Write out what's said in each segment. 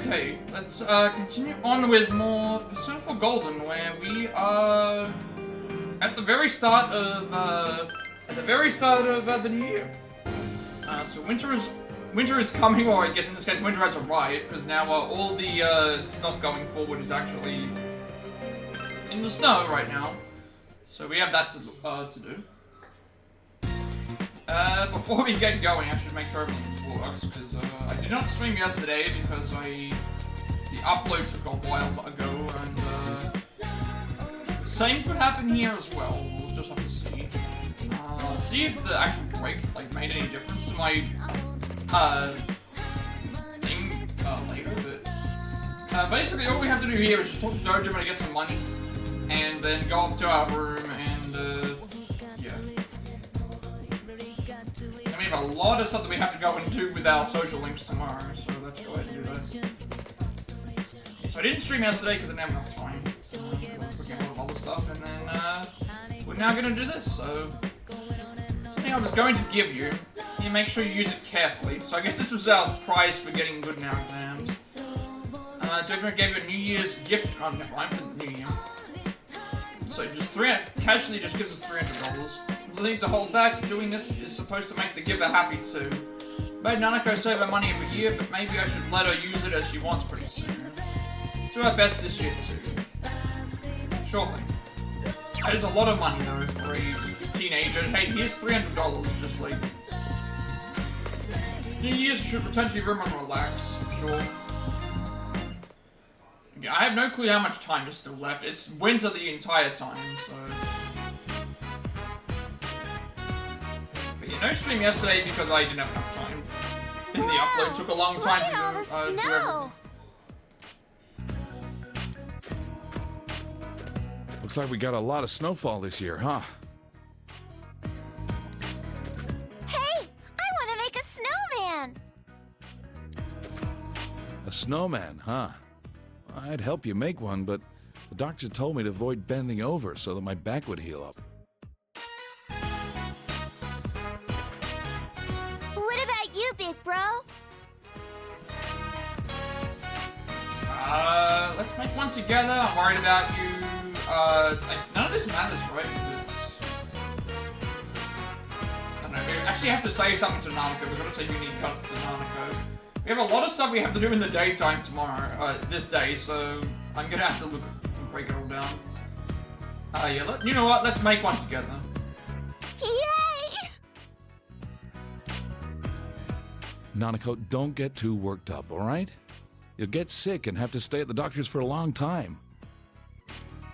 Okay, let's continue on with more Persona 4 Golden, where we are at the very start of the new year. So winter is coming, or I guess in this case winter has arrived, because now all the stuff going forward is actually in the snow right now. So we have that to do. Before we get going, I should make sure everything works, because I did not stream yesterday because the upload took a while ago, and same could happen here as well. We'll just have to see. See if the actual break made any difference to my thing later. But basically, all we have to do here is just talk to Dojima to get some money, and then go up to our room and yeah. And we have a lot of stuff that we have to go and do with our social links tomorrow, so let's go ahead and do that. So I didn't stream yesterday because I didn't have enough time. So I was looking at a lot of other stuff, and then we're now going to do this. So something I was going to give you. You make sure you use it carefully. So I guess this was our prize for getting good in our exams. Dojima gave you a New Year's gift. Oh, never mind, for the New Year. So just casually just gives us $300. The need to hold back. Doing this is supposed to make the giver happy too. Made Nanako save her money every year, but maybe I should let her use it as she wants pretty soon. Do our best this year too. Sure thing. That is a lot of money though for a teenager. Hey, here's $300. Just like New Year's should return to your room and relax. Sure. Yeah, I have no clue how much time is still left. It's winter the entire time, so. But yeah, no stream yesterday because I didn't have enough time. And the upload took a long time to do everything. Looks like we got a lot of snowfall this year, huh? Hey, I want to make a snowman. A snowman, huh? I'd help you make one, but the doctor told me to avoid bending over so that my back would heal up. What about you, big bro? Let's make one together. I'm worried about you. None of this matters, right? I don't know. We actually have to say something to Nanako. We've got to say unique cuts to Nanako. We have a lot of stuff we have to do in the daytime tomorrow, this day, so I'm gonna have to break it all down. Yeah, you know what? Let's make one together. Yay! Nanako, don't get too worked up, all right? You'll get sick and have to stay at the doctor's for a long time.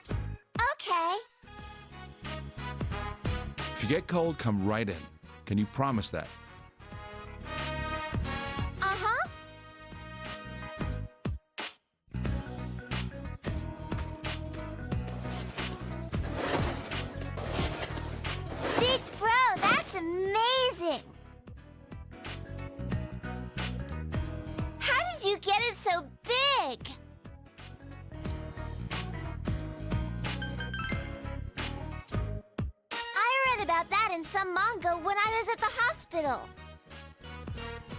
Okay. If you get cold, come right in. Can you promise that? Uh-huh. Big bro, that's amazing. How did you get it so big? I read about that in some manga when I was at the hospital.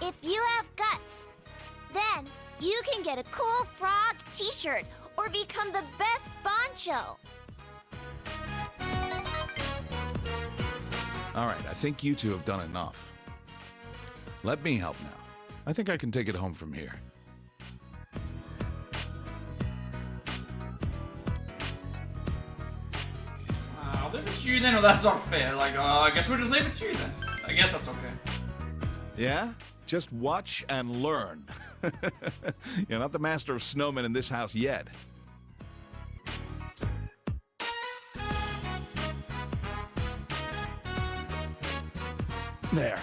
If you have guts, then you can get a cool frog t-shirt or become the best bancho. All right, I think you two have done enough. Let me help now. I think I can take it home from here. I'll leave it to you then, or that's not fair. I guess we'll just leave it to you then. I guess that's okay. Yeah? Just watch and learn. You're not the master of snowmen in this house yet. There.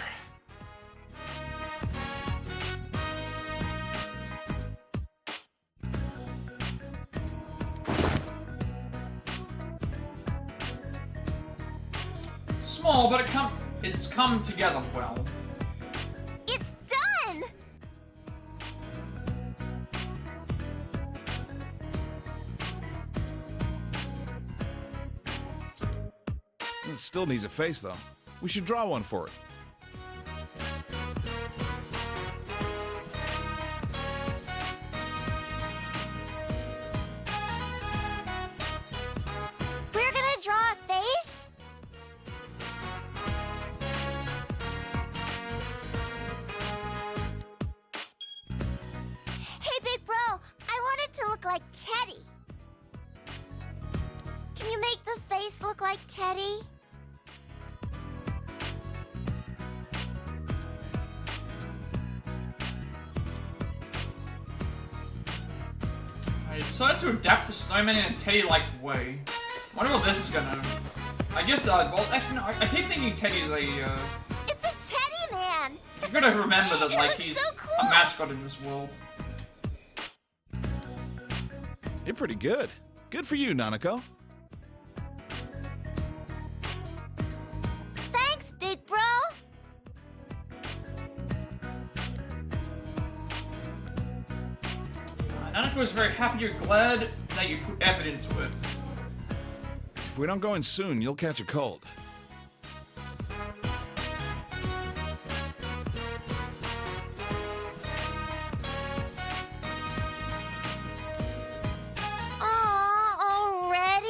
Small, but it's come together well. It's done! It still needs a face, though. We should draw one for it. to look like Teddy. Can you make the face look like Teddy? I decided to adapt the snowman in a Teddy-like way. Wonder what this is gonna... I guess, well, actually, no, I keep thinking Teddy's a, It's a Teddy man! You've gotta remember that, like, looks he's so cool. a mascot in this world. You're pretty good. Good for you, Nanako. Thanks, big bro! Nanako is very happy you're glad that you put effort into it. If we don't go in soon, you'll catch a cold. Aw, already?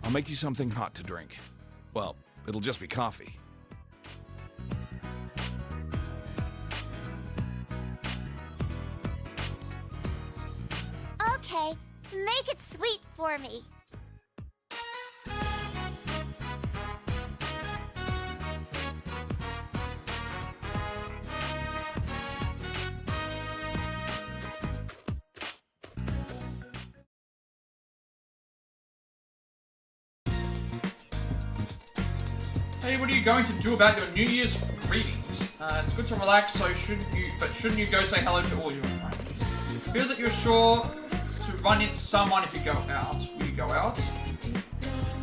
I'll make you something hot to drink. Well, it'll just be coffee. Okay, make it sweet for me. Hey, what are you going to do about your New Year's greetings? It's good to relax, so shouldn't you go say hello to all your friends? Feel that you're sure to run into someone if you go out. Will you go out?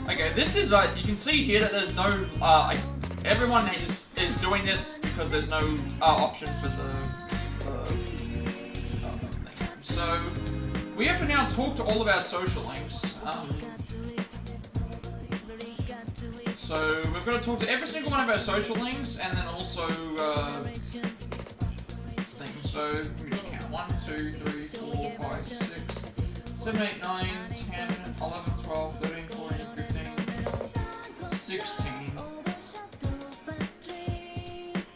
Okay, this is, you can see here that there's no, everyone is doing this because there's no, option for the, thing. So, we have to now talk to all of our social links. So we've got to talk to every single one of our social links, and then also things. So let me just count: 1, 2, 3, 4, 5, 6, 7, 8, 9, 10, 11, 12, 13, 14, 15, 16.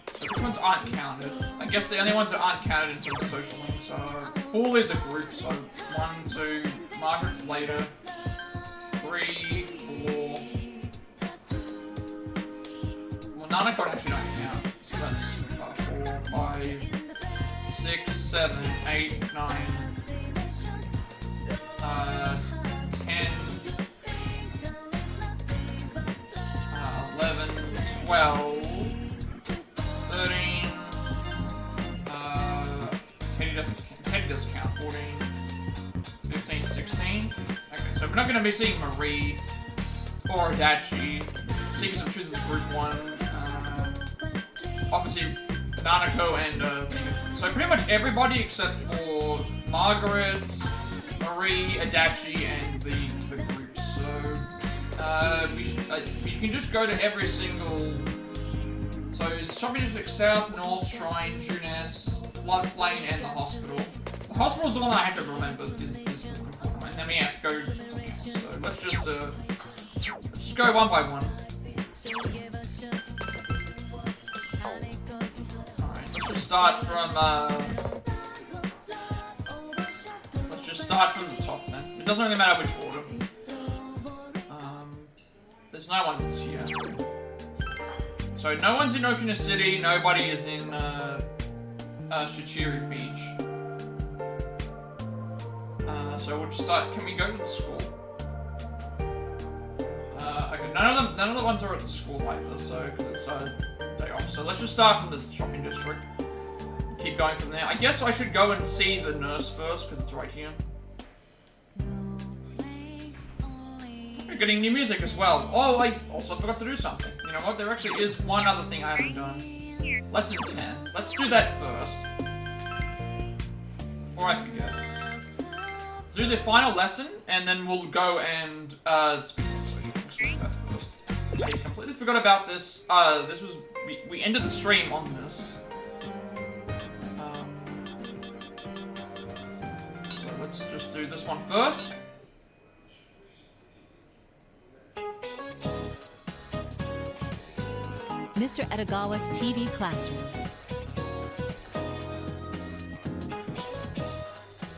So which ones aren't counted? I guess the only ones that aren't counted in terms of social links are Fool is a group. So 1, 2, Margaret's later, 3, 4. Nanako actually don't count. So that's 4, 5, 6, 7, 8, 9, 10, 11, 12, 13, Teddy doesn't count, 14, 15, 16. Okay, so we're not going to be seeing Marie or Adachi. Secrets of Truth is group 1. Obviously, Nanako and so pretty much everybody except for Margaret, Marie, Adachi, and the groups. So we can just go to every single. So it's Shopping District South, North, Shrine, Junes, Floodplain, and the hospital. The hospital is the one I have to remember is important, and then we have to go to something else. So let's just go one by one. Let's just start from the top then. It doesn't really matter which order. There's no one that's here. So no one's in Okina City, nobody is in Shichiri Beach. So we'll just start. Can we go to the school? Okay, none of the ones are at the school either, so because it's day off. So let's just start from the shopping district. Keep going from there. I guess I should go and see the nurse first because it's right here. We're getting new music as well. Oh, I also forgot to do something. You know what? There actually is one other thing I haven't done. Lesson 10. Let's do that first. Before I forget. Do the final lesson, and then we'll go and speak to the social links. We'll do that first. I completely forgot about this. This was we ended the stream on this. So let's just do this one first. Mr. Edagawa's TV classroom.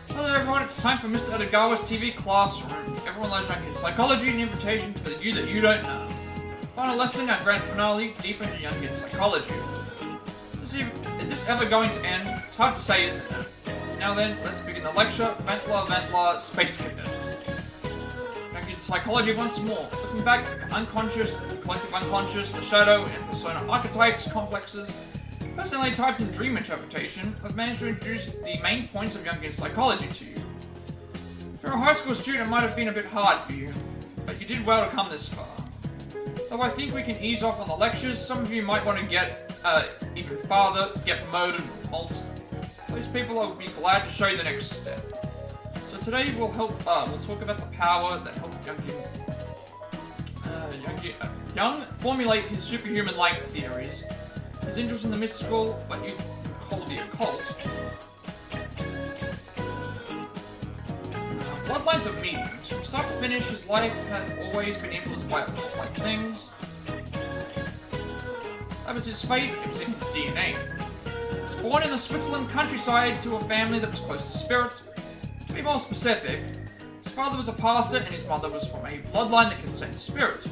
Hello everyone, it's time for Mr. Edagawa's TV classroom. Everyone loves young kids' psychology, an invitation to the you that you don't know. Final lesson, our grand finale, deep into young kids' psychology. Is this ever going to end? It's hard to say, isn't it? Now then, let's begin the lecture. Ventla, Space Cadets. Young kids' psychology once more. Looking back, unconscious, collective unconscious, the shadow, and persona archetypes, complexes, personality types, and dream interpretation, I've managed to introduce the main points of young kids' psychology to you. If you're a high school student, it might have been a bit hard for you, but you did well to come this far. Though I think we can ease off on the lectures, some of you might want to get even farther, get promoted or alt. Those people will be glad to show you the next step. So today we'll talk about the power that helped Young formulate his superhuman-like theories, his interest in the mystical, what you call the occult, bloodlines of mediums. From start to finish, his life had always been influenced by occult-like things. That was his fate, it was in his DNA. He was born in the Switzerland countryside to a family that was close to spirits. To be more specific, his father was a pastor and his mother was from a bloodline that can sense spirits.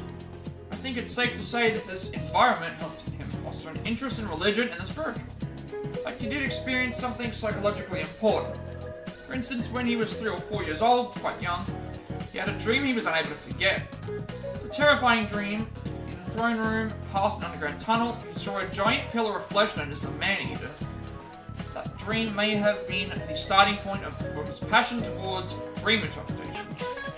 I think it's safe to say that this environment helped him foster an interest in religion and the spiritual. But he did experience something psychologically important. For instance, when he was 3 or 4 years old, quite young, he had a dream he was unable to forget. It was a terrifying dream. In the throne room, past an underground tunnel, he saw a giant pillar of flesh known as the Man-Eater. That dream may have been the starting point for his passion towards dream interpretation.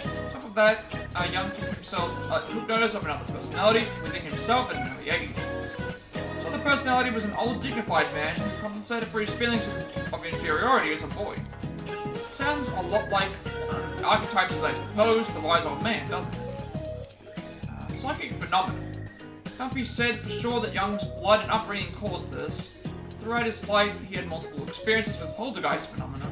On top of that, Young took notice of another personality within himself at an early age. This other personality was an old, dignified man who compensated for his feelings of inferiority as a boy. Sounds a lot like archetypes that they propose, the wise old man, doesn't it? Psychic phenomena. Humphrey said for sure that Young's blood and upbringing caused this. Throughout his life, he had multiple experiences with poltergeist phenomena.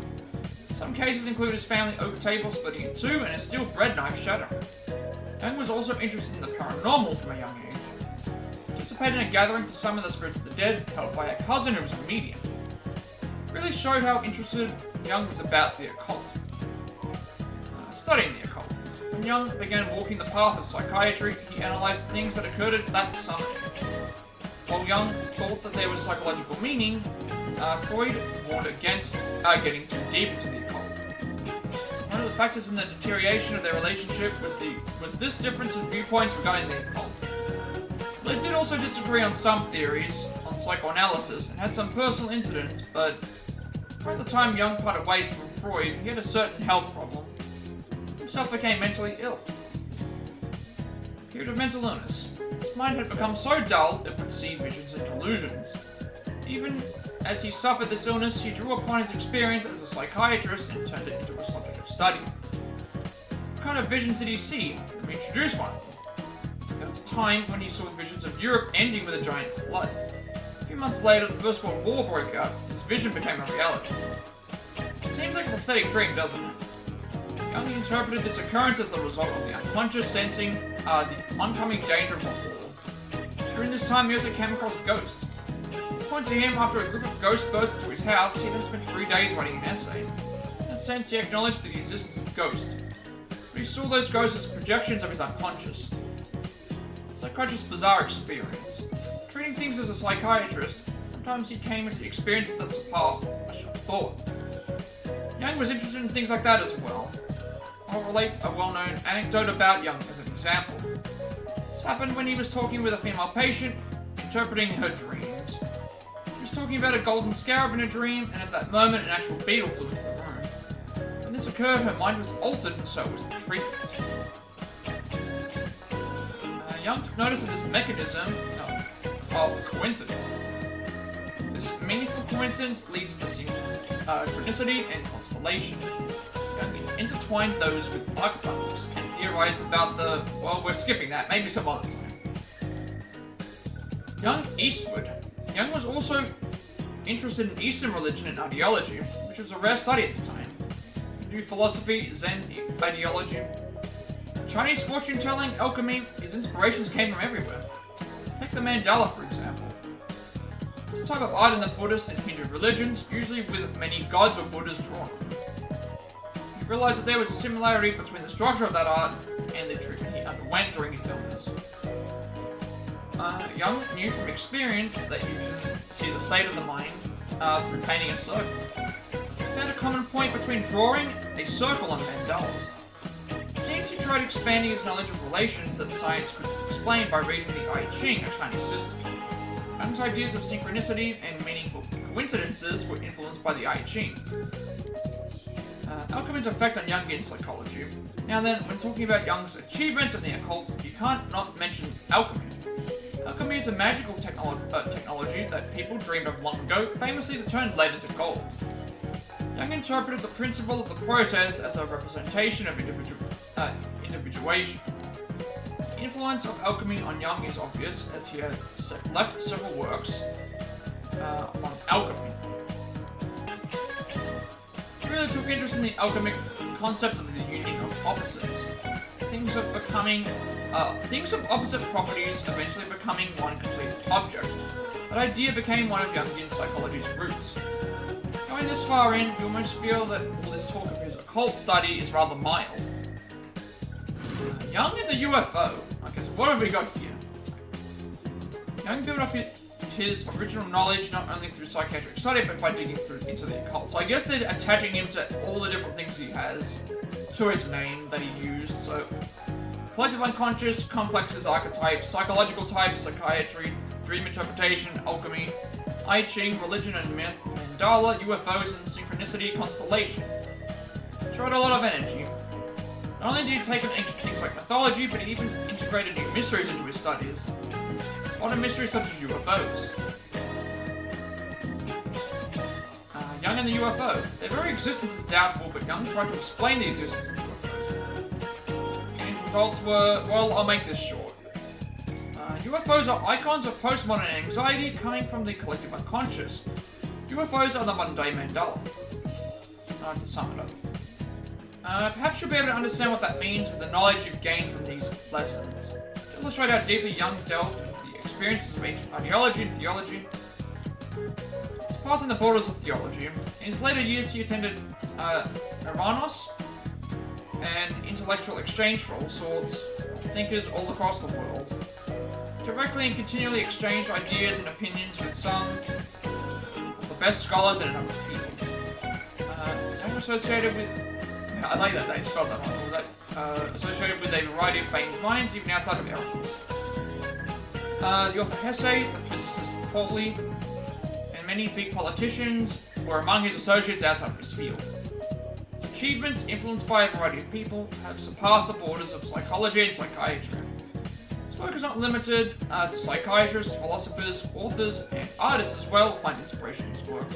Some cases include his family oak table splitting in two and a steel bread knife shattering. Young was also interested in the paranormal from a young age. He participated in a gathering to summon the spirits of the dead, held by a cousin who was a medium. It really showed how interested Young was about the occult. Studying the occult. When Young began walking the path of psychiatry, he analysed things that occurred at that summoning. While Young thought that there was psychological meaning, Freud warned against getting too deep into the occult. One of the factors in the deterioration of their relationship was this difference in viewpoints regarding the occult. They did also disagree on some theories on psychoanalysis and had some personal incidents, but around the time Young parted ways from Freud, he had a certain health problem. Himself became mentally ill. Period of mental illness. His mind had become so dull it would see visions and delusions. Even as he suffered this illness, he drew upon his experience as a psychiatrist and turned it into a subject of study. What kind of visions did he see? Let me introduce one of them. There was a time when he saw visions of Europe ending with a giant flood. A few months later, the First World War broke out. His vision became a reality. It seems like a pathetic dream, doesn't it? Young interpreted this occurrence as the result of the unconscious sensing the oncoming danger of a war. During this time, he also came across a ghost. According to him, after a group of ghosts burst into his house, he then spent 3 days writing an essay. In a sense, he acknowledged the existence of ghosts, but he saw those ghosts as projections of his unconscious. Psychiatrist's bizarre experience. Treating things as a psychiatrist, sometimes he came into experiences that surpassed rational thought. Young was interested in things like that as well. I'll relate a well-known anecdote about Young as an example. This happened when he was talking with a female patient, interpreting her dreams. He was talking about a golden scarab in a dream, and at that moment an actual beetle flew into the room. When this occurred, her mind was altered, and so was the treatment. Young took notice of this mechanism of coincidence. This meaningful coincidence leads to synchronicity and constellation. Young intertwined those with archetypes and theorized about well, we're skipping that, maybe some other time. Young Eastward. Young was also interested in Eastern religion and ideology, which was a rare study at the time. He New philosophy, Zen ideology. Chinese fortune-telling, alchemy, his inspirations came from everywhere. Take the mandala, for example. It's a type of art in the Buddhist and Hindu religions, usually with many gods or Buddhas drawn. He realized that there was a similarity between the structure of that art and the treatment he underwent during his illness. Young knew from experience that you can see the state of the mind through painting a circle. He found a common point between drawing a circle and mandalas. It seems he tried expanding his knowledge of relations that science could explain by reading the I Ching, a Chinese system. Young's ideas of synchronicity and meaningful coincidences were influenced by the I Ching. Alchemy's effect on Jungian psychology. Now then, when talking about Jung's achievements in the occult, you can't not mention alchemy. Alchemy is a magical technology that people dreamed of long ago, famously that turned lead into gold. Jung interpreted the principle of the process as a representation of individuation. The influence of alchemy on Jung is obvious, as he has left several works on alchemy. He really took interest in the alchemic concept of the union of opposites. Things of opposite properties eventually becoming one complete object. That idea became one of Jungian psychology's roots. Going this far in, you almost feel that all this talk of his occult study is rather mild. Jung and the UFO. Okay, so what have we got here? Jung built up his original knowledge not only through psychiatric study, but by digging into the occult. So I guess they're attaching him to all the different things he has to his name that he used. So collective unconscious, complexes, archetypes, psychological types, psychiatry, dream interpretation, alchemy, I Ching, religion and myth, mandala, UFOs and synchronicity, constellation. Showed a lot of energy. Not only did he take in ancient things like mythology, but he even integrated new mysteries into his studies. Modern mysteries such as UFOs. Jung and the UFO. Their very existence is doubtful, but Jung tried to explain the existence of UFOs. And his results were, well, I'll make this short. UFOs are icons of postmodern anxiety coming from the collective unconscious. UFOs are the modern-day mandala. To sum it up. Perhaps you'll be able to understand what that means with the knowledge you've gained from these lessons. To illustrate how deeply Jung delved into the experiences of ancient ideology and theology. Passing the borders of theology. In his later years, he attended Uranos, an intellectual exchange for all sorts of thinkers all across the world. Directly and continually exchanged ideas and opinions with some of the best scholars in a number of fields. Jung associated with... I like that they spelled that one. Was that associated with a variety of famed minds, even outside of Eros. The author Hesse, the physicist Pauli, and many big politicians were among his associates outside of his field. His achievements, influenced by a variety of people, have surpassed the borders of psychology and psychiatry. His work is not limited to psychiatrists, philosophers, authors, and artists as well find inspiration in his work.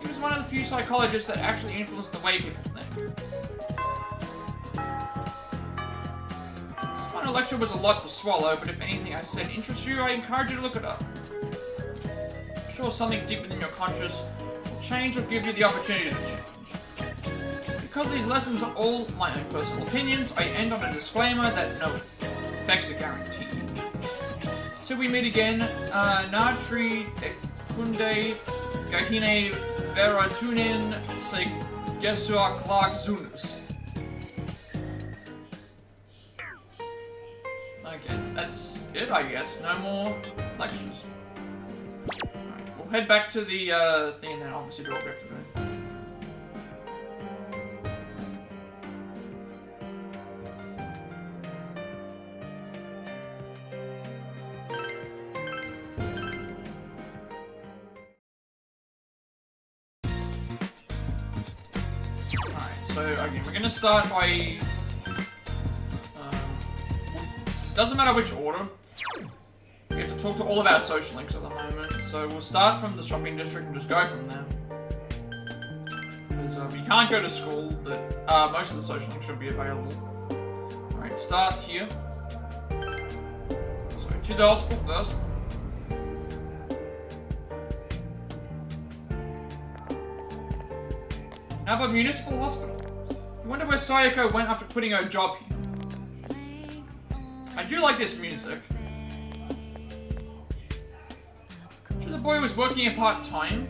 He was one of the few psychologists that actually influenced the way people think. This final lecture was a lot to swallow, but if anything I said interests you, I encourage you to look it up. I'm sure something deep within your conscious will change or give you the opportunity to change. Because these lessons are all my own personal opinions, I end on a disclaimer that no effects are guaranteed. Till we meet again, Natri Kunde Gahine Vera Tunin Se Gesua Clark Zunus. Okay, that's it, I guess. No more lectures. Alright, we'll head back to the thing and then obviously do what we have to do. So again, we're gonna start by, doesn't matter which order, we have to talk to all of our social links at the moment, so we'll start from the shopping district and just go from there. Because we can't go to school, but most of the social links should be available. Alright, start here. So to the hospital first. Now, but municipal hospital. I wonder where Sayako went after quitting her job here. I do like this music. Sure, the boy was working in part-time.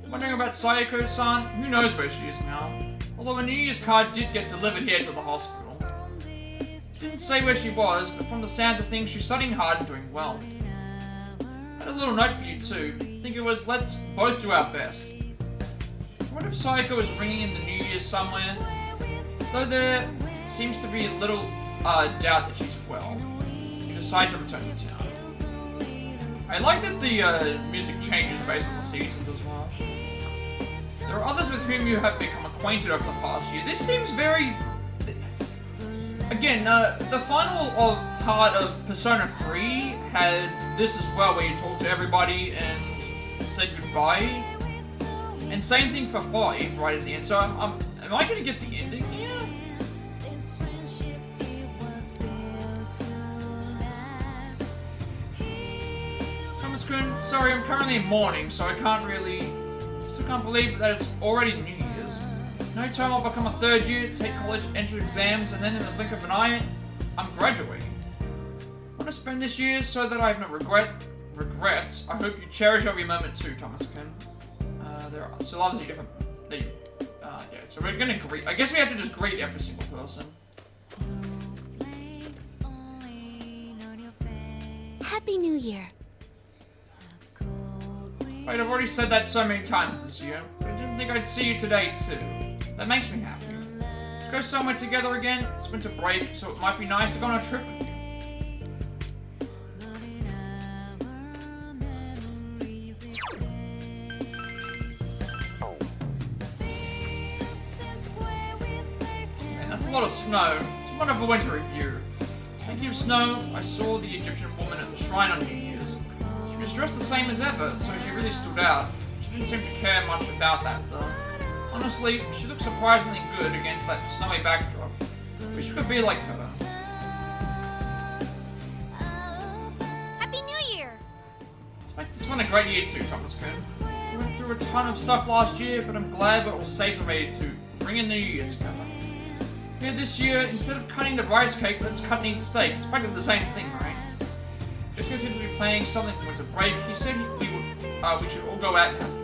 Wondering about Sayako-san, who knows where she is now. Although a New Year's card did get delivered here to the hospital. She didn't say where she was, but from the sounds of things, she's studying hard and doing well. I had a little note for you too. I think it was, let's both do our best. I wonder if Sayako is ringing in the New Year's somewhere. Though there seems to be a little doubt that she's well. She decides to return to town. I like that the music changes based on the seasons as well. There are others with whom you have become acquainted over the past year. This seems very... Again, the final part of Persona 3 had this as well, where you talk to everybody and said goodbye. And same thing for 5 right at the end. So am I going to get the ending here? Thomas-kun, sorry, I'm currently in mourning, so I can't really... Still can't believe that it's already New Year's. No time I'll become a 3rd year, take college entrance exams, and then in the blink of an eye, I'm graduating. I want to spend this year so that I have no regrets. I hope you cherish every moment too, Thomas-kun. There are still obviously different... yeah, so we're gonna greet... I guess we have to just greet every single person. Happy New Year. Wait, I've already said that so many times this year. I didn't think I'd see you today, too. That makes me happy. Let's go somewhere together again. It's winter break, so it might be nice to go on a trip with you. Man, that's a lot of snow. It's a wonderful winter review. Speaking of snow, I saw the Egyptian woman at the shrine on New Year's. She was dressed the same as ever, so she really stood out. She didn't seem to care much about that, though. Honestly, she looked surprisingly good against that snowy backdrop. Wish you could be like her. Happy New Year! Let's make this one a great year too, Thomas-kun. We went through a ton of stuff last year, but I'm glad we're all safe and ready to bring in the New Year together. Here this year, instead of cutting the rice cake, let's cut and eat steak. It's practically the same thing, right? Yosuke seems to be planning something for winter break. He said we should all go out and have fun.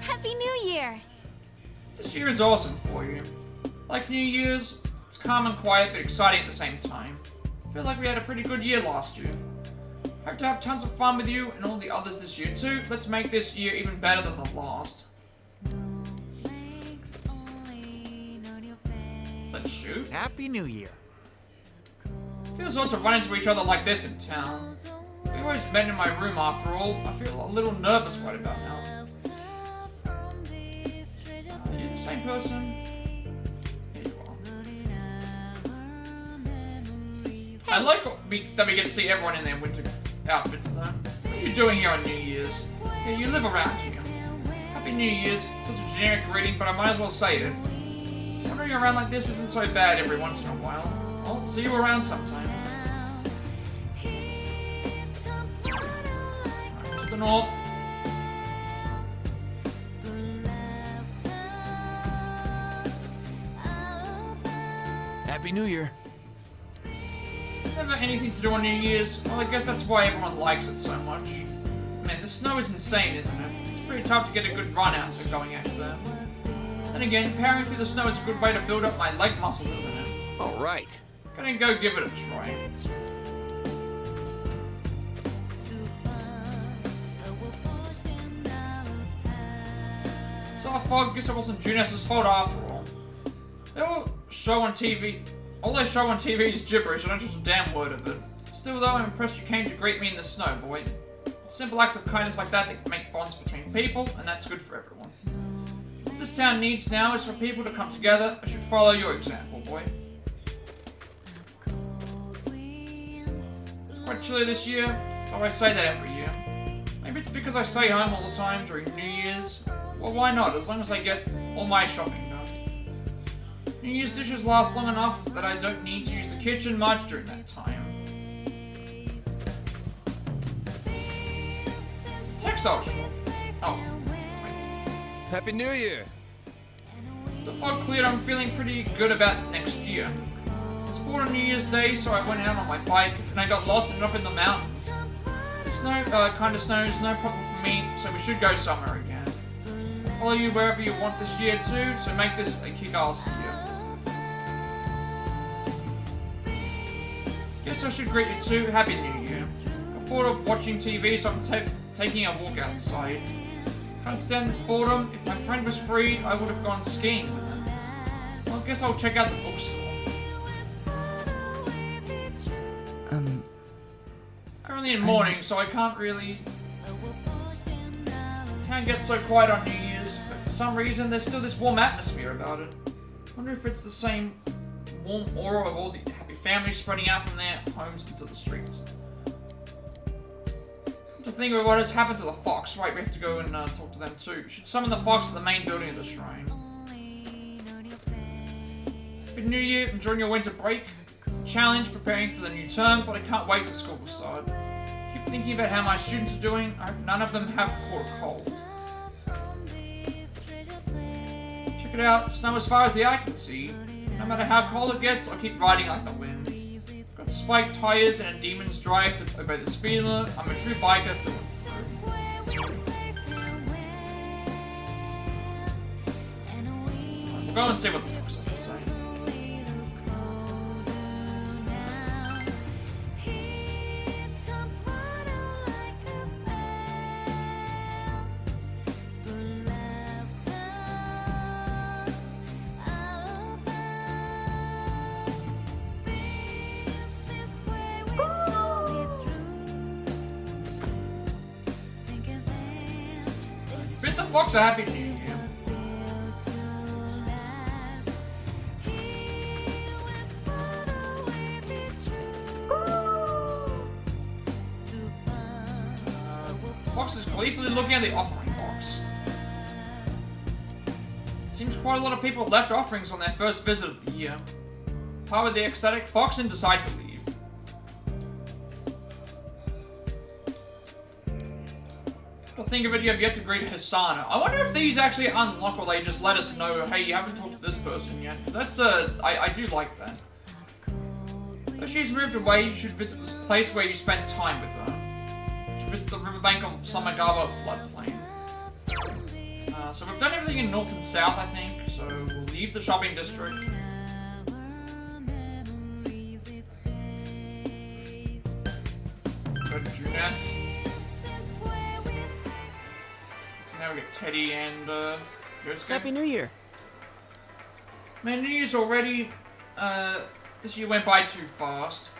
Happy New Year! This year is awesome for you. Like New Year's, it's calm and quiet, but exciting at the same time. I feel like we had a pretty good year last year. Hope to have tons of fun with you and all the others this year too. Let's make this year even better than the last. Let's shoot. Happy New Year. Feels odd to run into each other like this in town. We always met in my room after all. I feel a little nervous right about now. Are you the same person? Here you are. I like that we get to see everyone in their winter outfits though. What are you doing here on New Year's? Yeah, you live around here. Happy New Year's. Such a generic greeting, but I might as well say it. Wandering around like this isn't so bad every once in a while. I'll see you around sometime. Right, to the north. Happy New Year. There's never anything to do on New Year's. Well, I guess that's why everyone likes it so much. Man, the snow is insane, isn't it? It's pretty tough to get a good run out of going out there. Then again, powering through the snow is a good way to build up my leg muscles, isn't it? All right. Gonna go give it a try. So I thought, guess it wasn't Juness's fault after all. They all show on TV. All they show on TV is gibberish. I don't trust a damn word of it. Still, though, I'm impressed you came to greet me in the snow, boy. Simple acts of kindness like that make bonds between people, and that's good for everyone. What this town needs now is for people to come together. I should follow your example, boy. It's quite chilly this year, though I say that every year. Maybe it's because I stay home all the time during New Year's. Well, why not, as long as I get all my shopping done. New Year's dishes last long enough that I don't need to use the kitchen much during that time. Textile shop. Oh. Happy New Year! The fog cleared, I'm feeling pretty good about next year. It's born on New Year's Day, so I went out on my bike, and I got lost and up in the mountains. The snow kind of snows, no problem for me, so we should go somewhere again. I'll follow you wherever you want this year too, so make this a kick-ass year. Guess I should greet you too. Happy New Year. I'm bored of watching TV, so I'm taking a walk outside. Can't stand this boredom. If my friend was free, I would have gone skiing with him. Well, I guess I'll check out the bookstore. Currently in morning, so I can't really... Town gets so quiet on New Year's, but for some reason there's still this warm atmosphere about it. Wonder if it's the same warm aura of all the happy families spreading out from their homes into the streets. To think of what has happened to the fox, right? We have to go and talk to them too. We should summon the fox to the main building of the shrine. Happy New Year, enjoying your winter break. It's a challenge preparing for the new term, but I can't wait for school to start. Keep thinking about how my students are doing. I hope none of them have caught a cold. Check it out, snow as far as the eye can see. No matter how cold it gets, I'll keep riding like the wind. Got spiked tires and a demon's drive to obey the speed limit. I'm a true biker through and through. We'll go and see what the fox has to say. Bit the fox a happy New Year. Fox is gleefully looking at the offering box. Seems quite a lot of people left offerings on their first visit of the year. Part with the ecstatic fox and decide to leave. Think of it, you have yet to greet Hisano. I wonder if these actually unlock or they just let us know, hey, you haven't talked to this person yet. That's I do like that. If she's moved away, you should visit this place where you spend time with her. You should visit the riverbank of Samagawa floodplain. So we've done everything in north and south, I think. So we'll leave the shopping district. Go to Junes. Now we get Teddy and Yosuke. Happy New Year! Man, New Year's already. This year went by too fast.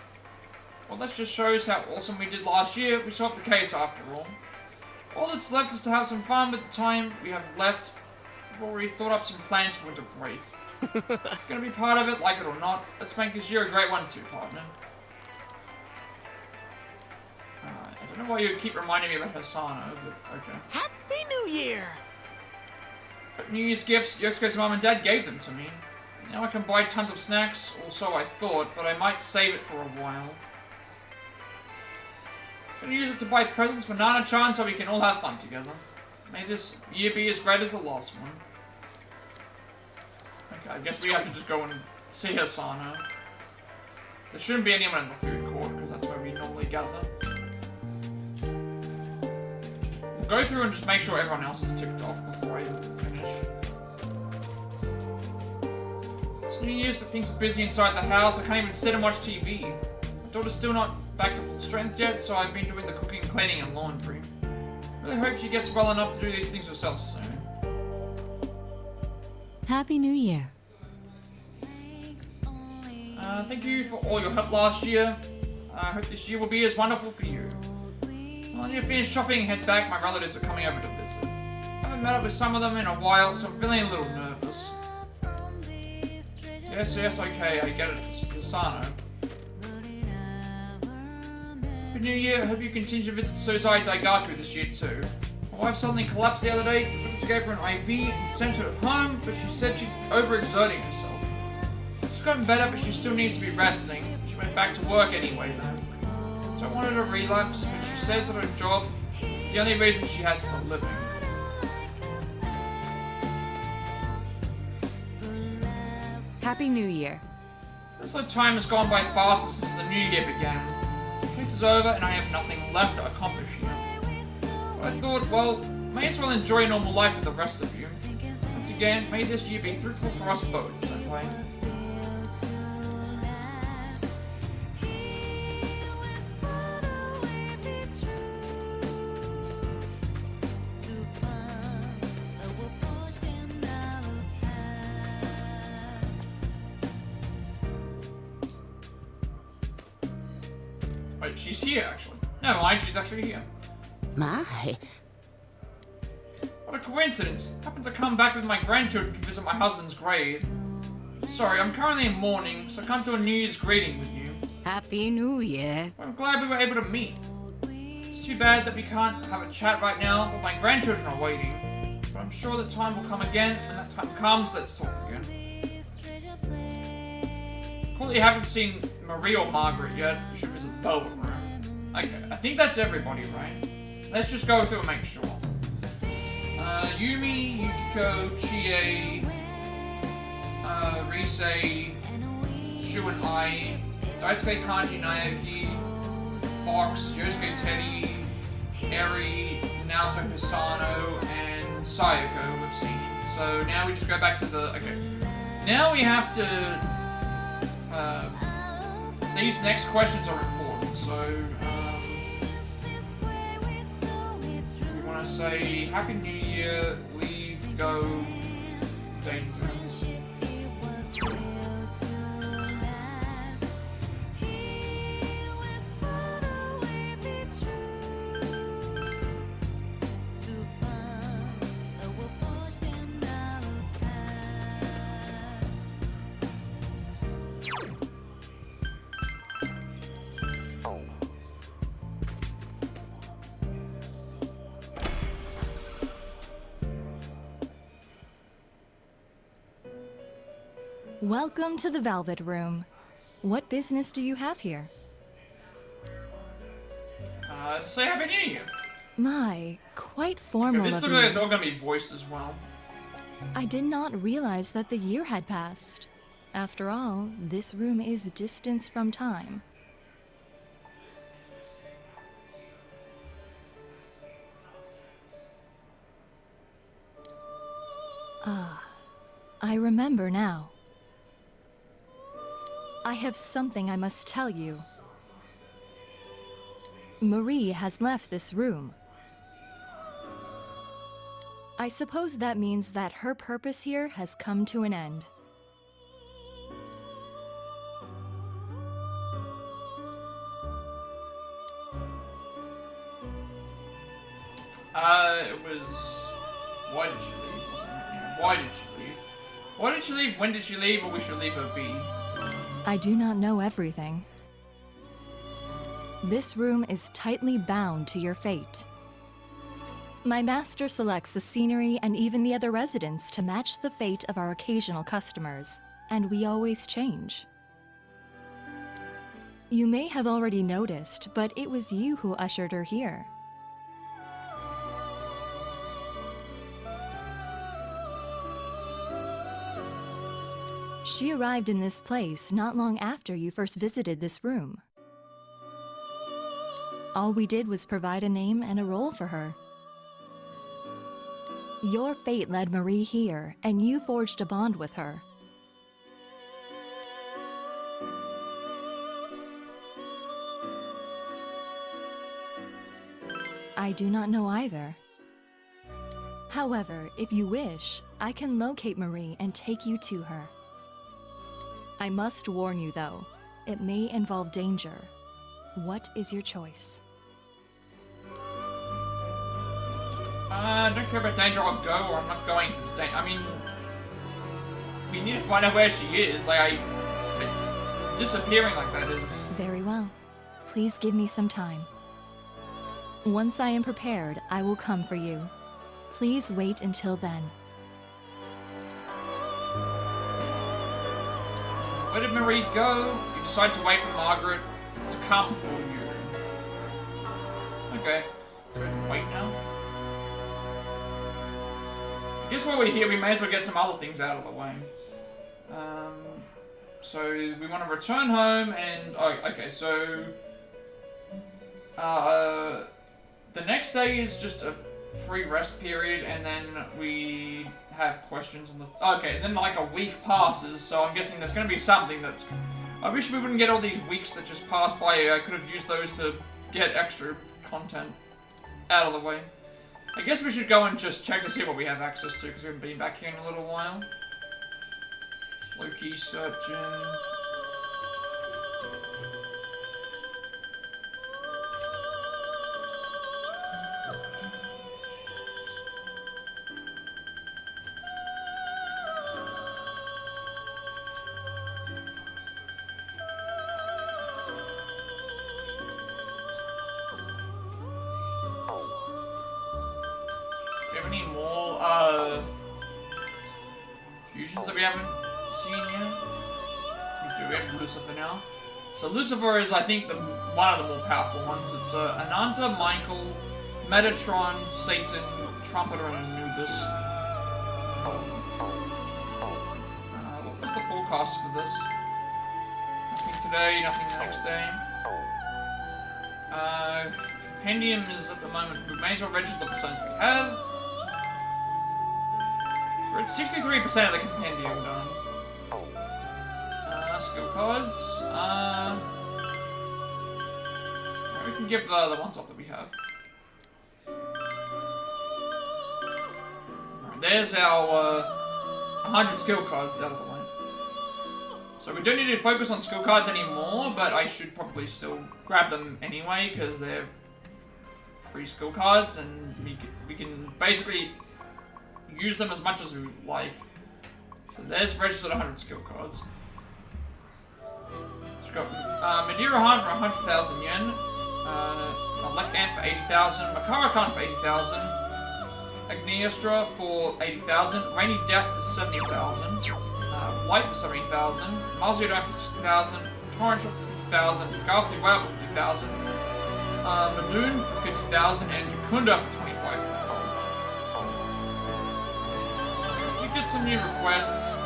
Well, that just shows how awesome we did last year. We solved the case after all. All that's left is to have some fun with the time we have left. We've already thought up some plans for winter break. Gonna be part of it, like it or not. Let's make this year a great one too, partner. I don't know why you keep reminding me about Hisano, but okay. Happy New Year! But New Year's gifts, Yosuke's mom and dad gave them to me. Now I can buy tons of snacks, or so I thought, but I might save it for a while. Gonna use it to buy presents for Nana-chan so we can all have fun together. May this year be as great as the last one. Okay, I guess we have to just go and see Hisano. There shouldn't be anyone in the food court, because that's where we normally gather. Go through and just make sure everyone else is ticked off before I finish. It's New Year's, but things are busy inside the house. I can't even sit and watch TV. My daughter's still not back to full strength yet, so I've been doing the cooking, cleaning, and laundry. Really hope she gets well enough to do these things herself soon. Happy New Year. Thank you for all your help last year. I hope this year will be as wonderful for you. Well, I need to finish shopping and head back. My relatives are coming over to visit. I haven't met up with some of them in a while, so I'm feeling a little nervous. Yes, okay, I get it. It's Hisano. Happy New Year. I hope you continue to visit Sozai Daigaku this year too. My wife suddenly collapsed the other day. We took her to go for an IV and sent her home, but she said she's overexerting herself. She's gotten better, but she still needs to be resting. She went back to work anyway though. Don't want her to relapse, but she says that her job is the only reason she has for living. Happy New Year. Looks like time has gone by faster since the new year began. The case is over and I have nothing left to accomplish here. But I thought, well, may as well enjoy a normal life with the rest of you. Once again, may this year be fruitful for us both, Senpai. Wait, she's here, actually. Never mind, she's actually here. My, What a coincidence. Happened to come back with my grandchildren to visit my husband's grave. Sorry, I'm currently in mourning, so I come to a New Year's greeting with you. Happy New Year. I'm glad we were able to meet. It's too bad that we can't have a chat right now, but my grandchildren are waiting. But I'm sure that time will come again. When that time comes, let's talk again. Cool that you haven't seen Marie or Margaret yet. You should visit the Velvet Room. Okay, I think that's everybody, right? Let's just go through and make sure. Yumi, Yukiko, Chie, Rise, Shu and I, Daisuke, Kanji, Naoki, Fox, Yosuke, Teddy, Eri, Naoto, Hisano, and Sayoko we've seen. So now we just go back to the... Okay. Now we have to... these next questions are important, so... we want to say Happy New Year, leave, go, dangerous. Welcome to the Velvet Room. What business do you have here? To say Happy New Year. My, quite formal This of looks like you. it's all going to be voiced as well. I did not realize that the year had passed. After all, this room is distance from time. Ah, I remember now. I have something I must tell you. Marie has left this room. I suppose that means that her purpose here has come to an end. It was... Why did she leave? Wasn't it? Yeah, why did she leave? Why did she leave? When did she leave? Or we should leave her be? I do not know everything. This room is tightly bound to your fate. My master selects the scenery and even the other residents to match the fate of our occasional customers, and we always change. You may have already noticed, but it was you who ushered her here. She arrived in this place not long after you first visited this room. All we did was provide a name and a role for her. Your fate led Marie here, and you forged a bond with her. I do not know either. However, if you wish, I can locate Marie and take you to her. I must warn you, though, it may involve danger. What is your choice? I don't care about danger, I'll go, or I'm not going for this danger. I mean, we need to find out where she is. Like, disappearing like that is... Very well. Please give me some time. Once I am prepared, I will come for you. Please wait until then. Where did Marie go? You decide to wait for Margaret to come for you. Okay. So we have to wait now? I guess while we're here, we may as well get some other things out of the way. So we want to return home and okay, so the next day is just a free rest period, and then we have questions on the okay. Then like a week passes, so I'm guessing there's going to be something that's. I wish we wouldn't get all these weeks that just passed by. I could have used those to get extra content out of the way. I guess we should go and just check to see what we have access to, because we haven't been back here in a little while. Low-key searching. Do you have any more, fusions that we haven't seen yet? We do, we have Lucifer now. So Lucifer is, I think, one of the more powerful ones. It's Ananta, Michael, Metatron, Satan, Trumpeter, and Anubis. What was the forecast for this? Nothing today, nothing the next day. Compendium is at the moment, we may as well register the percents we have. We're at 63% of the compendium done. Skill cards. We can give the ones up that we have. Alright, there's our 100 skill cards out of the way. So we don't need to focus on skill cards anymore, but I should probably still grab them anyway, because they're free skill cards, and we can basically use them as much as we like. So there's registered 100 skill cards. So we've got Madeira Han for 100,000 yen, Alec Amp for 80,000, Makara Khan for 80,000, Agniestra for 80,000, Rainy Death for 70,000, Light for 70,000, Malziodome for 60,000, Torrential for 50,000, Ghastly Whale for 50,000, Madoon for 50,000, and Jukunda for 25,000. Did you get some new requests?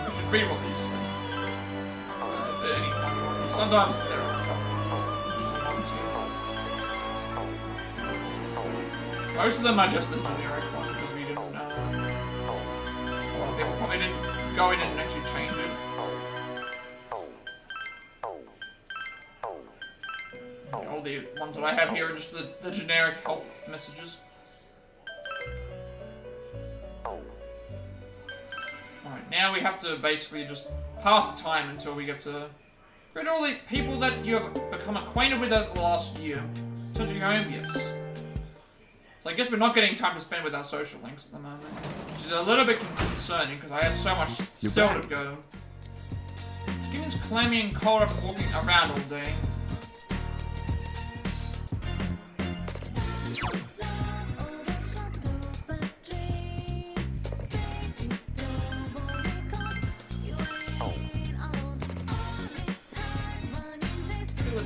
We should read what these say. If there are any funny ones. Sometimes there are a couple interesting ones here. Most of them are just the generic ones because we didn't a lot of people probably didn't go in and actually change it. All the ones that I have here are just the generic help messages. Alright, now we have to basically just pass the time until we get to greet all the people that you have become acquainted with over the last year. Return to your home, yes. So I guess we're not getting time to spend with our social links at the moment, which is a little bit concerning because I have so much still to go. Skin is clammy and cold after walking around all day.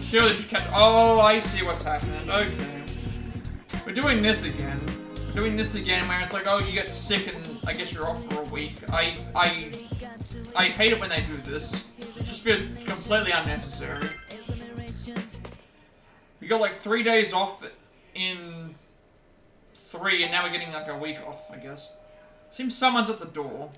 Surely just kept. Oh, I see what's happening. Okay. We're doing this again. We're doing this again where it's like, oh, you get sick and I guess you're off for a week. I hate it when they do this. It just feels completely unnecessary. We got like 3 days off in 3, and now we're getting like a week off, I guess. Seems someone's at the door.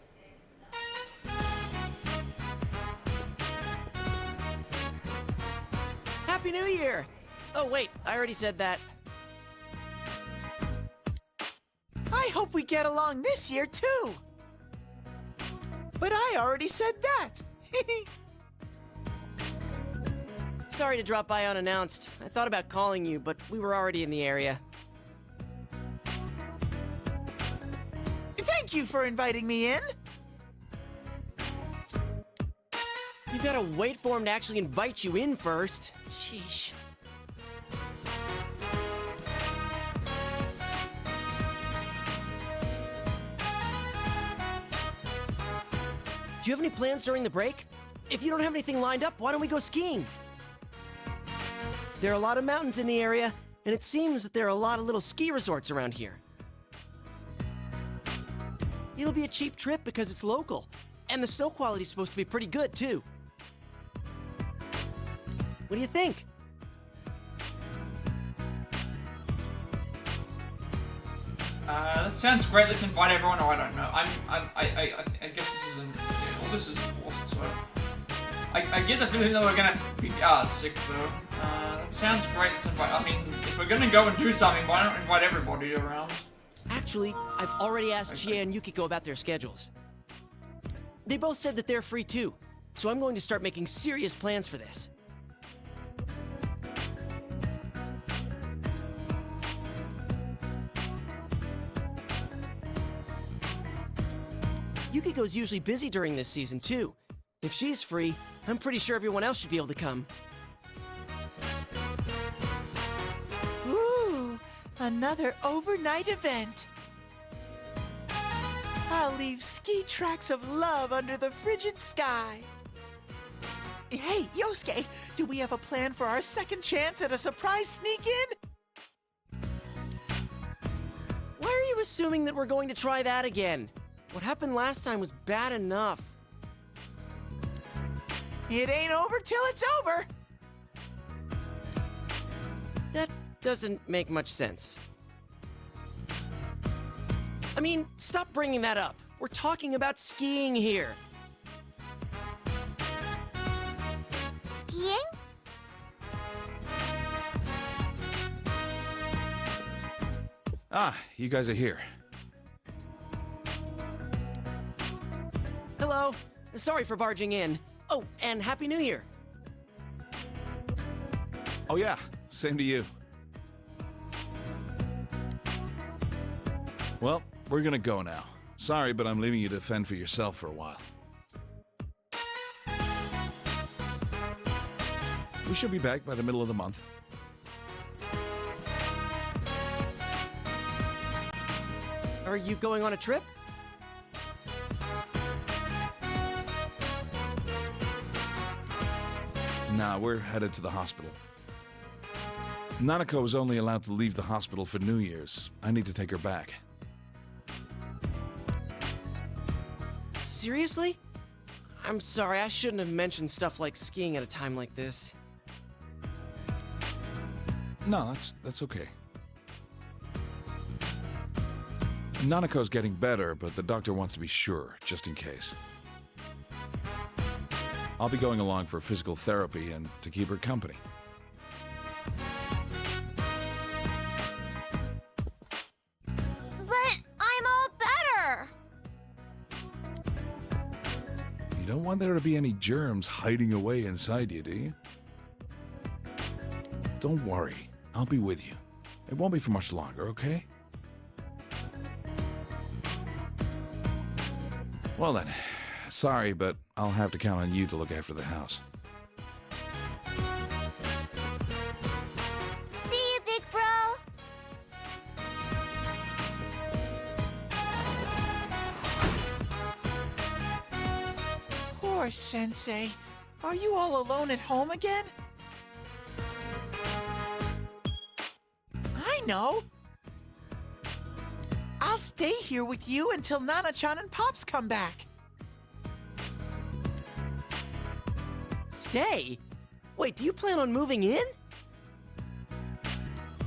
Happy New Year! Oh wait, I already said that. I hope we get along this year, too. But I already said that. Sorry to drop by unannounced. I thought about calling you, but we were already in the area. Thank you for inviting me in. You gotta wait for him to actually invite you in first. Sheesh. Do you have any plans during the break? If you don't have anything lined up, why don't we go skiing? There are a lot of mountains in the area, and it seems that there are a lot of little ski resorts around here. It'll be a cheap trip because it's local. And the snow quality's supposed to be pretty good, too. What do you think? That sounds great. Let's invite everyone. Oh, I don't know. I guess this isn't. Yeah, well, this is awesome. So, I get the feeling that we're gonna be sick though. That sounds great. Let's invite. I mean, if we're gonna go and do something, why not invite everybody around? Actually, I've already asked Chie and Yukiko about their schedules. They both said that they're free too, so I'm going to start making serious plans for this. Yukiko's usually busy during this season too. If she's free, I'm pretty sure everyone else should be able to come. Ooh, another overnight event. I'll leave ski tracks of love under the frigid sky. Hey, Yosuke, do we have a plan for our second chance at a surprise sneak-in? Why are you assuming that we're going to try that again? What happened last time was bad enough. It ain't over till it's over. That doesn't make much sense. I mean, stop bringing that up. We're talking about skiing here. Skiing? Ah, you guys are here. Hello. Sorry for barging in. Oh, and Happy New Year. Oh yeah, same to you. Well, we're gonna go now. Sorry, but I'm leaving you to fend for yourself for a while. We should be back by the middle of the month. Are you going on a trip? Nah, we're headed to the hospital. Nanako is only allowed to leave the hospital for New Year's. I need to take her back. Seriously? I'm sorry, I shouldn't have mentioned stuff like skiing at a time like this. No, that's okay. Nanako's getting better, but the doctor wants to be sure, just in case. I'll be going along for physical therapy and to keep her company. But I'm all better. You don't want there to be any germs hiding away inside you, do you? Don't worry, I'll be with you. It won't be for much longer, okay? Well then, sorry, but I'll have to count on you to look after the house. See you, big bro. Poor Sensei. Are you all alone at home again? I know. I'll stay here with you until Nana-chan and Pops come back. Stay? Wait, do you plan on moving in?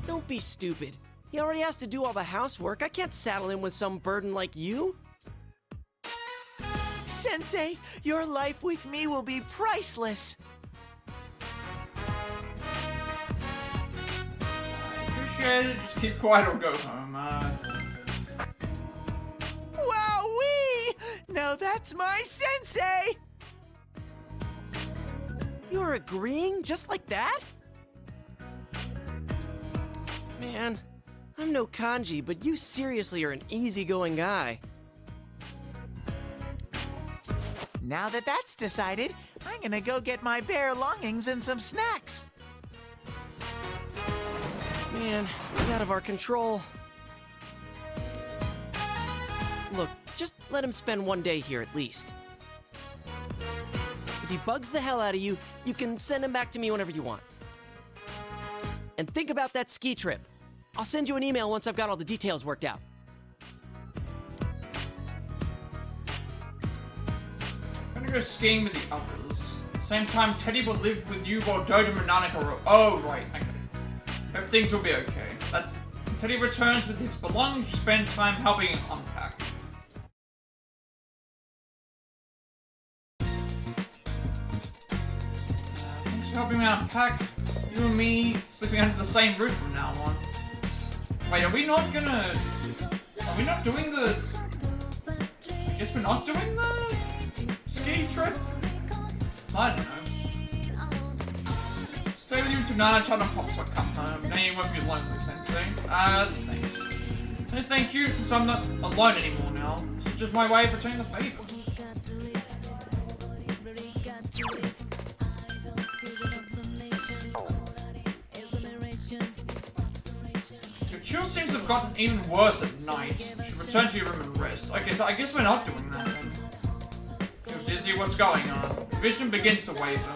Don't be stupid. He already has to do all the housework. I can't saddle him with some burden like you. Sensei, your life with me will be priceless. Appreciate it. Just keep quiet or go home. Wowee! Now that's my sensei! You're agreeing just like that? Man, I'm no kanji, but you seriously are an easygoing guy. Now that that's decided, I'm gonna go get my bare longings and some snacks. Man, he's out of our control. Look, just let him spend one day here at least. If he bugs the hell out of you, you can send him back to me whenever you want. And think about that ski trip. I'll send you an email once I've got all the details worked out. gonna go skiing with the others. At the same time, Teddy will live with you while Dojima and Nanako are... Oh, right, okay. Hope things will be okay. That's... Teddy returns with his belongings to spend time helping him unpack. Thanks for helping me unpack. You and me sleeping under the same roof from now on. Wait, are we not gonna... Are we not doing the... I guess we're not doing the... ski trip? I don't know. Stay with you until Nana-chan and Pops come home. Then you won't be lonely, Sensei. Thanks. No, thank you, since I'm not alone anymore now. It's just my way of returning the favor. Your chill seems to have gotten even worse at night. You should return to your room and rest. Okay, so I guess we're not doing that then. You're dizzy, what's going on? Vision begins to waver.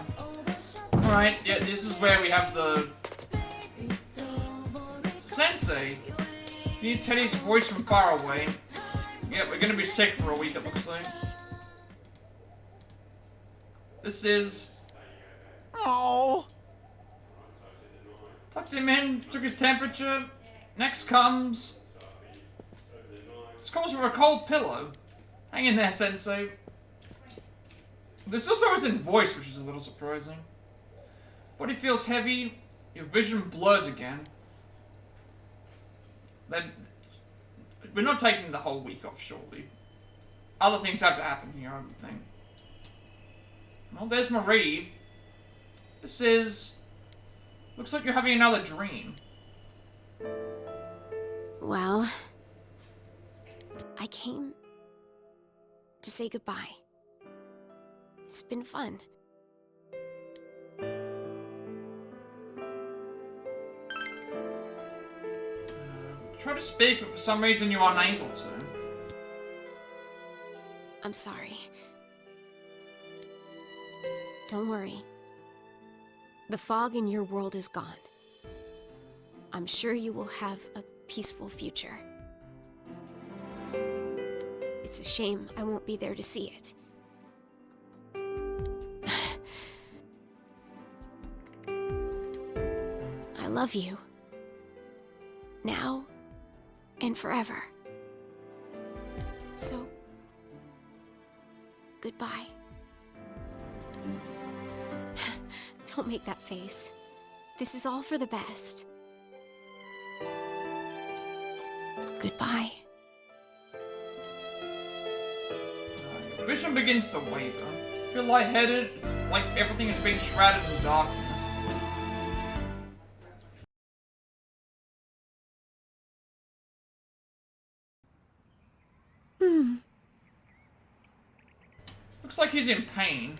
Alright, yeah, this is where we have the... Sensei! You need Teddy's voice from far away. Yeah, we're gonna be sick for a week, it looks like. This is... Oh. Tucked him in, took his temperature. Next comes... This calls for a cold pillow. Hang in there, Sensei. This also isn't voice, which is a little surprising. Body feels heavy. Your vision blurs again. We're not taking the whole week off, surely. Other things have to happen here, I would think. Well, there's Marie. This is... Looks like you're having another dream. Well, I came to say goodbye. It's been fun. Try to speak, but for some reason you're unable to. I'm sorry. Don't worry. The fog in your world is gone. I'm sure you will have a peaceful future. It's a shame I won't be there to see it. I love you. Now and forever. So, goodbye. Don't make that face. This is all for the best. Goodbye. Vision begins to waver. Feel lightheaded. It's like everything is being shrouded in darkness. Looks like he's in pain.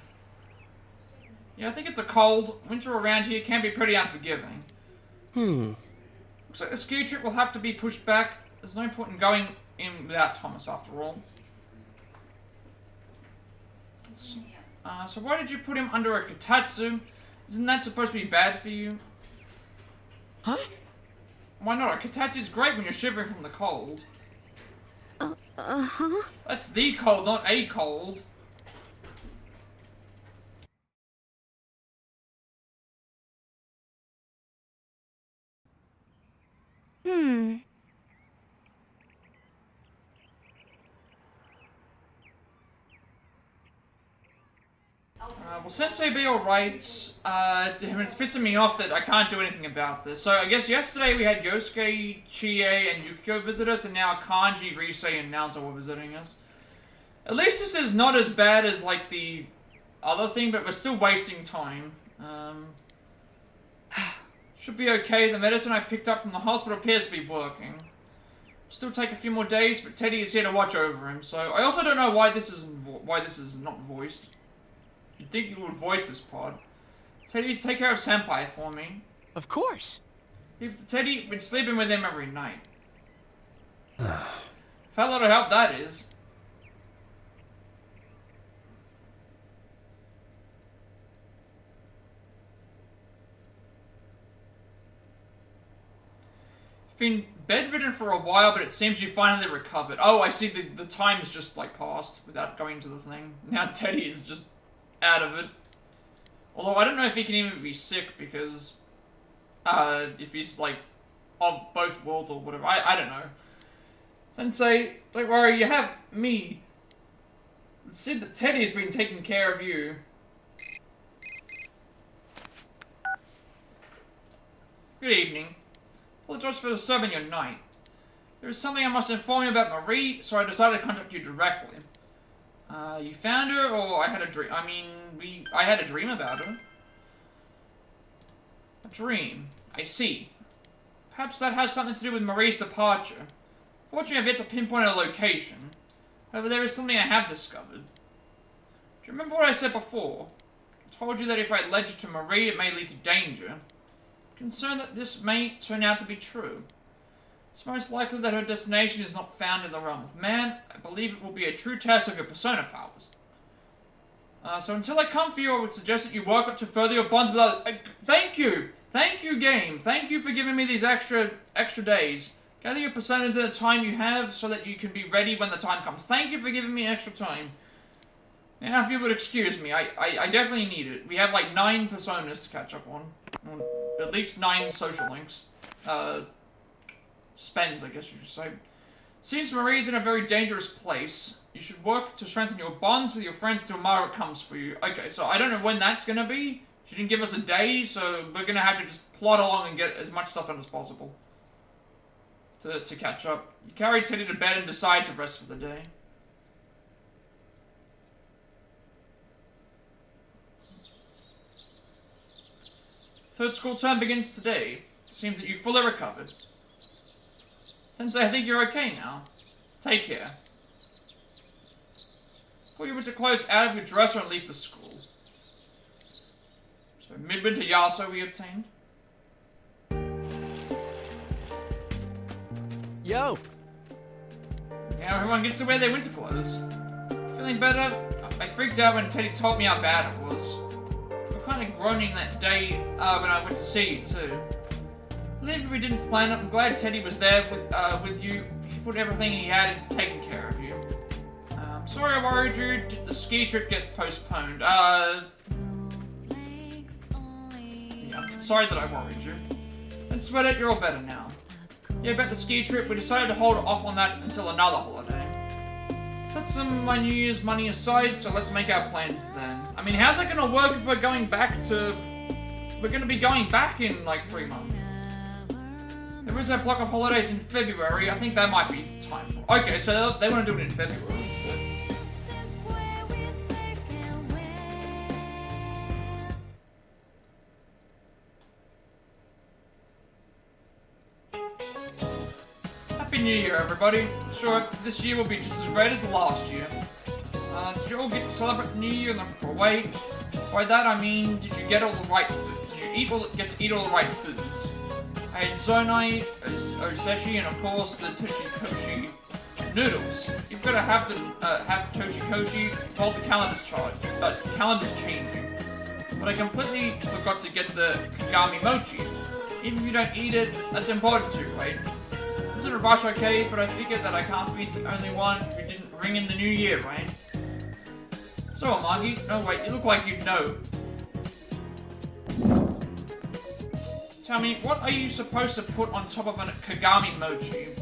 Yeah, I think it's a cold. Winter around here can be pretty unforgiving. Looks like the ski trip will have to be pushed back. There's no point in going in without Thomas, after all. So why did you put him under a katatsu? Isn't that supposed to be bad for you? Huh? Why not? A katatsu's great when you're shivering from the cold. Uh-huh. That's the cold, not a cold. Will Sensei be alright? It's pissing me off that I can't do anything about this. So I guess yesterday we had Yosuke, Chie, and Yukiko visit us, and now Kanji, Risei, and Naoto are visiting us. At least this is not as bad as, like, the other thing, but we're still wasting time. Should be okay. The medicine I picked up from the hospital appears to be working. Still take a few more days, but Teddy is here to watch over him, so I also don't know why this is not voiced. You'd think you would voice this pod. Teddy, take care of Senpai for me. Of course. If Teddy been sleeping with him every night. Felt lot of help that is. been bedridden for a while, but it seems you finally recovered. Oh, I see the time's just, like, passed without going to the thing. Now Teddy is just out of it. Although, I don't know if he can even be sick, because, if he's, like, of both worlds or whatever. I don't know. Sensei, don't worry, you have me. It said that Teddy's been taking care of you. Good evening. Apologize for disturbing your night. There is something I must inform you about Marie, so I decided to contact you directly. You found her, or I had a dream? I mean, I had a dream about her. A dream. I see. Perhaps that has something to do with Marie's departure. Fortunately, I've yet to pinpoint her location. However, there is something I have discovered. Do you remember what I said before? I told you that if I led you to Marie, it may lead to danger. I'm concerned that this may turn out to be true. It's most likely that her destination is not found in the realm of man. I believe it will be a true test of your persona powers. So until I come for you, I would suggest that you work up to further your bonds with others. Thank you! Thank you, game! Thank you for giving me these extra days. Gather your personas at the time you have so that you can be ready when the time comes. Thank you for giving me extra time. Now, if you would excuse me, I definitely need it. We have like 9 personas to catch up on. At least 9 social links. Spends, I guess you should say. Since Marie's in a very dangerous place, you should work to strengthen your bonds with your friends until Margaret comes for you. Okay, so I don't know when that's gonna be. She didn't give us a day, so we're gonna have to just plod along and get as much stuff done as possible. To catch up. You carry Teddy to bed and decide to rest for the day. Third school term begins today. Seems that you fully recovered. Sensei, I think you're okay now. Take care. Pull your winter clothes out of your dresser and leave for school. So midwinter Yaso we obtained. Yo! Now everyone gets to wear their winter clothes. Feeling better? I freaked out when Teddy told me how bad it was. We were kind of groaning that day when I went to see you too. Even if we didn't plan it, I'm glad Teddy was there with you. He put everything he had into taking care of you. Sorry I worried you. Did the ski trip get postponed? Yeah, sorry that I worried you. Don't sweat it, you're all better now. Yeah, about the ski trip, we decided to hold off on that until another holiday. Set some of my New Year's money aside, so let's make our plans then. I mean, how's that gonna work if we're going back to... We're gonna be going back in, like, 3 months. There is that block of holidays in February. I think that might be time for... Okay, so they want to do it in February instead. Happy New Year, everybody. Sure, this year will be just as great as last year. Did you all get to celebrate the New Year in the proper way? By that I mean, did you get all the right food? Did you get to eat all the right foods? I had zonai, oseshi, and of course the toshikoshi noodles. You've got to have toshikoshi while the calendar's changing. But I completely forgot to get the kagami mochi. Even if you don't eat it, that's important too, right? Isn't Rush okay? But I figured that I can't be the only one who didn't ring in the new year, right? So, Amagi, no wait, you look like you'd know. Tell me, what are you supposed to put on top of a kagami mochi?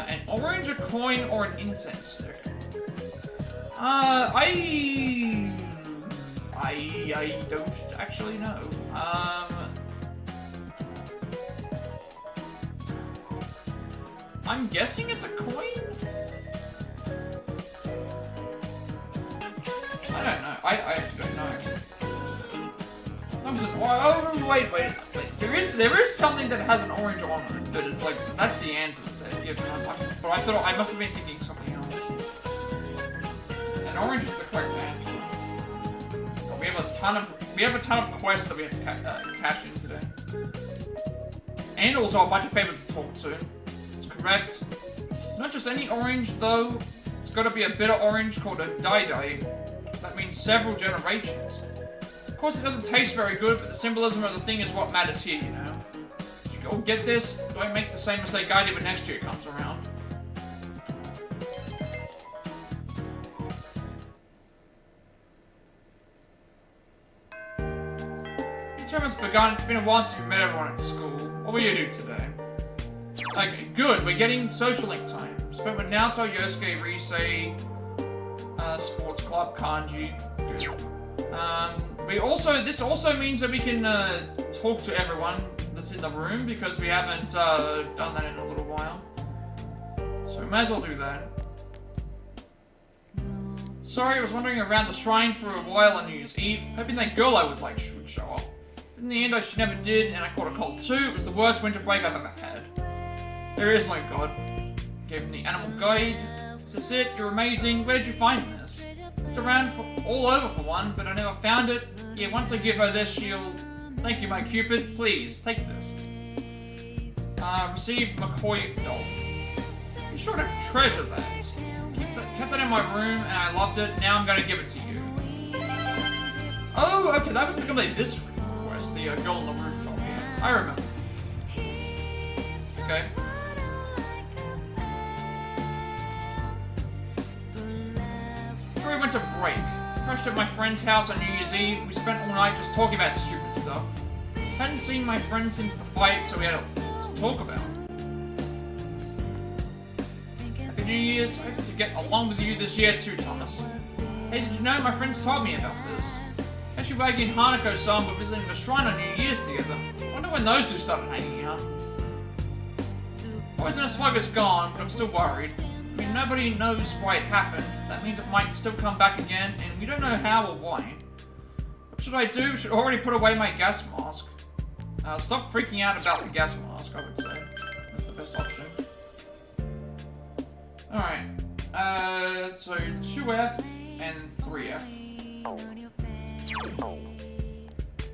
An orange, a coin, or an incense stick? I don't actually know. I'm guessing it's a coin? I don't know. I actually don't know. Oh, wait. There is something that has an orange on it, but it's like, that's the answer that you've done. But I thought I must have been thinking something else. And orange is the correct answer. But we have a ton of quests that we have to cash in today. And also a bunch of papers to talk to. It's correct. Not just any orange though. It's got to be a bitter orange called a dai. That means several generations. Of course, it doesn't taste very good, but the symbolism of the thing is what matters here, you know. don't get this, don't make the same mistake I did when next year comes around. The term has begun. It's been a while since we've met everyone at school. What will you do today? Okay, good. We're getting social link time. Spent with Naoto, Yosuke, Risei, Sports Club, Kanji. Good. This also means that we can talk to everyone that's in the room because we haven't done that in a little while. So we might as well do that. Sorry, I was wandering around the shrine for a while on New Year's Eve, hoping that girl I would like would show up. But in the end, she never did, and I caught a cold too. It was the worst winter break I've ever had. There is no God. Gave him the animal guide. This is it. You're amazing. Where did you find this? Looked around all over for one, but I never found it. Yeah, once I give her this, she'll... Thank you, my Cupid. Please, take this. Receive McCoy doll. Be sure to treasure that. Kept that in my room, and I loved it. Now I'm gonna give it to you. Oh, okay, that was to complete this request. The girl on the rooftop here. I remember. Okay. Before we went to break, crashed at my friend's house on New Year's Eve. We spent all night just talking about stupid stuff. Hadn't seen my friend since the fight, so we had to talk about. Happy New Year's. I hope to get along with you this year too, Thomas. Hey, did you know my friends told me about this? Kashiwagi and Hanako-san were visiting the shrine on New Year's together. I wonder when those two started hanging out. Poison Slug is gone, but I'm still worried. I mean, nobody knows why it happened. That means it might still come back again, and we don't know how or why. What should I do? Should already put away my gas mask. Stop freaking out about the gas mask, I would say. That's the best option. Alright. So 2F and 3F.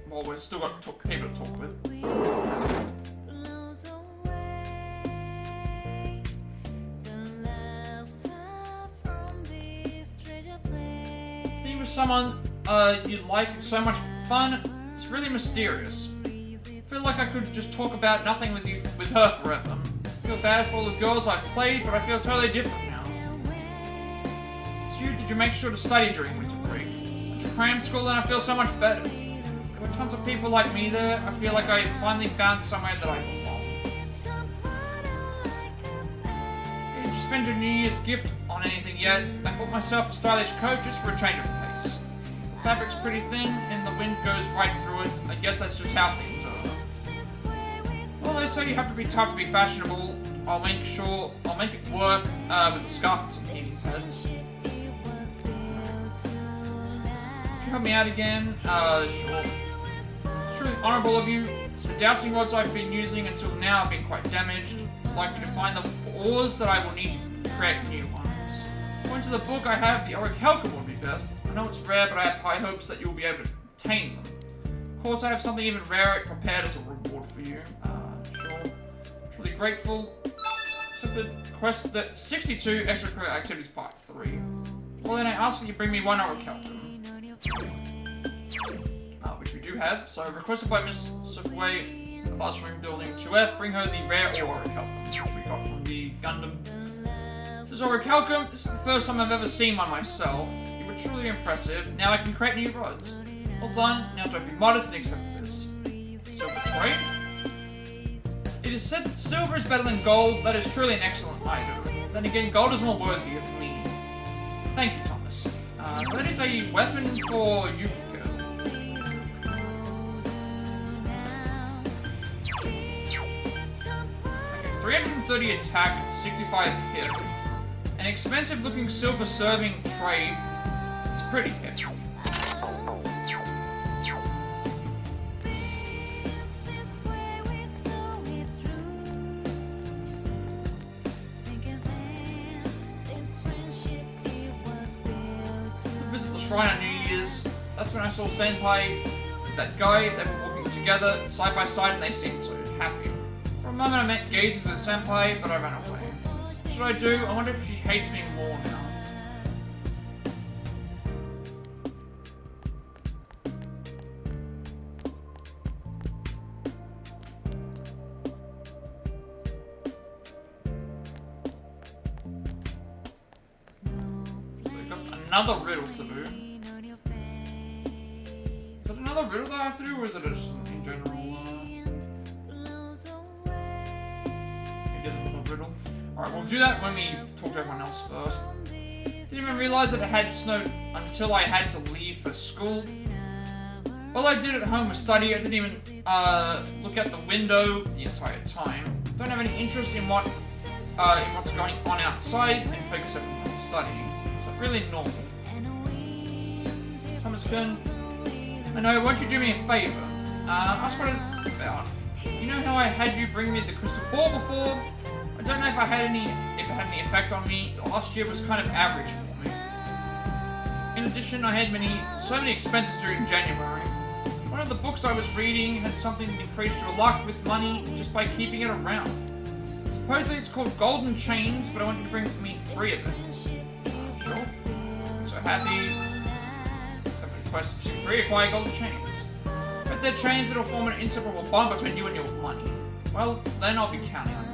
Well, we've still got people to talk with. Being with someone you like is so much fun. It's really mysterious. I feel like I could just talk about nothing with her forever. I feel bad for all the girls I've played, but I feel totally different now. So did you make sure to study during winter break? Went to cram school and I feel so much better. There were tons of people like me there. I feel like I finally found somewhere that I belong. Did you spend your New Year's gift on anything yet? I bought myself a stylish coat just for a change of pace. The fabric's pretty thin and the wind goes right through it. I guess that's just how things are. Well, they say you have to be tough to be fashionable. I'll make it work with the scarf and some heating heads. Could you help me out again? Sure. It's truly honourable of you. The dowsing rods I've been using until now have been quite damaged. I'd like you to find the ores that I will need to create new ones. According to the book I have, the orichalcum would be best. I know it's rare, but I have high hopes that you'll be able to obtain them. Of course, I have something even rarer prepared as a reward for you. Sure. Truly grateful. Accepted quest 62 extracurricular activities part 3. Well, then I ask that you bring me one orichalcum. Which we do have. So requested by Miss Sufway, classroom building 2F. Bring her the rare orichalcum, which we got from the Gundam. This is orichalcum. This is the first time I've ever seen one myself. You were truly impressive. Now I can create new rods. Well done. Now don't be modest and accept this. Silver tray. It is said that silver is better than gold. That is truly an excellent item. Then again, gold is more worthy of me. Thank you, Thomas. That is a weapon for Yuka. Okay, 330 attack, 65 hit. An expensive looking silver serving tray. It's pretty heavy. Shrine on New Year's. That's when I saw Senpai with that guy. They were walking together side by side and they seemed so happy. For a moment I met gazes with Senpai, but I ran away. What should I do? I wonder if she hates me more now. another riddle to do. Is it another riddle that I have to do, or is it just in general? It is another riddle. Alright, we'll do that when we talk to everyone else first. Didn't even realize that it had snowed until I had to leave for school. All I did at home was study. I didn't even look out the window the entire time. Don't have any interest in what's going on outside and focus on studying. It's really normal. Thomas Kern, I know, won't you do me a favor? Ask what it's about. You know how I had you bring me the crystal ball before? I don't know if it had any effect on me. Last year was kind of average for me. In addition, I had so many expenses during January. One of the books I was reading had something that increased your luck with money just by keeping it around. Supposedly it's called Golden Chains, but I want you to bring me 3 of them. Sure. So happy. Quest 2-3, acquire golden chains. But they're chains that'll form an inseparable bond between you and your money. Well, then I'll be counting on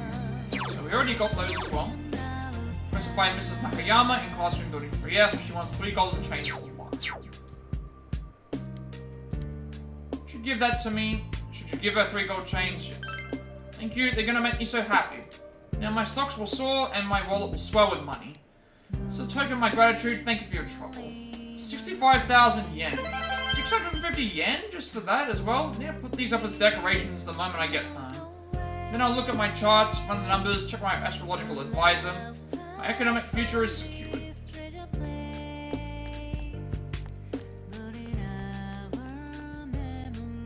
you. So we already got those as well. Requested by Mrs. Nakayama in classroom building 3F. She wants 3 golden chains for luck. Should you give that to me? Should you give her 3 gold chains? Yes. Thank you, they're gonna make me so happy. Now my stocks will soar and my wallet will swell with money. So token of my gratitude, thank you for your trouble. 65,000 yen. 650 yen just for that as well? Yeah, put these up as decorations the moment I get home. Then I'll look at my charts, run the numbers, check my astrological advisor. My economic future is secured.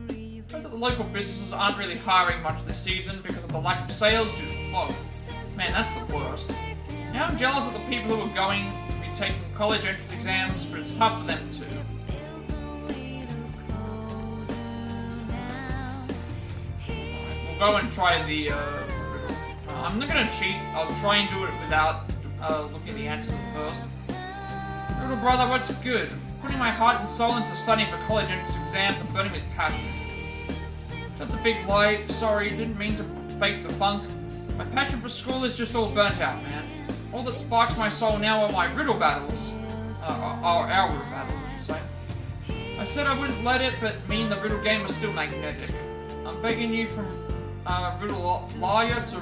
I bet that the local businesses aren't really hiring much this season because of the lack of sales due to the fog. Man, that's the worst. Now I'm jealous of the people who are going to be taking college entrance exams, but it's tough for them too. We'll go and try the riddle. I'm not gonna cheat. I'll try and do it without looking at the answers at first. Little brother, what's good? Putting my heart and soul into studying for college entrance exams and burning with passion. That's a big lie. Sorry, didn't mean to fake the funk. My passion for school is just all burnt out, man. All that sparks my soul now are my riddle battles. Our riddle battles, I should say. I said I wouldn't let it, but me and the riddle game are still magnetic. I'm begging you from riddle layer to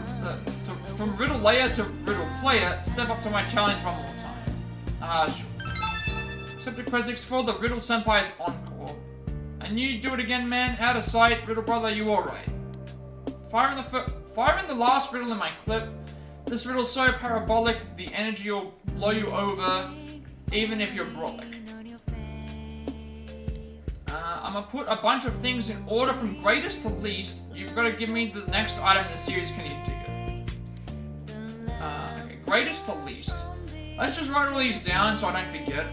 riddle player, step up to my challenge one more time. Sure. Except request for the Riddle Senpai's encore. And you do it again, man. Out of sight, Riddle Brother, you alright. Firing the last riddle in my clip. This riddle's so parabolic, the energy will blow you over, even if you're brolic. I'm gonna put a bunch of things in order from greatest to least. You've got to give me the next item in the series. Can you dig it? Okay, greatest to least. Let's just write all these down so I don't forget.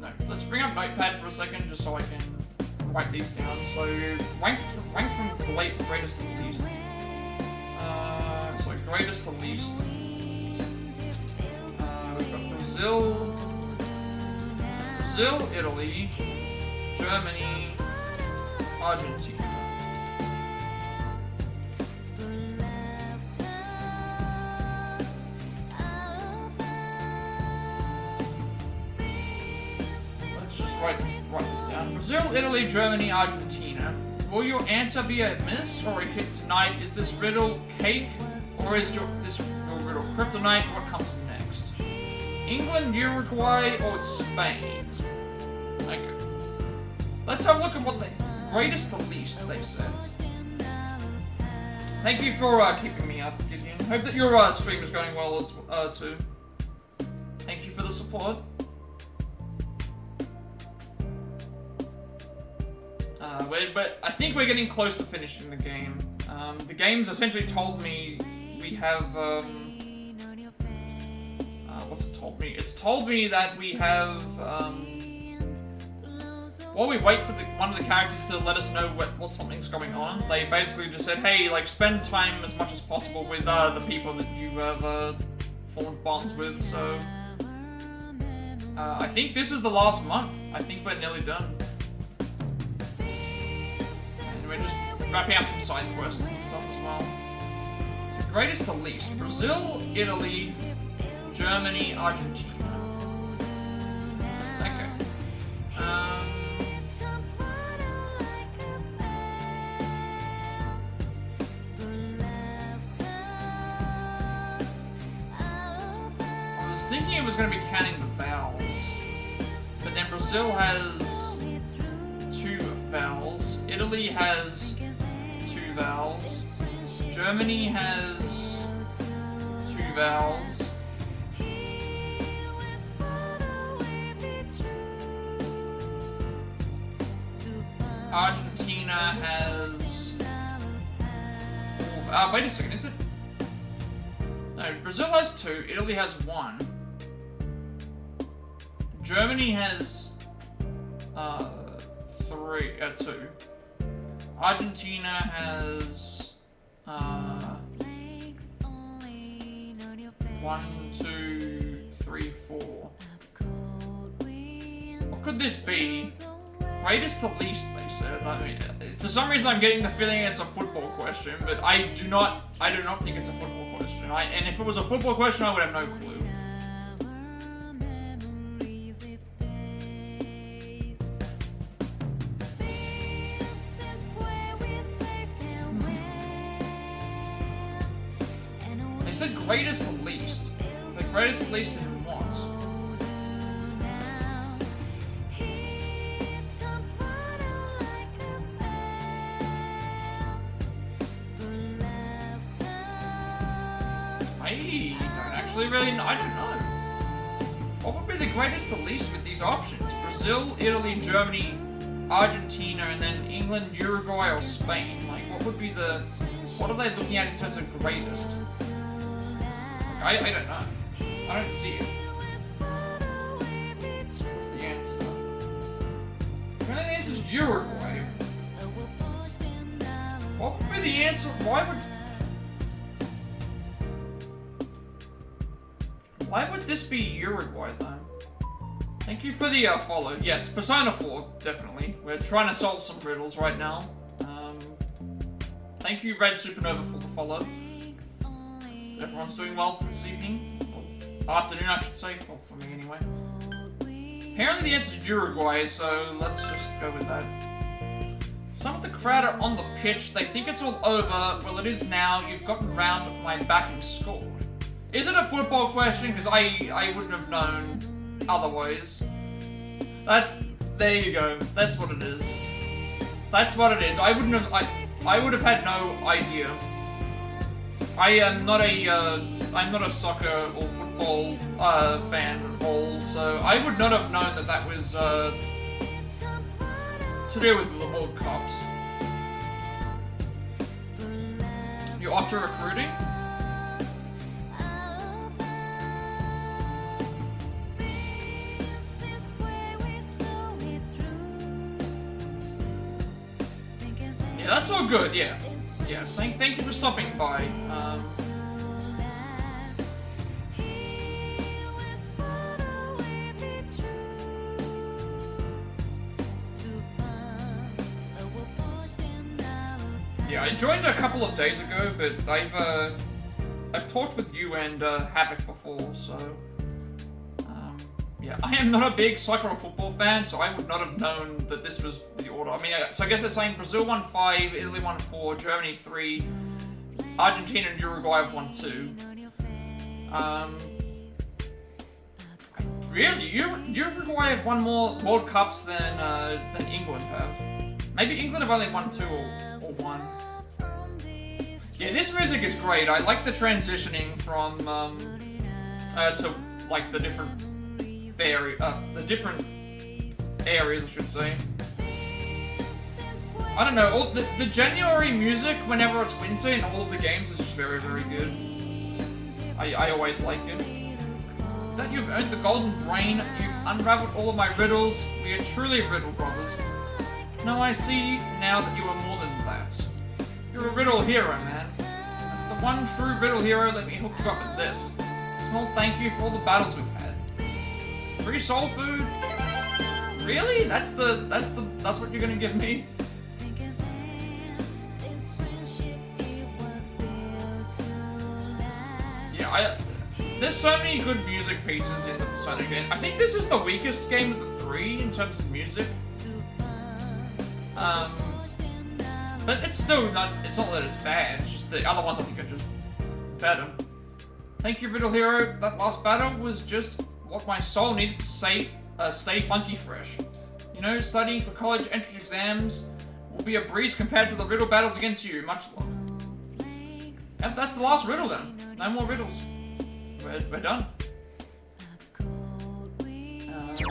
No, let's bring up Notepad for a second just so I can write these down. So rank from greatest to least. So greatest to least. We've got Brazil, Italy, Germany, Argentina. Let's just write this down. Brazil, Italy, Germany, Argentina. Will your answer be a miss or a hit tonight? Is this riddle cake or is this riddle kryptonite? What comes next? England, Uruguay, or Spain? Okay. Let's have a look at what the greatest to least they said. Thank you for keeping me up, Gideon. Hope that your stream is going well as too. Thank you for the support. But I think we're getting close to finishing the game. The game's essentially told me we have, what's it told me? It's told me that we have, while we wait for one of the characters to let us know what something's going on, they basically just said, hey, like, spend time as much as possible with the people that you have formed bonds with, so... I think this is the last month. I think we're nearly done. And we're just wrapping up some side quests and stuff as well. greatest to least. Brazil, Italy, Germany, Argentina. Okay. I was thinking it was going to be counting the vowels. But then Brazil has 2 vowels. Italy has 2 vowels. Germany has 2 vowels. Argentina has... wait a second, is it? No, Brazil has 2, Italy has 1. Germany has 2. Argentina has 1, 2, 3, 4. What could this be? Greatest to least, they said. I mean, for some reason I'm getting the feeling it's a football question, but I do not think it's a football question. And if it was a football question, I would have no clue. They said greatest to least. The greatest to least in what? I don't know. What would be the greatest to least with these options? Brazil, Italy, Germany, Argentina, and then England, Uruguay, or Spain? Like, what would be the... What are they looking at in terms of greatest? Like, I don't know. I don't see it. What's the answer? I think the answer is Uruguay. What would be the answer? Why would this be Uruguay, though? Thank you for the follow. Yes, Persona 4, definitely. We're trying to solve some riddles right now. Thank you, Red Supernova, for the follow. Everyone's doing well this evening. Or afternoon, I should say, for me anyway. Apparently the answer is Uruguay, so let's just go with that. Some of the crowd are on the pitch. They think it's all over. Well, it is now. You've gotten round my backing scored. Is it a football question? Because I wouldn't have known otherwise. There you go. That's what it is. That's what it is. I would have had no idea. I'm not a soccer or football fan at all, so I would not have known that was to do with the World Cups. You're off to recruiting? That's all good, yeah. Yeah, thank you for stopping by. Yeah, I joined a couple of days ago, but I've talked with you and Havoc before, so yeah, I am not a big soccer or football fan, so I would not have known that this was the order. I mean, so I guess they're saying Brazil won 5, Italy won 4, Germany 3, Argentina and Uruguay have won 2. Really, Uruguay have won more World Cups than England have. Maybe England have only won 2 or 1. Yeah, this music is great. I like the transitioning from to like the different areas, I should say. I don't know, all the January music whenever it's winter in all of the games is just very, very good. I always like it. That you've earned the golden brain, you've unraveled all of my riddles, we are truly riddle brothers. No, I see now that you are more than that. You're a riddle hero, man. That's the one true riddle hero, let me hook you up with this. Small thank you for all the battles we've had. Free soul food? Really? That's what you're gonna give me? there's so many good music pieces in the Persona game. I think this is the weakest game of the 3 in terms of music. But it's still not, it's not that it's bad, it's just the other ones I think are just better. Thank you, Riddle Hero. That last battle was just what my soul needed to stay funky fresh. You know, studying for college entrance exams will be a breeze compared to the riddle battles against you. Much love. Yep, that's the last riddle then. No more riddles. We're done.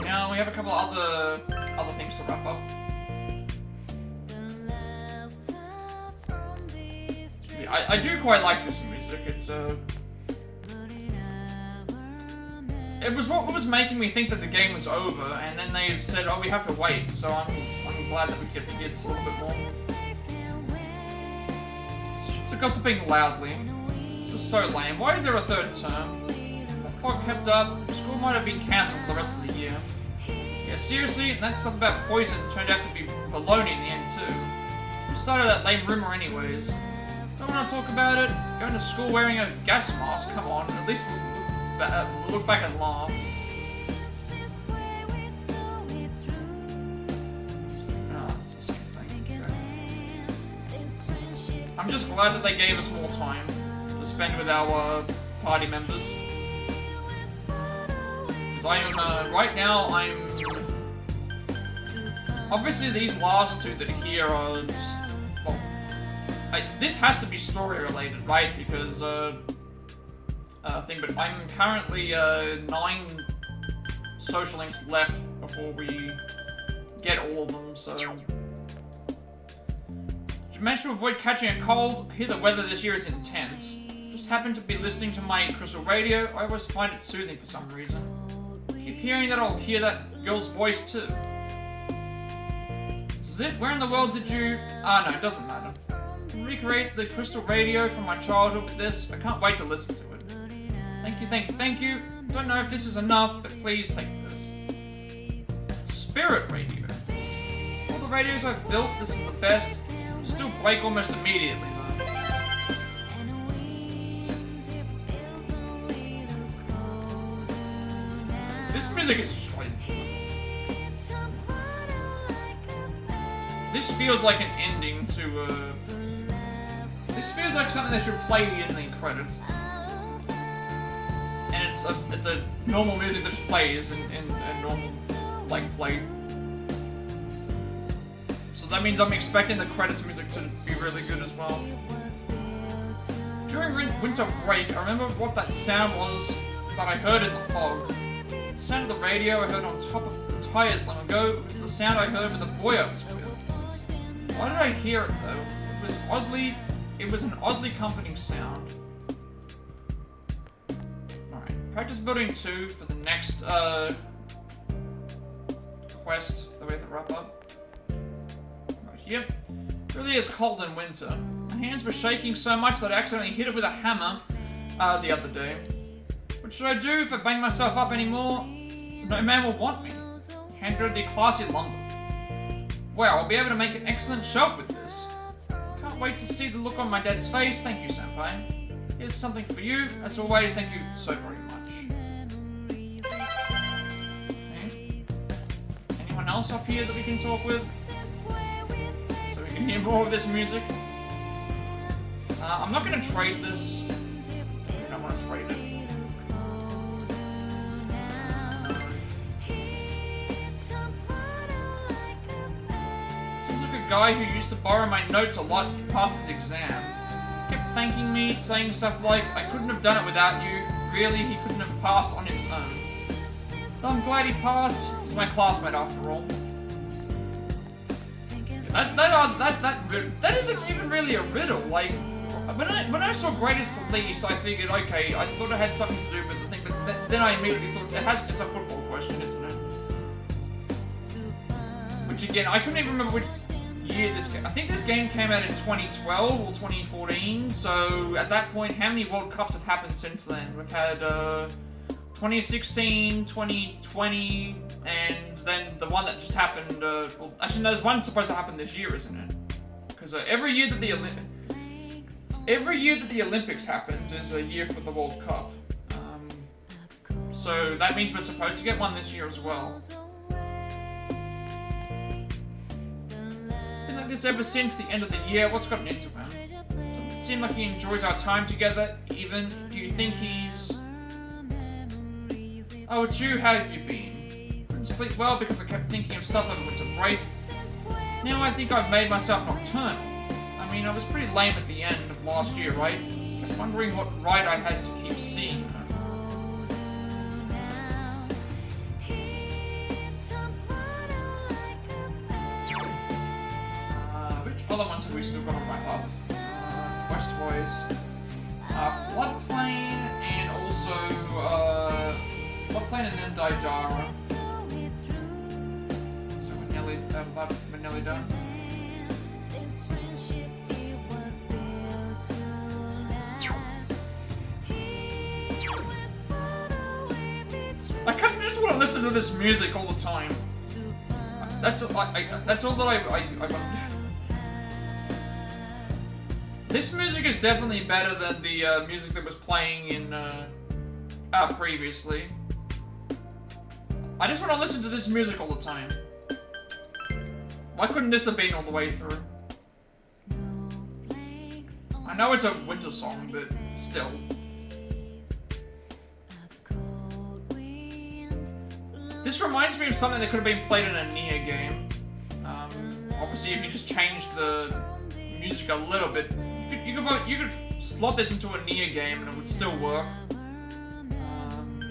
Now we have a couple of other things to wrap up. Yeah, I do quite like this music. It's it was what was making me think that the game was over, and then they've said, "Oh, we have to wait." So I'm glad that we get to get this a little bit more. So gossiping loudly. This is so lame. Why is there a third term? The fog kept up. School might have been cancelled for the rest of the year. Yeah, seriously, that stuff about poison turned out to be baloney in the end too. Who started that lame rumor anyways? Don't want to talk about it. Going to school wearing a gas mask? Come on, at least look back and laugh. Oh, it's the same thing. Okay. I'm just glad that they gave us more time to spend with our party members. Because I am, right now, obviously these last two that are here are just, well, this has to be story related, right? Because, but I'm currently 9 social links left before we get all of them, so... Did you manage to avoid catching a cold? I hear the weather this year is intense. Just happened to be listening to my crystal radio. I always find it soothing for some reason. Keep hearing that, I'll hear that girl's voice too. This is it? Where in the world did you... Ah, no, it doesn't matter. Recreate the crystal radio from my childhood with this. I can't wait to listen to it. Thank you, thank you, thank you. Don't know if this is enough, but please take this. Spirit radio. All the radios I've built, this is the best. Still break almost immediately, though. This music is just like... This feels like an ending to, This feels like something they should play in the credits. And it's a normal music that just plays in a normal, like, play. So that means I'm expecting the credits music to be really good as well. During winter break, I remember what that sound was that I heard in the fog. The sound of the radio I heard on top of the tires long ago. It was the sound I heard with the boy I was with. Why did I hear it though? It was an oddly comforting sound. Practice building 2 for the next quest that we have to wrap up. Right here. It really is cold in winter. My hands were shaking so much that I accidentally hit it with a hammer the other day. What should I do if I bang myself up anymore? No man will want me. Hand her the classy lumber. Wow, I'll be able to make an excellent shelf with this. Can't wait to see the look on my dad's face. Thank you, Senpai. Here's something for you. As always, thank you so very much. Okay. Anyone else up here that we can talk with? So we can hear more of this music. I'm not going to trade this. I don't want to trade it. Seems like a guy who used to borrow my notes a lot past his exam. Kept thanking me, saying stuff like, I couldn't have done it without you. Really, he couldn't have passed on his own. So I'm glad he passed. He's my classmate after all. That isn't even really a riddle. Like, when I saw greatest to least, I figured, okay, I thought it had something to do with the thing, but then I immediately thought, it's a football question, isn't it? Which again, I couldn't even remember which year this game. I think this game came out in 2012 or 2014. So at that point, how many World Cups have happened since then? We've had 2016, 2020, and then the one that just happened. Well, actually, there's one supposed to happen this year, isn't it? Because every year that the every year that the Olympics happens is a year for the World Cup. So that means we're supposed to get one this year as well. Been like this ever since the end of the year. What's gotten into him? Doesn't it seem like he enjoys our time together, even? Do you think he's... Oh, it's you. How have you been? Couldn't sleep well because I kept thinking of stuff over winter break. Now I think I've made myself nocturnal. I mean, I was pretty lame at the end of last year, right? Kept wondering what right I had to keep seeing her. Which other ones have we still got to wrap up? Quest-wise. Floodplain and also, Floodplain and then Daidara. So we're nearly done. I kind of just want to listen to this music all the time. That's all that I want to do. This music is definitely better than the music that was playing in previously. I just want to listen to this music all the time. Why couldn't this have been all the way through? I know it's a winter song, but still. This reminds me of something that could have been played in a Nier game. Obviously, if you just changed the music a little bit, you could slot this into a Nier game and it would still work.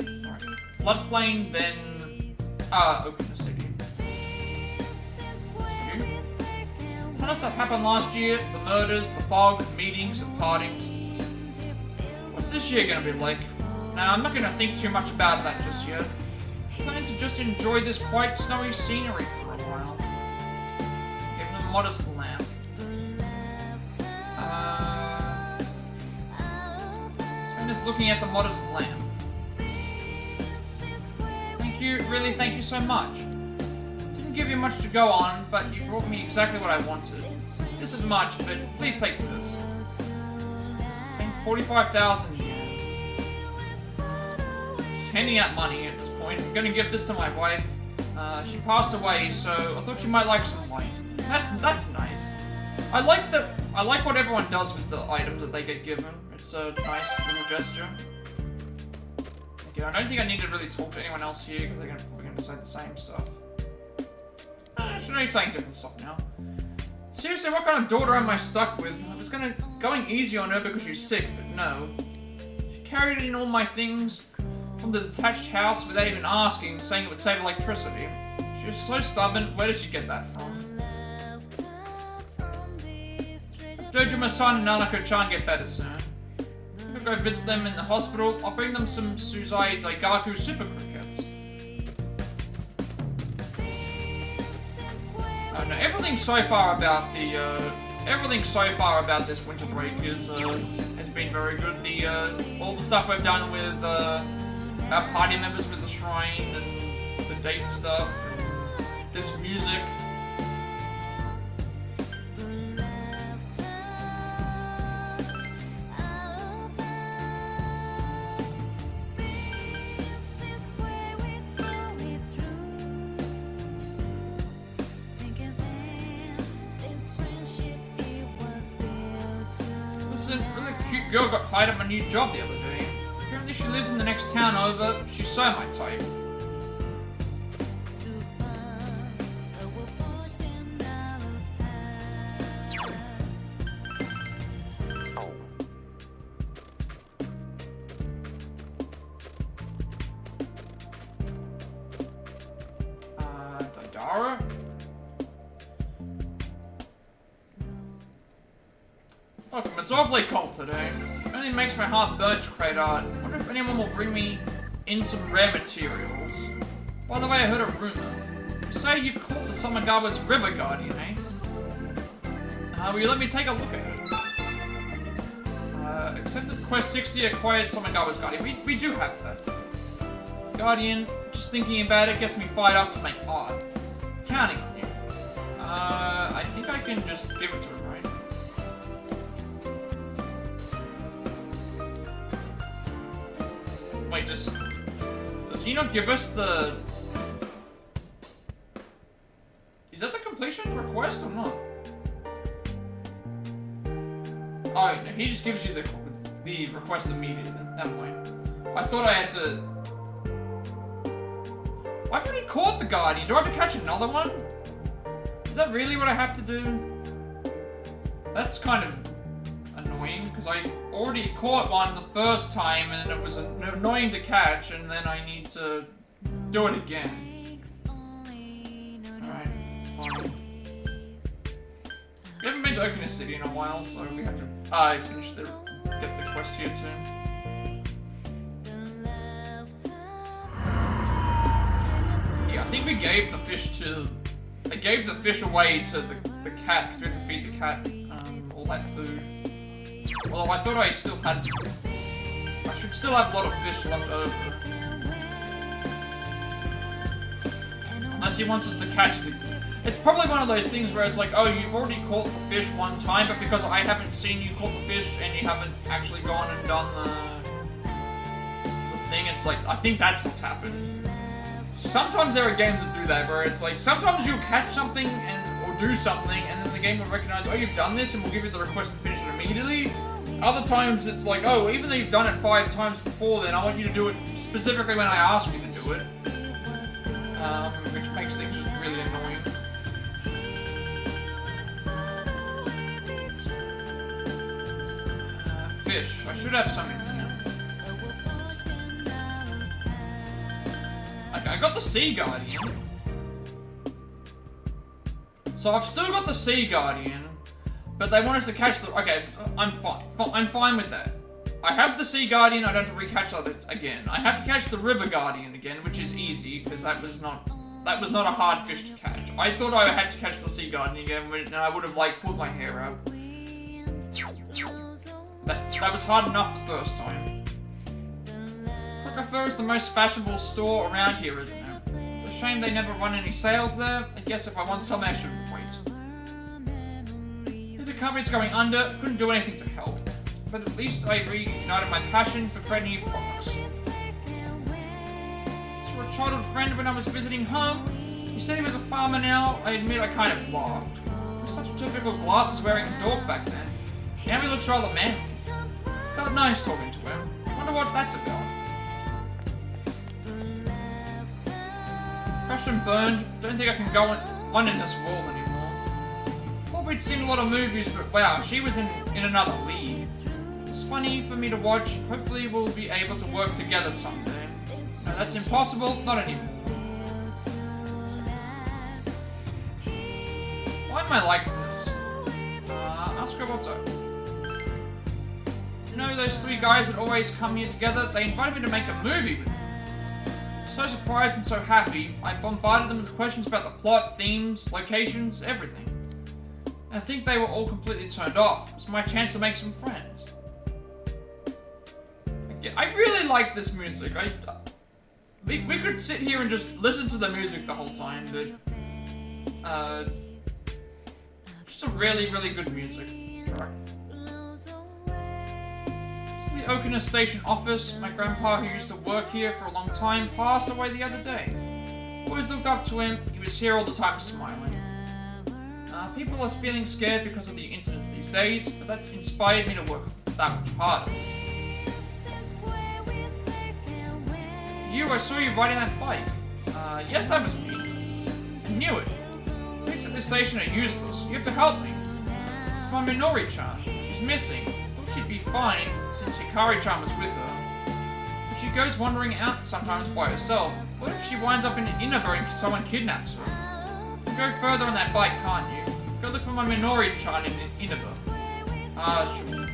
Alright. Floodplain, then Okina City. A ton of stuff happened last year: the murders, the fog, meetings, and partings. What's this year gonna be like? Nah, I'm not gonna think too much about that just yet. I plan to just enjoy this quite snowy scenery for a while. Give them a modest lamp. So I'm just looking at the modest lamp. Thank you, really thank you so much. Didn't give you much to go on, but you brought me exactly what I wanted. This is much, but please take this. I think 45,000 yen. Handing out money at this point. I'm gonna give this to my wife. She passed away, so I thought she might like some wine. That's nice. I like what everyone does with the items that they get given. It's a nice little gesture. Again, I don't think I need to really talk to anyone else here because they're probably gonna say the same stuff. I should be saying different stuff now. Seriously, what kind of daughter am I stuck with? I was going easy on her because she's sick, but no. She carried in all my things from the detached house without even asking, saying it would save electricity. She was so stubborn. Where does she get that from? Dojima-san and Nanako-chan get better soon. I'm gonna go visit them in the hospital. I'll bring them some Suzai Daigaku super crickets. No, everything so far about this winter break has been very good. All the stuff we've done with our party members with the shrine and the date stuff and this music. Listen, a really cute girl got hired at my new job the other day. Apparently she lives in the next town over. She's so my type. Daidara? Look, it's awfully cold today. It only makes my heart burn to create art. I wonder if anyone will bring me in some rare materials. By the way, I heard a rumor. You say you've caught the Samagawa's River Guardian, eh? Will you let me take a look at it? Accepted Quest 60 acquired Samagawa's Guardian. We do have that. Guardian, just thinking about it gets me fired up to make art. Counting on you. I think I can just give it to him, right? Wait, does he not give us the... Is that the completion request or not? Oh, no, he just gives you the request immediately. Never mind. I thought I had to... I've already caught the Guardian. Do I have to catch another one? Is that really what I have to do? That's kind of annoying, because I already caught one the first time, and it was annoying to catch, and then I need to do it again. Alright, fine. We haven't been to Okina City in a while, so we have to get the quest here soon. Yeah, I think we gave the fish to... I gave the fish away to the cat, because we had to feed the cat all that food. Although I thought I still had... I should still have a lot of fish left over. Unless he wants us to catch it. It's probably one of those things where it's like, oh, you've already caught the fish one time, but because I haven't seen you caught the fish and you haven't actually gone and done the thing, it's like, I think that's what's happened. Sometimes there are games that do that, where it's like, sometimes you'll catch something or do something, and then the game will recognize, oh, you've done this, and will give you the request to finish it immediately. Other times it's like, oh, even though you've done it 5 times before, then I want you to do it specifically when I ask you to do it. Which makes things just really annoying. Fish. I should have some in here. Okay, I got the Sea Guardian. So I've still got the Sea Guardian, but they want us to catch the... Okay, I'm fine. I'm fine with that. I have the Sea Guardian, I don't have to re-catch others again. I have to catch the River Guardian again, which is easy, because that was not a hard fish to catch. I thought I had to catch the Sea Guardian again, and I would have, like, pulled my hair out. That was hard enough the first time. Cafe is the most fashionable store around here, isn't it? It's a shame they never run any sales there. I guess if I want some, I should wait. If the company's going under, couldn't do anything to help. But at least I reignited my passion for creating new products. Saw a childhood friend when I was visiting home. He said he was a farmer now. I admit I kind of laughed. He was such a typical glasses-wearing dork back then. Now he looks rather manly. Felt nice talking to him. Wonder what that's about. Crashed and burned. Don't think I can go on in this world anymore. Thought we'd seen a lot of movies, but wow, she was in another league. It's funny for me to watch. Hopefully we'll be able to work together someday. No, that's impossible. Not anymore. Why am I like this? Ask her what's up. You know those 3 guys that always come here together? They invited me to make a movie with them. So surprised and so happy, I bombarded them with questions about the plot, themes, locations, everything. And I think they were all completely turned off. It was my chance to make some friends. I really like this music. We could sit here and just listen to the music the whole time, but just a really, really good music track. The Okina Station office. My grandpa, who used to work here for a long time, passed away the other day. Always looked up to him. He was here all the time smiling. People are feeling scared because of the incidents these days, but that's inspired me to work that much harder. I saw you riding that bike. Yes, that was me. I knew it. Police at this station are useless. You have to help me. It's my Minori-chan. She's missing. She'd be fine, since Hikari-chan was with her. But she goes wandering out sometimes by herself. What if she winds up in Inaba and someone kidnaps her? You can go further on that bike, can't you? Go look for my Minori-chan in Inaba. Sure.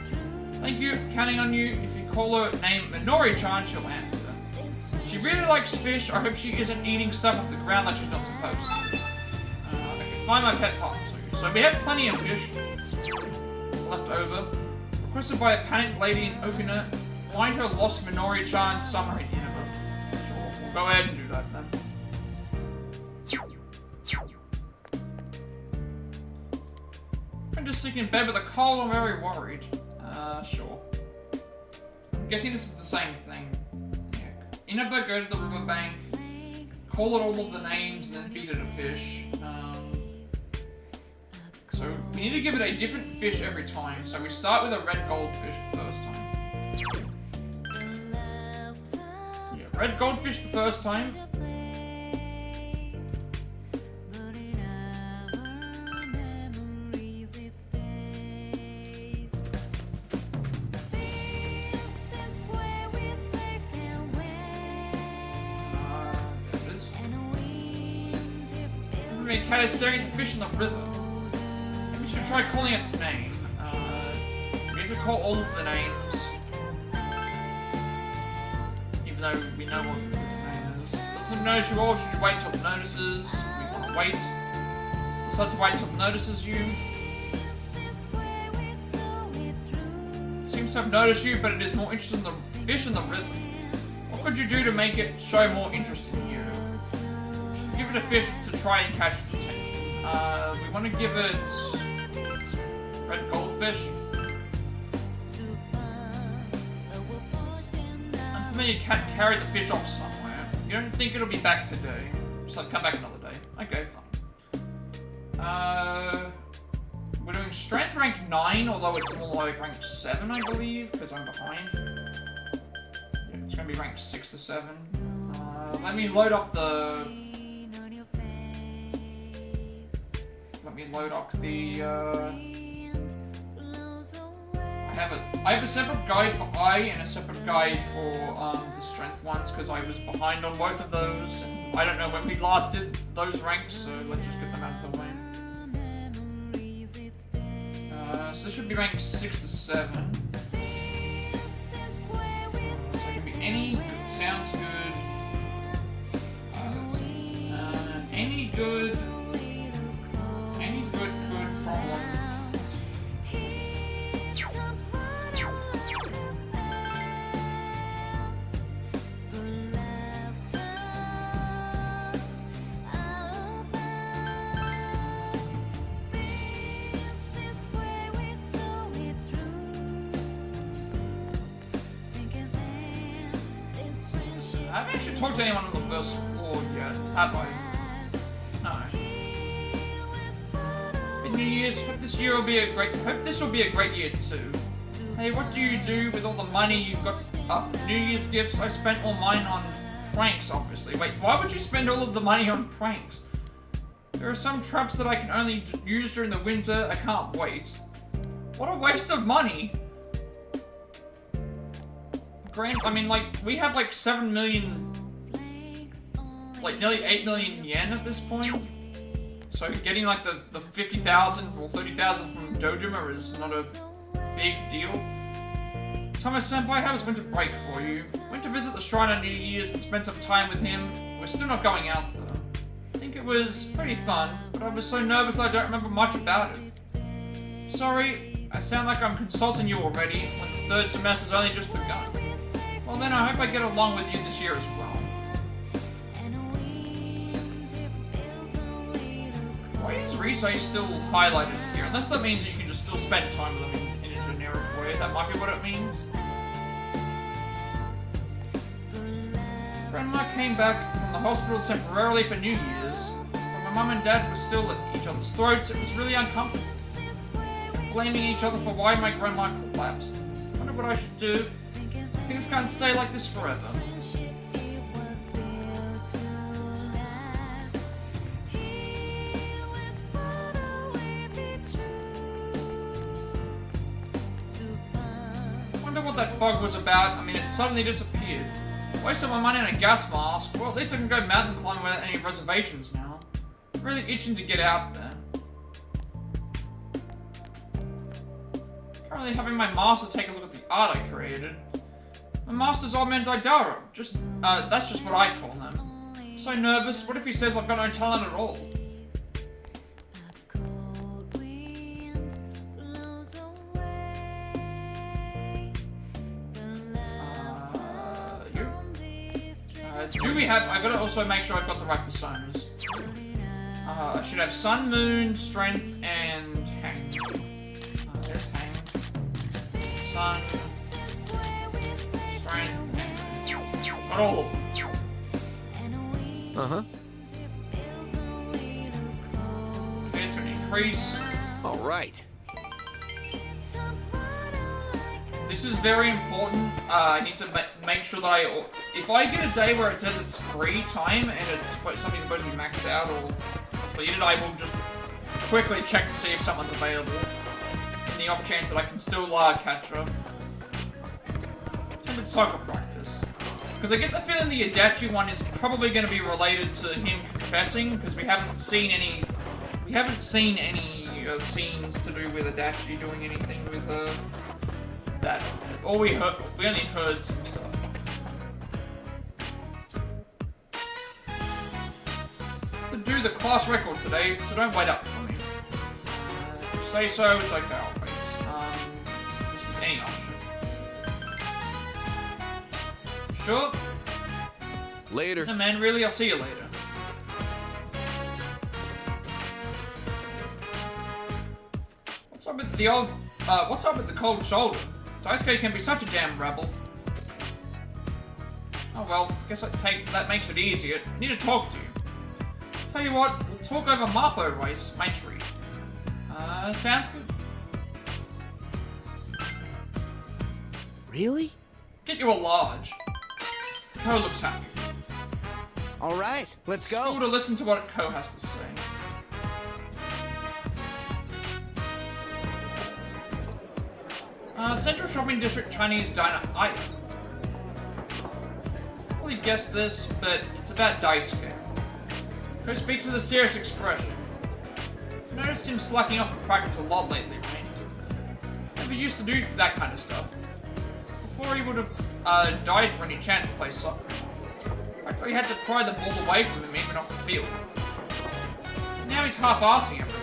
Thank you, counting on you. If you call her name Minori-chan, she'll answer. She really likes fish. I hope she isn't eating stuff off the ground like she's not supposed to. I can find my pet parts. So we have plenty of fish left over. Requested by a panicked lady in Okina. Find her lost Minori-chan somewhere in Inaba. Sure, we'll go ahead and do that then. I'm just sick in bed with a cold. I'm very worried. Sure. I'm guessing this is the same thing. Inaba, go to the riverbank, call it all of the names, and then feed it a fish. So we need to give it a different fish every time. So we start with a red goldfish the first time. Yeah, red goldfish the first time. Cat is staring at the fish in the river. We should try calling its name. We have to call all of the names. Even though we know what its name is. Doesn't notice you all, should you wait until it notices? We want to wait. Decide to wait until it notices you. It seems to have noticed you, but it is more interested in the fish in the river. What could you do to make it show more interest in you? Give it a fish to try and catch its attention. We want to give it red goldfish. Unfamiliar cat carried the fish off somewhere. You don't think it'll be back today? Just like come back another day. Okay, fine. We're doing strength rank 9, although it's more like rank 7, I believe, because I'm behind. Yeah, it's gonna be rank 6 to 7. Let me load up the. Let me load up the, I have a separate guide for I and a separate guide for, the strength ones, because I was behind on both of those, and I don't know when we last did those ranks, so let's just get them out of the way. So this should be rank 6 to 7. So it can be any good, sounds good. Let's see. Any good problem. I haven't actually talked to anyone on the first floor yet, have I? No. New Year's. Hope this will be a great year too. Hey, what do you do with all the money you've got after New Year's gifts? I spent all mine on pranks, obviously. Wait, why would you spend all of the money on pranks? There are some traps that I can only use during the winter. I can't wait. What a waste of money. I mean, like, we have like 7 million, like nearly 8 million yen at this point. So getting like the 50,000 or 30,000 from Dojima is not a big deal. Thomas Senpai, how was winter break for you? Went to visit the shrine on New Year's and spent some time with him. We're still not going out though. I think it was pretty fun, but I was so nervous I don't remember much about it. Sorry, I sound like I'm consulting you already when the third semester's only just begun. Well then, I hope I get along with you this year as well. Why is Risei still highlighted here? Unless that means that you can just still spend time with them in a generic way. That might be what it means. Grandma came back from the hospital temporarily for New Year's. When my mum and dad were still at each other's throats, it was really uncomfortable. Blaming each other for why my grandma collapsed. Wonder what I should do. Things can't stay like this forever. What that fog was about. I mean, it suddenly disappeared. Wasted my money on a gas mask. Well, at least I can go mountain climbing without any reservations now. I'm really itching to get out there. Currently having my master take a look at the art I created. My master's old man Daidara. That's just what I call them. I'm so nervous. What if he says I've got no talent at all? I gotta also make sure I've got the right personas. I should have Sun, Moon, Strength, and Hang. There's Hang. Sun, Strength, and got all of them. Uh-huh. Okay, to increase. All right. This is very important. I need to make sure that if I get a day where it says it's free time and something's supposed to be maxed out or completed, I will just quickly check to see if someone's available. In the off chance that I can still catch up. It's soccer practice. Because I get the feeling the Adachi one is probably going to be related to him confessing, because we haven't seen any scenes to do with Adachi doing anything with that. All we only heard some stuff. To do the class record today, so don't wait up for me. If you say so, it's okay, I'll wait. This was any option. Sure? Later. No, man, really? I'll see you later. What's up with the cold shoulder? Daisuke can be such a damn rebel. Oh well, guess that makes it easier. I need to talk to you. Tell you what, we'll talk over Mappo rice, my treat. Sounds good. Really? Get you a large. Ko looks happy. All right, let's It's cool go. to listen to what Ko has to say. Central Shopping District Chinese Diner item. Probably guessed this, but it's about Daisuke. Ko speaks with a serious expression. I've noticed him slacking off at practice a lot lately, right? Never used to do that kind of stuff. Before he would have died for any chance to play soccer. Actually, he had to pry the ball away from him even off the field. Now he's half-assing everything.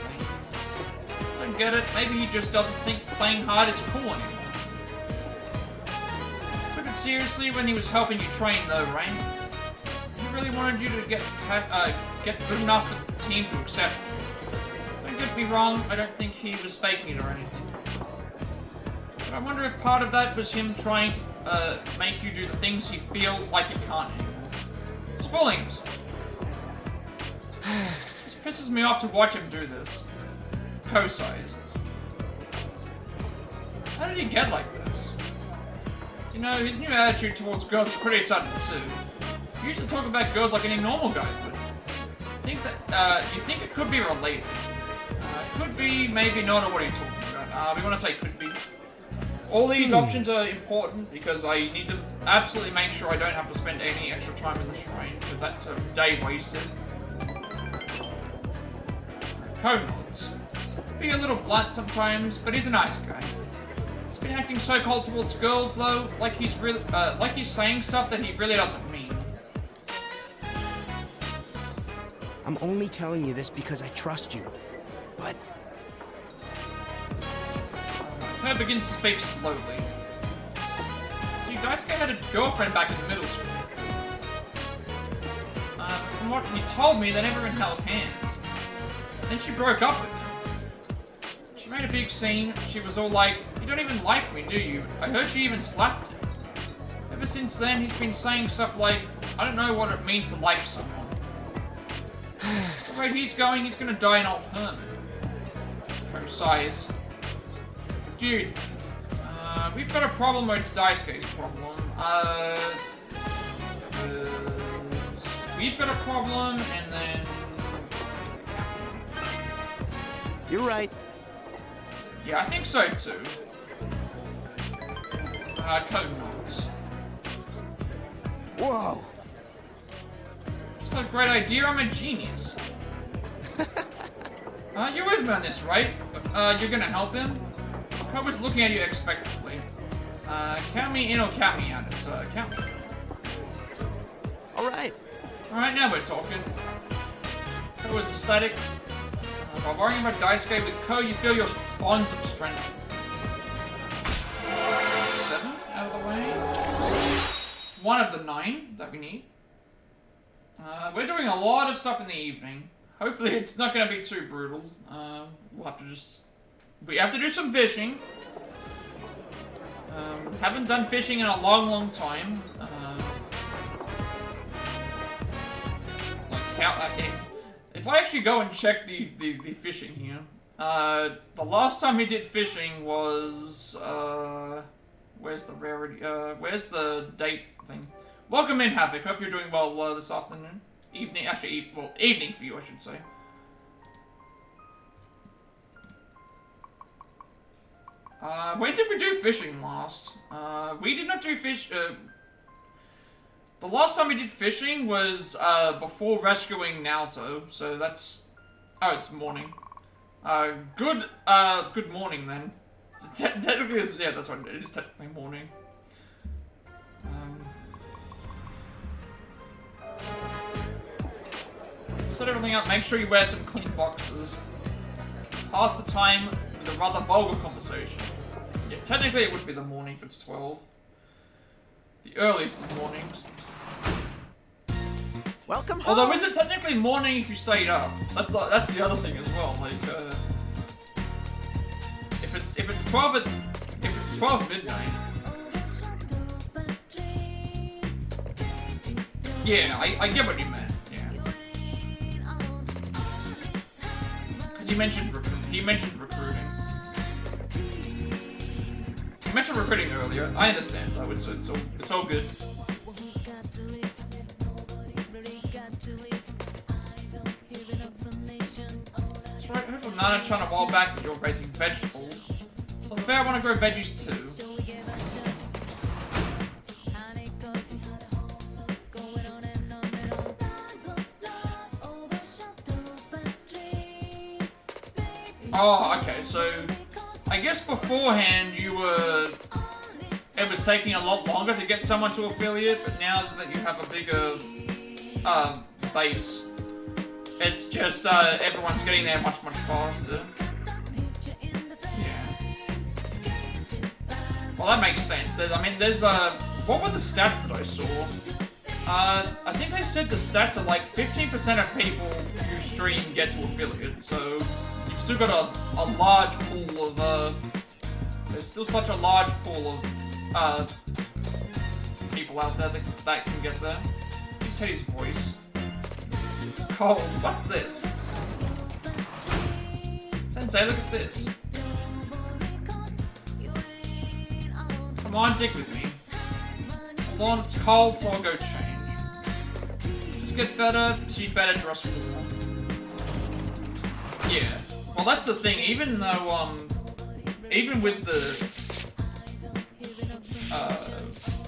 Don't get it. Maybe he just doesn't think playing hard is cool anymore. Took it seriously when he was helping you train, though, right? He really wanted you to get good enough for the team to accept you. Don't get me wrong. I don't think he was faking it or anything. But I wonder if part of that was him trying to make you do the things he feels like he can't anymore. He's fooling himself. This pisses me off to watch him do this. Ko sighs. How did he get like this? You know, his new attitude towards girls is pretty sudden too. You usually talk about girls like any normal guy would. You think it could be related. Could be, maybe not, or what are you talking about? We want to say could be. All these options are important because I need to absolutely make sure I don't have to spend any extra time in the shrine, because that's a day wasted. Ko nods. Be a little blunt sometimes, but he's a nice guy. He's been acting so cold towards girls though, like he's saying stuff that he really doesn't mean. I'm only telling you this because I trust you. But Ko begins to speak slowly. See, Daisuke had a girlfriend back in middle school. From what he told me, they never even held hands. Then she broke up with him. She made a big scene. She was all like, "You don't even like me, do you? I heard she even slapped him." Ever since then, he's been saying stuff like, "I don't know what it means to like someone." The way he's going, he's gonna die an old hermit. Ko sighs. Dude, we've got a problem where it's Daisuke's problem. We've got a problem, and then... you're right. Yeah, I think so too. Ko nods. Whoa. Just a great idea, I'm a genius. You're with me on this, right? You're gonna help him? Ko was looking at you expectantly. Count me in or count me out. It's, count me in. Alright. Alright, now we're talking. Ko was ecstatic. By worrying about Daisuke with Ko, you feel your bonds of strength. 7 out of the way. 1 of the 9 that we need. We're doing a lot of stuff in the evening. Hopefully it's not going to be too brutal. We'll have to just... we have to do some fishing. Haven't done fishing in a long, long time. if I actually go and check the fishing here, the last time he did fishing was, where's the rarity, where's the date thing? Welcome in, Havoc. Hope you're doing well, this afternoon. Evening, actually, well, evening for you, I should say. When did we do fishing last? We did not do the last time we did fishing was, before rescuing Naoto, so that's... Oh, it's morning. Good morning then. So technically, yeah, that's right, it is technically morning. Set everything up, make sure you wear some clean boxes. Pass the time with a rather vulgar conversation. Yeah, technically it would be the morning if it's 12. The earliest of mornings. Welcome home. Although, is it technically morning if you stayed up? That's the other thing as well. Like, if it's 12 midnight. Yeah, I get what you meant. Yeah. Because he mentioned recruiting. He mentioned recruiting earlier. I understand though. It's all good. That's right. I heard from Nana-chan a while back that you're raising vegetables. So fair, I want to grow veggies too. Oh, okay, so I guess beforehand it was taking a lot longer to get someone to affiliate, but now that you have a bigger base, it's just everyone's getting there much faster. Yeah. Well, that makes sense. There's what were the stats that I saw? I think they said the stats are like 15% of people who stream get to affiliate, so you've still got a large pool of, there's still such a large pool of, people out there that can get there. Teddy's voice. Cole, what's this? Sensei, look at this. Come on, dig with me. Hold on, it's cold, so I'll go change. Just get better, so you'd better dress more. Yeah. Well, that's the thing, even though, even with the,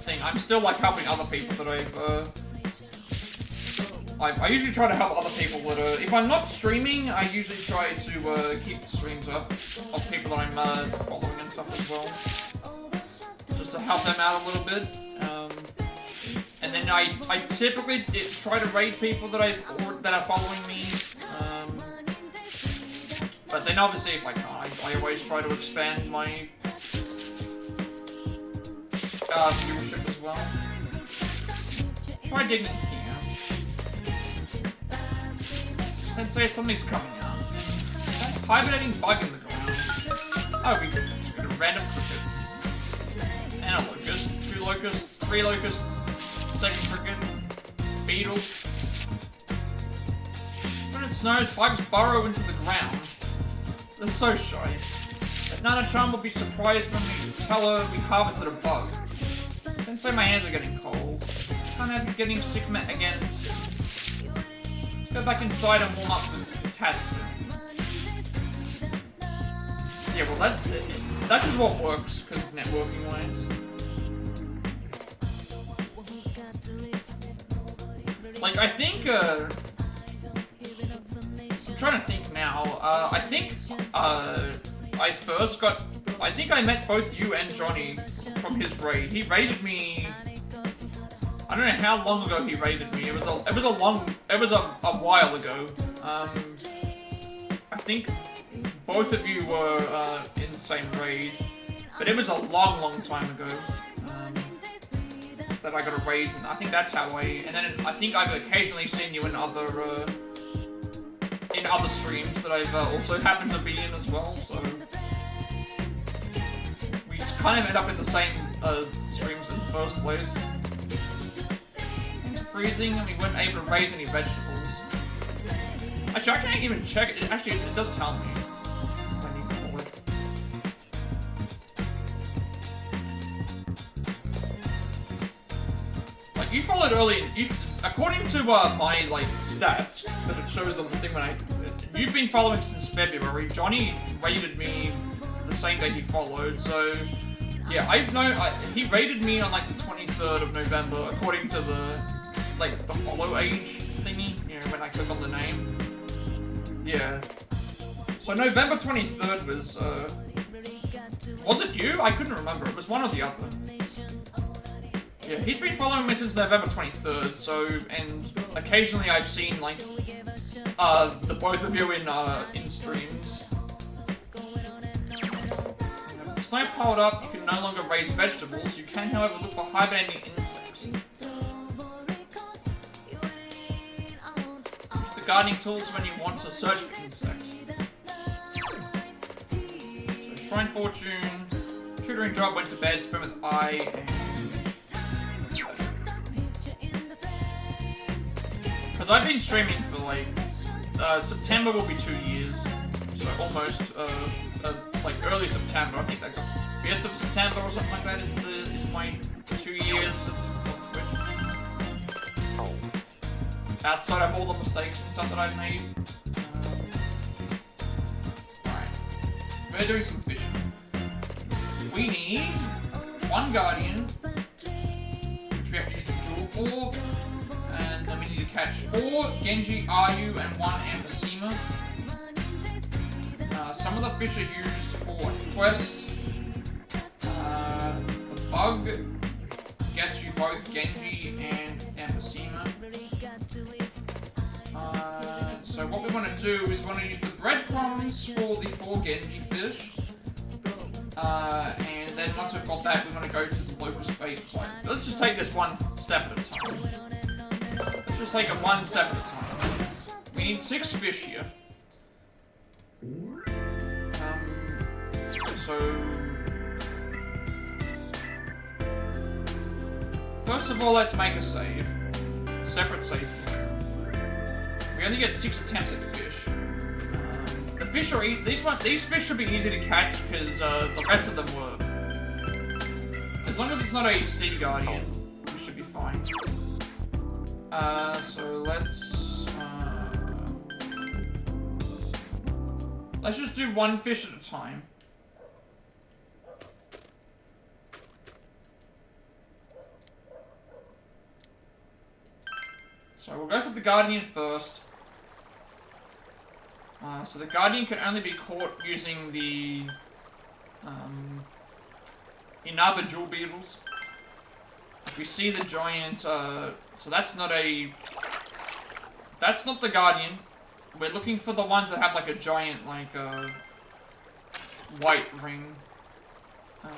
thing, I'm still, like, helping other people that I usually try to help other people that are, if I'm not streaming, I usually try to, keep the streams up of people that I'm, following and stuff as well. Just to help them out a little bit, and then I typically try to raid people that are following me, but then obviously if I can't, I always try to expand my viewership as well. Try digging in here. Sensei, something's coming out. That hibernating bug in the ground. Oh, we got a random cricket. And a locust. 2 locusts, 3 locusts, 2nd cricket, beetle. When it snows, bugs burrow into the ground. They're so shy. But Nana-chan will be surprised when we tell her we harvested a bug. Sensei, my hands are getting cold. Can't have you getting sick again. Let's go back inside and warm up the tats. Yeah, well that's just what works, because networking wise. Like, I think, I'm trying to think now. I think, I think I met both you and Johnny from his raid. He raided me, I don't know how long ago he raided me. It was a while ago. I think both of you were, in the same raid. But it was a long time ago. That I got a raid, and I think that's how and then I think I've occasionally seen you in other streams that I've also happened to be in as well, so we just kind of end up in the same streams in the first place. It's freezing and we weren't able to raise any vegetables. Actually, I can't even check it. Actually, it does tell me when you followed. Like, you followed early. According to my like stats that it shows on the thing when you've been following since February. Johnny raided me the same day he followed, so yeah, I've known he raided me on like the 23rd of November, according to the like the follow age thingy. You know, when I click on the name. Yeah. So November 23rd was it you? I couldn't remember. It was one or the other. Yeah, he's been following me since November 23rd, so, and occasionally I've seen, like, the both of you in streams. With the snow piled up, you can no longer raise vegetables. You can, however, look for hibernating insects. Use the gardening tools when you want to search for insects. So, Shrine Fortune, tutoring job, went to bed, spent with I, and... Because I've been streaming for like, September will be 2 years, so almost, like early September. I think like 5th of September or something like that is my 2 years of Twitch. Outside of all the mistakes and stuff that I've made. Alright, we're doing some fishing. We need one Guardian, which we have to use the jewel for. And then we need to catch 4 Genji, Ayu, and 1 Emphysema. Some of the fish are used for quests. The bug gets you both Genji and Emphysema. So what we want to do is we want to use the breadcrumbs for the 4 Genji fish. And then once we've got that, we want to go to the locust bait site. Let's just take this one step at a time. Let's just take it one step at a time. We need 6 fish here. So... First of all, let's make a save. Separate save player. We only get 6 attempts at fish. The fish are these fish should be easy to catch because the rest of them were. As long as it's not a sea guardian, we should be fine. So let's just do 1 fish at a time. So we'll go for the Guardian first. So the Guardian can only be caught using the Inaba jewel beetles. If we see the giant, so that's not the Guardian. We're looking for the ones that have like a giant, like, white ring.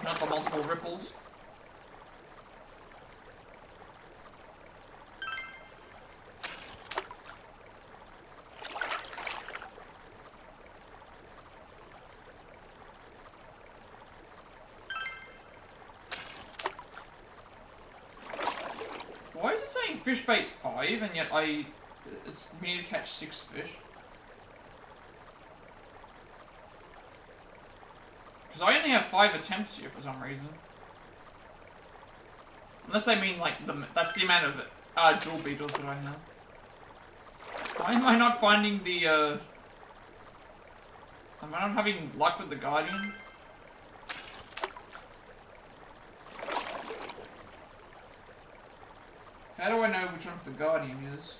Not the multiple ripples. Why is it saying fish bait 5 and yet we need to catch 6 fish? Because I only have 5 attempts here for some reason. Unless they mean like that's the amount of jewel beetles that I have. Why am I not finding the am I not having luck with the Guardian? How do I know which one the Guardian is?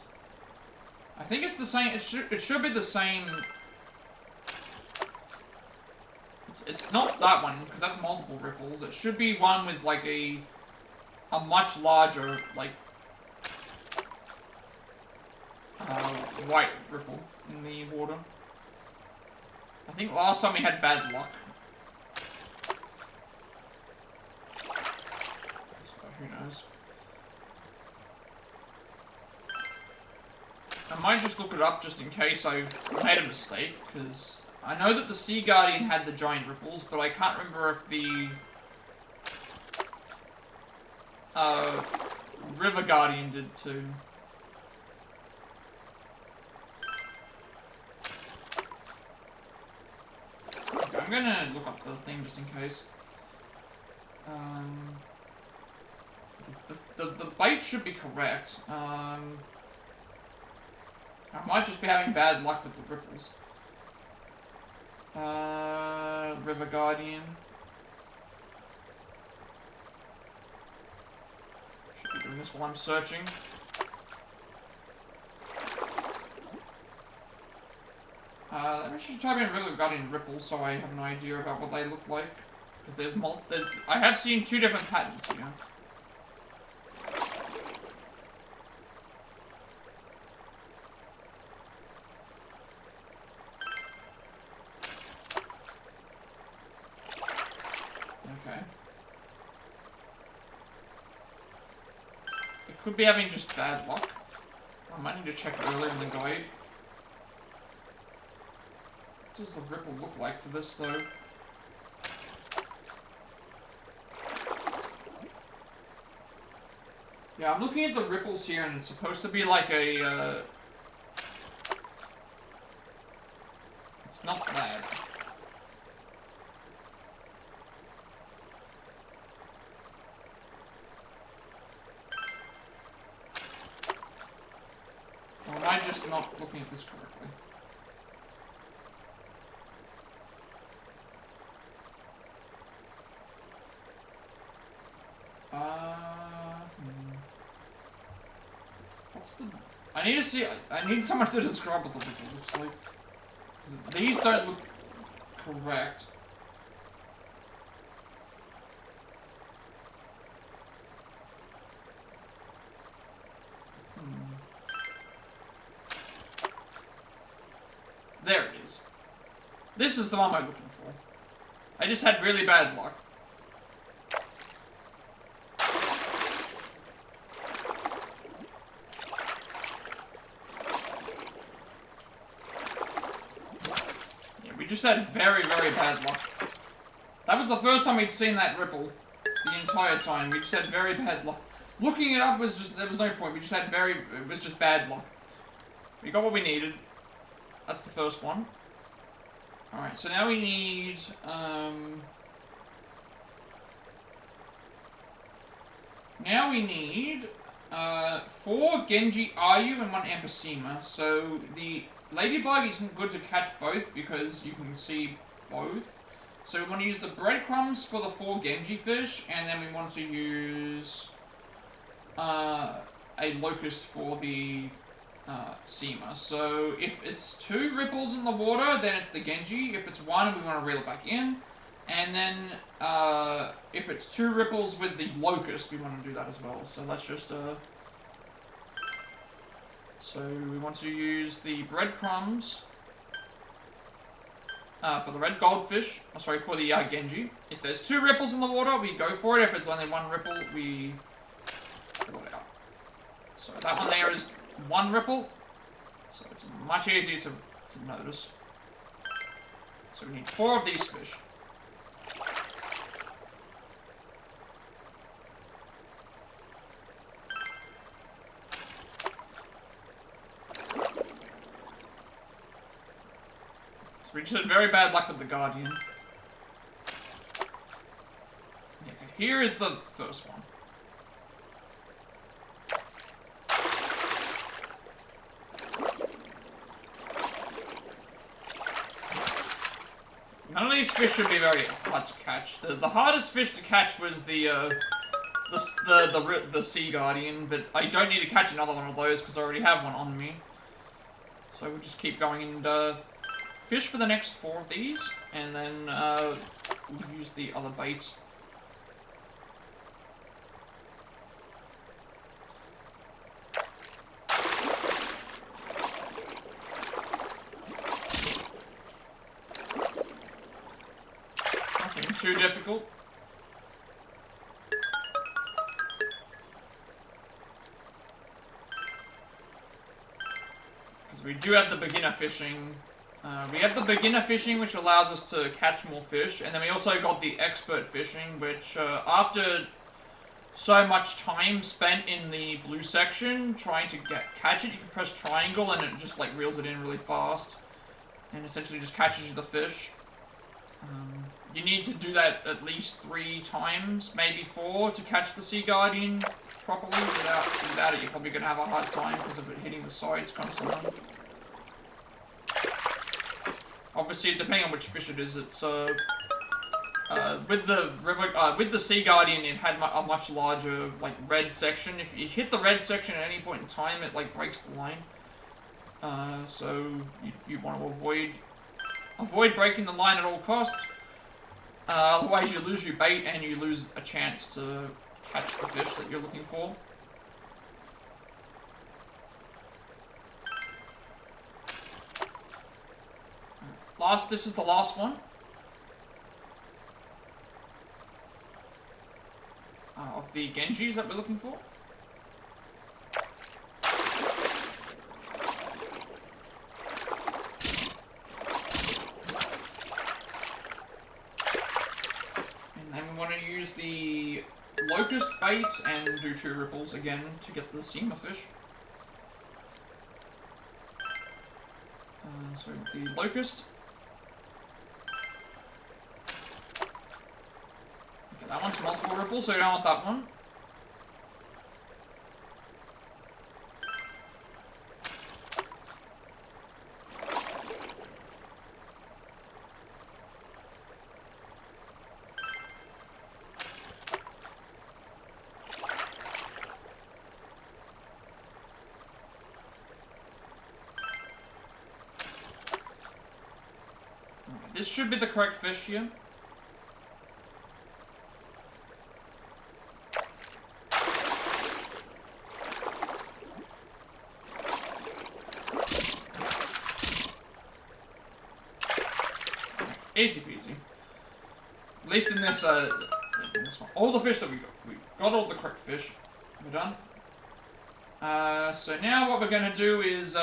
I think it's the same. It should be the same. It's not that one because that's multiple ripples. It should be one with like a much larger like white ripple in the water. I think last time we had bad luck. So who knows? I might just look it up just in case I've made a mistake, because I know that the Sea Guardian had the giant ripples, but I can't remember if the River Guardian did too. gonna look up the thing just in case. The bait should be correct. I might just be having bad luck with the ripples. River Guardian. Should be doing this while I'm searching. Let me just type in River Guardian ripples so I have an idea about what they look like. Because I have seen 2 different patterns here. Okay. It could be having just bad luck. I might need to check earlier in the guide. What does the ripple look like for this, though? Yeah, I'm looking at the ripples here, and it's supposed to be like a, It's not bad. Or am I just not looking at this correctly? What's the... I need to see... I need someone to describe what the ripple looks like. 'Cause these don't look correct. There it is. This is the one I'm looking for. I just had really bad luck. We just had very, very bad luck. That was the first time we'd seen that ripple the entire time. We just had very bad luck. Looking it up was just, there was no point. We just had it was just bad luck. We got what we needed. That's the first one. Alright, so now we need, now we need, 4 Genji Ayu and 1 Amphicema. So the Ladybug isn't good to catch both because you can see both. So we want to use the breadcrumbs for the 4 Genji fish, and then we want to use a locust for the Sema. So if it's 2 ripples in the water, then it's the Genji. If it's 1, we want to reel it back in. And then if it's 2 ripples with the locust, we want to do that as well. So let's just so we want to use the breadcrumbs for the red goldfish. Oh, sorry, for the Genji. If there's 2 ripples in the water, we go for it. If it's only 1 ripple, we pull it out. So that one there is 1 ripple. So it's much easier to notice. So we need 4 of these fish. We just had very bad luck with the Guardian. Okay, here is the first one. None of these fish should be very hard to catch. The hardest fish to catch was the Sea Guardian, but I don't need to catch another one of those because I already have one on me. So we'll just keep going and fish for the next 4 of these, and then we'll use the other bait. Nothing too difficult. Because we do have the beginner fishing. We have the beginner fishing, which allows us to catch more fish, and then we also got the expert fishing, which after so much time spent in the blue section trying to catch it, you can press triangle and it just like reels it in really fast, and essentially just catches you the fish. You need to do that at least 3 times, maybe 4, to catch the Sea Guardian properly. Without it, you're probably going to have a hard time because of it hitting the sides constantly. Obviously, depending on which fish it is, it's with the Sea Guardian, it had a much larger like red section. If you hit the red section at any point in time, it like breaks the line. So you want to avoid breaking the line at all costs. Otherwise, you lose your bait and you lose a chance to catch the fish that you're looking for. This is the last one. Of the Genjis that we're looking for. And then we want to use the locust bait and do 2 ripples again to get the seamer fish. So the locust. Okay, that one's multiple ripples, so you don't want that one. This should be the correct fish here. Easy peasy. At least in this one. All the fish that we got all the correct fish. We're done. So now what we're gonna do is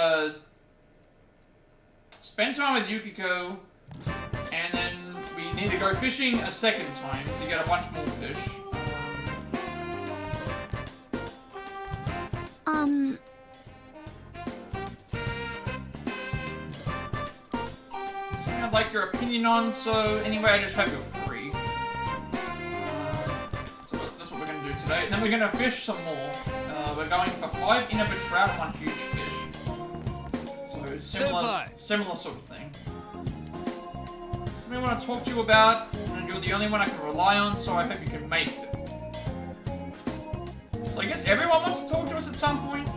spend time with Yukiko, and then we need to go fishing a second time to get a bunch more fish. Something I'd like your opinion on, so anyway, I just hope you're free. So that's what we're going to do today. And then we're going to fish some more. We're going for 5 innovative trout and 1 huge fish. So similar sort of thing. Something I want to talk to you about, and you're the only one I can rely on, so I hope you can make it. So I guess everyone wants to talk to us at some point.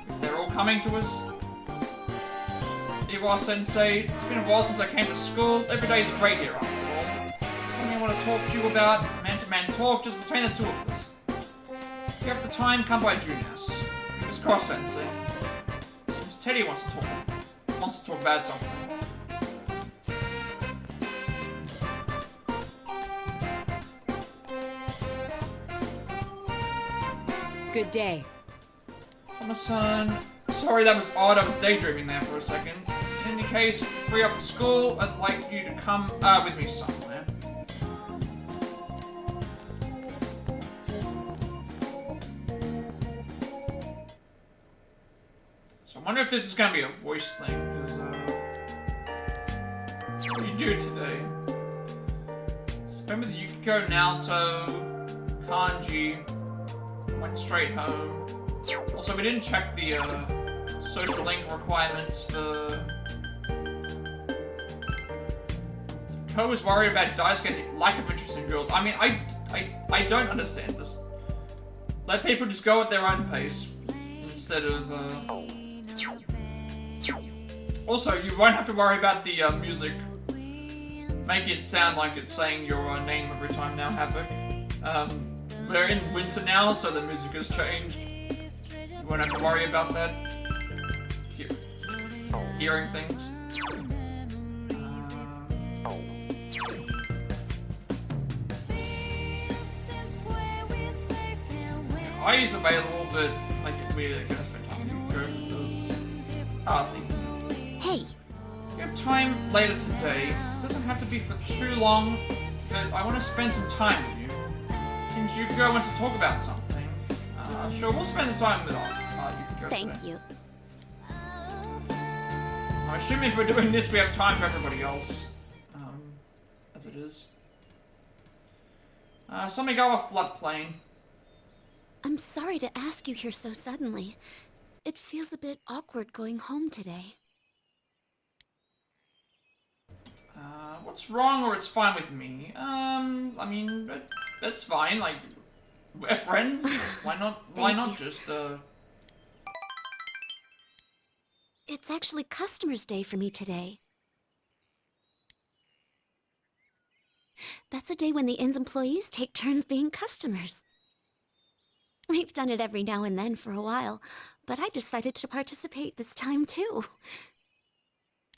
If they're all coming to us. Iwa-sensei, it's been a while since I came to school. Every day is great here, after all. Something I want to talk to you about, man-to-man talk, just between the 2 of us. If you have the time, come by Junas. Miss Cross-sensei. Seems Teddy wants to talk about something. Good day. Thomas-san. Sorry, that was odd. I was daydreaming there for a second. In any case, if you're free after school, I'd like you to come with me somewhere. So I wonder if this is going to be a voice thing, because, what do you do today? Spend with Yukiko, Naoto, Kanji, went straight home. Also, we didn't check the, social link requirements for... Ko was worried about Daisuke's lack of interest in girls. I mean, I don't understand this. Let people just go at their own pace, instead of, Also, you won't have to worry about the, music making it sound like it's saying your name every time now, Havoc. We're in winter now, so the music has changed. You won't have to worry about that. Hearing things. I is available, but like we're gonna spend time with you. Hey! You have time later today. It doesn't have to be for too long, but I want to spend some time with you. Seems Yukiko wants to talk about something. Sure, we'll spend the time with Yukiko Thank today. you. I assume if we're doing this, we have time for everybody else. As it is. Samigawa floodplain. I'm sorry to ask you here so suddenly. It feels a bit awkward going home today. What's wrong, or it's fine with me? I mean, that's fine. Like, we're friends. Why not? Why not just It's actually Customers' Day for me today. That's a day when the inn's employees take turns being customers. We've done it every now and then for a while, but I decided to participate this time too.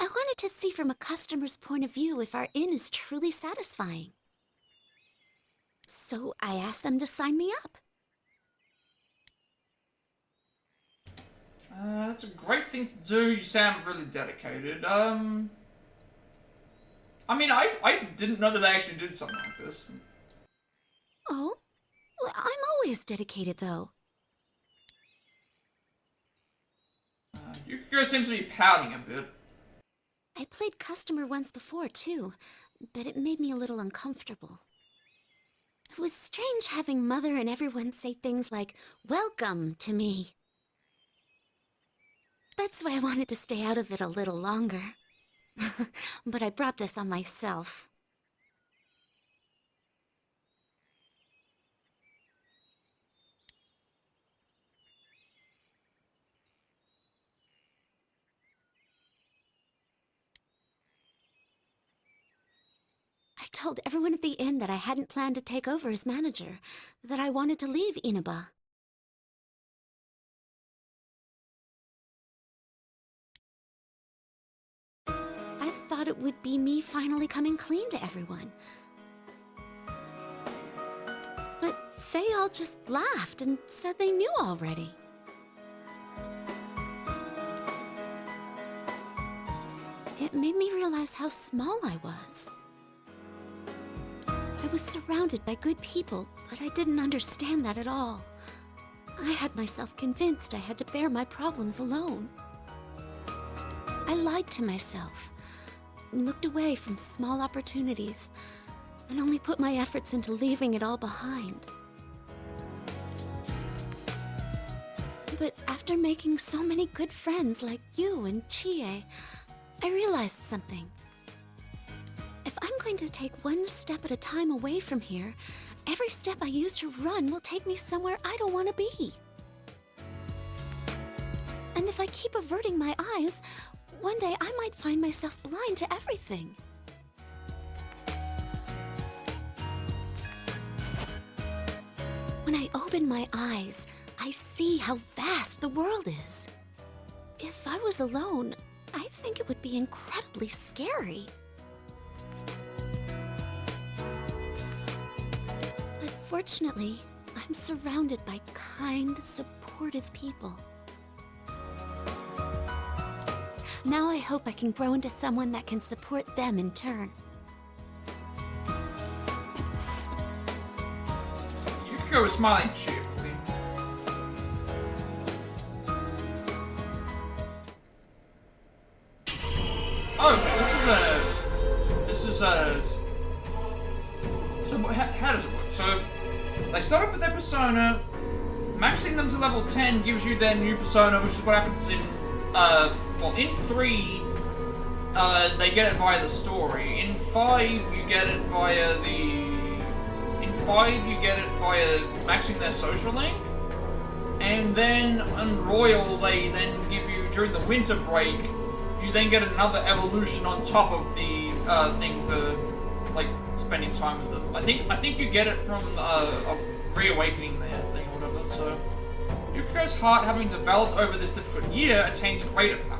I wanted to see from a customer's point of view if our inn is truly satisfying. So I asked them to sign me up. That's a great thing to do. You sound really dedicated. I mean, I didn't know that they actually did something like this. Oh? Well, I'm always dedicated, though. Yukiko seems to be pouting a bit. I played customer once before, too, but it made me a little uncomfortable. It was strange having Mother and everyone say things like, "Welcome" to me. That's why I wanted to stay out of it a little longer. But I brought this on myself. I told everyone at the inn that I hadn't planned to take over as manager, that I wanted to leave Inaba. I thought it would be me finally coming clean to everyone. But they all just laughed and said they knew already. It made me realize how small I was. I was surrounded by good people, but I didn't understand that at all. I had myself convinced I had to bear my problems alone. I lied to myself, looked away from small opportunities, and only put my efforts into leaving it all behind. But after making so many good friends like you and Chie, I realized something. If I'm going to take one step at a time away from here, every step I use to run will take me somewhere I don't want to be. And if I keep averting my eyes, one day I might find myself blind to everything. When I open my eyes, I see how vast the world is. If I was alone, I think it would be incredibly scary. But fortunately, I'm surrounded by kind, supportive people. Now I hope I can grow into someone that can support them in turn. Yukiko is smiling cheerfully. Oh, this is a. So how does it work? So they start off with their persona. Maxing them to level 10 gives you their new persona, which is what happens in well, in 3 they get it via the story. In 5 you get it via maxing their social link. And then on Royal they then give you, during the winter break, you then get another evolution on top of the thing for like spending time with them. I think you get it from reawakening their thing or whatever. So Yukiko's heart, having developed over this difficult year, attains greater power.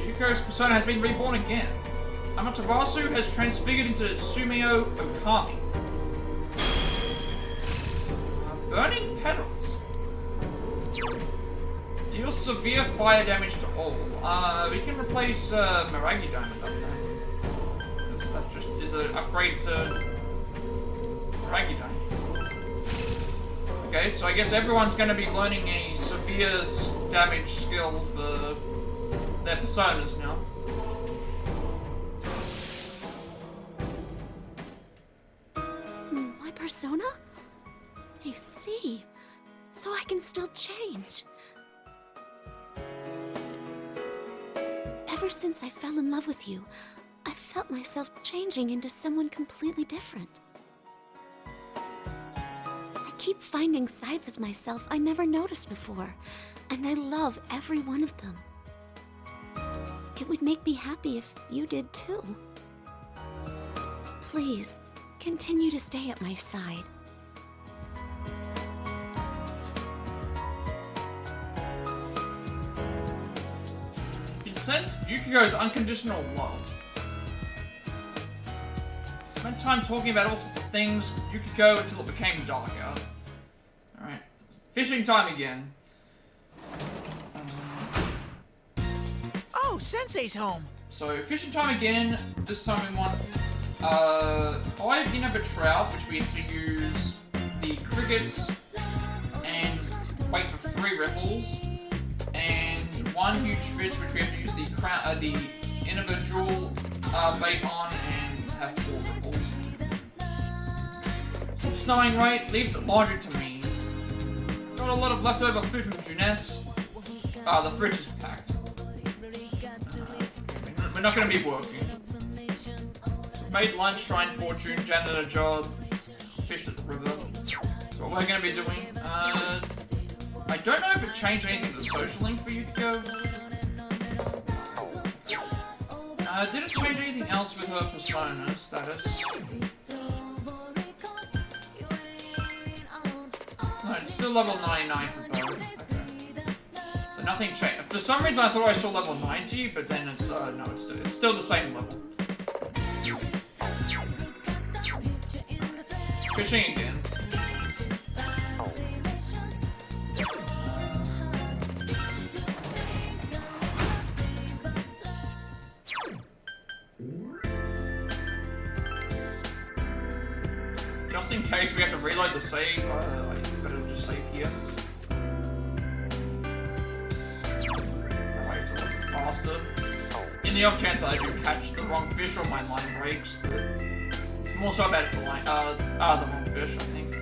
Yukiko's persona has been reborn again. Amaterasu has transfigured into Sumio Okami. Burning petals. Deals severe fire damage to all. We can replace Miragi Diamond up there. Because that just is an upgrade to Miragi Diamond. Okay, so I guess everyone's going to be learning a severe damage skill for their personas now. My persona? I see. So I can still change. Ever since I fell in love with you, I felt myself changing into someone completely different. I keep finding sides of myself I never noticed before, and I love every one of them. It would make me happy if you did too. Please, continue to stay at my side. You can sense Yukiko's unconditional love. Spent time talking about all sorts of things, Yukiko, until it became dark out. Alright, fishing time again. Oh, Sensei's home. So, fishing time again. This time we want 5 inner trout, which we have to use the crickets and wait for 3 ripples, and 1 huge fish, which we have to use the individual bait on and have 4 ripples. Some snowing, right? Leave the laundry to me. Got a lot of leftover food from Juness. The fridge is packed. We're not going to be working. Made lunch, shrine fortune, janitor job, fished at the river. So what we're going to be doing. I don't know if it changed anything to the social link for Yukiko. Did it change anything else with her persona status? No, it's still level 99 for both. Okay. So nothing changed. For some reason I thought I saw level 90, but then it's, no, it's still the same level. Fishing again. Just in case we have to reload the save, it's better to just save here. That way it's a little bit faster. In the off chance that I do catch the wrong fish or my line breaks, but it's more so about the line, the wrong fish, I think.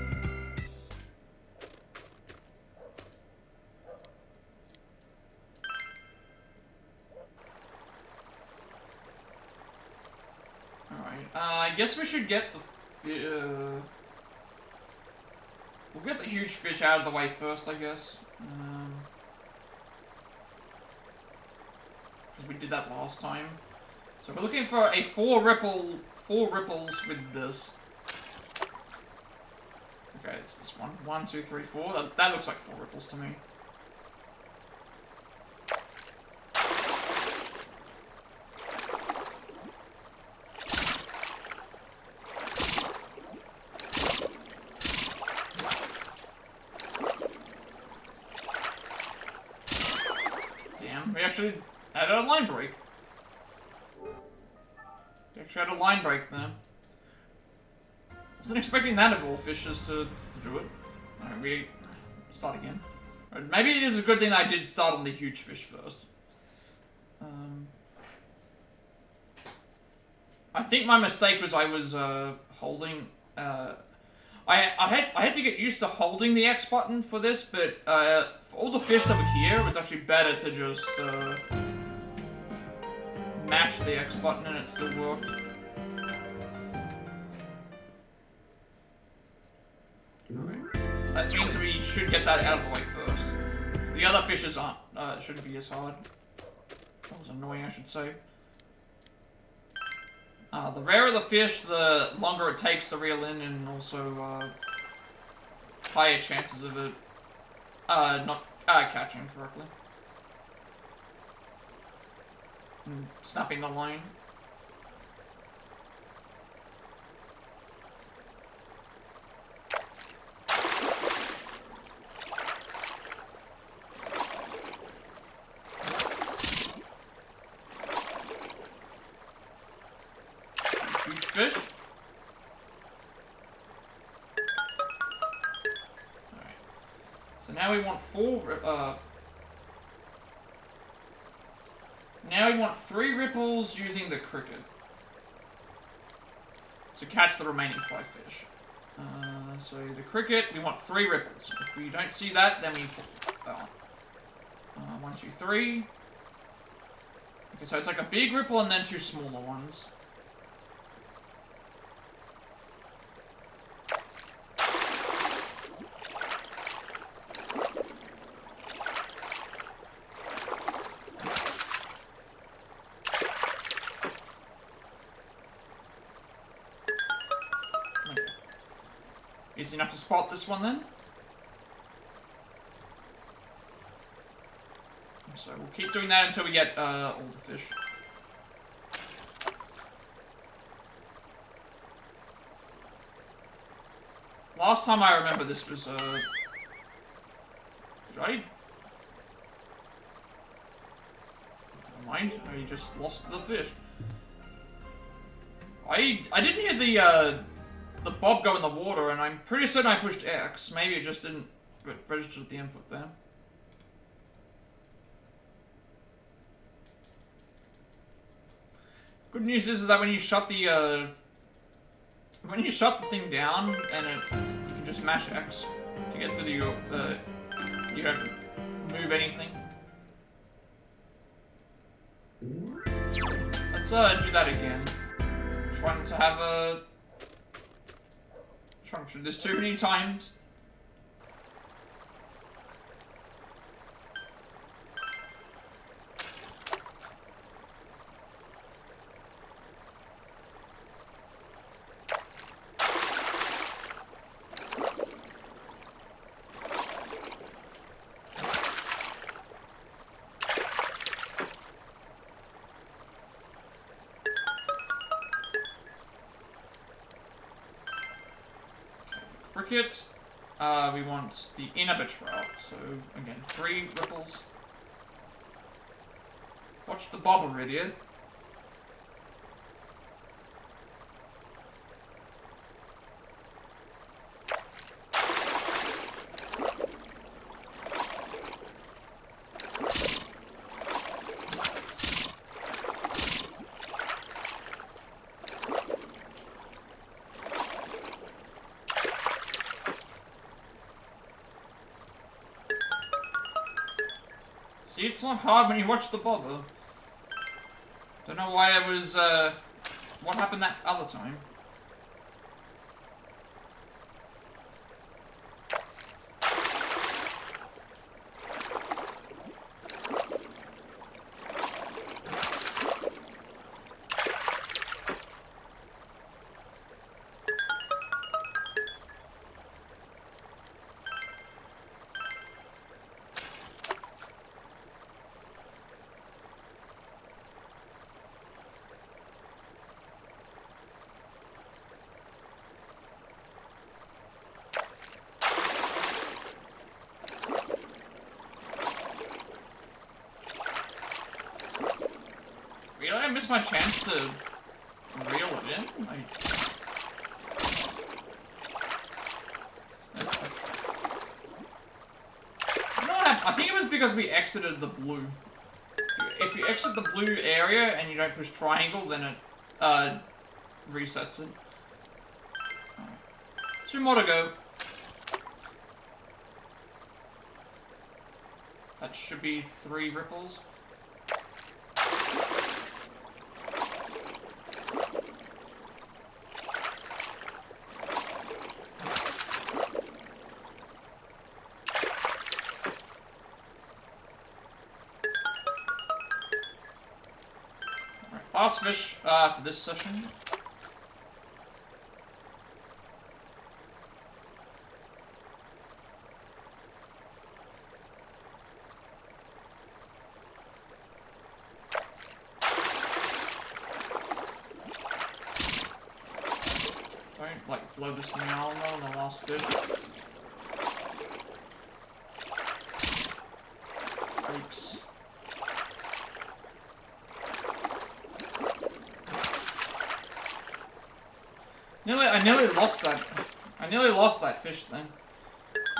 Alright, I guess we should get the we'll get the huge fish out of the way first, I guess. Because we did that last time. So we're looking for a 4 ripples with this. Okay, it's this one. 1, 2, 3, 4. That looks like 4 ripples to me. We actually had a line break. We actually had a line break there. Wasn't expecting that of all fishes to do it. Alright, we start again. Right, maybe it is a good thing that I did start on the huge fish first. I think my mistake was I was holding. I had to get used to holding the X button for this, but for all the fish that were here, it was actually better to just mash the X button and it still worked. Alright. That means we should get that out of the way first. The other fishes aren't, shouldn't be as hard. That was annoying, I should say. The rarer the fish, the longer it takes to reel in, and also, higher chances of it, not, catching correctly. And snapping the line. Fish. Alright. now we want now we want 3 ripples using the cricket to catch the remaining 5 fish. So the cricket, we want 3 ripples. If we don't see that, then we put 1, 2, 3. Okay, so it's like a big ripple and then 2 smaller ones. Easy enough to spot this one then. So we'll keep doing that until we get all the fish. Last time I remember this was did I? Never mind, I just lost the fish. I didn't hear the bob go in the water, and I'm pretty certain I pushed X. Maybe it just didn't register the input there. Good news is that when you shut the thing down, and you can just mash X to get to the you don't have to move anything. Let's do that again. Trying to have a Trunks this too many times. Cricket, we want the inner trout, so again, 3 ripples. Watch the bobber, idiot. See, it's not hard when you watch the bobber. Don't know why it was, what happened that other time. Really? I missed my chance to reel it in? You know what happened? I think it was because we exited the blue. If you exit the blue area and you don't push triangle, then it resets it. Right. 2 more to go. That should be 3 ripples. Last fish for this session. Don't like blow this now on the last fish. Breaks. I nearly lost that. I nearly lost that fish then.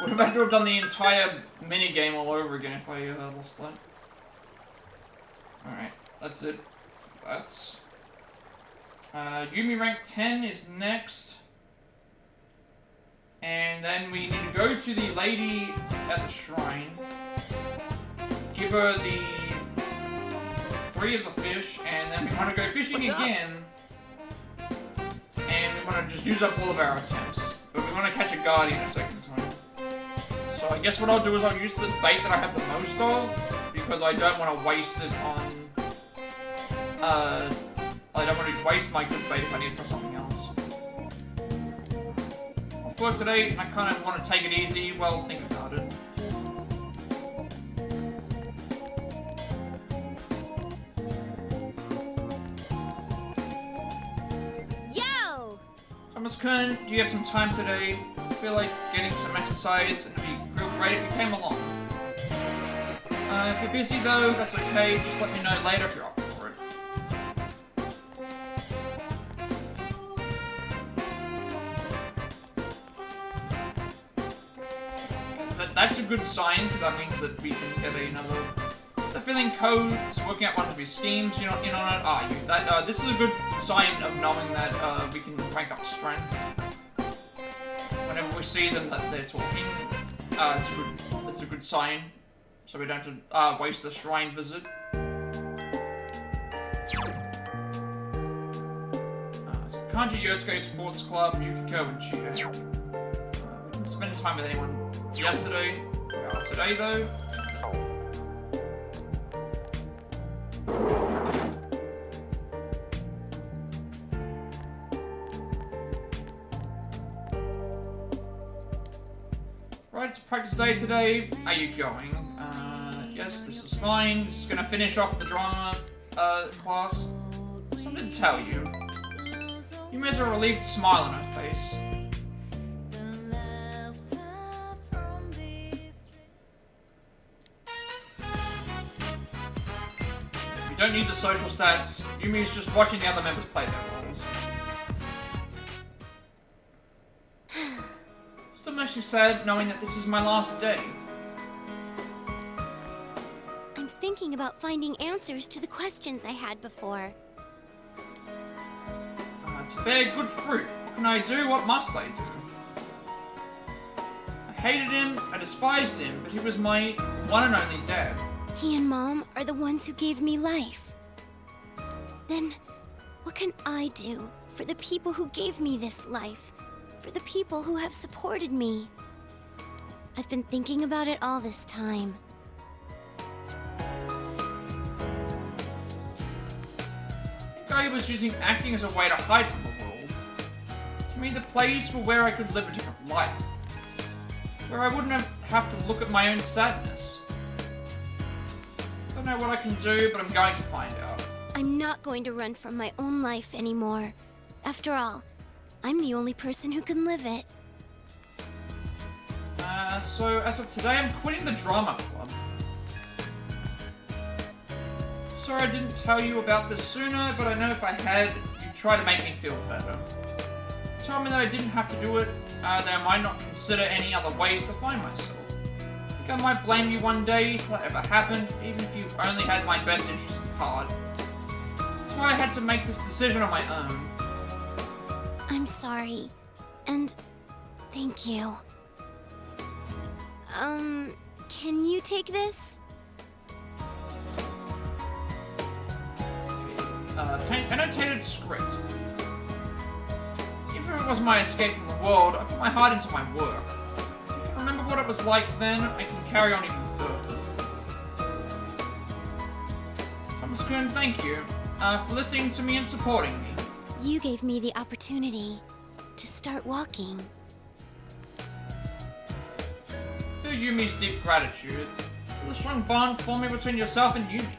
Would have had to have done the entire minigame all over again if I lost that. Alright, that's it. That's... Yumi rank 10 is next. And then we need to go to the lady at the shrine. Give her the 3 of the fish, and then we want to go fishing again. And we want to just use up all of our attempts. But we want to catch a guardian a second time. So I guess what I'll do is I'll use the bait that I have the most of, because I don't want to waste it on... I don't want to waste my good bait if I need it for something else. Off work today, I kind of want to take it easy. Well, think about it. Yo! Thomas Kern, do you have some time today? I feel like getting some exercise, and it'd be real great if you came along. If you're busy though, that's okay. Just let me know later if you're up for it. That's a good sign, because that means that we can get another... The filling code is working out one of his schemes. You're not in on it, are you? This is a good sign of knowing that we can rank up strength. Whenever we see them that they're talking, it's a good sign. So we don't have to waste the shrine visit. So Kanji Yosuke Sports Club, Yukiko, and Chio. We didn't spend time with anyone yesterday. Today, though. Right, it's practice day today. Are you going? Yes, this is fine. This is gonna finish off the drama class. Something to tell you. Yumi has a relieved smile on her face. You don't need the social stats. Yumi's just watching the other members play their roles. Still makes you sad knowing that this is my last day. I'm thinking about finding answers to the questions I had before. To bear good fruit. What can I do? What must I do? I hated him, I despised him, but he was my one and only dad. He and Mom are the ones who gave me life. Then, what can I do for the people who gave me this life? For the people who have supported me? I've been thinking about it all this time. I was using acting as a way to hide from the world. To me, the plays were where I could live a different life. Where I wouldn't have to look at my own sadness. Don't know what I can do, but I'm going to find out. I'm not going to run from my own life anymore. After all, I'm the only person who can live it. So as of today, I'm quitting the drama club. Sorry I didn't tell you about this sooner, but I know if I had, you'd try to make me feel better. You told me that I didn't have to do it, that I might not consider any other ways to find myself. I think I might blame you one day if that ever happened, even if you only had my best interests at heart. That's why I had to make this decision on my own. I'm sorry, and thank you. Can you take this? Annotated script. Even if it was my escape from the world, I put my heart into my work. If I can remember what it was like then, I can carry on even further. Thomas Kuhn, thank you for listening to me and supporting me. You gave me the opportunity to start walking. Feel Yumi's deep gratitude. Feel a strong bond forming between yourself and Yumi.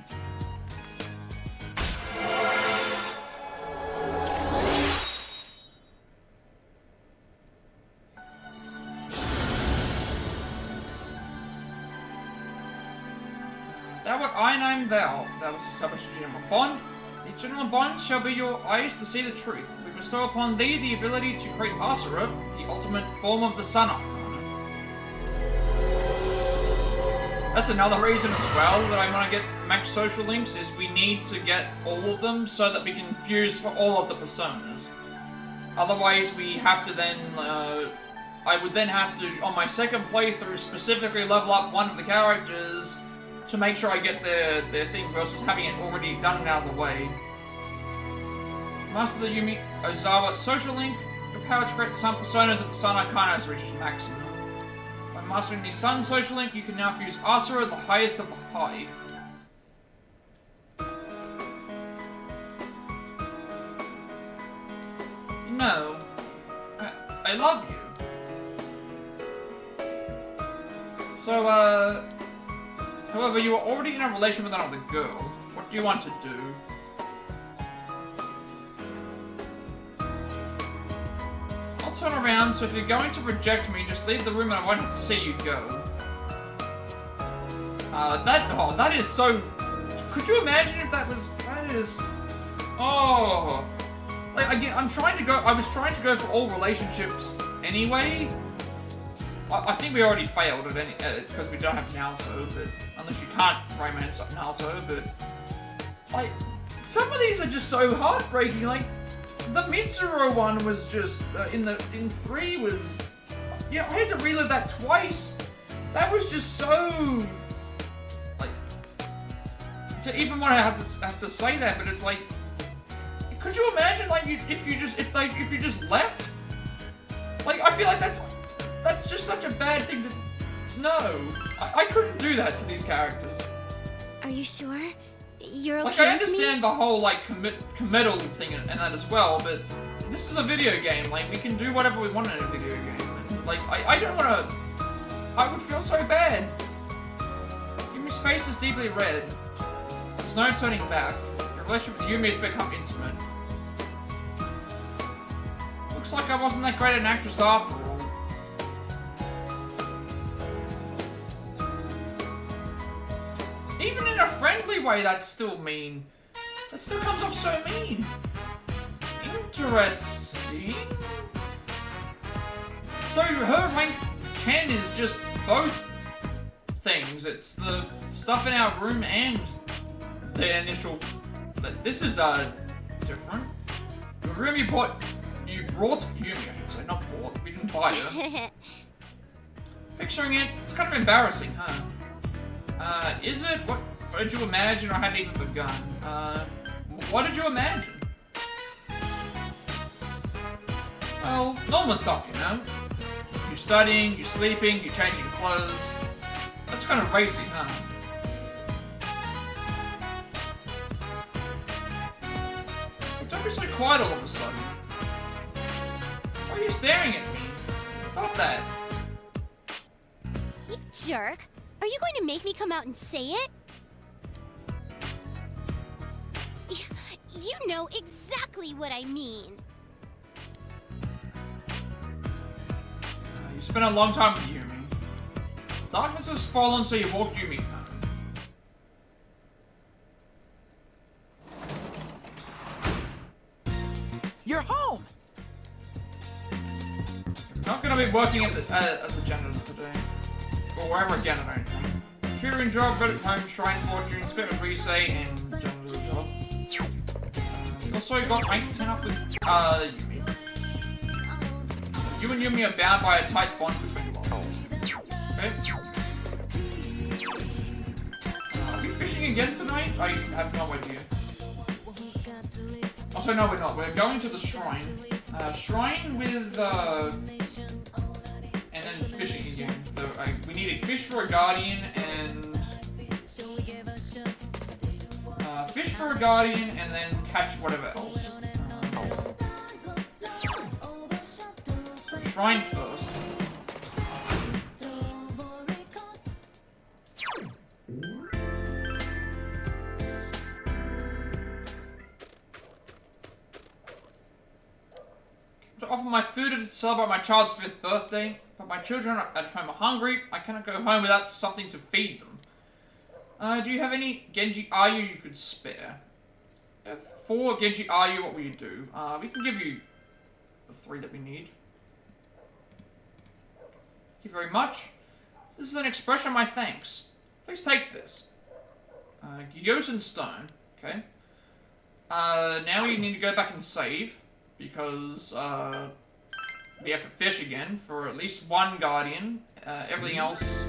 Thou art I and I am thou. Thou hast established a general bond. The general bond shall be your eyes to see the truth. We bestow upon thee the ability to create Asura, the ultimate form of the Sun Arcana. That's another reason as well that I want to get max social links, is we need to get all of them so that we can fuse for all of the personas. Otherwise, we have to then, I would then have to, on my second playthrough, specifically level up one of the characters to make sure I get their thing versus having it already done and out of the way. Master the Yumi Ozawa social link. Your power to create some personas of the Sun Arcana has reached maximum. By mastering the Sun social link, you can now fuse Asura, the highest of the high. No. I love you. So, however, you are already in a relation with another girl. What do you want to do? I'll turn around, so if you're going to reject me, just leave the room and I won't have to see you go. That is so... Could you imagine if that was... That is... Oh... Like, again, I was trying to go for all relationships anyway. I think we already failed at any, because we don't have Naruto, but... Unless you can't romance up Naruto, but... Like, some of these are just so heartbreaking, like... The Mitsuru one was just, in 3 was... Yeah, I had to relive that twice. That was just so... Like... To even want to have to say that, but it's like... Could you imagine, like, if you just left? Like, I feel like that's just such a bad thing to... No. I couldn't do that to these characters. Are you sure? You're okay like, I understand the whole, like, committal thing and that as well, but this is a video game. Like, we can do whatever we want in a video game. And, like, I don't want to... I would feel so bad. Yumi's face is deeply red. There's no turning back. Your relationship with Yumi has become intimate. Looks like I wasn't that great an actress after all. Even in a friendly way, that's still mean. That still comes off so mean. Interesting. So her rank 10 is just both things. It's the stuff in our room and the initial... This is, different. The room you brought Yumi, I should say, not bought. We didn't buy her. Picturing it, it's kind of embarrassing, huh? Is it? What did you imagine, or hadn't even begun? What did you imagine? Well, normal stuff, you know? You're studying, you're sleeping, you're changing clothes. That's kind of racy, huh? Don't be so quiet all of a sudden. Why are you staring at me? Stop that. You jerk. Are you going to make me come out and say it? You know exactly what I mean. You spent a long time with Yumi. Darkness has fallen, so you walked Yumi home. You're home! I'm not going to be working at the janitor today. Or wherever again, I don't know. Tutoring job, but at home, shrine fortune, spit with Risei, and janitor job. You also got rank 10 up with, Yumi. You and Yumi are bound by a tight bond between you all. Okay? Are we fishing again tonight? I have no idea. Also, no, we're not. We're going to the shrine. Shrine with, and then fishing again. So, we need a fish for a guardian and... fish for a guardian and then catch whatever else. Shrine first. To offer my food to celebrate my child's 5th birthday, but my children at home are hungry. I cannot go home without something to feed them. Do you have any Genji Ayu you could spare? For Genji Ayu, what will you do? We can give you the 3 that we need. Thank you very much. This is an expression of my thanks. Please take this. Gyosen Stone. Okay. Now we need to go back and save, because, we have to fish again for at least one Guardian. Everything else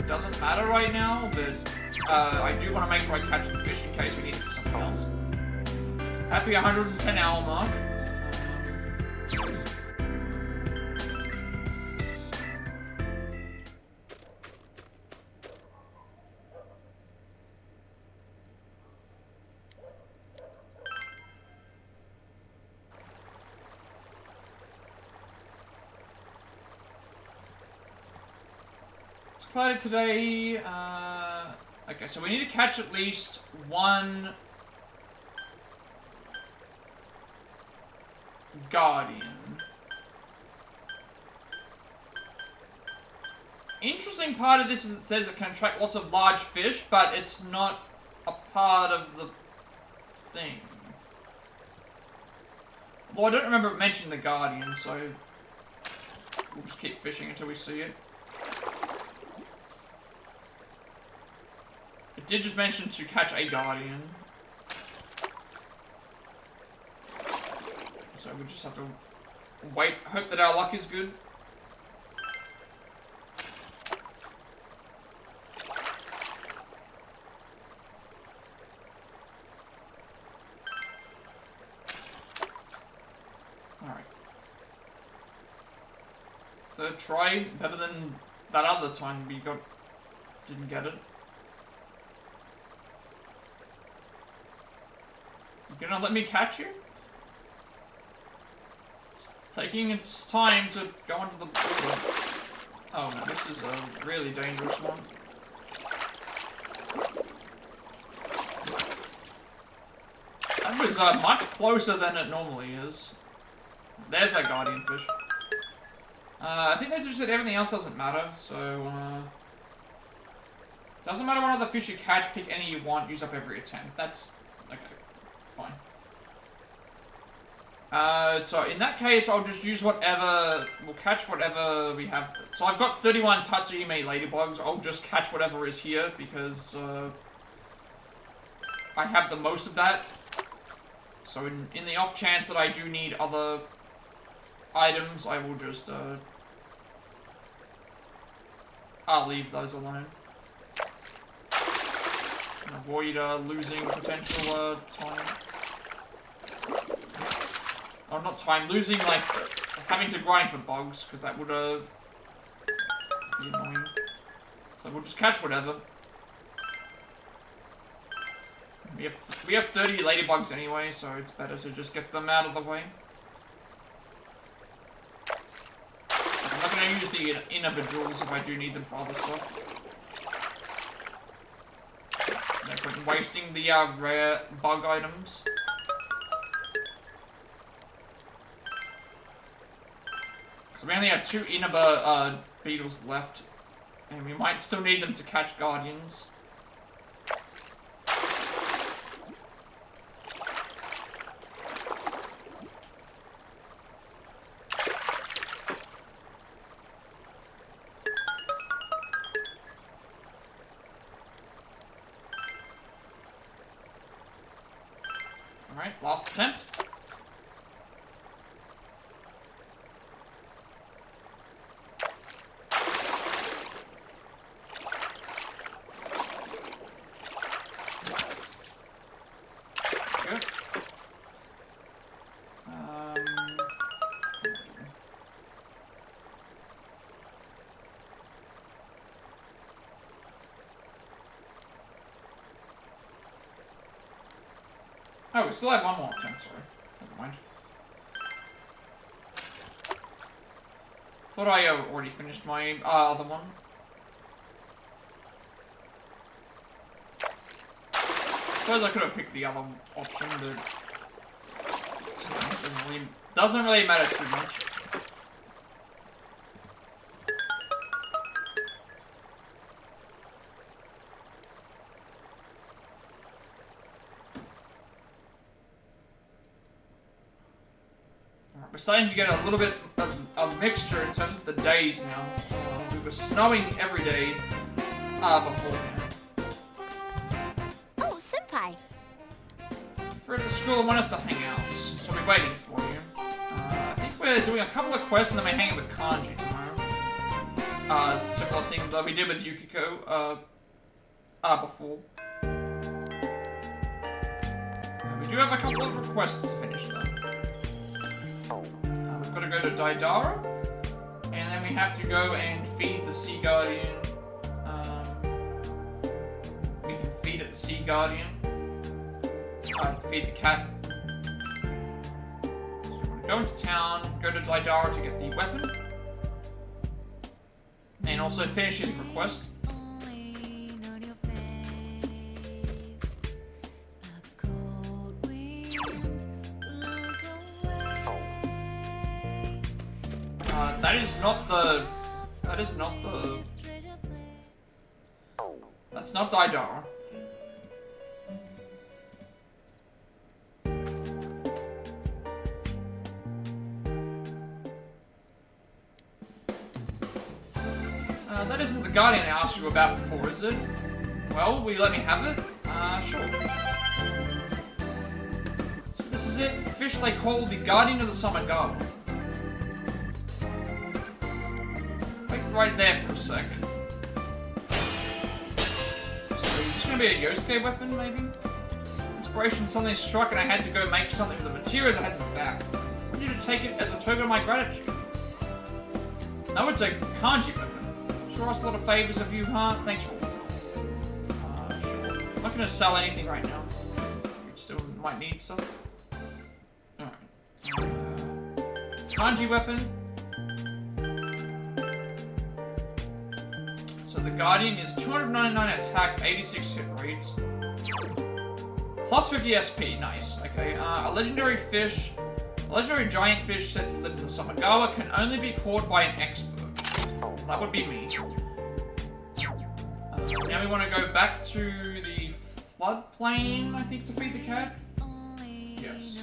doesn't matter right now, but I do want to make sure I catch the fish in case we need it for something else. Happy 110 hour mark. Clouded today. Okay, so we need to catch at least one Guardian. Interesting part of this is it says it can attract lots of large fish, but it's not a part of the thing. Well, I don't remember it mentioning the Guardian, so we'll just keep fishing until we see it. It did just mention to catch a Guardian. So we just have to wait, hope that our luck is good. Alright. Third try, better than that other time we didn't get it. You gonna let me catch you? It's taking its time to go onto the border. Oh no, this is a really dangerous one. That was much closer than it normally is. There's that Guardian fish. I think they just said everything else doesn't matter, so doesn't matter what other fish you catch, pick any you want, use up every attempt. That's okay. Fine. So in that case, I'll just use whatever, we'll catch whatever we have. So I've got 31 Tatsuyume ladybugs. I'll just catch whatever is here because I have the most of that. So in the off chance that I do need other items, I will just I'll leave those alone. And avoid losing potential time. Oh, not time, losing, like, having to grind for bugs, because that would, be annoying. So we'll just catch whatever. We have 30 ladybugs anyway, so it's better to just get them out of the way. I'm not going to use the individuals if I do need them for other stuff. No point in wasting the, rare bug items. So we only have 2 Inaba beetles left, and we might still need them to catch Guardians. Alright, last attempt. Oh, we still have one more attempt, sorry. Never mind. Thought I already finished my other one. Suppose I could have picked the other option, but doesn't really matter too much. We're starting to get a little bit of a mixture in terms of the days now. We've was snowing every day beforehand. Oh, Senpai. We're at the school and want us to hang out, so we're waiting for you. I think we're doing a couple of quests and then we're hanging with Kanji tomorrow. Similar thing that we did with Yukiko, before. We do have a couple of requests to finish though. We've got to go to Daidara, and then we have to go and feed the Sea Guardian. We can feed at the Sea Guardian. Feed the cat. So we're gonna go into town, go to Daidara to get the weapon, and also finish his request. That is not the. That's not Daidara. That isn't the Guardian I asked you about before, is it? Well, will you let me have it? Sure. So this is it, the fish they call the Guardian of the Samagawa. Wait right there for a sec. So is this gonna be a Yosuke weapon, maybe? Inspiration suddenly struck and I had to go make something with the materials I had in the back. I want you to take it as a token of my gratitude. No, it's a kanji weapon. Sure asked a lot of favors of you, huh? Thanks for sure. I'm not gonna sell anything right now. You still might need some. Alright. Kanji weapon. So the Guardian is 299 attack, 86 hit rates. Plus 50 SP, nice. Okay, a legendary fish. A legendary giant fish said to live in the Samagawa can only be caught by an expert. That would be me. Now we want to go back to the floodplain, I think, to feed the cat? Yes.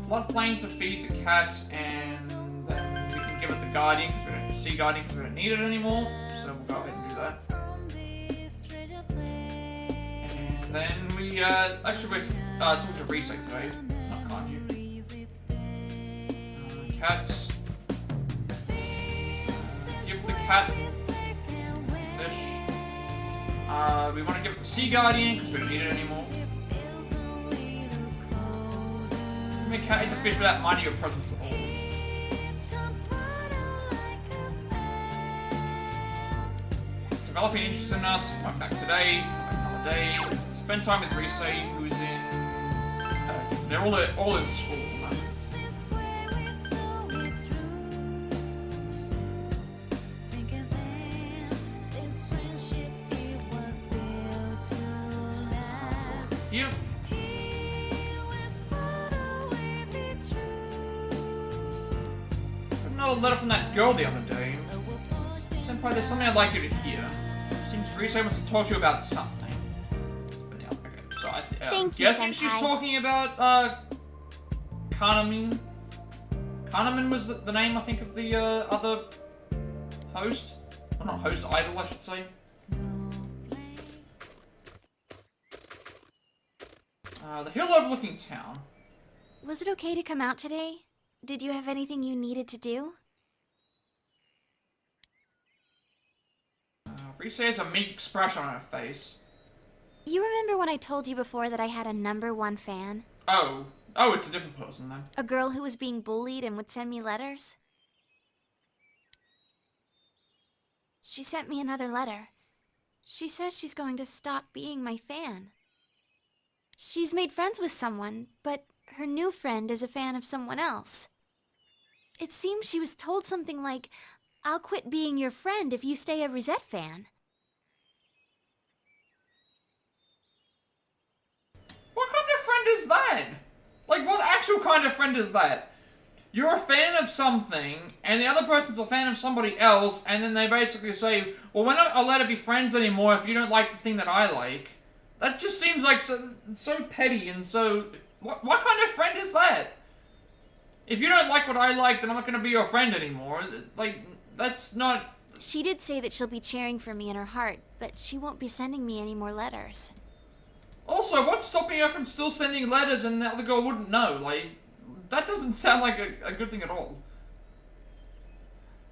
Floodplain to feed the cat, and then we can give it the Guardian, because we don't Sea Guardian, because we don't need it anymore. So we'll go ahead and do that. And then we, actually we're talking to Rise today, not Kanji. Cats. Give the cat fish. We want to give it the Sea Guardian because we don't need it anymore. We can't eat the fish without minding your presence at all. Developing interest in us. Come back today. Another day. Spend time with Rise, who's in. They're all in school. Yep. Another letter from that girl the other day. Senpai, there's something I'd like you to hear. Seems Rise wants to talk to you about something. Okay, so I'm guessing she's talking about Kanamin. Kanamin was the name, I think, of the other host. Well, not host, idol, I should say. The hill overlooking town. Was it okay to come out today? Did you have anything you needed to do? Rise has a meek expression on her face. You remember when I told you before that I had a #1 fan? Oh, it's a different person then. A girl who was being bullied and would send me letters? She sent me another letter. She says she's going to stop being my fan. She's made friends with someone, but her new friend is a fan of someone else. It seems she was told something like, I'll quit being your friend if you stay a Rosette fan. What kind of friend is that? Like, what actual kind of friend is that? You're a fan of something, and the other person's a fan of somebody else, and then they basically say, well, we're not allowed to be friends anymore if you don't like the thing that I like. That just seems like so petty and so... What kind of friend is that? If you don't like what I like, then I'm not gonna be your friend anymore. Like, that's not... She did say that she'll be cheering for me in her heart, but she won't be sending me any more letters. Also, what's stopping her from still sending letters and the other girl wouldn't know? Like, that doesn't sound like a good thing at all.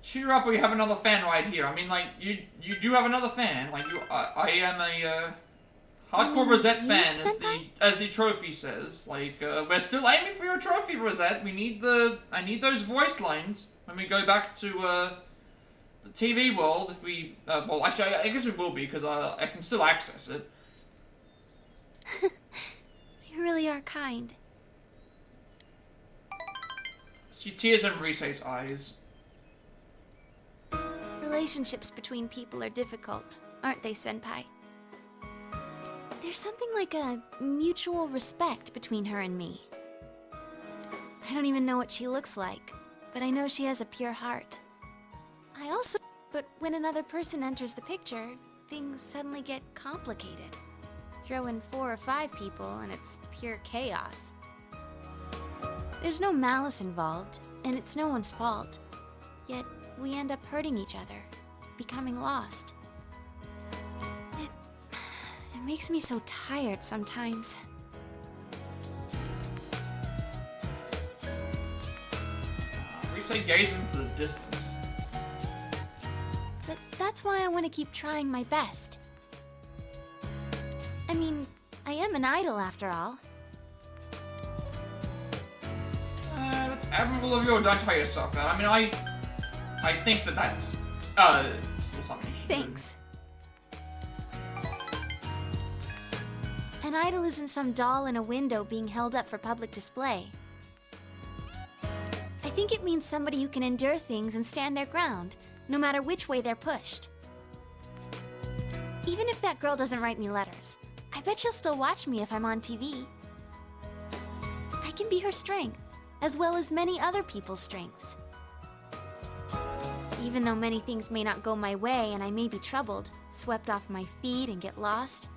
Cheer up or you have another fan right here. I mean, like, you do have another fan. Like, I am a, hardcore Rosette fan, as the trophy says. Like, we're still aiming for your trophy, Rosette. I need those voice lines when we go back to, the TV world. If we, well, actually, I guess we will be, because I can still access it. You really are kind. See tears in Rise's eyes. Relationships between people are difficult, aren't they, Senpai? There's something like a mutual respect between her and me. I don't even know what she looks like, but I know she has a pure heart. But when another person enters the picture, things suddenly get complicated. Throw in 4 or 5 people and it's pure chaos. There's no malice involved, and it's no one's fault. Yet, we end up hurting each other, becoming lost. It makes me so tired sometimes. Rise gazes into the distance. That's why I want to keep trying my best. I mean, I am an idol after all. That's admirable of you. Don't tell yourself that. I mean, I think that's, still something you should Thanks. An idol isn't some doll in a window being held up for public display. I think it means somebody who can endure things and stand their ground, no matter which way they're pushed. Even if that girl doesn't write me letters, I bet she'll still watch me if I'm on TV. I can be her strength, as well as many other people's strengths. Even though many things may not go my way and I may be troubled, swept off my feet and get lost,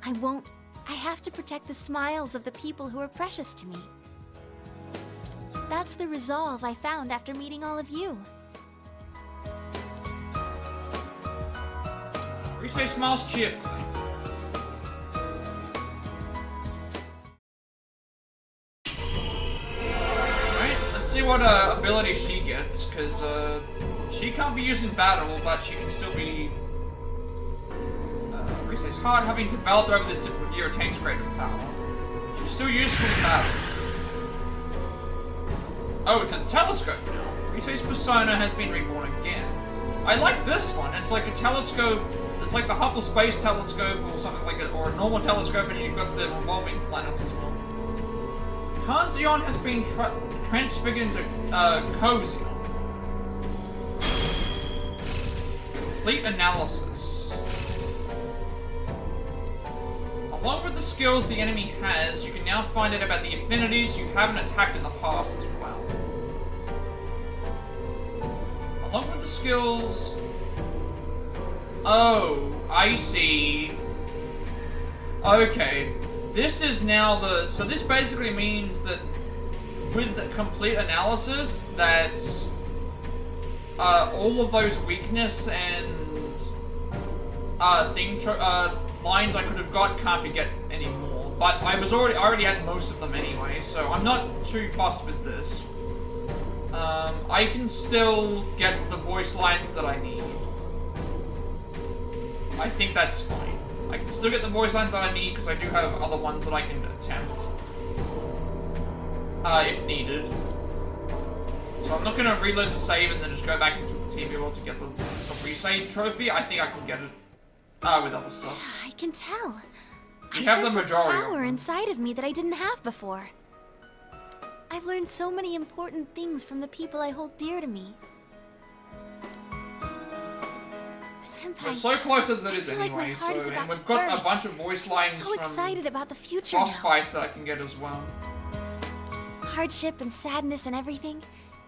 I won't. I have to protect the smiles of the people who are precious to me. That's the resolve I found after meeting all of you. Rise smiles cheerfully. Alright, let's see what ability she gets, because she can't be used in battle, but she can still be... Rise's heart, having developed over this difficult year, retains greater power. She's still useful in battle. Oh, it's a telescope now. Rise's persona has been reborn again. I like this one. It's like a telescope. It's like the Hubble Space Telescope or something like it, or a normal telescope, and you've got the revolving planets as well. Kanzeon has been transfigured into Kozion. Complete analysis. Along with the skills the enemy has, you can now find out about the affinities you haven't attacked in the past as well. Along with the skills... Oh, I see. Okay. This is now the... So this basically means that with the complete analysis, that all of those weakness and lines I could have got can't be get anymore. But I already had most of them anyway, so I'm not too fussed with this. I can still get the voice lines that I need. I think that's fine. I can still get the voice lines that I need because I do have other ones that I can attempt. If needed. So I'm not going to reload the save and then just go back into the TV world to get the resave trophy. I think I can get it with other stuff. I can tell. You I have the sense a majority of power them. inside of me that I didn't have before. I've learned so many important things from the people I hold dear to me. Senpai, We're so close as it is I feel like my anyway, heart is and about we've to got burst. a bunch of voice lines I'm so excited from about the future boss now. fights that I can get as well. Hardship and sadness and everything,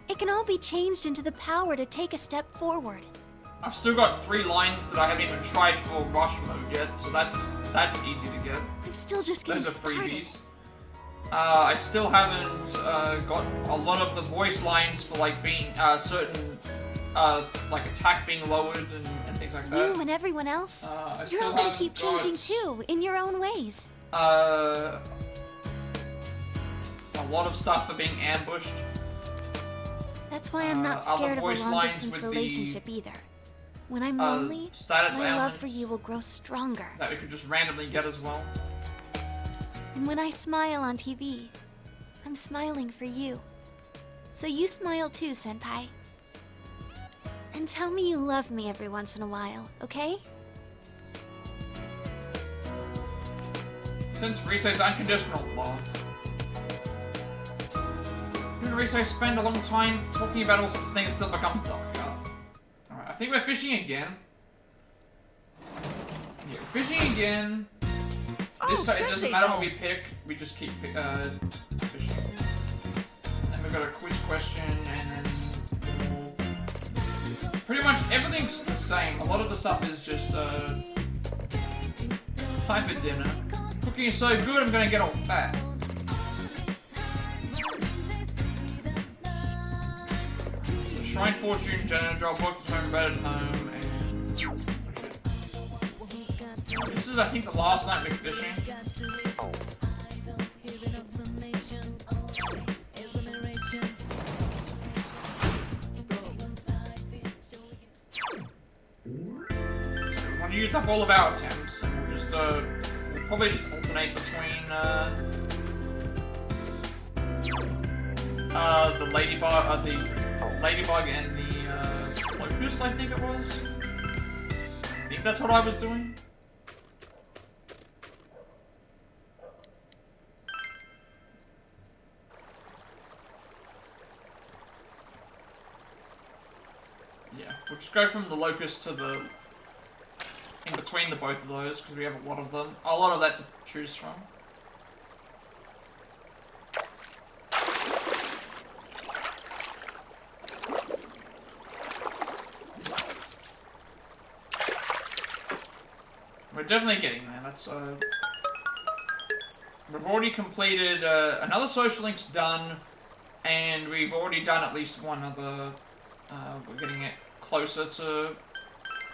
it can all be changed into the power to take a step forward. I've still got 3 lines that I haven't even tried for rush mode yet, so that's easy to get. I'm still just getting Those are started. freebies. I still haven't got a lot of the voice lines for like being certain like attack being lowered and things like that. You and everyone else, I you're all gonna keep changing too, in your own ways. A lot of stuff for being ambushed. That's why I'm not other scared of a voice long lines distance with the, relationship either. When I'm lonely, status my love for elements you will grow stronger. that we could just randomly get as well. And when I smile on TV, I'm smiling for you. So you smile too, Senpai. And tell me you love me every once in a while, okay? Since Risei's unconditional love. When Risei spend a long time talking about all sorts of things, it still becomes darker. Alright, I think we're fishing again. Yeah, we're fishing again. This time it doesn't matter what we pick, we just keep fishing. And then we've got a quiz question, and then pretty much everything's the same. A lot of the stuff is just time for dinner. Cooking is so good, I'm gonna get all fat. So Shrine Fortune, Janitor Job, work from home, bed at home, and this is, I think, the last night we're fishing. We want to use up all of our attempts, and we'll just, we'll probably just alternate between, the ladybug and the, locust, I think it was. I think that's what I was doing. Yeah, we'll just go from the locust to the in between the both of those because we have a lot of them. A lot of that to choose from. We're definitely getting there. That's we've already completed another social link's done, and we've already done at least one other. We're getting it closer to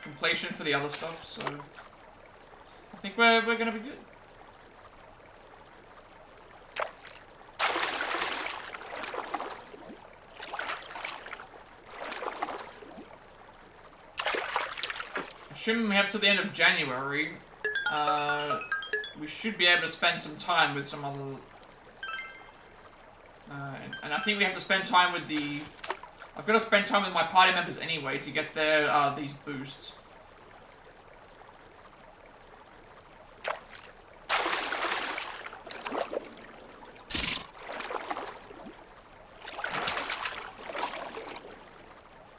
completion for the other stuff, so I think we're gonna be good. Assuming we have to the end of January, we should be able to spend some time with some other... and I think we have to spend time with the... I've got to spend time with my party members anyway to get their, these boosts.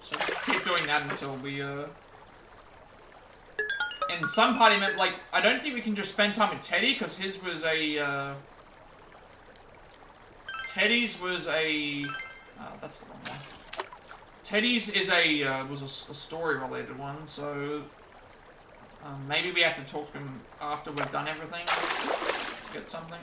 So just keep doing that until we, And some party members, like, I don't think we can just spend time with Teddy, because his was a, Teddy's was a... that's the wrong one. Teddy's is a was a story-related one, so maybe we have to talk to him after we've done everything to get something.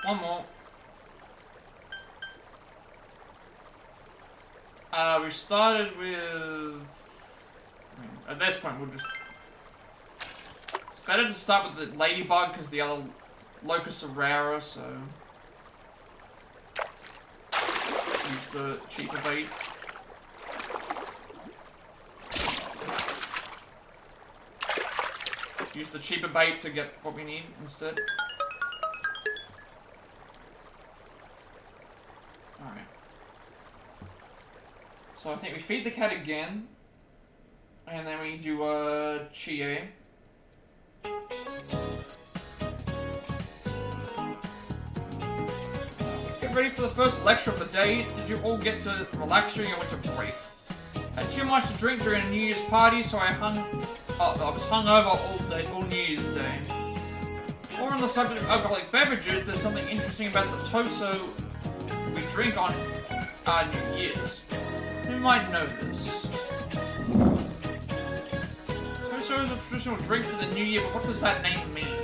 One more. We started with... I mean, at this point, we'll just... It's better to start with the ladybug, because the other locusts are rarer, so... Use the cheaper bait. Use the cheaper bait to get what we need instead. Alright. So I think we feed the cat again. And then we do Chie. Let's get ready for the first lecture of the day. Did you all get to relax during your winter break? I had too much to drink during a New Year's party, so I was hungover all New Year's Day. Or on the subject of alcoholic beverages, there's something interesting about the toso we drink on New Year's. Who might know this? Toso is a traditional drink for the New Year, but what does that name mean?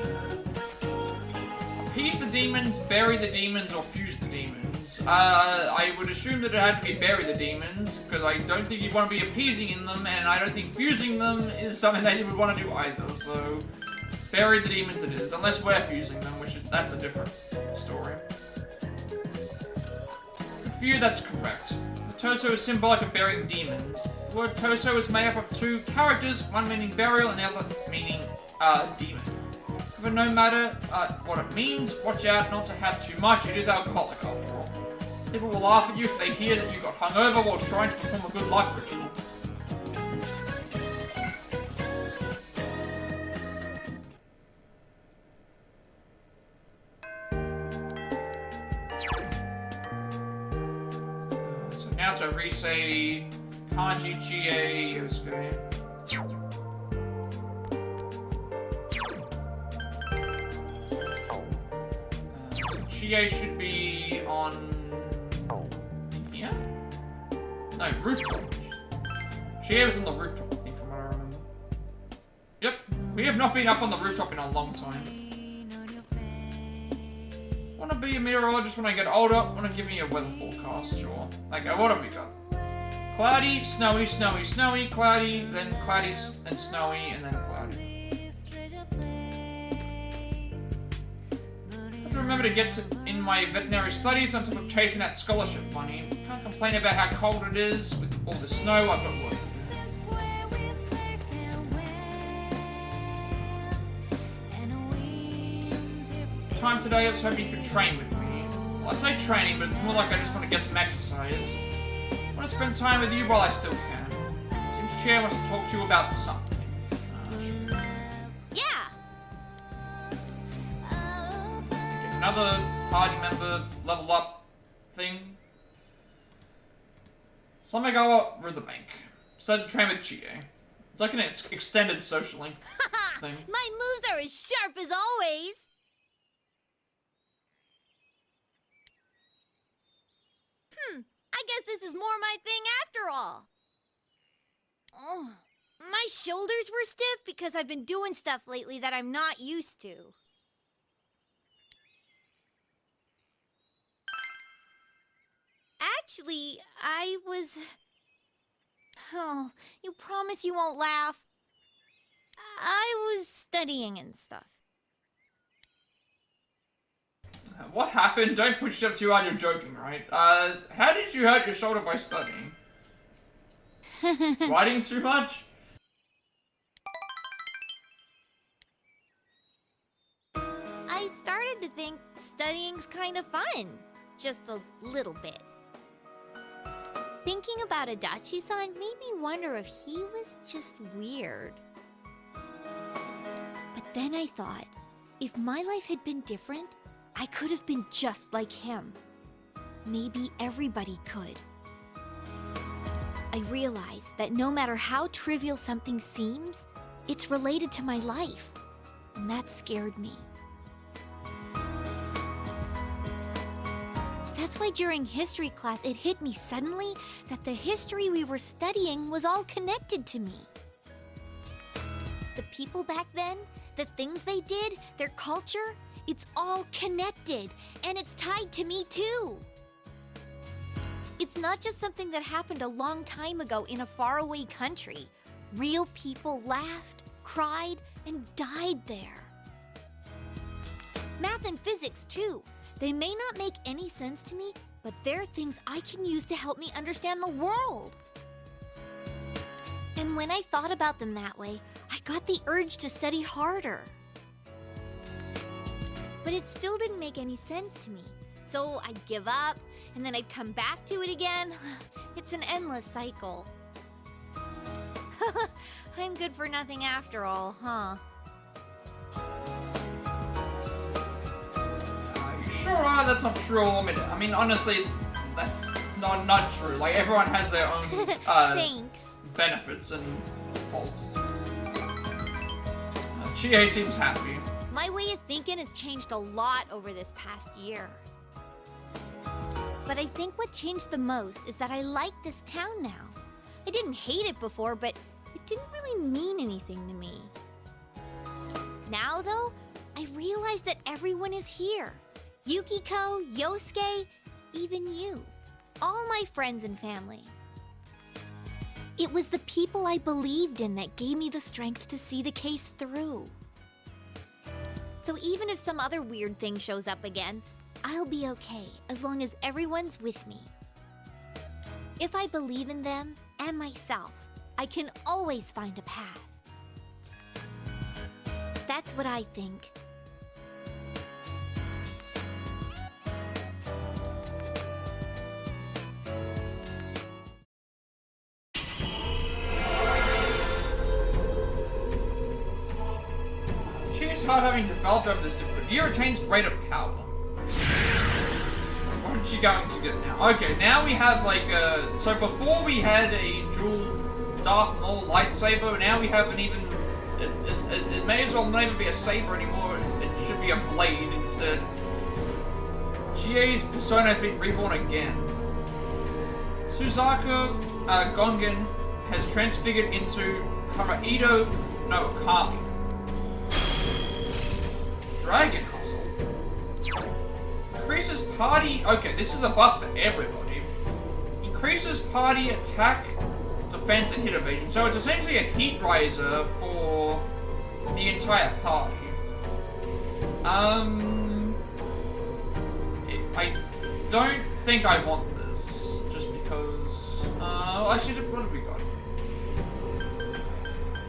Appease the demons, bury the demons, or fuse the demons? I would assume that it had to be bury the demons, because I don't think you'd want to be appeasing in them, and I don't think fusing them is something that you would want to do either, so... Bury the demons it is, unless we're fusing them, that's a different story. For you, that's correct. The torso is symbolic of burying demons. The word torso is made up of two characters, one meaning burial and the other meaning demon. But no matter what it means, watch out not to have too much, it is alcoholic after all. People will laugh at you if they hear that you got hungover while trying to perform a good luck ritual. Now to re-say Kanji, Chie, Yosuke. So Chie should be on here? No, rooftop. Chie was on the rooftop, I think, from what I remember. Yep, we have not been up on the rooftop in a long time. Wanna be a meteorologist when I get older? Wanna give me a weather forecast? Sure. Okay, what have we got? Cloudy, snowy, snowy, snowy, cloudy, then cloudy and snowy, and then cloudy. I have to remember to get in my veterinary studies on top of chasing that scholarship money. Can't complain about how cold it is with all the snow. I've got work to do. Time today, I was hoping you could train with me. Well, I say training, but it's more like I just want to get some exercise. I want to spend time with you while I still can. Seems Chair wants to talk to you about something. Yeah. Another party member level up thing. Sumagawa Riverbank. Decided to train with Chie. It's like an extended social link thing. My moves are as sharp as always. I guess this is more my thing after all. Oh, my shoulders were stiff because I've been doing stuff lately that I'm not used to. Actually, I was... Oh, you promise you won't laugh? I was studying and stuff. What happened? Don't push yourself too hard, you're joking, right? How did you hurt your shoulder by studying? Writing too much? I started to think studying's kind of fun. Just a little bit. Thinking about Adachi-san made me wonder if he was just weird. But then I thought, if my life had been different, I could have been just like him. Maybe everybody could. I realized that no matter how trivial something seems, it's related to my life. And that scared me. That's why during history class it hit me suddenly that the history we were studying was all connected to me. The people back then, the things they did, their culture, it's all connected, and it's tied to me too. It's not just something that happened a long time ago in a faraway country. Real people laughed, cried, and died there. Math and physics too. They may not make any sense to me, but they're things I can use to help me understand the world. And when I thought about them that way, I got the urge to study harder. But it still didn't make any sense to me. So I'd give up, and then I'd come back to it again. It's an endless cycle. I'm good for nothing after all, huh? You sure are? That's not true. I mean, honestly, that's not true. Like, everyone has their own Thanks. benefits and faults. Chie seems happy. My way of thinking has changed a lot over this past year. But I think what changed the most is that I like this town now. I didn't hate it before, but it didn't really mean anything to me. Now, though, I realize that everyone is here. Yukiko, Yosuke, even you. All my friends and family. It was the people I believed in that gave me the strength to see the case through. So even if some other weird thing shows up again, I'll be okay as long as everyone's with me. If I believe in them and myself, I can always find a path. That's what I think. Chie's heart having developed over this difficulty retains greater power. What is she going to get now? Okay, now we have like a... So before we had a dual Darth Maul lightsaber, now we have an even... It may as well not even be a saber anymore, it should be a blade instead. Chie's persona has been reborn again. Suzaku Gongen has transfigured into Haraido no Akami. Dragon Hustle. Increases party... Okay, this is a buff for everybody. Increases party attack, defense, and hit evasion. So it's essentially a heat riser for the entire party. I don't think I want this, just because... well, actually, what have we got?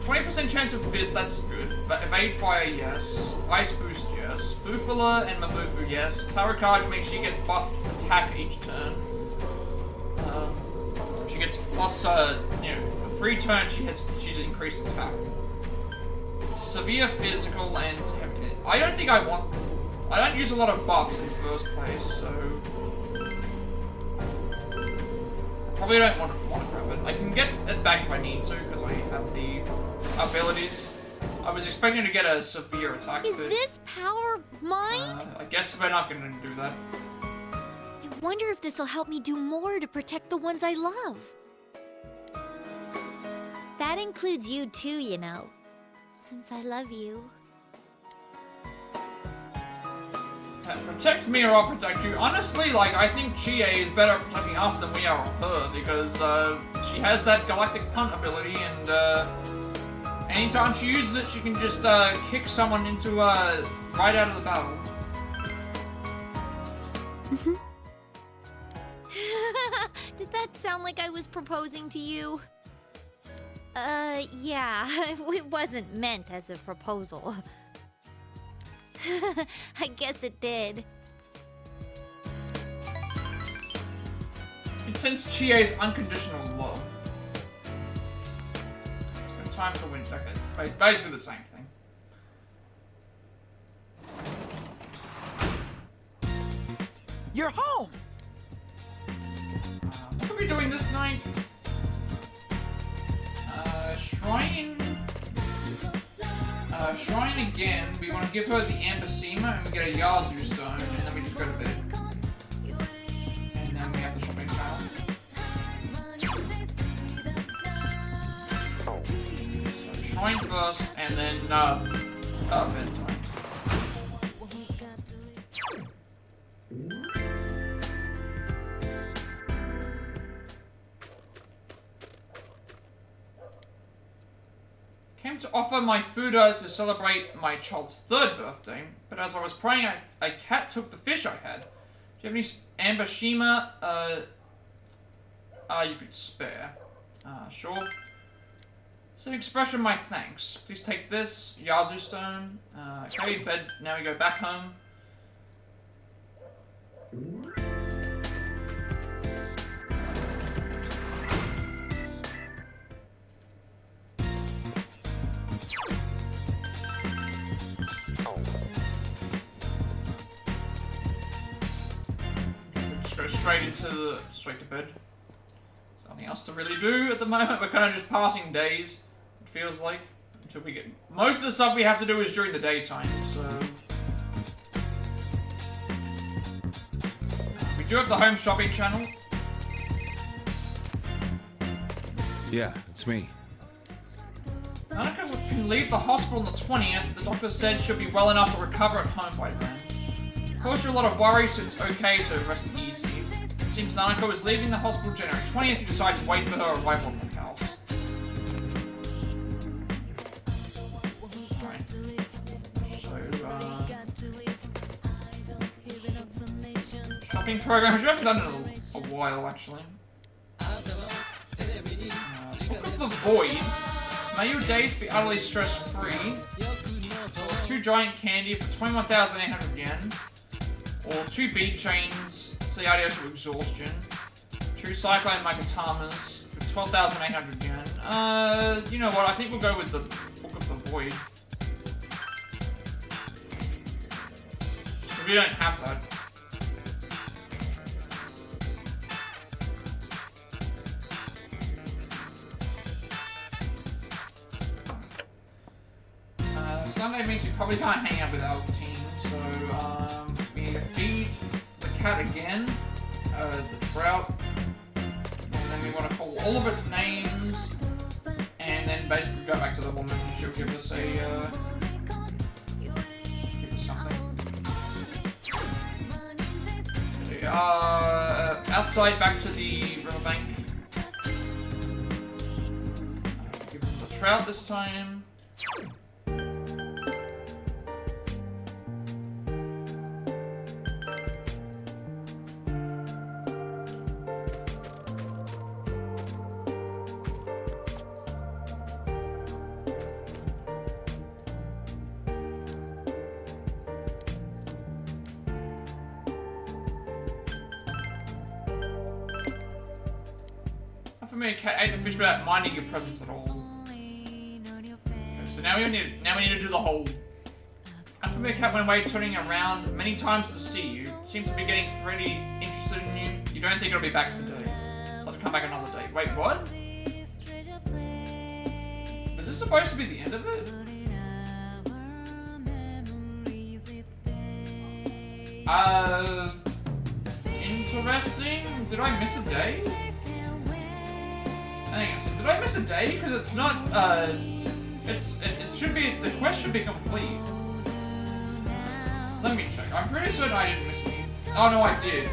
20% chance of Fizz, that's good. Evade Fire, yes. Ice Boost, yes. Bufala and Mabufu, yes. Tarakaj means she gets buffed attack each turn. She gets plus, you know, for 3 turns she's increased attack. Severe physical and... I don't think I want... I don't use a lot of buffs in the first place, so... Probably don't want to grab it. I can get it back if I need to, because I have the abilities. I was expecting to get a severe attack, Is but... this power mine? I guess we're not going to do that. I wonder if this'll help me do more to protect the ones I love. That includes you too, you know. Since I love you. Protect me or I'll protect you. Honestly, like, I think Chie is better at protecting us than we are of her, because, she has that galactic punt ability, and, anytime she uses it, she can just, kick someone into, right out of the battle. Did that sound like I was proposing to you? Yeah, it wasn't meant as a proposal. I guess it did. It sends Chie's unconditional love. It's been time to win. Okay, basically the same thing. You're home! What are we doing this night? Shrine. Shrine again. We want to give her the Ambasima and we get a Yazoo stone, and then we just go to bed. And then we have the shopping town. So shrine first, and then bedtime. Came to offer my food to celebrate my child's 3rd birthday, but as I was praying, a cat took the fish I had. Do you have any Ambashima, you could spare? Sure. It's an expression of my thanks. Please take this, Yazoo stone. Okay, bed, now we go back home. go straight to bed. There's nothing else to really do at the moment. We're kind of just passing days, it feels like, until we get... Most of the stuff we have to do is during the daytime, so... We do have the home shopping channel. Yeah, it's me. Nanako can leave the hospital on the 20th. The doctor said she'll be well enough to recover at home by then. Caused you a lot of worry, so it's okay, so rest easy. It seems Nanako is leaving the hospital January 20th. You decide to wait for her arrival at the house. Alright. So, shopping program, which we haven't done in a while, actually. Look at the void. May your days be utterly stress-free. So it's 2 giant candy for 21,800 yen. Or 2 bead chains, say adios to exhaustion. 2 cyclone Makatamas for 12,800 yen. You know what, I think we'll go with the Book of the Void. If we don't have that. Sunday means we probably can't hang out with our team, so we need to feed the cat again, the trout, and then we want to call all of its names, and then basically go back to the woman and she'll give us something. Okay, outside back to the riverbank. Give them the trout this time. Cat ate the fish without minding your presence at all. Okay, so now we need to do the whole. Unfamiliar cat went away turning around many times to see you. Seems to be getting pretty interested in you. You don't think it'll be back today. So I'll come back another day. Wait, what? Was this supposed to be the end of it? Interesting. Did I miss a day? Hang on, so did I miss a day? Because it's not, it should be, the quest should be complete. Let me check. I'm pretty certain I didn't miss any. Oh no, I did.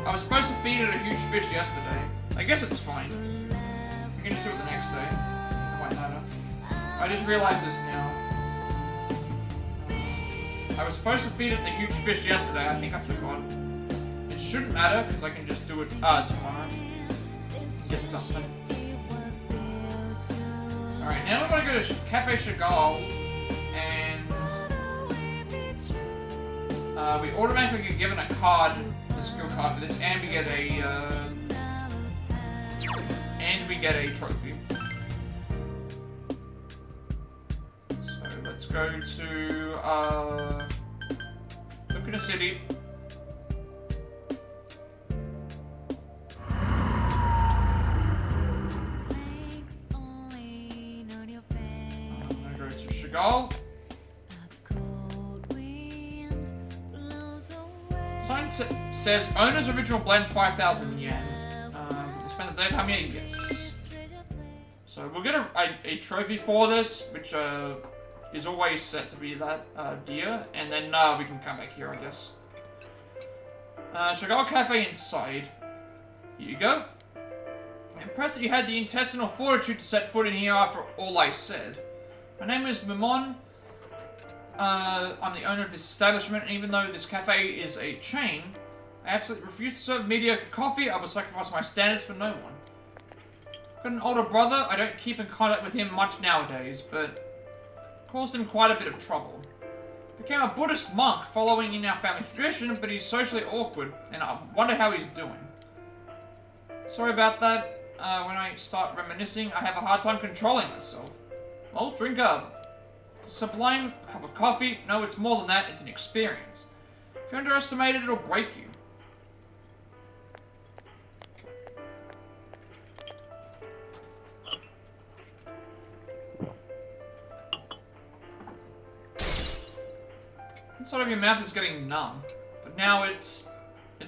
I was supposed to feed it a huge fish yesterday. I guess it's fine. We can just do it the next day. It won't matter. I just realized this now. I was supposed to feed it the huge fish yesterday. I think I forgot. It shouldn't matter, because I can just do it, tomorrow. Get something. Alright, now we're gonna go to Cafe Chagall, and we automatically get given a card, a skill card for this, and we get a trophy. So let's go to Okina City. Chagall. Sign says owner's original blend 5,000 yen. We spend the daytime here, yes. So we'll get a trophy for this, which is always set to be that deer, and then we can come back here, I guess. Chagall Cafe inside. Here you go. I'm impressed that you had the intestinal fortitude to set foot in here after all I said. My name is Mimon. I'm the owner of this establishment, and even though this cafe is a chain, I absolutely refuse to serve mediocre coffee. I will sacrifice my standards for no one. I've got an older brother. I don't keep in contact with him much nowadays, but caused him quite a bit of trouble. Became a Buddhist monk following in our family tradition, but he's socially awkward, and I wonder how he's doing. Sorry about that. When I start reminiscing, I have a hard time controlling myself. Well, drink up. It's a sublime cup of coffee. No, it's more than that. It's an experience. If you underestimate it, it'll break you. inside of your mouth is getting numb, but now it's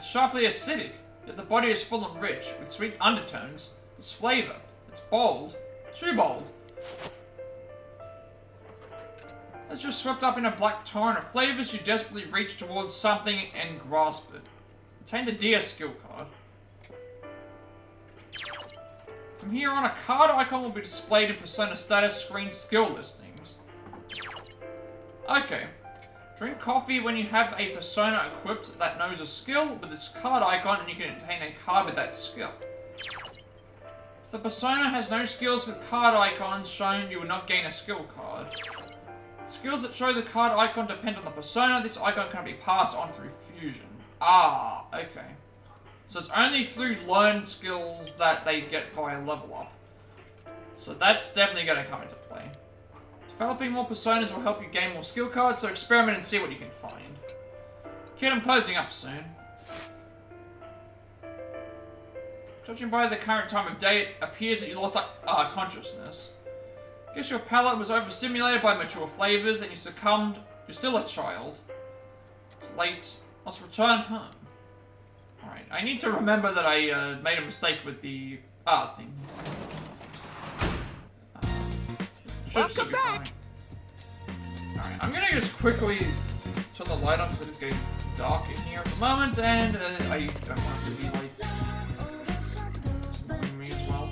sharply acidic, yet the body is full and rich, with sweet undertones. This flavor, it's bold, too bold. As you're swept up in a black torrent of flavors, you desperately reach towards something and grasp it. Obtain the DS skill card. From here on, a card icon will be displayed in Persona status screen skill listings. Okay. Drink coffee when you have a Persona equipped that knows a skill with this card icon, and you can obtain a card with that skill. If the Persona has no skills with card icons shown, you will not gain a skill card. Skills that show the card icon depend on the Persona. This icon can be passed on through fusion. Ah, okay. So it's only through learned skills that they get by a level up. So that's definitely going to come into play. Developing more Personas will help you gain more skill cards, so experiment and see what you can find. Kid, I'm closing up soon. Judging by the current time of day, it appears that you lost consciousness. Guess your palate was overstimulated by mature flavors and you succumbed. You're still a child. It's late. Must return home. Alright, I need to remember that I made a mistake with the thing. Welcome back! Alright, I'm gonna just quickly turn the light on because it is getting dark in here at the moment, and I don't want it to be like me as well.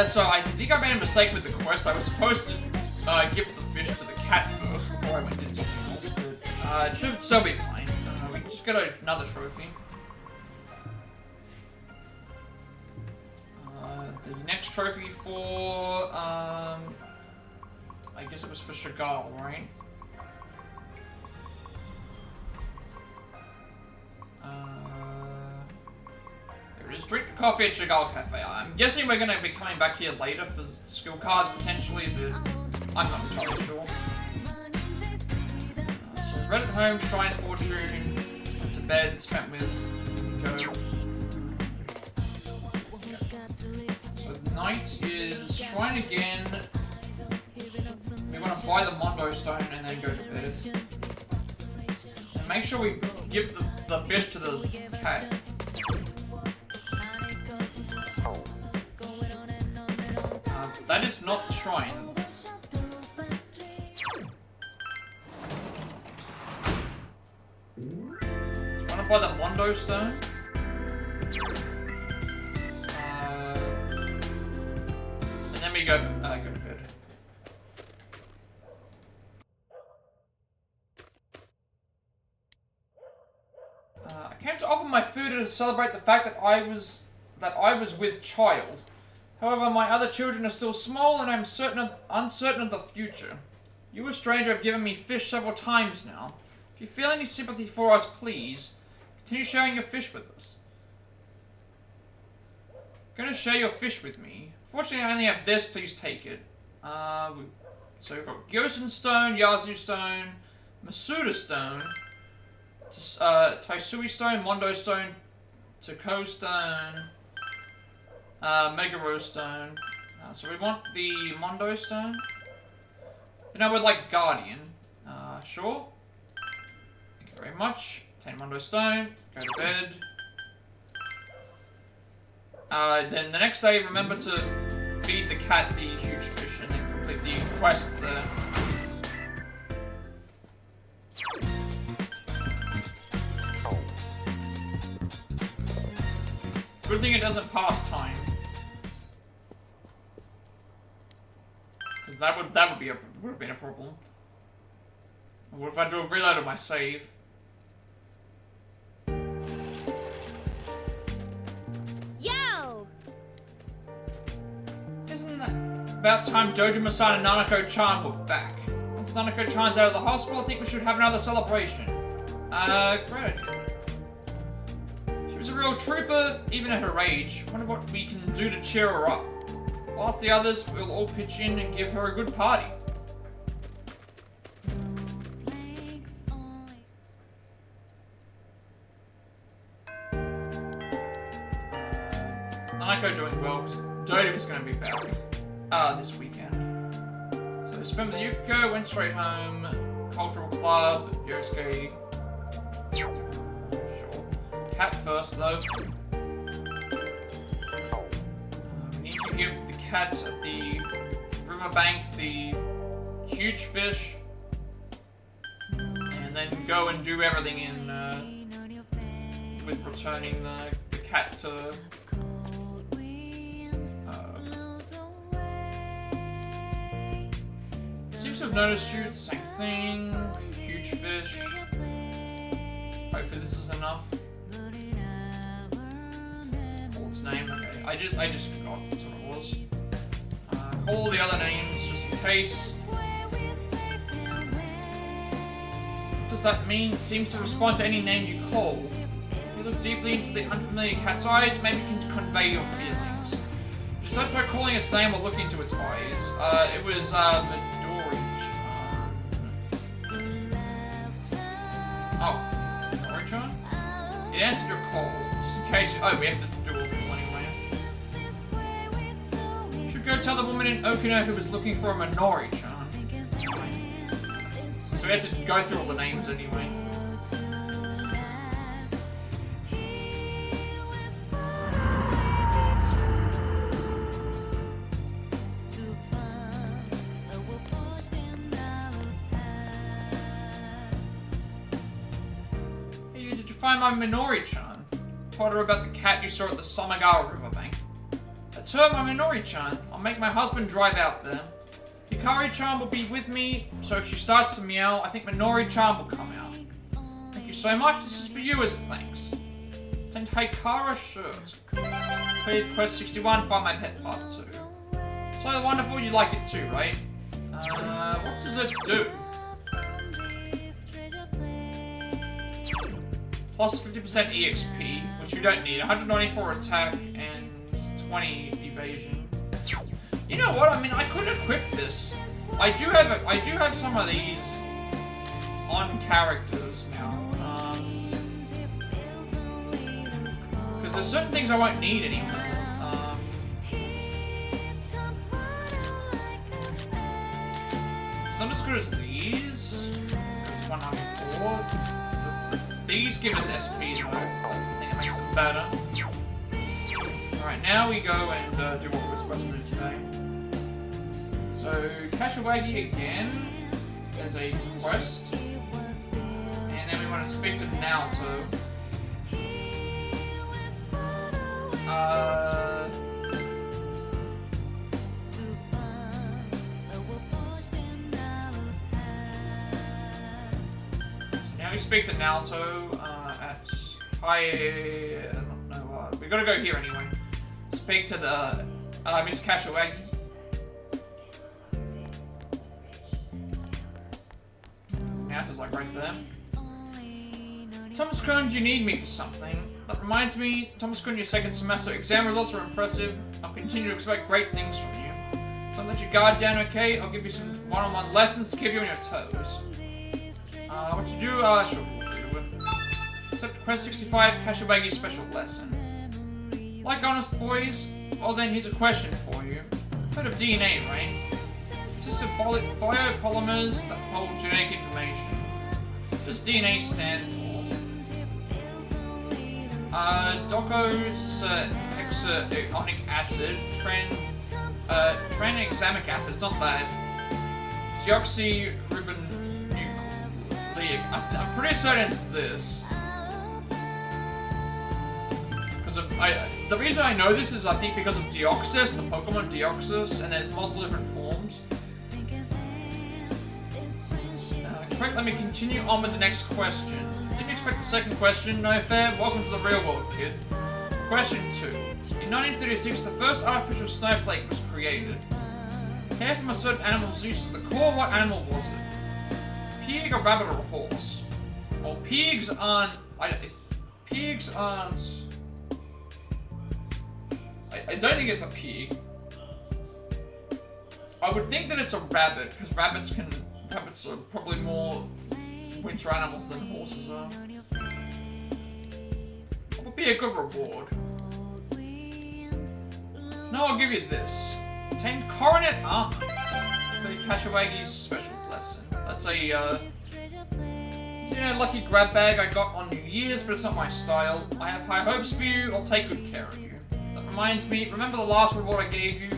So I think I made a mistake with the quest. I was supposed to give the fish to the cat first before I went and did something else, but it should still be fine. We just got another trophy. The next trophy for, I guess it was for Chagall, right? Just drink coffee at Chagall Cafe. I'm guessing we're going to be coming back here later for skill cards, potentially, but I'm not entirely sure. So read at home, Shrine Fortune, went to bed, spent with Go. Yeah. So night is Shrine again. We want to buy the Mondo Stone and then go to bed. And make sure we give the fish to the cat. That is not the shrine. So wanna buy the Mondo Stone? And then we go to bed. I came to offer my food to celebrate the fact that I was with child. However, my other children are still small, and I'm uncertain of the future. You, a stranger, have given me fish several times now. If you feel any sympathy for us, please continue sharing your fish with us. Gonna share your fish with me. Fortunately, I only have this. Please take it. So we've got Gyosen Stone, Yazu Stone, Masuda Stone, Taisui Stone, Mondo Stone, Tako Stone. Mega Rose Stone. So we want the Mondo Stone. Then I would like Guardian. Sure. Thank you very much. Obtain Mondo Stone. Go to bed. Then the next day, remember to feed the cat the huge fish and then complete the quest there. Good Good thing it doesn't pass time. Because that would have been a problem. What if I do a reload of my save? Yo! Isn't that about time Dojima-san and Nanako-chan were back? Once Nanako-chan's out of the hospital, I think we should have another celebration. Great idea. She was a real trooper, even at her age. Wonder what we can do to cheer her up. Whilst the others, we'll all pitch in and give her a good party. Nanako doing well, because Dojima's going to be back this weekend. So spent with Yukiko, went straight home, cultural club, Yosuke. Sure. Cat first though. We need to give the cats at the riverbank the huge fish, and then go and do everything in with returning the cat to. Seems to have noticed you. It's the same thing. Huge fish. Hopefully this is enough. Its name. Okay. I just forgot that's what it was. Call all the other names just in case. What does that mean? It seems to respond to any name you call. If you look deeply into the unfamiliar cat's eyes, maybe you can convey your feelings. You decide to try calling its name or look into its eyes. It was Midori-chan? It answered your call. Just in case. Oh, we have to do all this anyway. Should go tell the woman in Okina who was looking for a Minori-chan. So we have to go through all the names anyway. Hey, did you find my Minori-chan? Told her about the cat you saw at the Samagawa riverbank. That's her, my Minori-chan. I'll make my husband drive out there. Hikari-chan will be with me, so if she starts to meow, I think Minori-chan will come out. Thank you so much, this is for you as thanks. Send Hikara shirt. Played Quest 61, find my pet part 2. So wonderful, you like it too, right? What does it do? Plus 50% EXP, which you don't need. 194 attack and 20 evasion. You know what? I mean, I could equip this. I do have some of these on characters now. Because there's certain things I won't need anymore. It's not as good as these. It's 194. These give us SP though. That's the thing that makes them better. Alright, now we go and do what we're supposed to do today. So, Kashiwagi again as a quest. And then we want to speak to Naoto. Now we speak to Naoto at we gotta go here anyway. Speak to the Miss Kashiwagi. Naoto's like right there. Thomas-kun, do you need me for something? That reminds me, Thomas-kun, your second semester exam results are impressive. I'll continue to expect great things from you. Don't let your guard down, okay? I'll give you some one-on-one lessons to keep you on your toes. What you do, sure. Except Quest 65, Kashiwagi's special lesson. Like honest boys? Well then, here's a question for you. You've heard of DNA, right? It's just biopolymers that hold genetic information. What does DNA stand for? Docosahexaonic acid, tranexamic acid, it's not that. Deoxyribonucleic. I'm pretty certain it's this. Because of the reason I know this is I think because of Deoxys, the Pokemon Deoxys, and there's multiple different forms. Correct, let me continue on with the next question. Didn't expect the second question, no fair. Welcome to the real world, kid. Question 2. In 1936, the first artificial snowflake was created. Hair from a certain animal's use as the core. What animal was it? Pig, a rabbit, or a horse? Well, pigs aren't... Pigs aren't... I don't think it's a pig. I would think that it's a rabbit, because rabbits are probably more winter animals than horses are. What would be a good reward? No, I'll give you this. Obtained coronet armor. The Kashiwagi's special blessing. That's a, lucky grab bag I got on New Year's, but it's not my style. I have high hopes for you. I'll take good care of you. That reminds me, remember the last reward I gave you?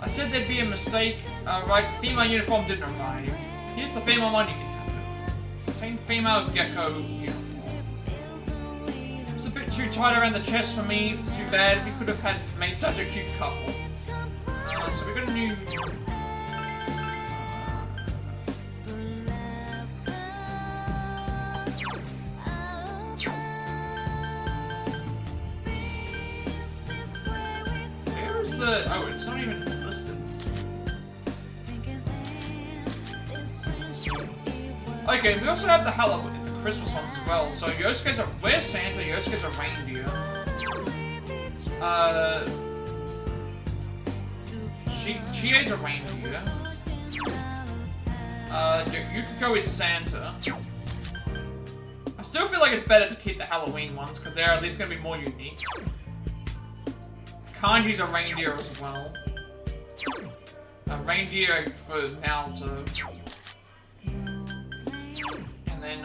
I said there'd be a mistake. Right, the female uniform didn't arrive. Here's the female one, you can have it. Obtained female gecko uniform. It's a bit too tight around the chest for me. It's too bad. We could have made such a cute couple. So we got a new... Where's the... Oh, it's not even listed. Okay, we also have the Halloween, the Christmas ones as well. So Yosuke's a... Where's Santa? Yosuke's a reindeer. Chie's a reindeer. Yukiko is Santa. I still feel like it's better to keep the Halloween ones, because they're at least going to be more unique. Kanji's a reindeer as well. A reindeer for Naruto. And then,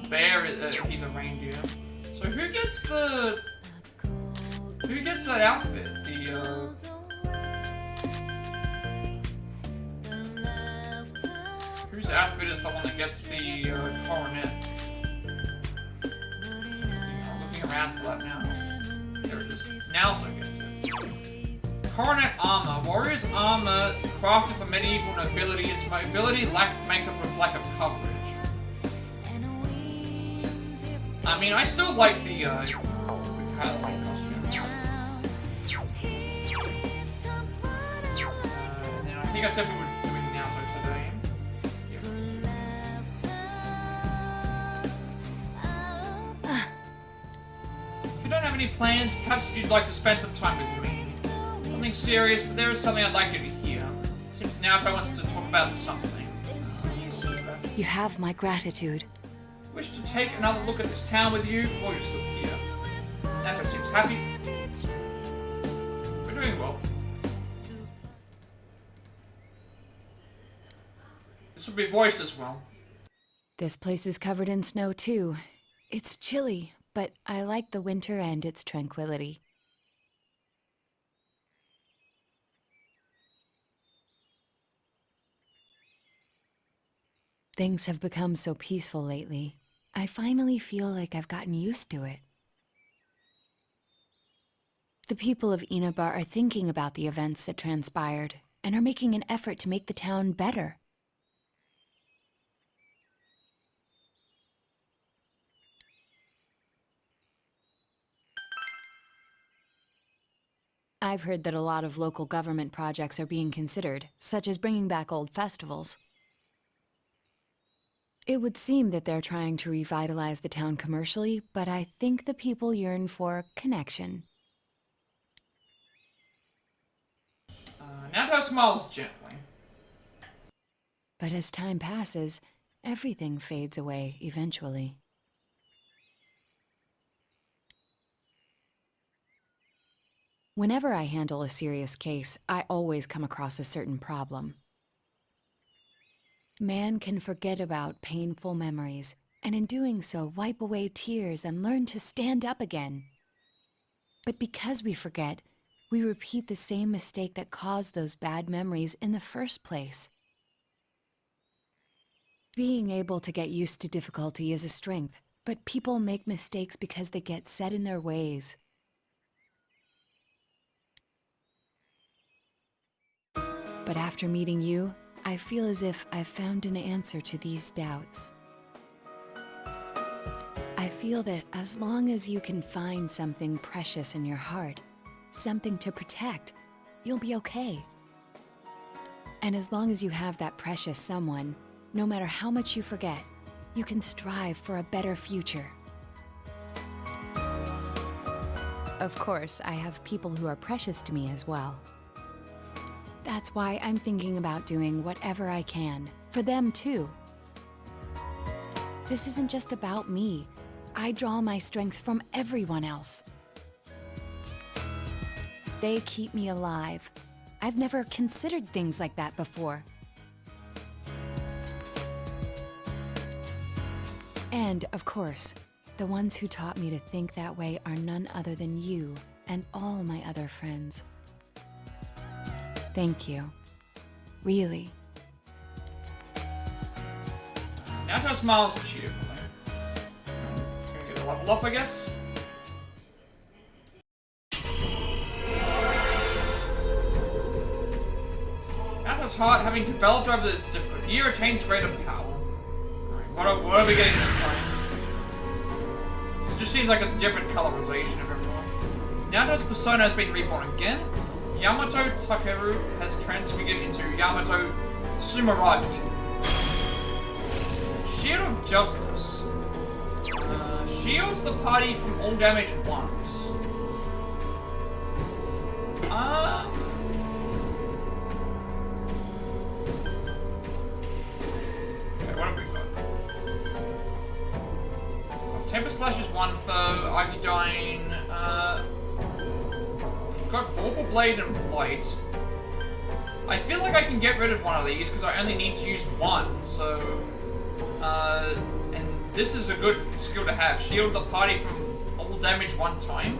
Bear, he's a reindeer. So who gets the... Who gets that outfit? Whose outfit is the one that gets the, coronet? I'm looking around for that now. There it is. Naruto gets it. Coronet armor. Warrior's armor crafted for medieval nobility. Its mobility makes up for its lack of coverage. I mean, I still like the Halloween costumes. And then I think I said we were doing Naruto today. If you don't have any plans, perhaps you'd like to spend some time with me. Something serious, but there is something I'd like you to hear. It seems Naruto wants to talk about something. You have my gratitude. Wish to take another look at this town with you, or you're still here. Naruto seems happy. We're doing well. This will be voiced as well. This place is covered in snow too. It's chilly, but I like the winter and its tranquility. Things have become so peaceful lately. I finally feel like I've gotten used to it. The people of Inaba are thinking about the events that transpired and are making an effort to make the town better. I've heard that a lot of local government projects are being considered, such as bringing back old festivals. It would seem that they're trying to revitalize the town commercially, but I think the people yearn for connection. Naruto smiles gently. But as time passes, everything fades away eventually. Whenever I handle a serious case, I always come across a certain problem. Man can forget about painful memories, and in doing so, wipe away tears and learn to stand up again. But because we forget, we repeat the same mistake that caused those bad memories in the first place. Being able to get used to difficulty is a strength, but people make mistakes because they get set in their ways. But after meeting you, I feel as if I've found an answer to these doubts. I feel that as long as you can find something precious in your heart, something to protect, you'll be okay. And as long as you have that precious someone, no matter how much you forget, you can strive for a better future. Of course, I have people who are precious to me as well. That's why I'm thinking about doing whatever I can, for them too. This isn't just about me. I draw my strength from everyone else. They keep me alive. I've never considered things like that before. And, of course, the ones who taught me to think that way are none other than you and all my other friends. Thank you. Really. Naoto smiles cheerfully. Gonna get a level up, I guess. Naoto's heart, having developed over this difficult year, attains greater power. Alright, what are we getting this time? This just seems like a different colorization of everyone. Naoto's persona has been reborn again. Yamato Takeru has transfigured into Yamato Sumeragi. Shield of Justice. Shields the party from all damage once. Okay, what have we got? Temper Slash is one for Ivydyne. We've got Vorpal Blade and Blight. I feel like I can get rid of one of these because I only need to use one, so... and this is a good skill to have. Shield the party from all damage one time.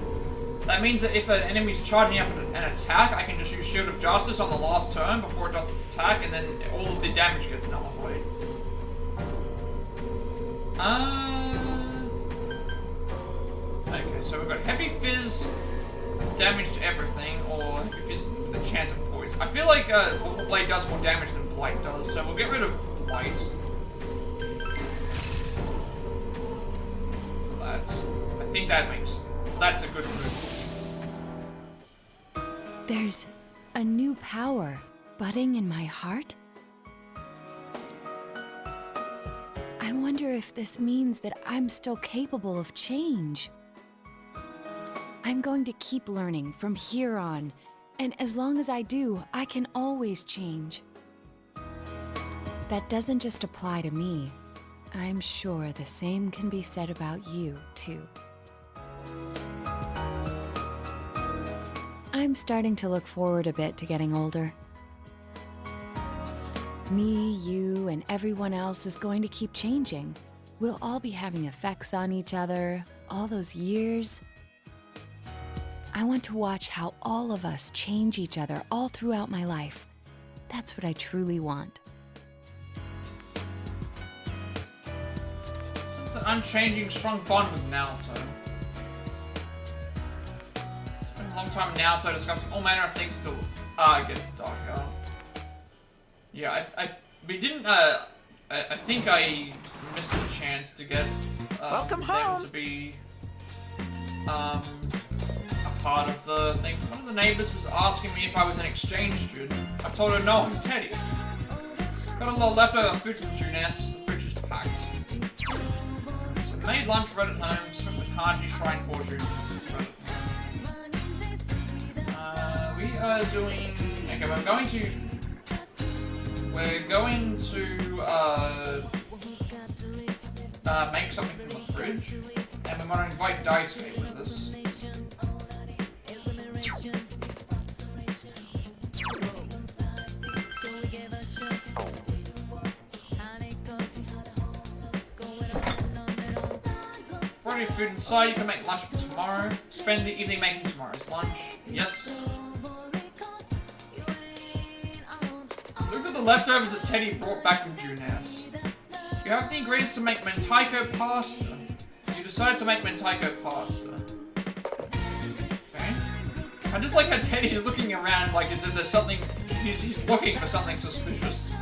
That means that if an enemy's charging up an attack, I can just use Shield of Justice on the last turn before it does its attack, and then all of the damage gets nullified. Okay, so we've got Heavy Fizz, damage to everything, or Heavy Fizz with a chance of poison. I feel like Vorpal Blade does more damage than Blight does, so we'll get rid of Blight. For that. I think that's a good move. There's a new power budding in my heart. I wonder if this means that I'm still capable of change. I'm going to keep learning from here on, and as long as I do, I can always change. That doesn't just apply to me. I'm sure the same can be said about you, too. I'm starting to look forward a bit to getting older. Me, you, and everyone else is going to keep changing. We'll all be having effects on each other, all those years. I want to watch how all of us change each other all throughout my life. That's what I truly want. It's an unchanging, strong bond with Naoto. It's been a long time with Naoto discussing all manner of things till it gets darker. Yeah, we didn't, I think I missed a chance to get, Welcome them home. to be, a part of the thing. One of the neighbors was asking me if I was an exchange student. I told her no, I'm Teddy. Got a little leftover food from Juness, the fridge is packed. So made lunch right at home, swim the Kanji Shrine Fortune right at home. We are doing, okay, we're going to make something from the fridge, and we want to invite Daisuke with us. Friday food inside, you can make lunch for tomorrow. Spend the evening making tomorrow's lunch. Yes. Look at the leftovers that Teddy brought back from Juness. You have the ingredients to make mentaiko pasta. You decided to make mentaiko pasta. Okay. I just like how Teddy's looking around like as if there's something, he's looking for something suspicious.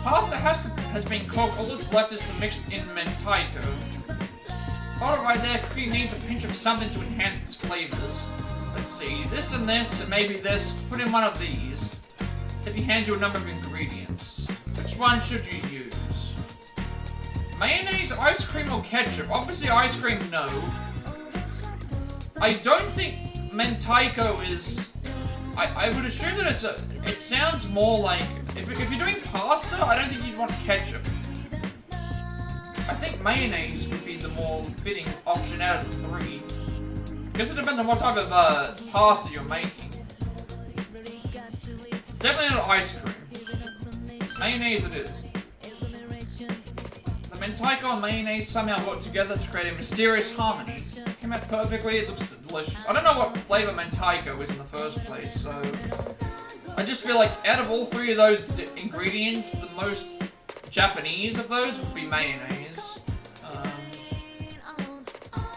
Pasta has been cooked, all that's left is to mix in mentaiko. Hold it right there, cooking needs a pinch of something to enhance its flavors. Let's see, this and maybe this, put in one of these. Teddy hands you a number of ingredients. Which one should you use? Mayonnaise, ice cream, or ketchup? Obviously ice cream, no. I don't think mentaiko is... I would assume that it sounds more like... If you're doing pasta, I don't think you'd want ketchup. I think mayonnaise would be the more fitting option out of the three. Guess it depends on what type of pasta you're making. Definitely not ice cream. Mayonnaise it is. The mentaiko and mayonnaise somehow work together to create a mysterious harmony. Came out perfectly, it looks delicious. I don't know what flavor mentaiko is in the first place, so... I just feel like out of all three of those ingredients, the most Japanese of those would be mayonnaise.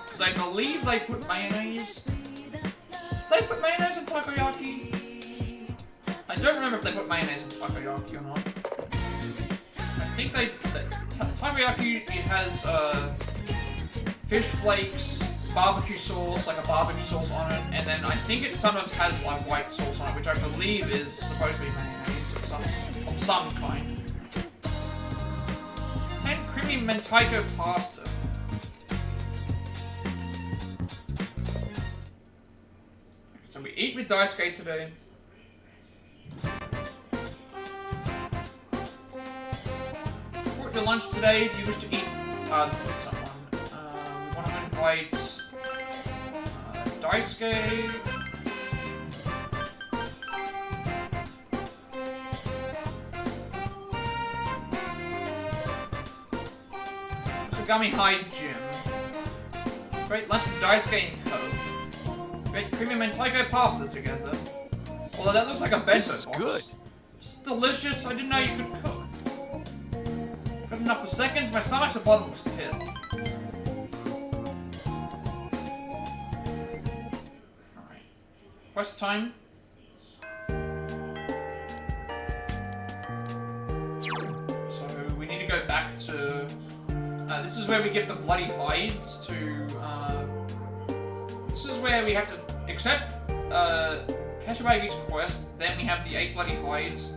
Because I believe they put mayonnaise... Did they put mayonnaise in takoyaki? I don't remember if they put mayonnaise in takoyaki or not. I think takoyaki has fish flakes, barbecue sauce, like a barbecue sauce on it, and then I think it sometimes has like white sauce on it, which I believe is supposed to be mayonnaise of some kind. And creamy mentaiko pasta. So we eat with Daisuke today. For your lunch today, do you wish to eat? This is someone. We want to invite Daisuke. Gummy High Gym. Great lunch with Daisuke and Co. Great creamy mentaiko pasta together. Although that looks like a bento box. This is good. It's delicious. I didn't know you could cook. Good enough for seconds. My stomach's a bottomless pit. Alright. Quest time. So we need to go back to... this is where we give the bloody hides to, this is where we have to accept, Kashiwagi's quest, then we have the 8 bloody hides.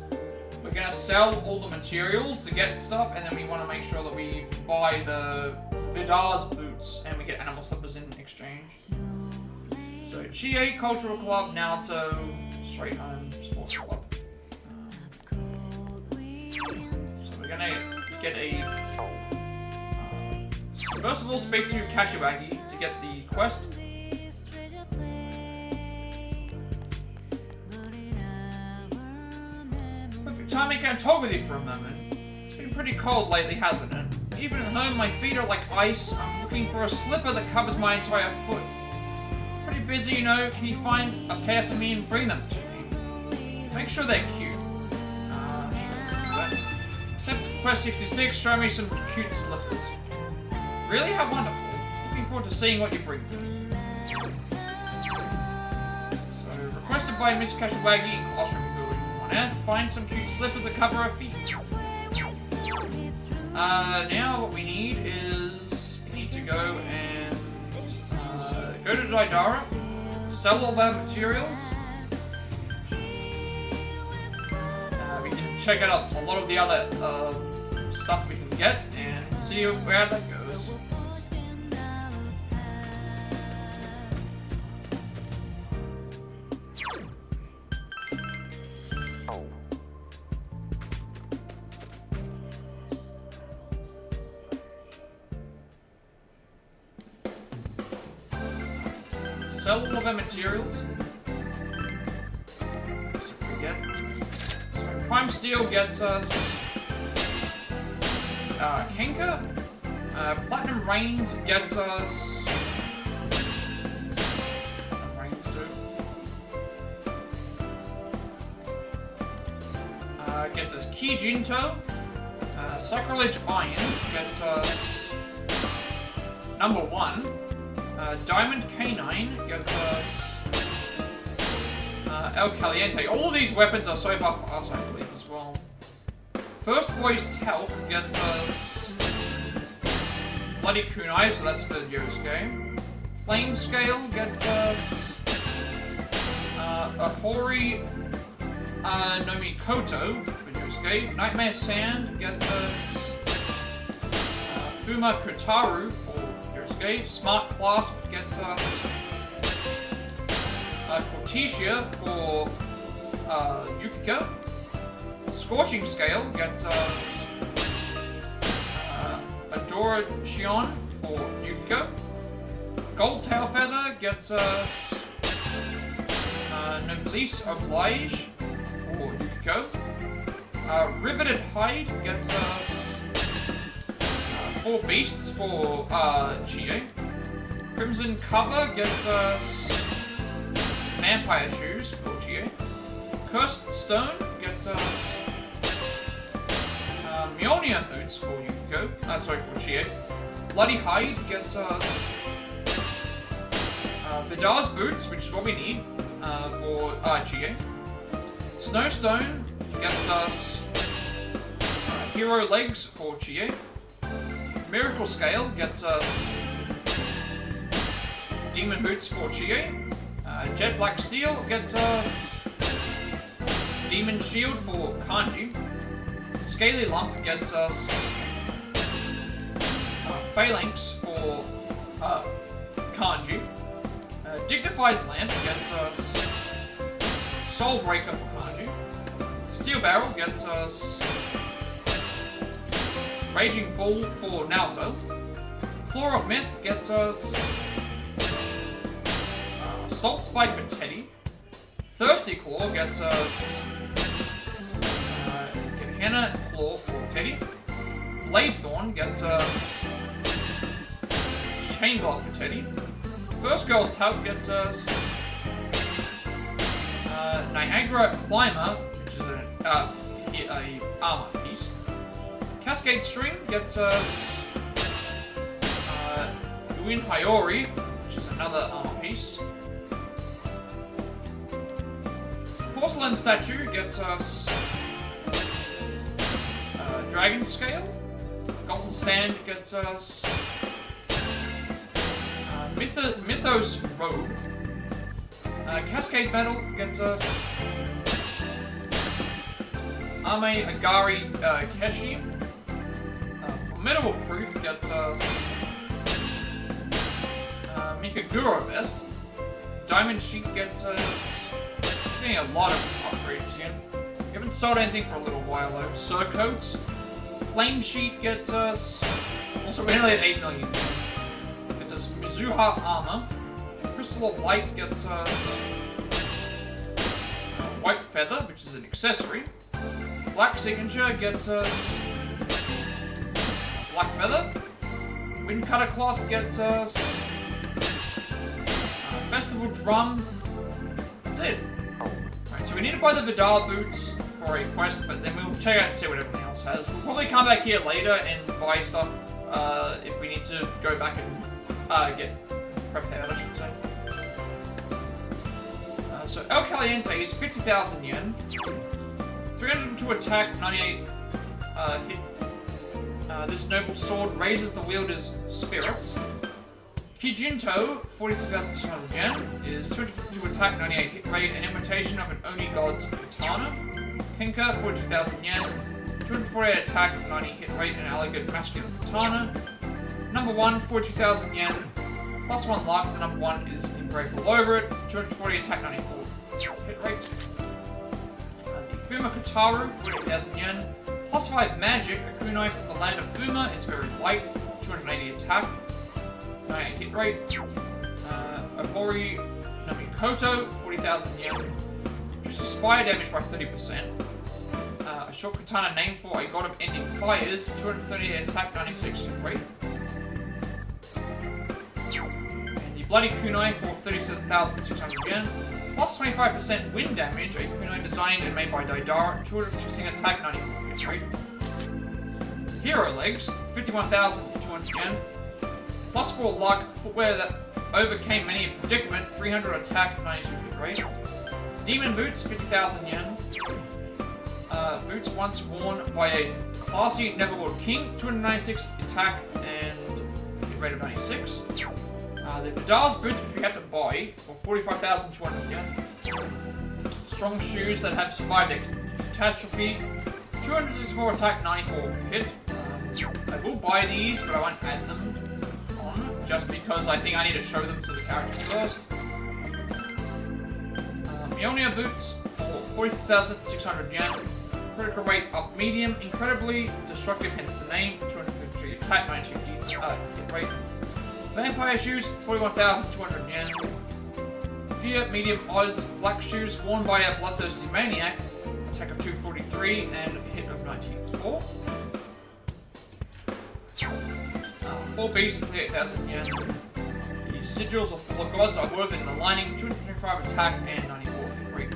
We're gonna sell all the materials to get stuff, and then we want to make sure that we buy the Vidar's boots, and we get animal slippers in exchange. So, Chie Cultural Club, Naoto, Straight Home, Sports Club. So we're gonna get a... First of all, speak to Kashiwagi to get the quest. Perfect timing, can I talk with you for a moment? It's been pretty cold lately, hasn't it? Even at home, my feet are like ice. I'm looking for a slipper that covers my entire foot. Pretty busy, you know. Can you find a pair for me and bring them to me? Make sure they're cute. Sure. Except quest 66, show me some cute slippers. Really? How wonderful. Looking forward to seeing what you bring to me. So, requested by Miss Kashiwagi in classroom building. On Earth, find some cute slippers that cover her feet. Now what we need is... We need to go and... go to Daidara. Sell all their materials. We can check out a lot of the other stuff we can get and see where that goes. Sell all of our materials. So we get. So Prime Steel gets us Kenka. Platinum Rains gets us. Platinum Rains too. Gets us Kijinto. Sacrilege Iron gets us number 1. Diamond Canine gets us El Caliente. All of these weapons are so far for us, I believe, as well. First Boy's Talc gets us Bloody Kunai, so that's for Yosuke. Flame Scale gets us Ahori Nomi Koto for Yosuke. Nightmare Sand gets us Fuma Kotaru for Yosuke. Smart Clasp gets us Cortesia for Yukiko. Scorching Scale gets us Adora Shion for Yukiko. Gold Tail Feather gets us Noblesse Oblige for Yukiko. Riveted Hide gets us 4 Beasts for Chie. Crimson Cover gets us Vampire Shoes for Chie. Cursed Stone gets us Mjolnir Boots for Yukiko. For Chie. Bloody Hide gets us Vidar's Boots, which is what we need for Chie. Snowstone gets us Hero Legs for Chie. Miracle Scale gets us Demon Boots for Chie. Jet Black Steel gets us Demon Shield for Kanji. Scaly Lump gets us Phalanx for Kanji. Dignified Lamp gets us Soul Breaker for Kanji. Steel Barrel gets us Raging Bull for Naoto. Claw of Myth gets us Salt Spike for Teddy. Thirsty Claw gets us Gehenna Claw for Teddy. Blade Thorn gets us Chain Block for Teddy. First Girl's Tout gets us Niagara Climber, which is a armor piece. Cascade String gets us Uin Hayori, which is another armor piece. Porcelain Statue gets us Dragon Scale. Golden Sand gets us Mythos Robe. Cascade Metal gets us Ame Agari Keshi. Formidable Proof gets us Mikaguro Vest. Diamond Sheet gets us getting a lot of upgrades here. We haven't sold anything for a little while though. Surcoat. Flame Sheet gets us also we're nearly at 8 million. Gets us Mizuha Armor. Crystal of Light gets us White Feather, which is an accessory. Black Signature gets us Black Feather. Wind Cutter Cloth gets us Festival Drum. That's it. Alright, so we need to buy the Vidal Boots for a quest, but then we'll check out and see what everything else has. We'll probably come back here later and buy stuff if we need to go back and get prepared, I should say. So El Caliente is 50,000 yen, 302 attack, 98 hit. This noble sword raises the wielder's spirits. Kijinto, 42,600 yen, is 252 attack, 98 hit rate, an imitation of an Oni God's katana. Kenka, 42,000 yen, 248 attack, 90 hit rate, an elegant masculine katana. Number 1, 42,000 yen, plus 1 luck, the number 1 is engraved all over it, 240 attack, 94 hit rate. The Fuma Kotaru, 48,000 yen, plus 5 magic, a kunai from the land of Fuma, it's very light, 280 attack, 98 hit rate. Ahori Namikoto, 40,000 yen, reduces fire damage by 30%. A short katana named for a god of ending fires, 238 attack, 96 hit rate. And the Bloody Kunai for 37,600 yen, plus 25% wind damage, a kunai designed and made by Daidara, 216 attack, 94 hit rate. Hero Legs, 51,200 yen, plus 4 luck, footwear that overcame many a predicament, 300 attack, 92 hit rate. Demon boots, 50,000 yen. Boots once worn by a classy neighbourhood king, 296 attack and hit rate of 96. The Vidal's boots, which we have to buy, for 45,200 yen. Strong shoes that have survived a catastrophe, 264 attack, 94 hit. I will buy these, but I won't add them on, just because I think I need to show them to the character first. Mjolnir boots for 40,600 yen. Critical rate up medium, incredibly destructive, hence the name. 253 attack, 92 hit rate. Vampire shoes, 41,200 yen. Fear medium odds, black shoes worn by a bloodthirsty maniac. Attack of 243 and hit of 94. 4 beasts, 38,000 yen. The sigils of four gods are woven in the lining, 225 attack and 94 hit rate.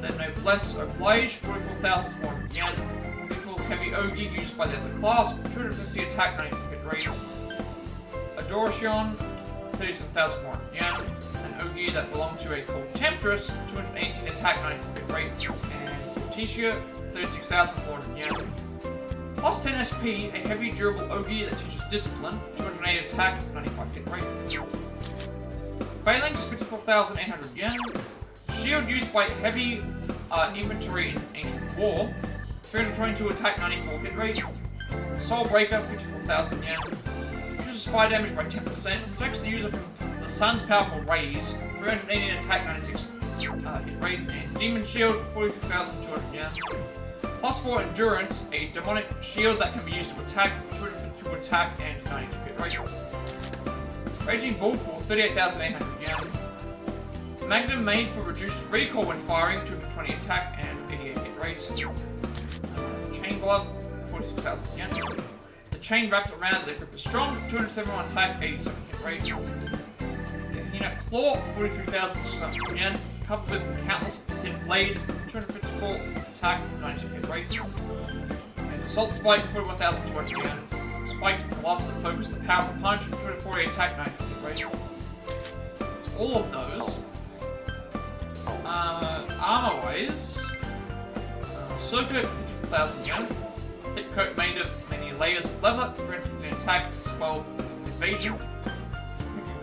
Then Noblesse Oblige, 44,400 yen. Wonderful heavy Ogi used by the other class, 260 attack, 94 hit rate. Adoration, 37,400 yen. An Ogi that belonged to a called Temptress, 218 attack, 94 hit rate. And Cortesia, 36,400 yen. Plus 10 SP, a heavy durable Ogi that teaches discipline, 208 attack, 95 hit rate. Phalanx, 54,800 yen. Shield used by heavy inventory in Ancient War, 322 attack, 94 hit rate. Soul Breaker, 54,000 yen. Reduces fire damage by 10%, protects the user from the sun's powerful rays, 318 attack, 96 hit rate. And Demon Shield, 42,200 yen. Plus 4 endurance, a demonic shield that can be used to attack, 252 attack and 92 hit rate. Raging Bull for 38,800 yen. Magnum made for reduced recoil when firing, 220 attack and 88 hit rate. Chain Glove, 46,000 yen. The chain wrapped around the grip is strong, 271 attack, 87 hit rate. Okina Claw, 43,600 yen. Covered with countless thin blades, 254 attack, 92 hit rate. And Assault Spike, 41,200 yen. Spiked gloves that focus the power of the punch, 240 attack, 90 hit rate. So all of those. Armor-wise, Circuit, 54,000 yen. Thick coat made of many layers of leather, 315 attack, 12 evasion.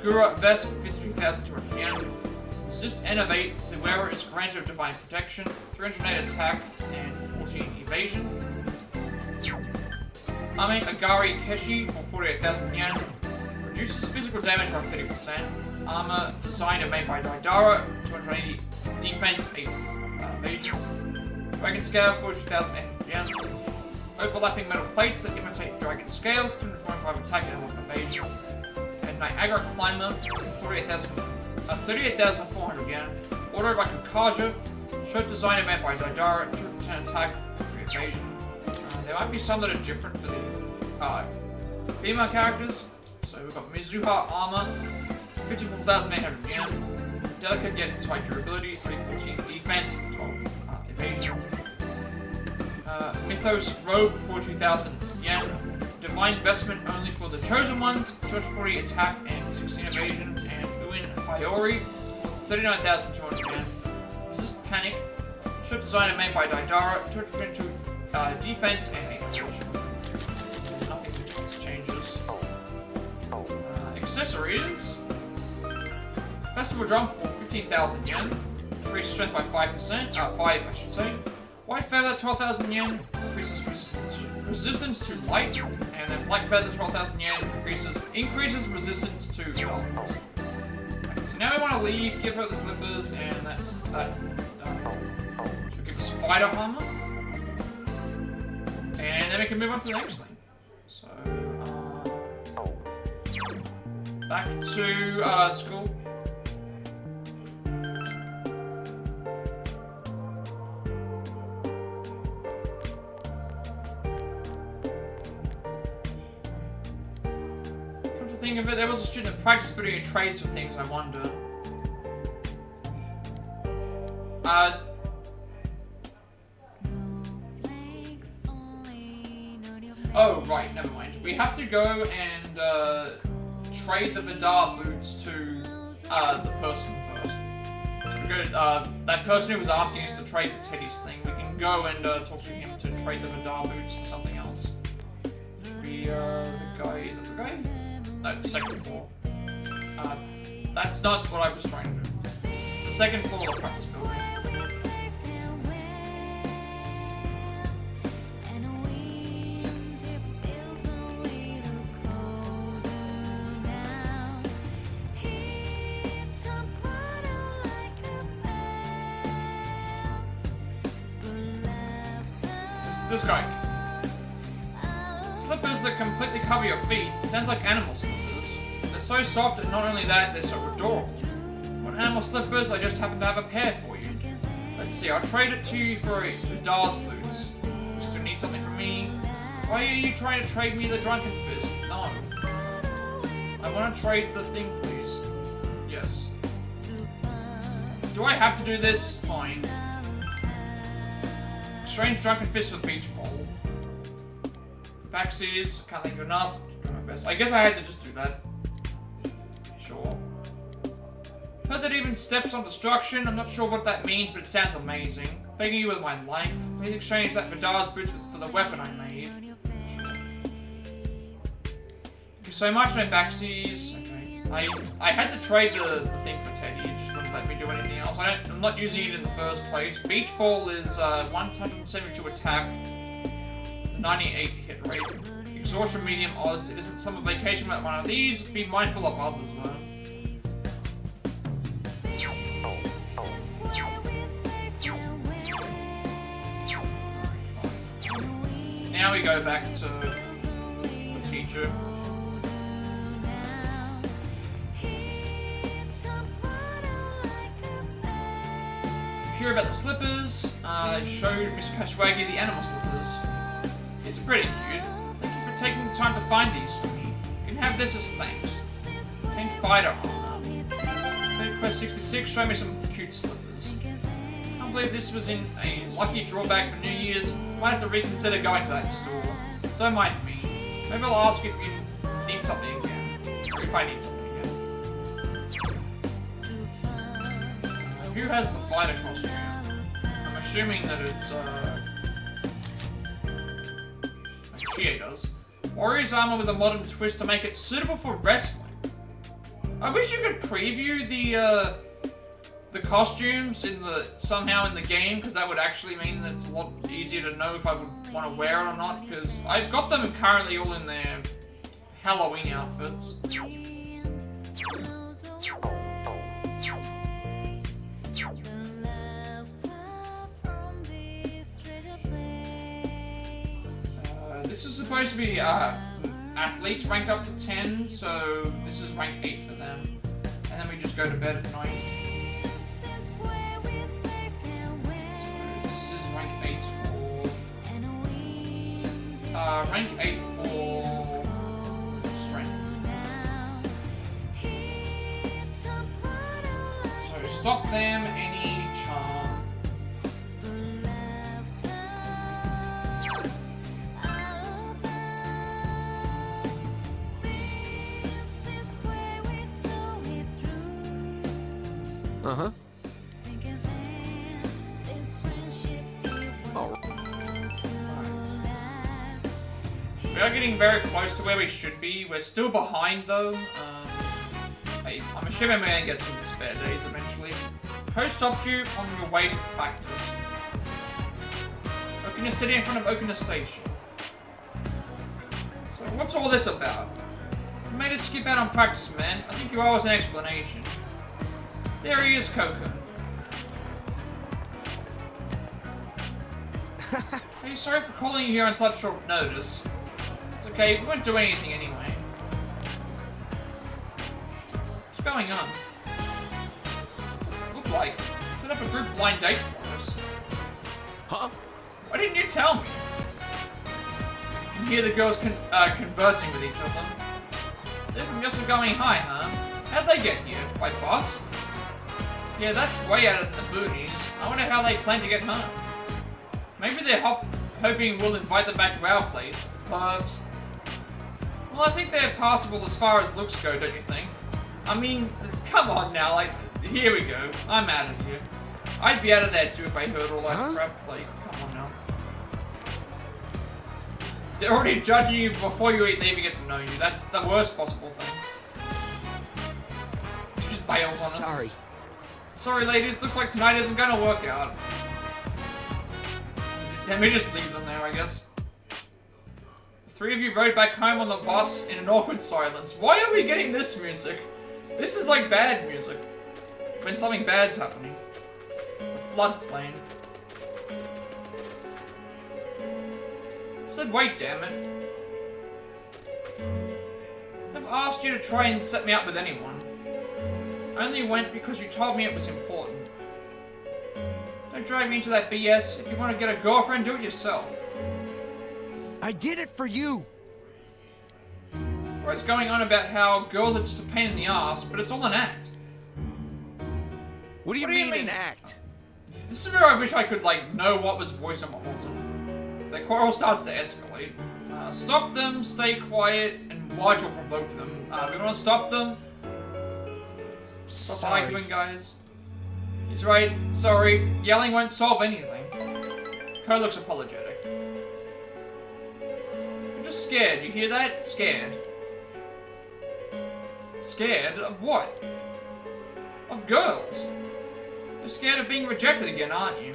Mikagura vest, 53,200 yen. Resist and evade, the wearer is granted of divine protection, 308 attack, and 14 evasion. Ame Agari Keshi for 48,000 yen. Reduces physical damage by 30%. Armor designed and made by Daidara, 280 defense, 8 evasion. Dragon Scale, 42,800 yen. Overlapping metal plates that imitate dragon scales, 245 attack and 11 evasion. And Niagara Climber, 38,400 yen. Ordered by Kukaja, shirt designed and made by Daidara, 210 attack, 3 evasion. There might be some that are different for the female characters. So we've got Mizuha Armor, 54,800 yen. Delicate yet its high durability, 314 defense, 12 evasion. Mythos Robe, 42,000 yen. Divine Vestment only for the chosen ones, 240 attack and 16 evasion. And Uin Hiyori, 39,200 yen. Resist Panic, shirt designed and made by Daidara, 222 defense and 8 evasion. Nothing between changes. Accessories. Festival Drum for 15,000 yen. Increased strength by 5%, 5 I should say. White Feather, 12,000 yen. Increases resistance to light. And then Black Feather, 12,000 yen. Increases resistance to elements. Okay, so now we want to leave, give her the slippers, and that's that. She'll give us fighter armor. And then we can move on to the next thing. So, back to school. Come to think of it, there was a student that practiced putting in trades for things, I wonder. Oh, right, never mind. We have to go and trade the Vidar boots to the person first. go, that person who was asking us to trade the Teddy's thing, we can go and talk to him to trade the Vidar boots for something else. Should be, the guy, is it the guy? No, the second floor. That's not what I was trying to do. It's the second floor of the practice building. This guy. Slippers that completely cover your feet. Sounds like animal slippers. They're so soft and not only that, they're so adorable. Want animal slippers? I just happen to have a pair for you. Let's see, I'll trade it to you for Vidar's boots. You still need something from me? Why are you trying to trade me the Drunken Fist? No. I want to trade the thing, please. Yes. Do I have to do this? Fine. Strange Drunken Fist with Beach Ball. Backsies, can't think of enough. Do my best. I guess I had to just do that. Sure. Heard that even steps on destruction. I'm not sure what that means, but it sounds amazing. Begging you with my life. Please exchange that Vidar's boots for the weapon I made. Sure. Thank you so much, no backsies. Okay. I had to trade the thing for Teddy. It just wouldn't let me do anything else. I'm not using it in the first place. Beach Ball is 172 attack, 98 hit rate. Exhaustion medium odds. It isn't summer vacation without one of these. Be mindful of others though. Now we go back to the teacher. Hear about the slippers. Showed Mr. Kashiwagi the animal slippers. It's pretty cute. Thank you for taking the time to find these for me. You can have this as thanks. Pink fighter armor. Quest 66, show me some cute slippers. I can't believe this was in a lucky drawback for New Year's. Might have to reconsider going to that store. Don't mind me. Maybe I'll ask if you need something again. Or if I need something again. Who has the fighter costume? I'm assuming that it's, Chie does. Warrior's armor with a modern twist to make it suitable for wrestling. I wish you could preview the costumes somehow in the game, because that would actually mean that it's a lot easier to know if I would want to wear it or not, because I've got them currently all in their Halloween outfits. This is supposed to be athletes ranked up to 10, so this is rank 8 for them. And then we just go to bed at night. So this is rank 8 for... rank 8 for... strength. So stop them, any charm. Uh-huh. We are getting very close to where we should be. We're still behind though. I'm assuming we're gonna get some spare days eventually. Post stopped you on your way to practice. Okina City in front of Okina Station. So what's all this about? You made us skip out on practice, man. I think you owe us an explanation. There he is, Coco. Hey, sorry for calling you here on such short notice. It's okay, we won't do anything anyway. What's going on? What's it look like? Set up a group blind date for us. Huh? Why didn't you tell me? You can hear the girls conversing with each other. They're just going hi, huh? How'd they get here? By bus? Yeah, that's way out of the boonies. I wonder how they plan to get home. Maybe they're hoping we'll invite them back to our place. Pervs. Well, I think they're passable as far as looks go, don't you think? I mean, come on now, like, Here we go. I'm out of here. I'd be out of there too if I heard all that crap. Like, come on now. They're already judging you before they even get to know you. That's the worst possible thing. You just bailed on us. Sorry. Sorry, ladies. Looks like tonight isn't gonna work out. Let me just leave them there, I guess. The three of you rode back home on the bus in an awkward silence. Why are we getting this music? This is like bad music. When something bad's happening. The floodplain. I said, wait, damn it. I've asked you to try and set me up with anyone. I only went because you told me it was important. Don't drag me into that BS. If you want to get a girlfriend, do it yourself. I did it for you. Where it's going on about how girls are just a pain in the ass, but it's all an act. What do you mean an act? This is where I wish I could, like, know what was voiced and what wasn't. The quarrel starts to escalate. Stop them, stay quiet, and watch or provoke them. We want to stop them. Stop arguing, guys. He's right. Sorry. Yelling won't solve anything. Ko looks apologetic. You're just scared. You hear that? Scared. Scared of what? Of girls. You're scared of being rejected again, aren't you?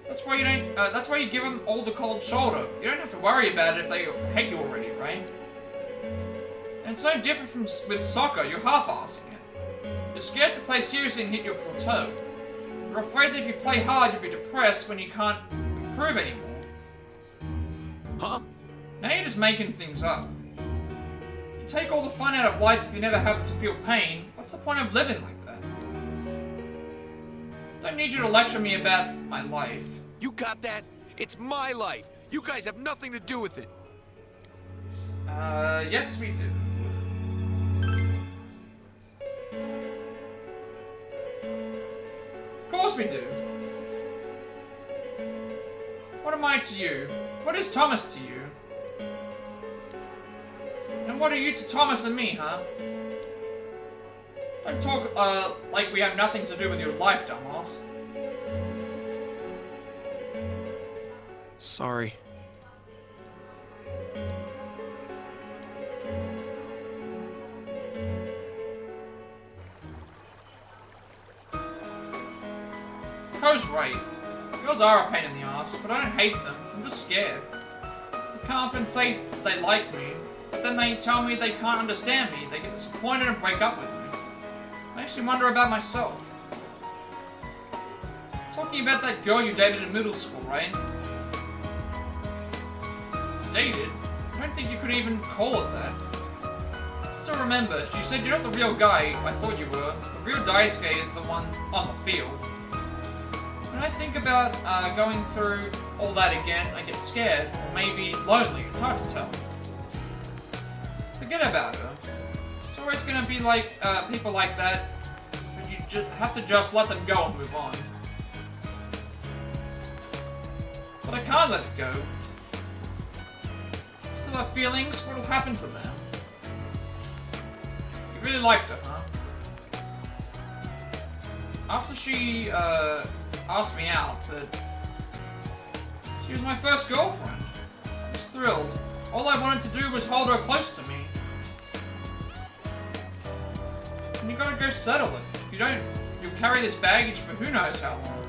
That's why you don't. That's why you give them all the cold shoulder. You don't have to worry about it if they hate you already, right? And it's no different from with soccer. You're half-assing it. You're scared to play seriously and hit your plateau. You're afraid that if you play hard, you'll be depressed when you can't improve anymore. Huh? Now you're just making things up. You take all the fun out of life if you never have to feel pain. What's the point of living like that? Don't need you to lecture me about my life. You got that? It's my life. You guys have nothing to do with it. Yes we do. Of course we do. What am I to you? What is Thomas to you? And what are you to Thomas and me, huh? Don't talk, like we have nothing to do with your life, dumbass. Sorry. Ko's right. Girls are a pain in the ass, but I don't hate them. I'm just scared. They compensate they like me, but then they tell me they can't understand me. They get disappointed and break up with me. Makes me wonder about myself. Talking about that girl you dated in middle school, right? Dated? I don't think you could even call it that. I still remember, she said you're not the real guy I thought you were. The real Daisuke is the one on the field. When I think about going through all that again, I get scared, or maybe lonely. It's hard to tell. Forget about her. It's always gonna be like people like that, but you have to just let them go and move on. But I can't let it go. Still have feelings. What'll happen to them? You really liked her, huh? After she asked me out, but she was my first girlfriend. I was thrilled. All I wanted to do was hold her close to me. And you gotta go settle it. If you don't, you'll carry this baggage for who knows how long.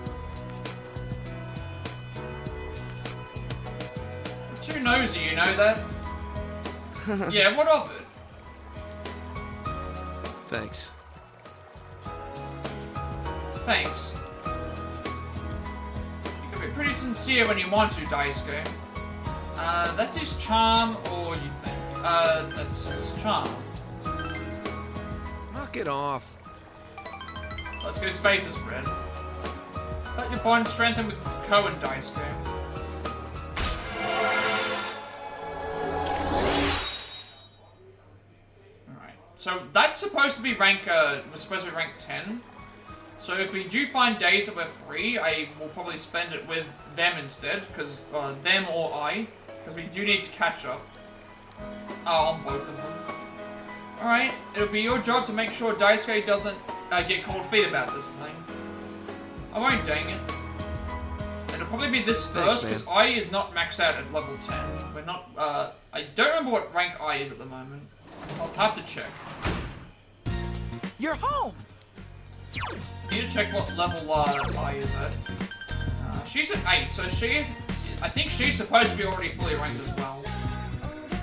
You're too nosy, you know that? Yeah, what of it? Thanks. Thanks. You can be pretty sincere when you want to, Daisuke. That's his charm, or you think? That's his charm. Knock it off. Let's get his face is red. Let your bond strengthen with Ko and Daisuke. Alright, so that's supposed to be rank, was supposed to be rank 10. So if we do find days that we're free, I will probably spend it with them instead, because, them or I, because we do need to catch up on both of them. Alright, it'll be your job to make sure Daisuke doesn't get cold feet about this thing. I won't, dang it. It'll probably be this first, because I is not maxed out at level 10. We're not, I don't remember what rank I is at the moment. I'll have to check. You're home! Need to check what level I is at. She's at 8, so I think she's supposed to be already fully ranked as well.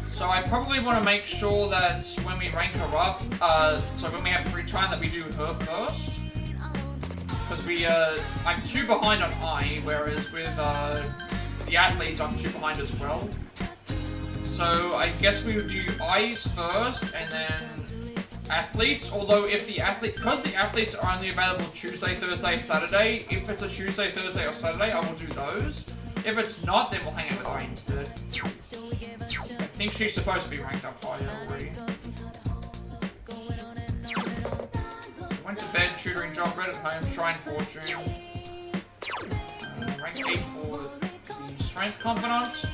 So I probably want to make sure that when we rank her up, so when we have free time, that we do her first. Because I'm 2 behind on I, whereas with the athletes, I'm 2 behind as well. So I guess we would do I's first, and then athletes. Although if because the athletes are only available Tuesday, Thursday, Saturday, if it's a Tuesday, Thursday, or Saturday, I will do those. If it's not, then we'll hang out with I instead. I think she's supposed to be ranked up higher already. Went to bed, tutoring job, read at home, shrine fortune. Rank 8 for the strength confidence.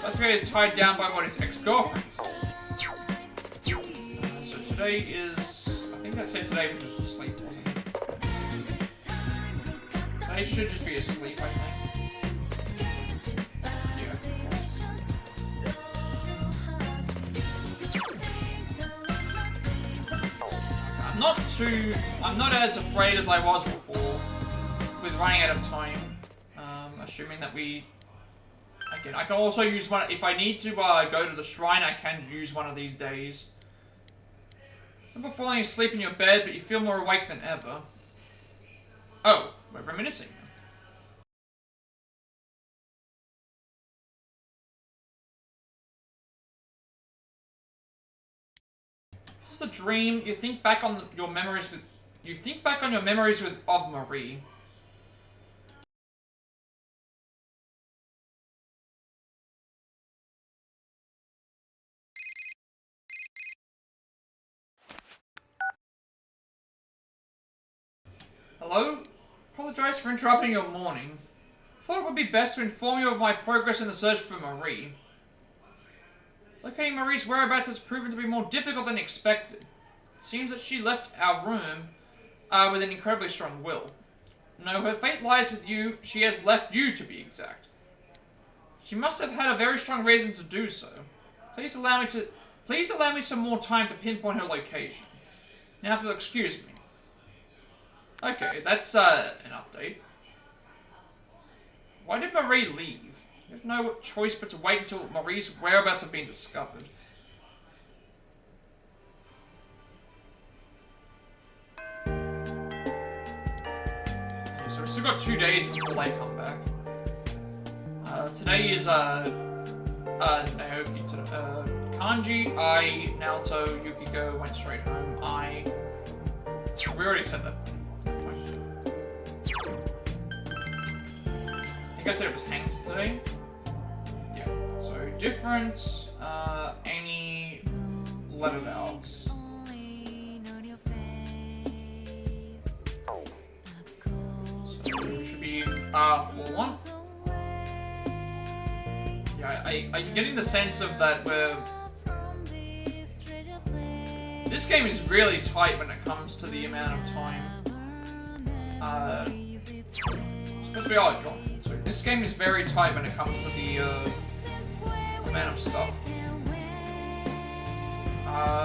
Let's get is tied down by what his ex-girlfriend sold. So today is, I think I said today was just asleep, wasn't it? Today should just be asleep, I think. I'm not as afraid as I was before with running out of time. Assuming that again, I can also use one, if I need to go to the shrine, I can use one of these days. Remember falling asleep in your bed, but you feel more awake than ever. Oh, we're reminiscing. A dream. You think back on your memories of Marie. Hello? Apologize for interrupting your morning. Thought it would be best to inform you of my progress in the search for Marie. Locating Marie's whereabouts has proven to be more difficult than expected. It seems that she left our room with an incredibly strong will. No, her fate lies with you. She has left you, to be exact. She must have had a very strong reason to do so. Please allow me some more time to pinpoint her location. Now, if you'll excuse me. Okay, that's an update. Why did Marie leave? You have no choice but to wait until Marie's whereabouts have been discovered. Okay, so we've still got 2 days before they come back. Today is, Naoki, Kanji, I, Naoto, Yukiko went straight home. We already said that. I think I said it was hanged today. Yeah, so different, any letter vowels. So it should be floor 1. Yeah, I'm getting the sense of that this game is really tight when it comes to the amount of time. Supposed to be all gone. So this game is very tight when it comes to the amount of stuff.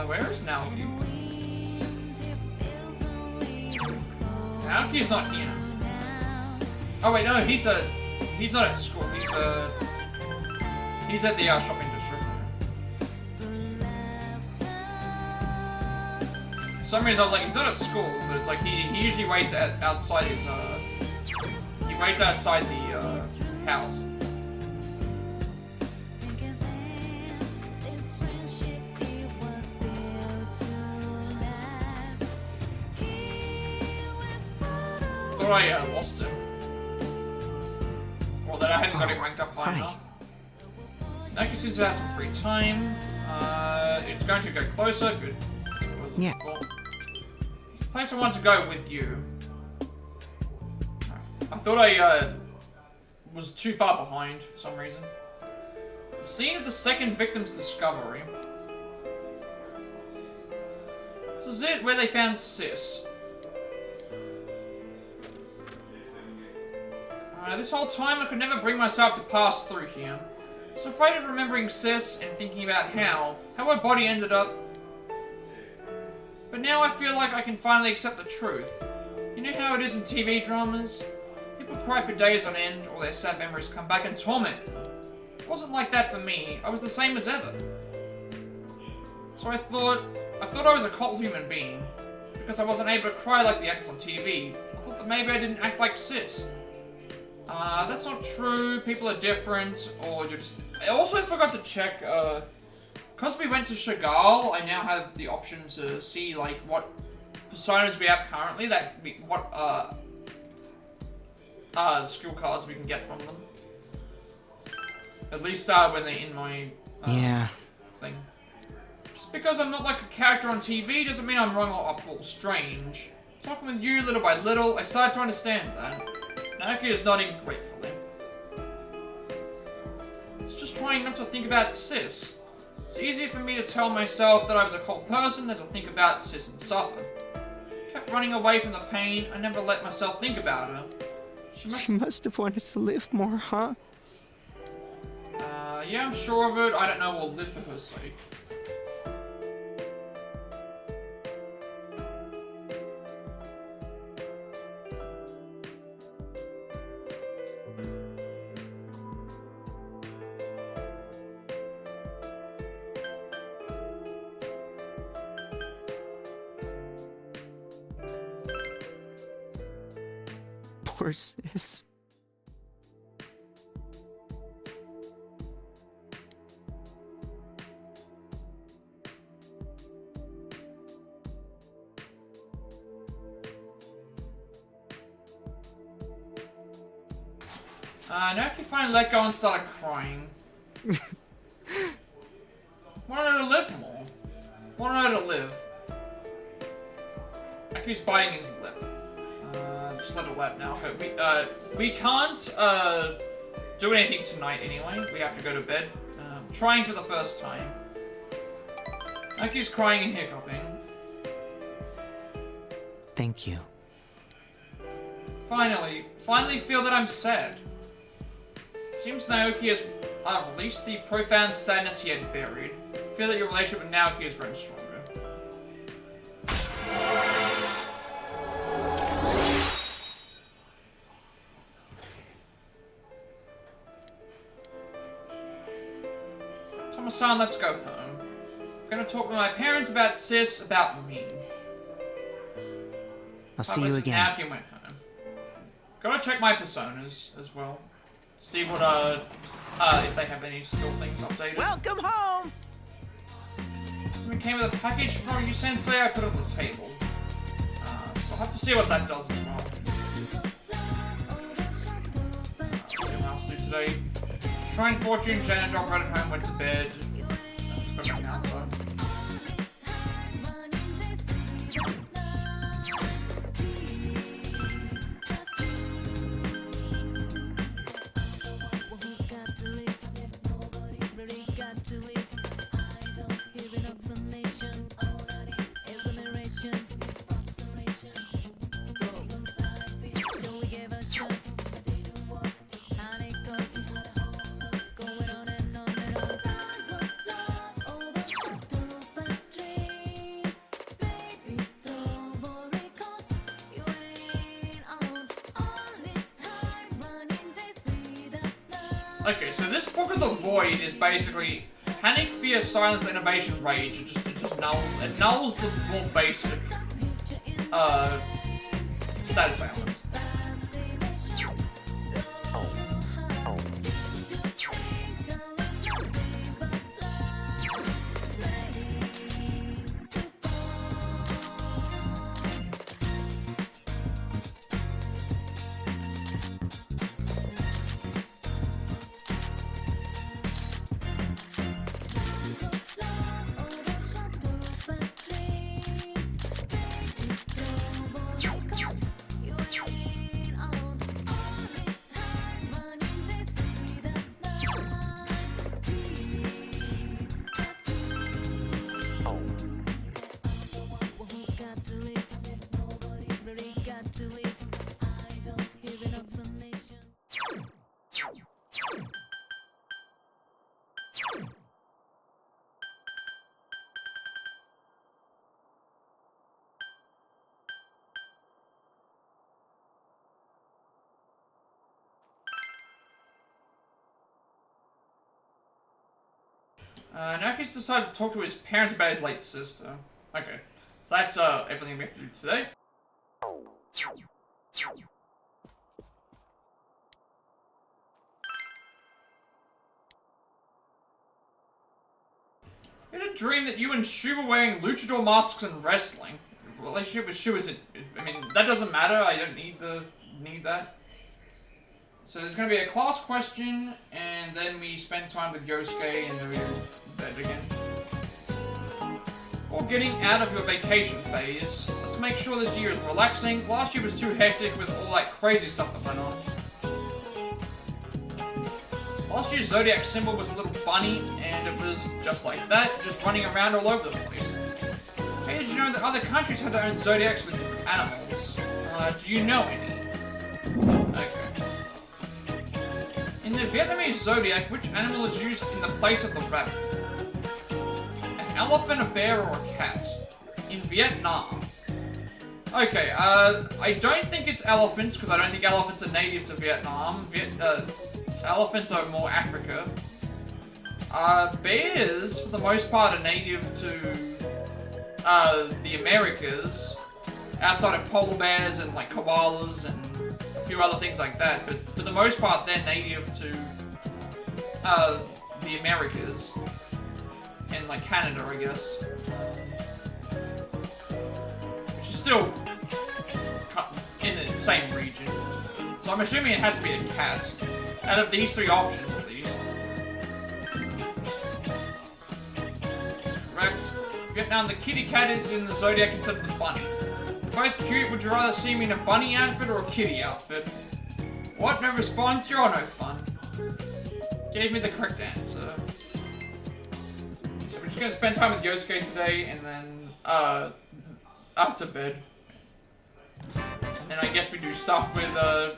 Where is Naoki? Naoki's not here. Oh wait, no, he's not at school. He's at the shopping district. For some reason I was like, he's not at school, but it's like he usually waits outside his he waits outside the house. Thought I lost him. Or that I hadn't got him ranked up high enough. Naki seems to have some free time. It's going to go closer. Good. Yeah. It's a place I want to go with you. I thought I was too far behind for some reason. The scene of the second victim's discovery. This is it, where they found Sis. This whole time I could never bring myself to pass through here. I was afraid of remembering Sis and thinking about how her body ended up. But now I feel like I can finally accept the truth. You know how it is in TV dramas? People cry for days on end, or their sad memories come back and torment them. It wasn't like that for me. I was the same as ever. So I thought I was a cold human being. Because I wasn't able to cry like the actors on TV. I thought that maybe I didn't act like Sis. That's not true. People are different, or you're just... I also forgot to check, because we went to Chagall, I now have the option to see, like, what personas we have currently, what skill cards we can get from them. At least, when they're in my, thing. Just because I'm not like a character on TV doesn't mean I'm wrong or strange. Talking with you little by little, I started to understand that. Naoki is nodding gratefully. It's just trying not to think about Sis. It's easier for me to tell myself that I was a cold person than to think about Sis and suffer. I kept running away from the pain. I never let myself think about her. She must have wanted to live more, huh? Yeah, I'm sure of it. I don't know, we'll live for her sake. Poor Sis. Naoki finally let go and started crying. Wanted her to live more. Wanted her to live. Naoki's biting his lip. Just let it let now. Okay, we can't do anything tonight anyway. We have to go to bed. Trying for the first time. Naoki's crying and hiccuping. Thank you. Finally feel that I'm sad. It seems Naoki has released the profound sadness he had buried. I feel that your relationship with Naoki has grown stronger. Thomas-san, let's go home. I'm gonna talk with my parents about Sis, about me. I'll see you again. Naoki went home. Gotta check my personas as well. See what, if they have any skill things updated. Welcome home! Something came with a package from you, Sensei. I put it on the table. I'll have to see what that does as well. What else do today? Shrine Fortune, Janet dropped right at home, went to bed. Let's go back out though. Okay, so this Book of the Void is basically panic, fear, silence, innovation, rage. It just nulls the more basic status elements. Naoki's decided to talk to his parents about his late sister. Okay. So that's everything we have to do today. I had a dream that you and Shu were wearing luchador masks and wrestling. The relationship with Shu isn't... I mean, that doesn't matter. I don't need that. So there's going to be a class question, and then we spend time with Yosuke, and then we go to bed again. Before getting out of your vacation phase, let's make sure this year is relaxing. Last year was too hectic with all that crazy stuff that went on. Last year's zodiac symbol was a little bunny, and it was just like that, just running around all over the place. Hey, did you know that other countries have their own zodiacs with different animals? Do you know any? Okay. In the Vietnamese zodiac, which animal is used in the place of the rabbit? An elephant, a bear, or a cat? In Vietnam. Okay, I don't think it's elephants, because I don't think elephants are native to Vietnam. Elephants are more Africa. Bears, for the most part, are native to the Americas, outside of polar bears and like koalas and a few other things like that. But for the most part, they're native to the Americas and like Canada, I guess, which is still in the same region. So I'm assuming it has to be a cat. Out of these three options, at least. That's correct. Vietnam, the kitty cat is in the zodiac instead of the bunny. They're both cute. Would you rather see me in a bunny outfit or a kitty outfit? What? No response? You're no fun. Gave me the correct answer. So we're just gonna spend time with Yosuke today, and then up to bed. And then I guess we do stuff with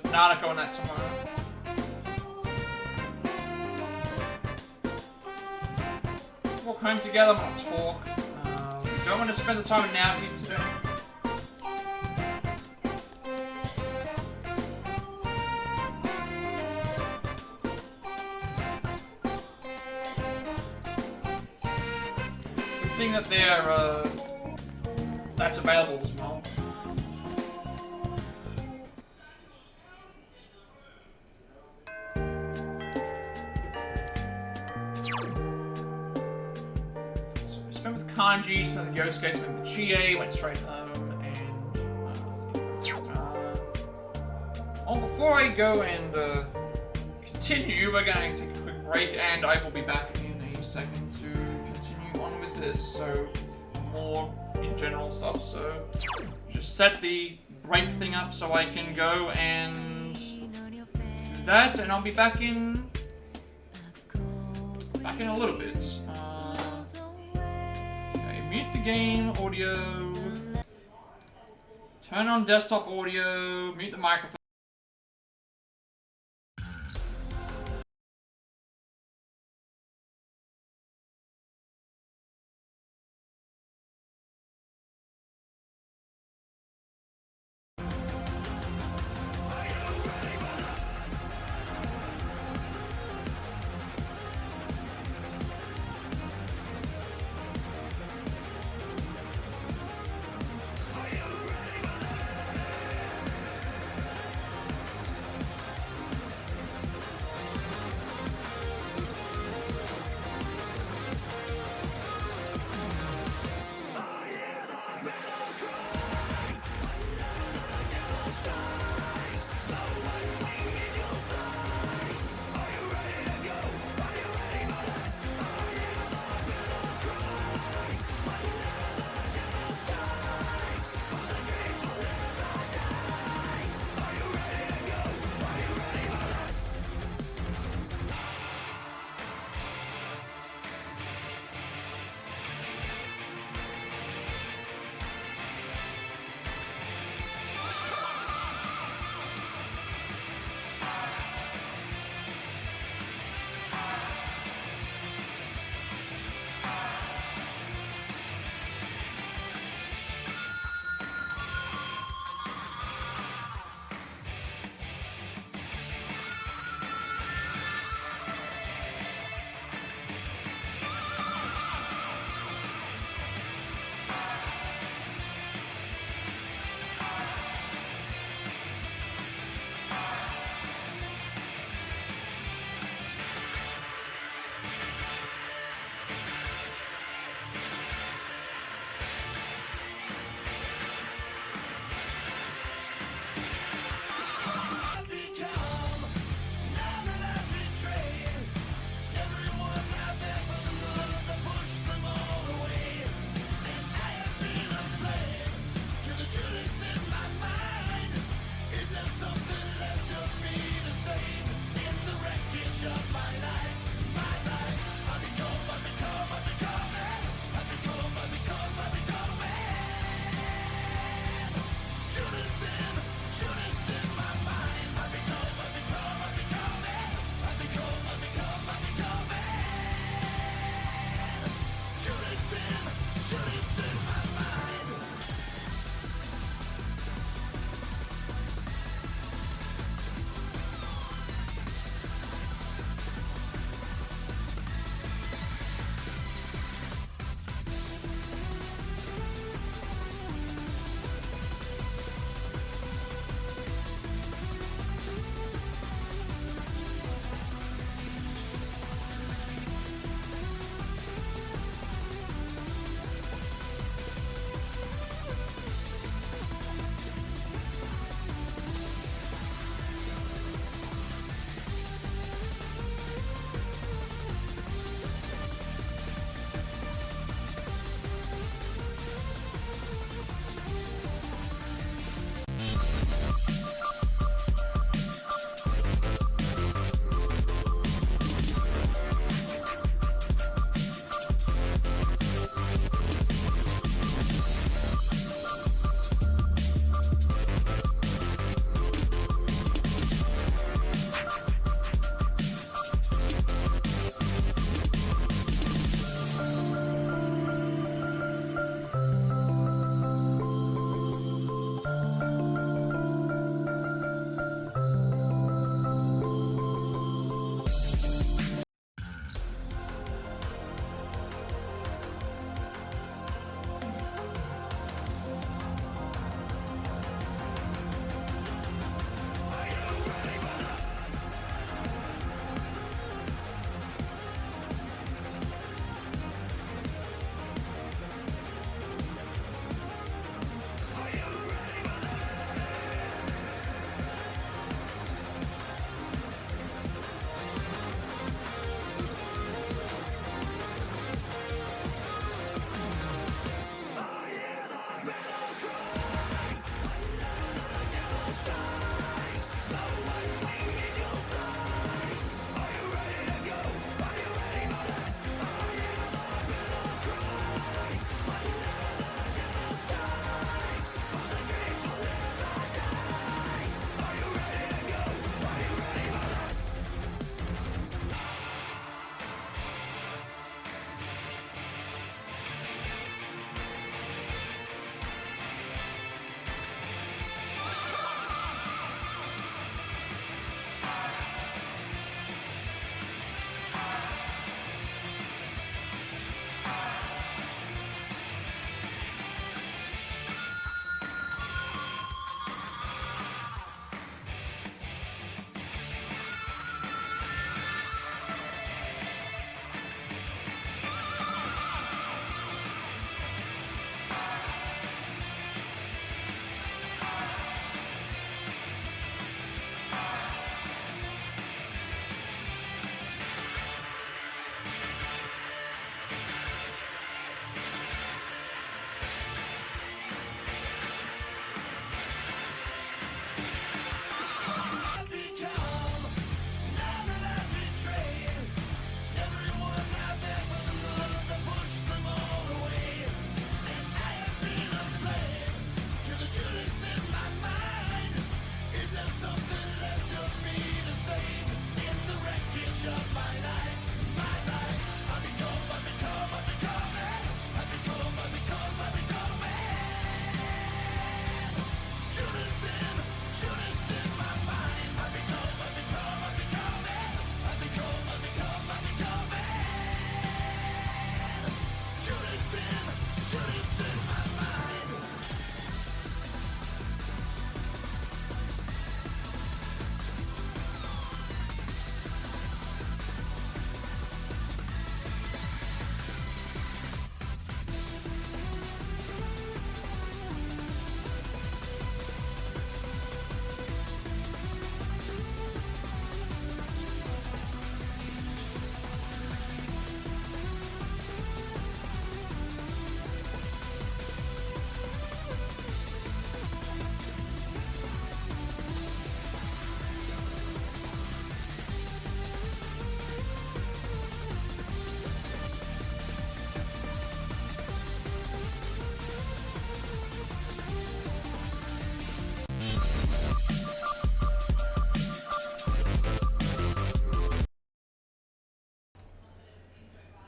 Nanako and that tomorrow. Walk home together, I'm gonna talk. We don't want to spend the time in Naoki today. Good thing that that's available as well. Kanji, spent with Yosuke, spent with Chie, went straight home, and oh, before I go and continue, we're going to take a quick break, and I will be back in a second to continue on with this. So more in general stuff. So just set the break thing up so I can go and do that, and I'll be back in a little bit. Mute the game audio, turn on desktop audio, mute the microphone.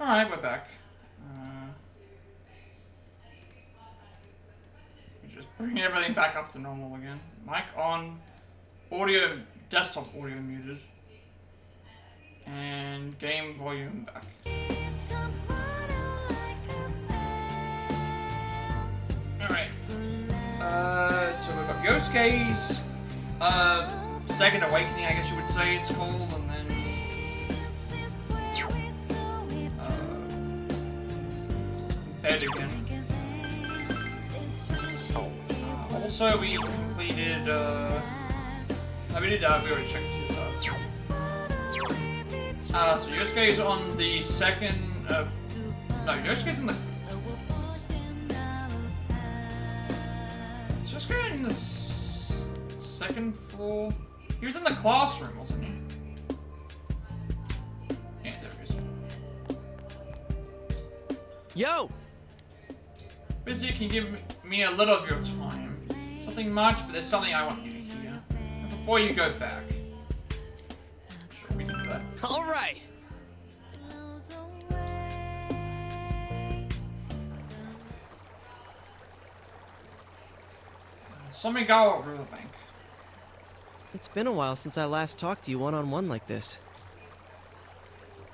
Alright, we're back. We just bring everything back up to normal again. Mic on, audio, desktop audio muted, and game volume back. Alright. So we've got Yosuke's second awakening, I guess you would say it's called, and then bed again. Also, we completed, no, we already checked his, so Yosuke's on the second, no, Yosuke's on the, is Yosuke in the second floor? He was in the classroom, wasn't he? Yeah, there he is. Yo! Busy, can you give me a little of your time? Nothing much, but there's something I want you to hear. And before you go back. Sure, we can do that. All right. Somigawa Riverbank. It's been a while since I last talked to you one-on-one like this.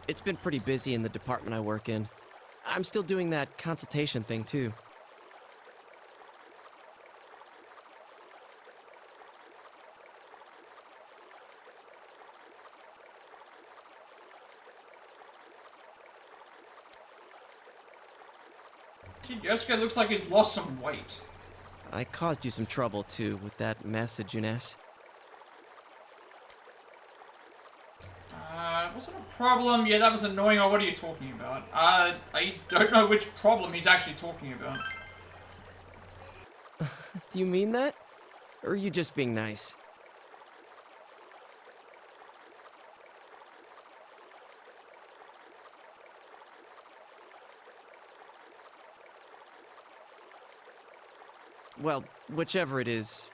It's been pretty busy in the department I work in. I'm still doing that consultation thing, too. Gee, Yosuke looks like he's lost some weight. I caused you some trouble, too, with that mess at Junes. Wasn't a problem. Yeah, that was annoying. Oh, what are you talking about? I don't know which problem he's actually talking about. Do you mean that? Or are you just being nice? Well, whichever it is,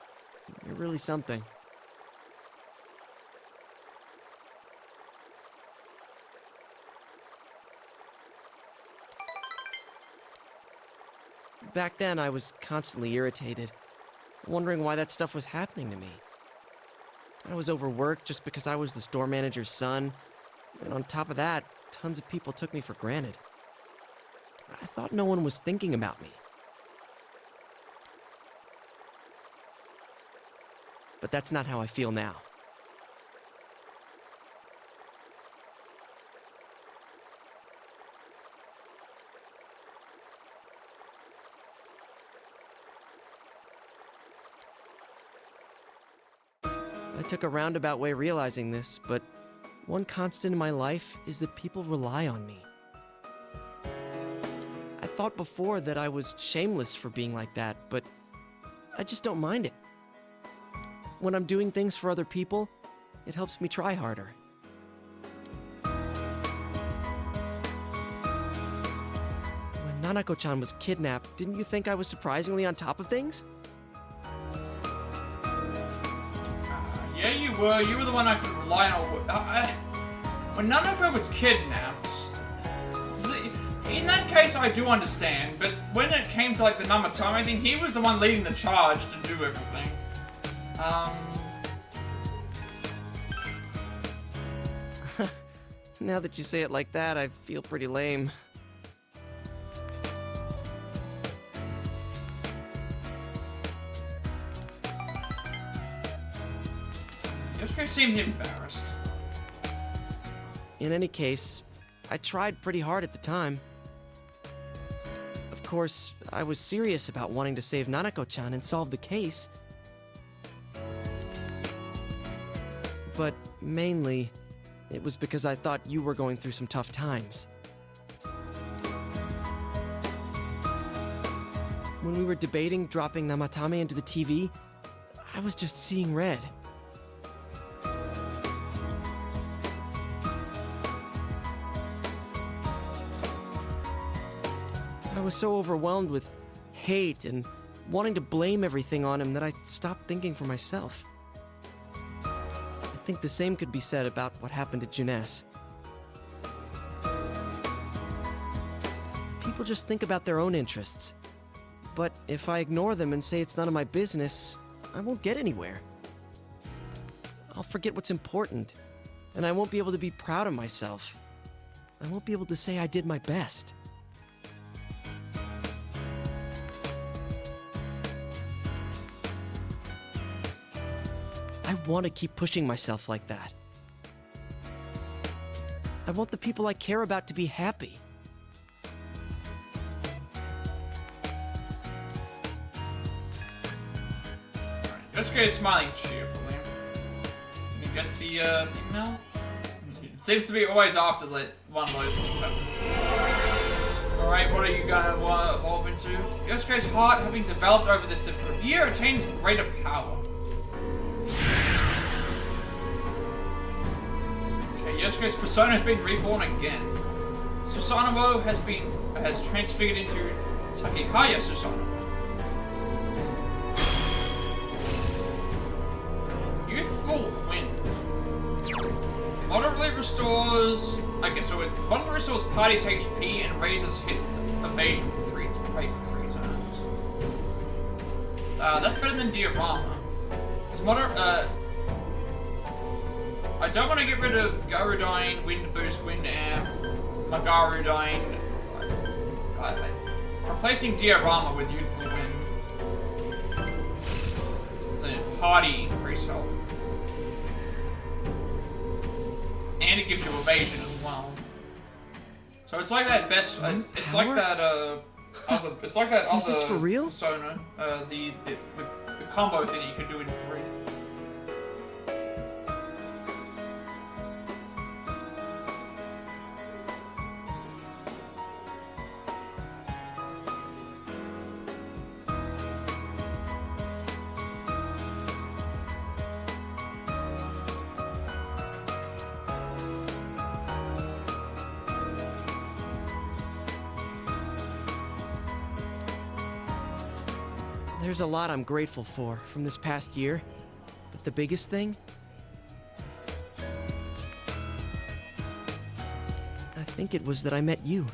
you're really something. Back then, I was constantly irritated, wondering why that stuff was happening to me. I was overworked just because I was the store manager's son, and on top of that, tons of people took me for granted. I thought no one was thinking about me. But that's not how I feel now. I took a roundabout way realizing this, but one constant in my life is that people rely on me. I thought before that I was shameless for being like that, but I just don't mind it. When I'm doing things for other people, it helps me try harder. When Nanako-chan was kidnapped, didn't you think I was surprisingly on top of things? Yeah, you were. You were the one I could rely on. When Nanako was kidnapped, see, in that case I do understand, but when it came to like the Namatame thing, he was the one leading the charge to do everything. Now that you say it like that, I feel pretty lame. Yosuke seemed embarrassed. In any case, I tried pretty hard at the time. Of course, I was serious about wanting to save Nanako-chan and solve the case. But mainly, it was because I thought you were going through some tough times. When we were debating dropping Namatame into the TV, I was just seeing red. I was so overwhelmed with hate and wanting to blame everything on him that I stopped thinking for myself. I think the same could be said about what happened at Junes. People just think about their own interests. But if I ignore them and say it's none of my business, I won't get anywhere. I'll forget what's important, and I won't be able to be proud of myself. I won't be able to say I did my best. I want to keep pushing myself like that. I want the people I care about to be happy. Yosuke is smiling cheerfully. Can you get the thing now? It seems to be always after like one of those things happens. Alright, what are you gonna evolve into? Yosuke's heart, having developed over this difficult year, attains greater power. Okay, Yosuke's persona has been reborn again. Susanoo has transfigured into Takekaya Susanoo. Youthful Wind. Moderately restores. Okay, so it moderately restores party's HP and raises hit evasion for 3 turns. That's better than Diorama. It's I don't want to get rid of Garudine, Wind Boost, Wind Amp, Magarudine. Replacing Diorama with Youthful Wind. It's a party increase health. And it gives you evasion as well. So it's like that best. It's like that other. It's like that other. Is this for real? Persona. The combo thing you could do in 3. There's a lot I'm grateful for from this past year, but the biggest thing? I think it was that I met you.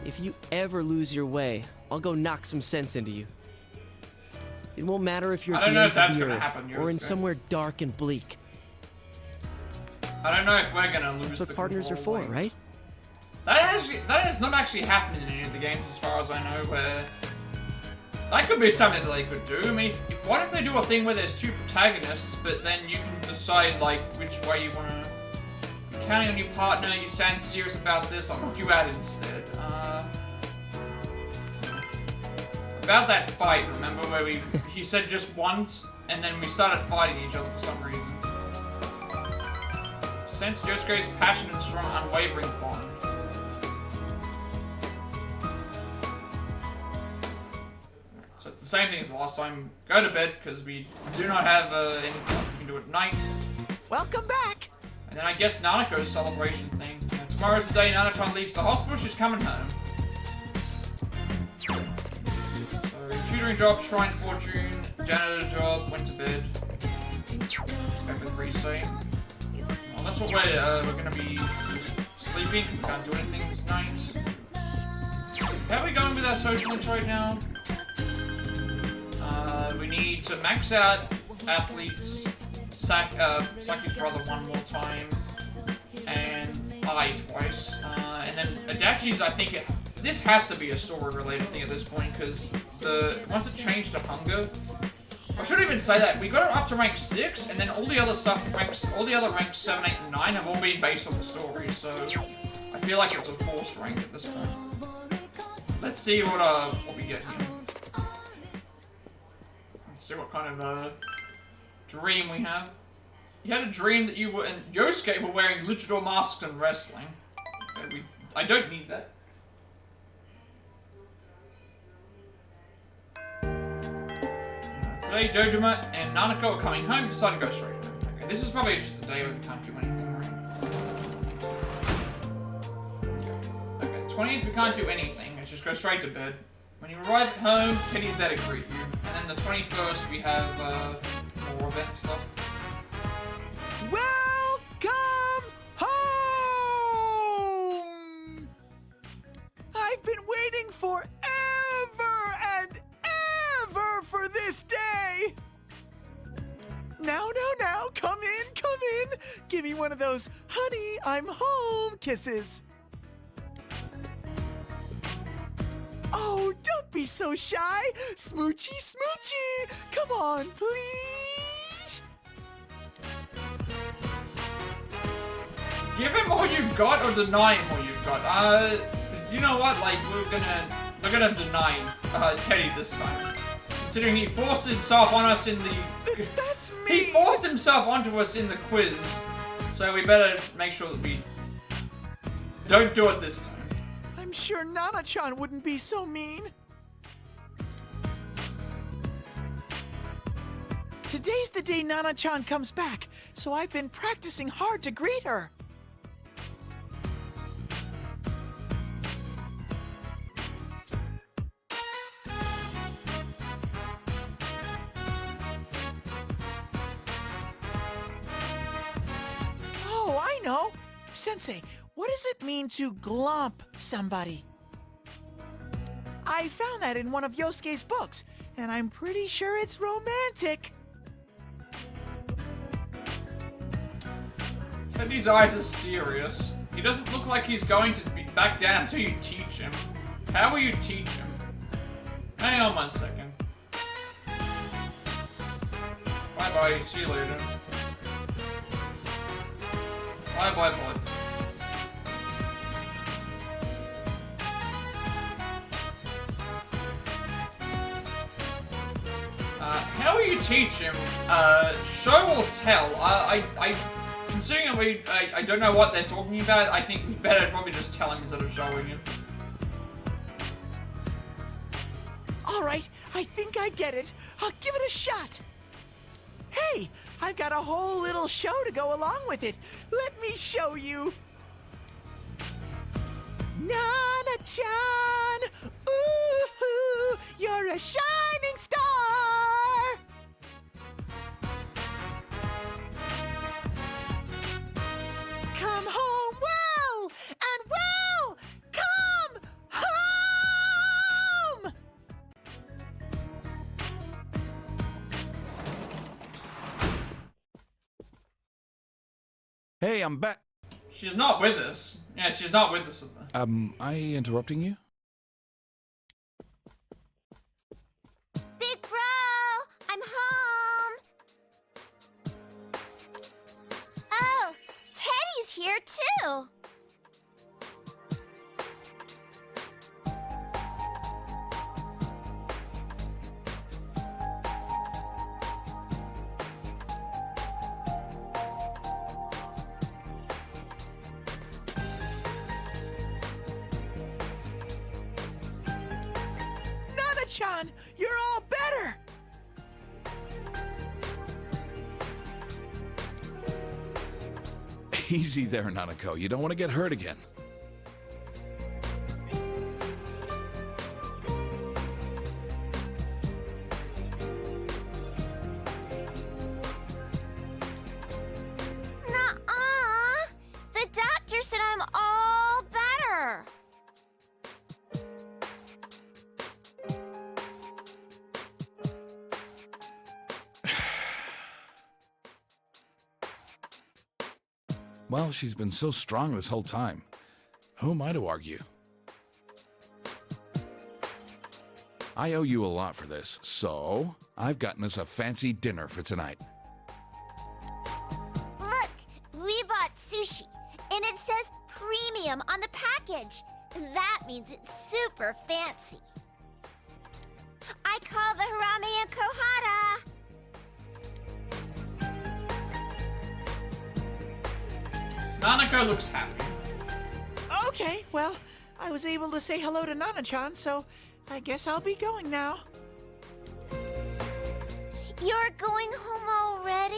If you ever lose your way, I'll go knock some sense into you. It won't matter if you're at the ends of the earth or in somewhere dark and bleak. I don't know if we're gonna lose. That's what partners are for, right? That is not actually happening in any of the games, as far as I know. Where that could be something that they could do. I mean, why don't they do a thing where there's 2 protagonists, but then you can decide like which way you want to. You're counting on your partner. You sound serious about this. I'll knock you out instead. About that fight, remember where he said just once, and then we started fighting each other for some reason. Sense Yosuke's passion and strong, unwavering bond. So it's the same thing as the last time. Go to bed, because we do not have anything else we can do at night. Welcome back! And then I guess Nanako's celebration thing. Tomorrow's the day Nanachan leaves the hospital, she's coming home. So, tutoring job, shrine fortune, janitor job, went to bed. Expect with resave. Well, that's what we're gonna be sleeping, because we can't do anything this night. How are we going with our social links right now? We need to max out athletes, Saki's brother one more time, and I twice. And then Adachi's, I think this has to be a story-related thing at this point, because once it changed to hunger, I shouldn't even say that. We got it up to rank 6, and then all the other ranks 7, 8, and 9 have all been based on the story. So I feel like it's a forced rank at this point. Let's see what we get here. Let's see what kind of dream we have. You had a dream that you and Yosuke were wearing luchador masks and wrestling. Okay, I don't need that. Today, Dojima and Nanako are coming home. Decide to go straight home. Okay, this is probably just a day where we can't do anything, right? Okay, 20th we can't do anything. Let's just go straight to bed. When you arrive at home, Teddy's there to greet you. And then the 21st we have more event stuff. Welcome home! forever and ever for this day. Now, come in. Give me one of those honey, I'm home kisses. Oh, don't be so shy. Smoochy. Come on, please. Give him all you've got or deny him all you've got. You know what? Like, we're gonna deny Teddy this time. Considering he forced himself on us in the... That's me! He forced himself onto us in the quiz. So we better make sure that we don't do it this time. I'm sure Nana-chan wouldn't be so mean. Today's the day Nana-chan comes back, so I've been practicing hard to greet her. Oh, I know. Sensei, what does it mean to glomp somebody? I found that in one of Yosuke's books, and I'm pretty sure it's romantic. Teddy's eyes are serious. He doesn't look like he's going to be back down until you teach him. How will you teach him? Hang on 1 second. Bye-bye, see you later. Bye. How will you teach him? Show or tell? Considering I don't know what they're talking about, I think we better probably just tell him instead of showing him. Alright, I think I get it. I'll give it a shot. Hey, I've got a whole little show to go along with it. Let me show you. Nana-chan, ooh, you're a shining star. Come home well, and well, come home. Hey, I'm back. She's not with us. Yeah, she's not with us. I interrupting you? Big bro, I'm home. Oh, Teddy's here too. Nana-chan, you're all better. Easy there, Nanako. You don't want to get hurt again. Nuh-uh. The doctor said I'm all better. Well, she's been so strong this whole time. Who am I to argue? I owe you a lot for this, so I've gotten us a fancy dinner for tonight. Look, we bought sushi, and it says premium on the package. That means it's super fancy. I call the harame and kohara. Nanako looks happy. Okay, well, I was able to say hello to Nana-chan, so I guess I'll be going now. You're going home already?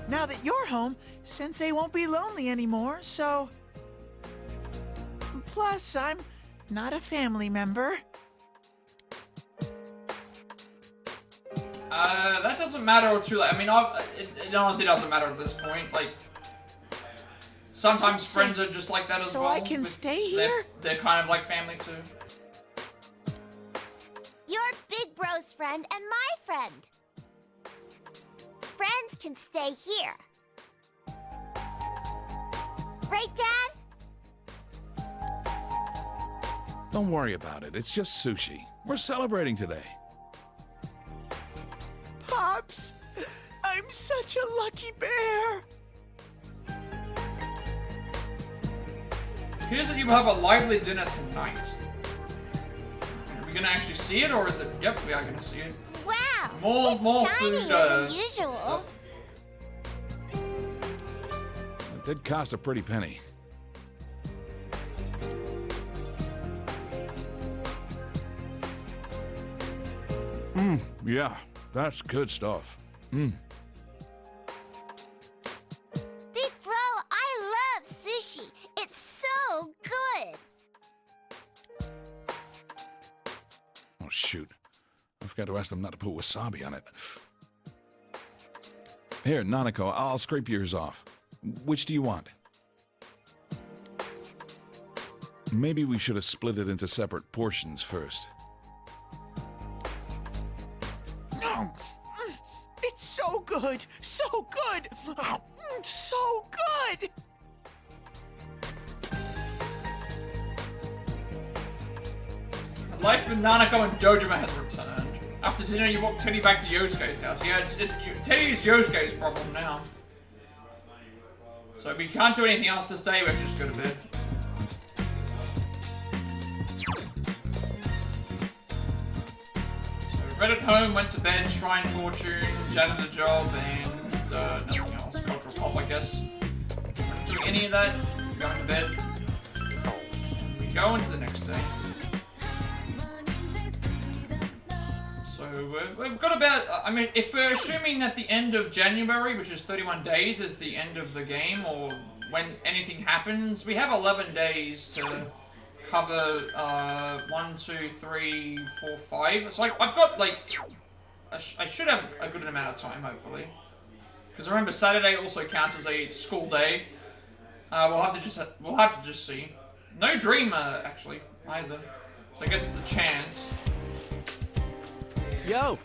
Now that you're home, Sensei won't be lonely anymore, so... Plus, I'm not a family member. That doesn't matter too late. I mean, it honestly doesn't matter at this point. Like, sometimes friends are just like that as so well. I can stay here? They're kind of like family too. You're Big Bro's friend and my friend. Friends can stay here. Right, Dad? Don't worry about it. It's just sushi. We're celebrating today. Pops, I'm such a lucky bear. Appears that you have a lively dinner tonight. Are we gonna actually see it, or is it? Yep, we are gonna see it. Wow! More shinier food, than usual. stuff. It did cost a pretty penny. Yeah, that's good stuff. Big Bro, I love sushi. It's so good. Oh, shoot. I forgot to ask them not to put wasabi on it. Here, Nanako, I'll scrape yours off. Which do you want? Maybe we should have split it into separate portions first. It's so good, so good, so good. Life with Nanako and Dojima has returned. After dinner, you walk Teddy back to Yosuke's house. Yeah, Teddy is Yosuke's problem now. So we can't do anything else this day, we have to just go to bed. So read at home, went to bed, shrine fortune, janitor job, and nothing else. Cultural pop, I guess. Not doing any of that, going to bed. We go into the next day. So we've got about, I mean, if we're assuming that the end of January, which is 31 days, is the end of the game, or when anything happens, we have 11 days to cover 1, 2, 3, 4, 5. So I've got like, I should have a good amount of time, hopefully. Because remember, Saturday also counts as a school day. We'll have to just see. No Dreamer, actually, either. So I guess it's a chance. Yo!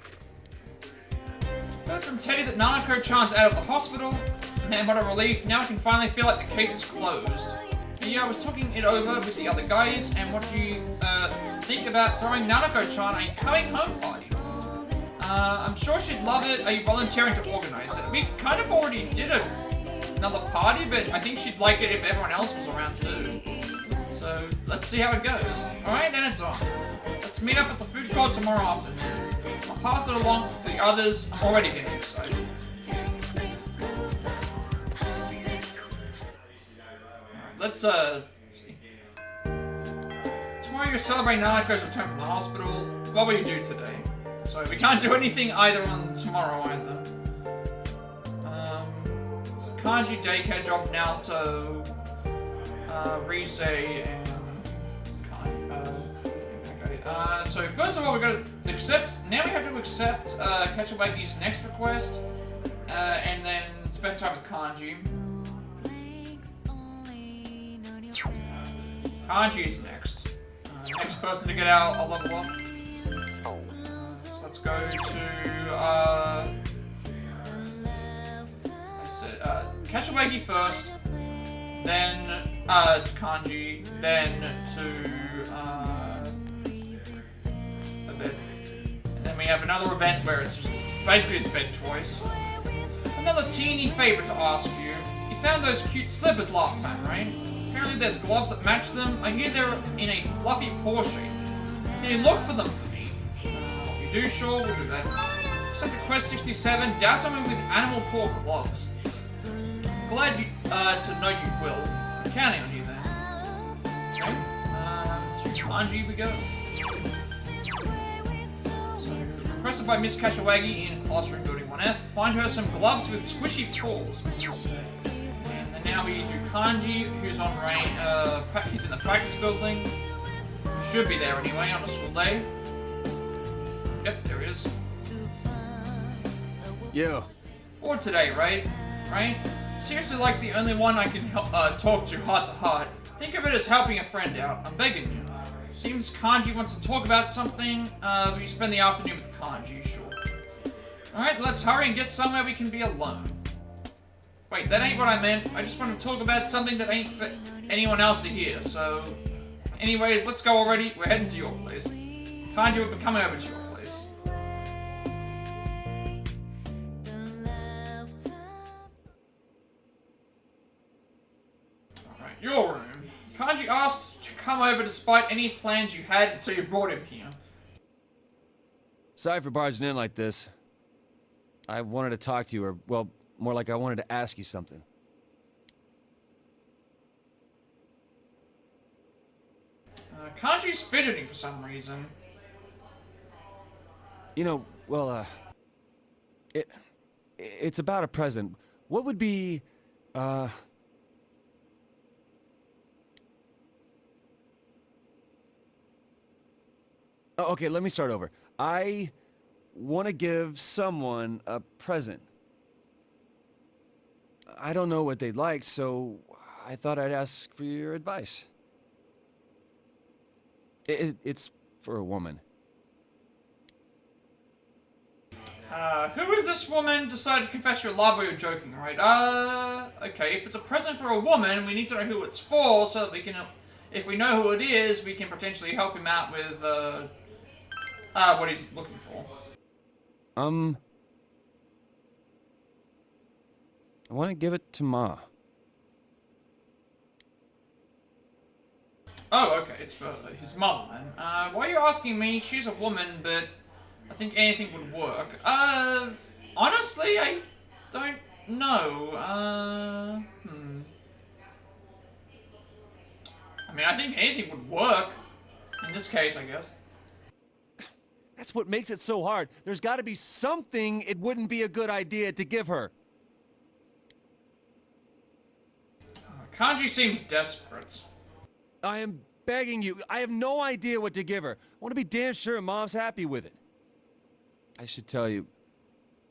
Heard from Teddy that Nanako-chan's out of the hospital. Man, what a relief. Now I can finally feel like the case is closed. Yeah, I was talking it over with the other guys, and what do you think about throwing Nanako-chan a coming home party? I'm sure she'd love it. Are you volunteering to organize it? We kind of already did another party, but I think she'd like it if everyone else was around too. So, let's see how it goes. Alright, then it's on. Let's meet up at the food court tomorrow afternoon. I'll pass it along to the others. I'm already getting excited. Alright, let's see. Tomorrow you're celebrating Nanako's return from the hospital. What will you do today? So we can't do anything either on tomorrow either. So Kanji daycare job Naoto, Rise, and so first of all, we got to accept. Now we have to accept Kachiwagi's next request, and then spend time with Kanji. Kanji is next. Next person to get out a level up. So let's go to I said Kachiwagi first, then to Kanji, then to bed. And then we have another event where it's just basically it's bed twice. Another teeny favor to ask you. You found those cute slippers last time, right? Apparently there's gloves that match them. I hear they're in a fluffy paw shape. Can you look for them for me? If you do, sure, we'll do that. Except for Quest 67, dazzle me with animal paw gloves. Glad you, to know you will. I'm counting on you then. Okay. To Kanji we go. Requested by Miss Kashiwagi in classroom building 1F. Find her some gloves with squishy paws. And then now we do Kanji, who's on he's in the practice building. Should be there anyway on a school day. Yep, there he is. Yeah. Bored today, right? Right? seriously like the only one I can help, talk to heart to heart. Think of it as helping a friend out. I'm begging you. Seems Kanji wants to talk about something. Will you spend the afternoon with Kanji? Sure. Alright, let's hurry and get somewhere we can be alone. Wait, that ain't what I meant. I just want to talk about something that ain't for anyone else to hear, so... Anyways, let's go already. We're heading to your place. Kanji will be coming over to your place. Alright, your room. Kanji asked to come over despite any plans you had, so you brought him here. Sorry for barging in like this. I wanted to talk to you, or, well, more like I wanted to ask you something. Kanji's fidgeting for some reason. You know, well, it's about a present. What would be, Oh, okay, let me start over. I want to give someone a present. I don't know what they'd like, so I thought I'd ask for your advice. It's for a woman. Who is this woman? Decided to confess your love, or you're joking, right? Okay, if it's a present for a woman, we need to know who it's for, so that we can, if we know who it is, we can potentially help him out with, what he's looking for. I want to give it to Ma. Oh, okay, it's for his mother then. Why are you asking me? She's a woman, but I think anything would work. Honestly, I don't know. I mean, I think anything would work. In this case, I guess. That's what makes it so hard. There's got to be something it wouldn't be a good idea to give her. Kanji seems desperate. I am begging you. I have no idea what to give her. I want to be damn sure Mom's happy with it. I should tell you,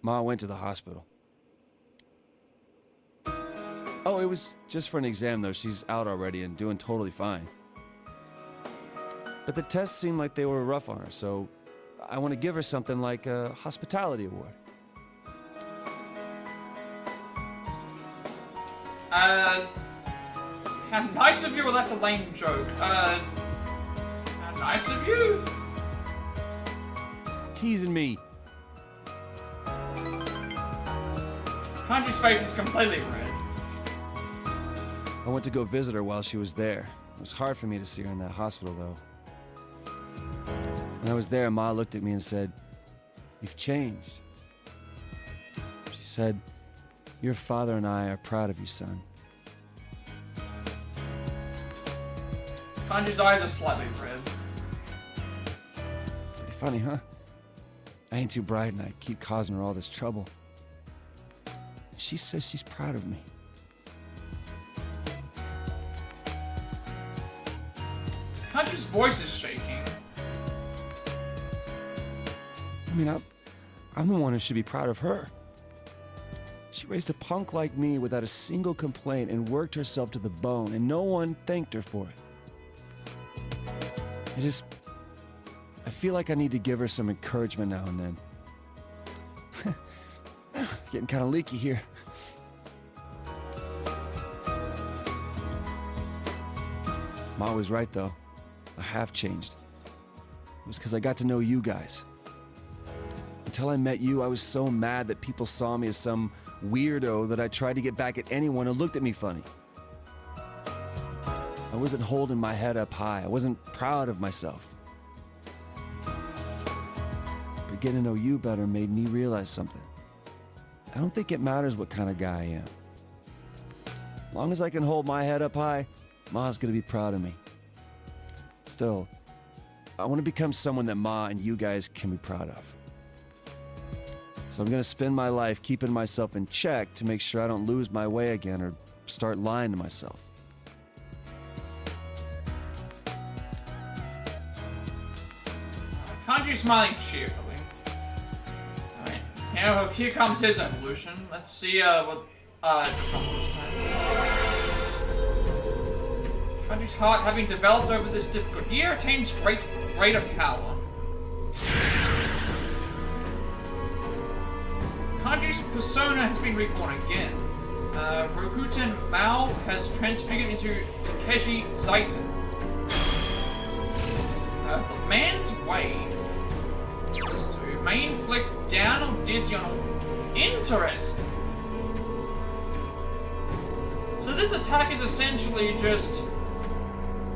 Ma went to the hospital. Oh, it was just for an exam, though. She's out already and doing totally fine. But the tests seemed like they were rough on her, so I want to give her something like a hospitality award. How nice of you? Well, that's a lame joke. How nice of you? Stop teasing me. Kanji's face is completely red. I went to go visit her while she was there. It was hard for me to see her in that hospital, though. When I was there, Ma looked at me and said, "You've changed." She said, "Your father and I are proud of you, son." Kanji's eyes are slightly red. Pretty funny, huh? I ain't too bright and I keep causing her all this trouble. She says she's proud of me. Kanji's voice is shaking. I mean, I'm the one who should be proud of her. She raised a punk like me without a single complaint and worked herself to the bone, and no one thanked her for it. I feel like I need to give her some encouragement now and then. Getting kind of leaky here. Ma was right, though. I have changed. It was because I got to know you guys. Until I met you, I was so mad that people saw me as some weirdo that I tried to get back at anyone who looked at me funny. I wasn't holding my head up high. I wasn't proud of myself. But getting to know you better made me realize something. I don't think it matters what kind of guy I am. As long as I can hold my head up high, Ma's gonna be proud of me. Still, I want to become someone that Ma and you guys can be proud of. So I'm gonna spend my life keeping myself in check to make sure I don't lose my way again or start lying to myself. Kanji's smiling cheerfully. Alright, here comes his evolution. Let's see what comes this Kanji's heart, having developed over this difficult year, attains greater power. Kanji's persona has been reborn again. Rokuten Mao has transfigured into Takeshi Zaiten. The man's way. May inflicts down or dizzy on. Interesting. So this attack is essentially just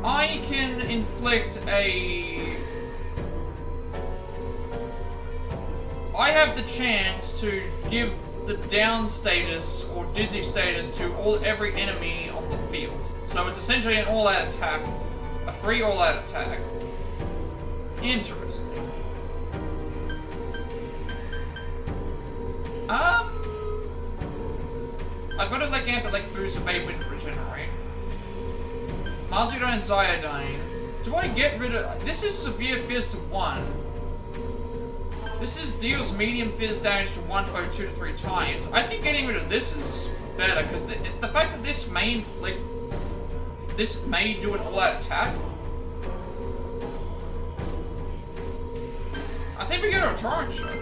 I can inflict I have the chance to give the down status or dizzy status to every enemy on the field. So it's essentially an all-out attack, a free all-out attack. Interesting. I've got to like amp it like boost of Aid Wind Regenerate. Mazudon and Zyodine. Do I get rid of... This is Severe Fizz to 1. This is deals medium Fizz damage to 1 foe 2 to 3 times. I think getting rid of this is better, because the fact that this may inflict... This may do an all-out attack. I think we go to a Torrent Shot.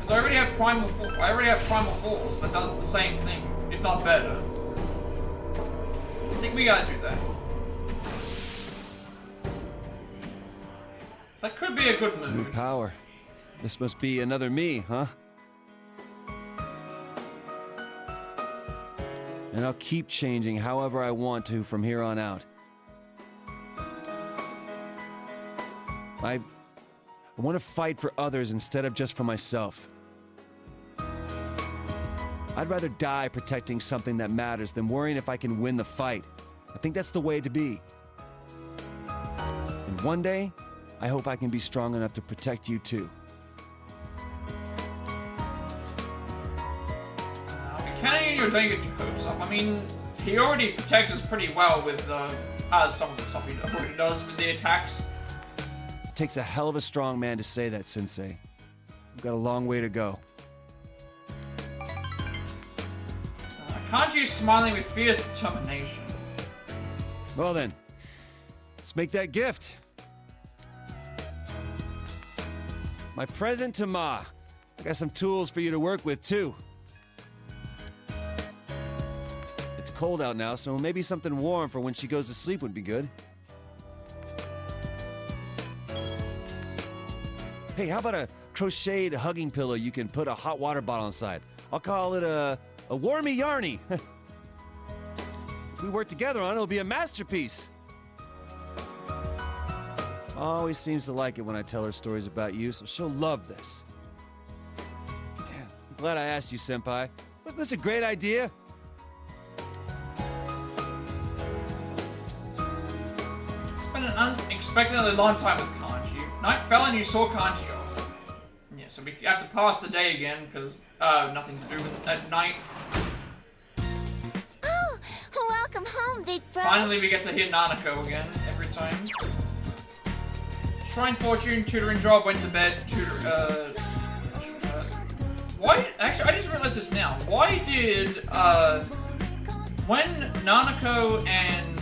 I already have Primal Force that does the same thing, if not better. I think we gotta do that. That could be a good move. New power. This must be another me, huh? And I'll keep changing however I want to from here on out. I want to fight for others instead of just for myself. I'd rather die protecting something that matters than worrying if I can win the fight. I think that's the way to be. And one day, I hope I can be strong enough to protect you too. Counting your dang your hopes up. I mean, he already protects us pretty well with some of the stuff he already does with the attacks. It takes a hell of a strong man to say that, Sensei. We've got a long way to go. Kanji is smiling with fierce determination. Well then, let's make that gift. My present to Ma. I got some tools for you to work with too. It's cold out now, so maybe something warm for when she goes to sleep would be good. Hey, how about a crocheted hugging pillow you can put a hot water bottle inside? I'll call it a warmy yarny. If we work together on it, it'll be a masterpiece. Always seems to like it when I tell her stories about you, so she'll love this. Man, I'm glad I asked you, Senpai. Wasn't this a great idea? Spent an unexpectedly long time with Kanji. Night fell and you saw Kanji off. Yeah, so we have to pass the day again, because nothing to do with at night. Oh, welcome home, big bro. Finally, we get to hear Nanako again, every time. Shrine Fortune, tutoring job, went to bed, why, actually, I just realized this now. Why did, when Nanako and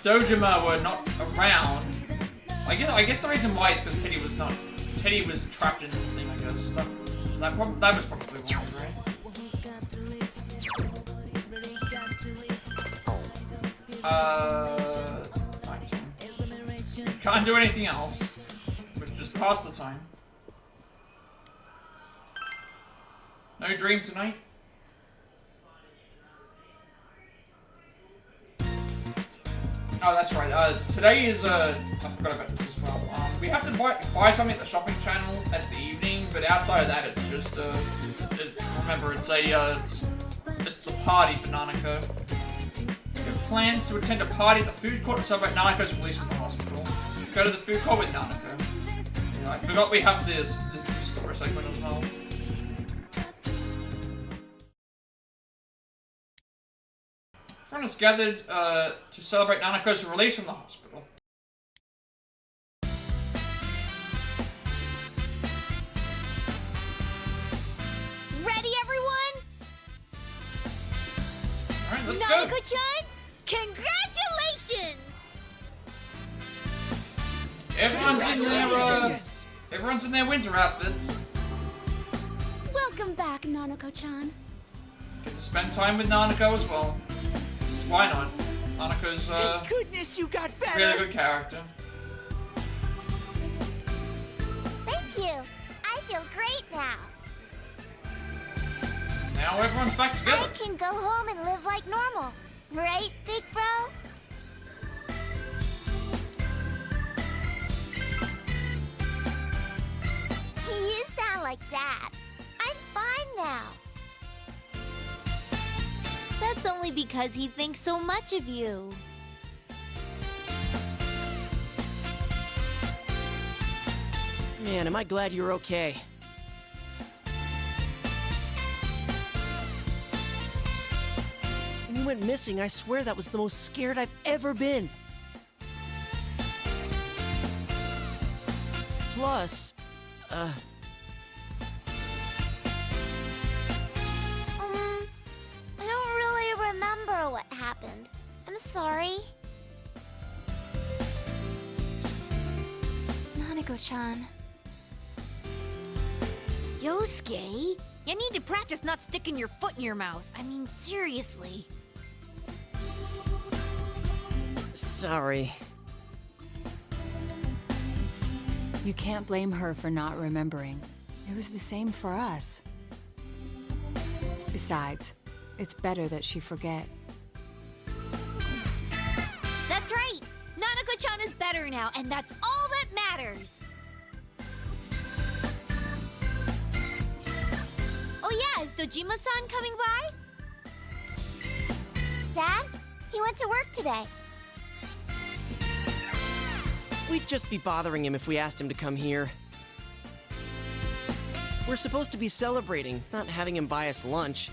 Dojima were not around, I guess the reason why is because Teddy was trapped in the thing, I guess. That was probably wrong, right? Can't do anything else. But just pass the time. No dream tonight? Oh, that's right. Today is, I forgot about this as well. We have to buy something at the shopping channel at the evening, but outside of that, it's just, remember, it's the party for Nanako. We have plans to attend a party at the food court to celebrate Nanako's release from the hospital. Go to the food court with Nanako. Yeah, I forgot we have this story segment as well. Everyone is gathered to celebrate Nanako's release from the hospital. Ready, everyone? Let's go. Nanako-chan, congratulations! Everyone's in their winter outfits. Welcome back, Nanako-chan. Get to spend time with Nanako as well. Why not? Nanako's Thank goodness you got better. really good character. Thank you. I feel great now. Now everyone's back together. I can go home and live like normal. Right, big bro? You sound like Dad. I'm fine now. That's only because he thinks so much of you. Man, am I glad you're okay. When you went missing, I swear that was the most scared I've ever been. Plus, I don't really remember what happened. I'm sorry. Nanako-chan. Yosuke, you need to practice not sticking your foot in your mouth. I mean, seriously. sorry. You can't blame her for not remembering. It was the same for us. Besides, it's better that she forget. That's right! Nanako-chan is better now, and that's all that matters! Oh yeah, is Dojima-san coming by? Dad? He went to work today. We'd just be bothering him if we asked him to come here. We're supposed to be celebrating, not having him buy us lunch.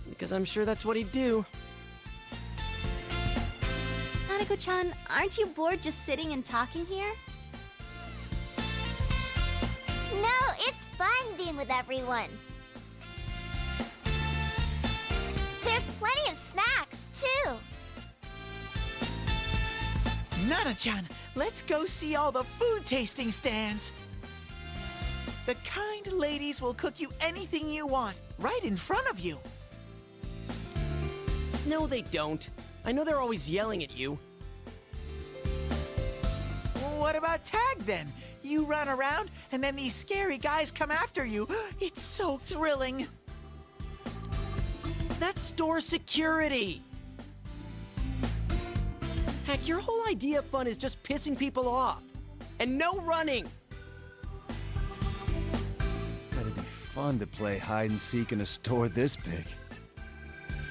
Because I'm sure that's what he'd do. Nanako-chan, aren't you bored just sitting and talking here? No, it's fun being with everyone. There's plenty of snacks, too. Nana-chan, let's go see all the food tasting stands. The kind ladies will cook you anything you want, right in front of you. No, they don't. I know they're always yelling at you. Well, what about tag then? You run around and then these scary guys come after you. It's so thrilling. That's store security. Heck, your whole idea of fun is just pissing people off. And no running. That'd be fun to play hide and seek in a store this big.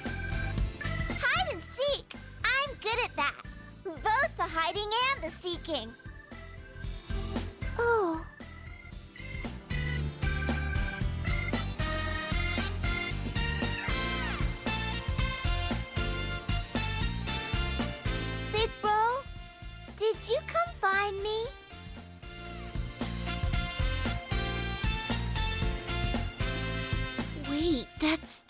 Hide and seek. I'm good at that. Both the hiding and the seeking. Oh. Big bro, did you come find me? Wait, that's...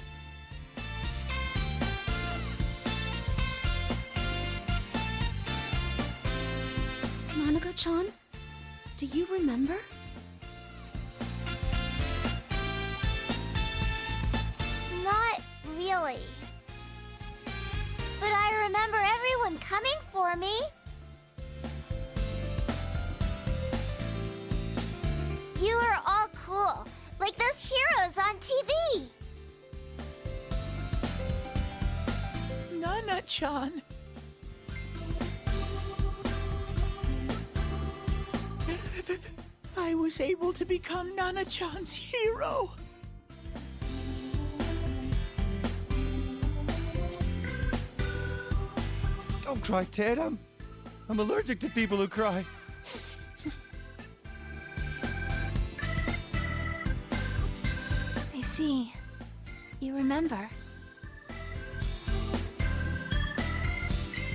Nanako-chan? Do you remember? Not really. But I remember everyone coming for me. You were all cool, like those heroes on TV. Nana-chan. I was able to become Nana-chan's hero. Don't cry, Ted. I'm allergic to people who cry. I see. You remember.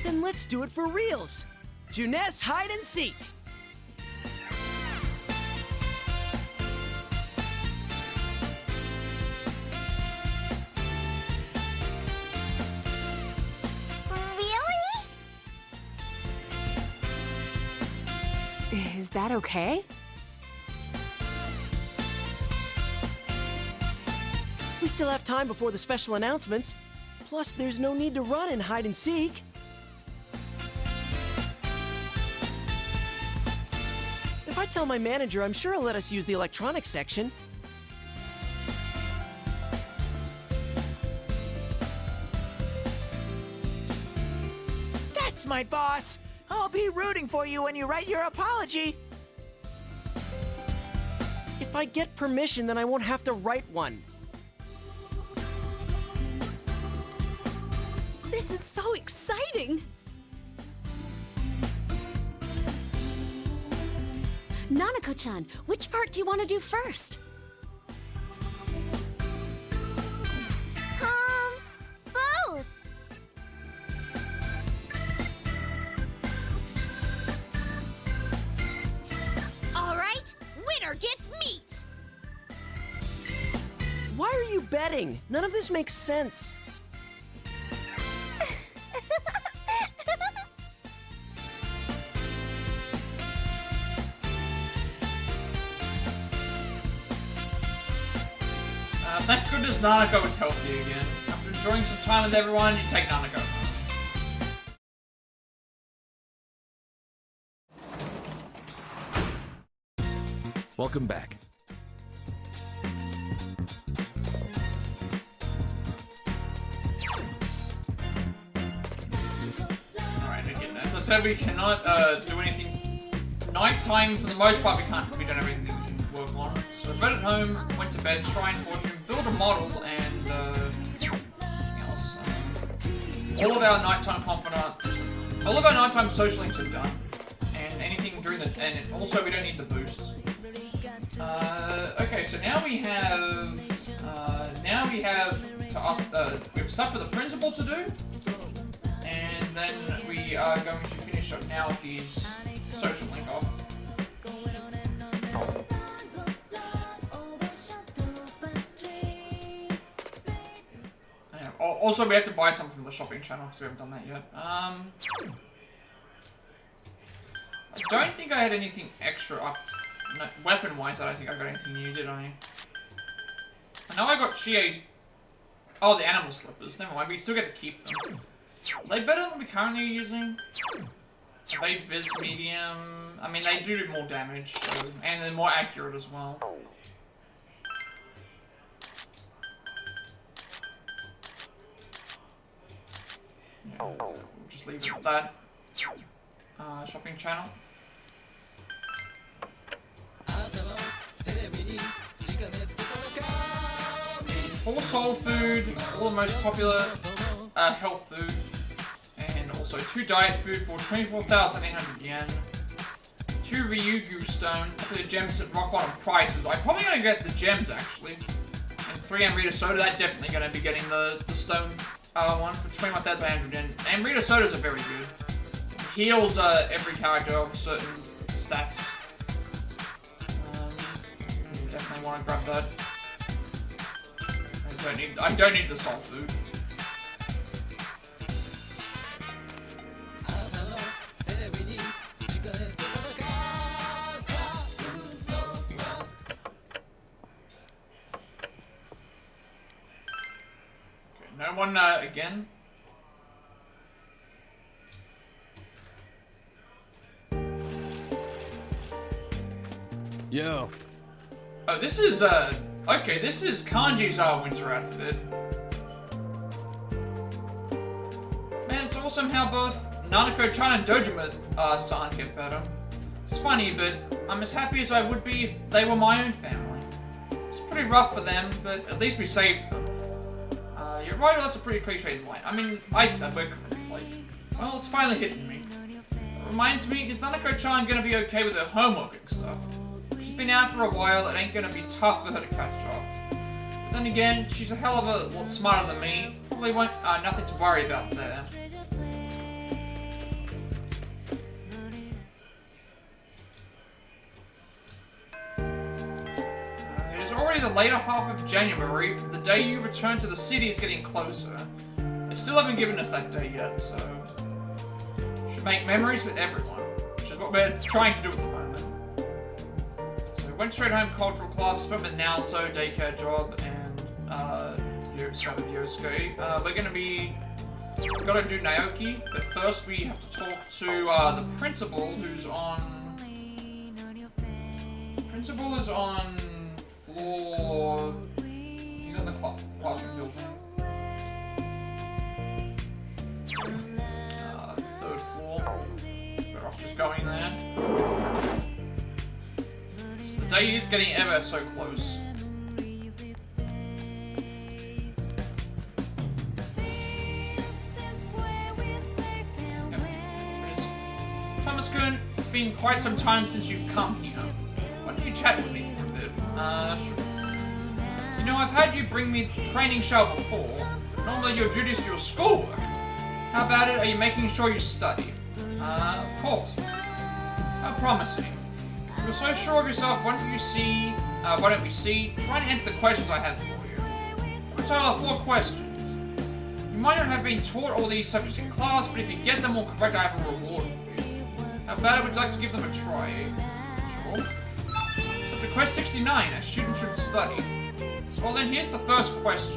Then let's do it for reals. Juness hide and seek. Is that okay? We still have time before the special announcements. Plus, there's no need to run and hide and seek. If I tell my manager, I'm sure he'll let us use the electronics section. That's my boss. I'll be rooting for you when you write your apology. If I get permission, then I won't have to write one. This is so exciting! Nanako-chan, which part do you want to do first? Both! All right, winner gets meat. Why are you betting? None of this makes sense. Thank goodness Nanako is healthy again. After enjoying some time with everyone, you take Nanako home. Welcome back. Alright, again, as I said, we cannot do anything. Nighttime, for the most part, we don't have anything that we can work on. So I read at home, went to bed, shrine fortune, build a model, and anything else. All of our nighttime all of our nighttime social links are done. And anything during the, and also we don't need the boosts. Okay, so now we have to ask, we have stuff for the principal to do, and then we are going to finish up Naoki's social link off. Yeah, also, we have to buy something from the shopping channel because we haven't done that yet. I don't think I had anything extra up. No, weapon-wise, I don't think I got anything new, did I? I know I got Chie's... Oh, the animal slippers. Never mind, we still get to keep them. Are they better than we currently are using? Evade Viz medium... I mean, they do more damage, so... and they're more accurate as well. Yeah, we'll just leave it at that. Shopping channel. Full soul food, all the most popular health food, and also 2 diet food for 24,800 yen. 2 Ryugu stone, popular gems at rock bottom prices. I'm probably gonna get the gems actually. And 3 Amrita soda, that's definitely gonna be getting the stone one for 21,800 yen. Amrita sodas are very good. Heals every character of certain stats. Definitely want to grab that. I don't need the soul food. Okay, no one again. Yo. Oh, this is, okay, this is Kanji's, winter outfit. Man, it's awesome how both Nanako-chan and Dojima-san get better. It's funny, but I'm as happy as I would be if they were my own family. It's pretty rough for them, but at least we saved them. You're right, that's a pretty cliched line. I mean, we're complete. Well, it's finally hitting me. It reminds me, is Nanako-chan gonna be okay with her homework and stuff? She's been out for a while, it ain't gonna be tough for her to catch up. But then again, she's a hell of a lot smarter than me. Probably won't, nothing to worry about there. It is already the later half of January. The day you return to the city is getting closer. They still haven't given us that day yet, so... should make memories with everyone, which is what we're trying to do at the moment. went straight home, cultural club, spent with Naoto, daycare job, and spent with Yosuke. We're gonna be... We've got to do Naoki, but first we have to talk to the principal, who's on... Principal is on floor... He's on the classroom building. Third floor. Better off just going there. So the day is getting ever so close. Thomas-kun, it's been quite some time since you've come here. Why don't you chat with me for a bit? Sure. You know, I've had you bring me the training shell before. Normally you're duties to your schoolwork. How about it? Are you making sure you study? Of course. How promising. If you're so sure of yourself, why don't we see, try and answer the questions I have for you. I title of 4 questions. You might not have been taught all these subjects in class, but if you get them all correct, I have a reward for you. How about it? Would you like to give them a try? Sure. So for quest 69, a student should study. Well then, here's the first question.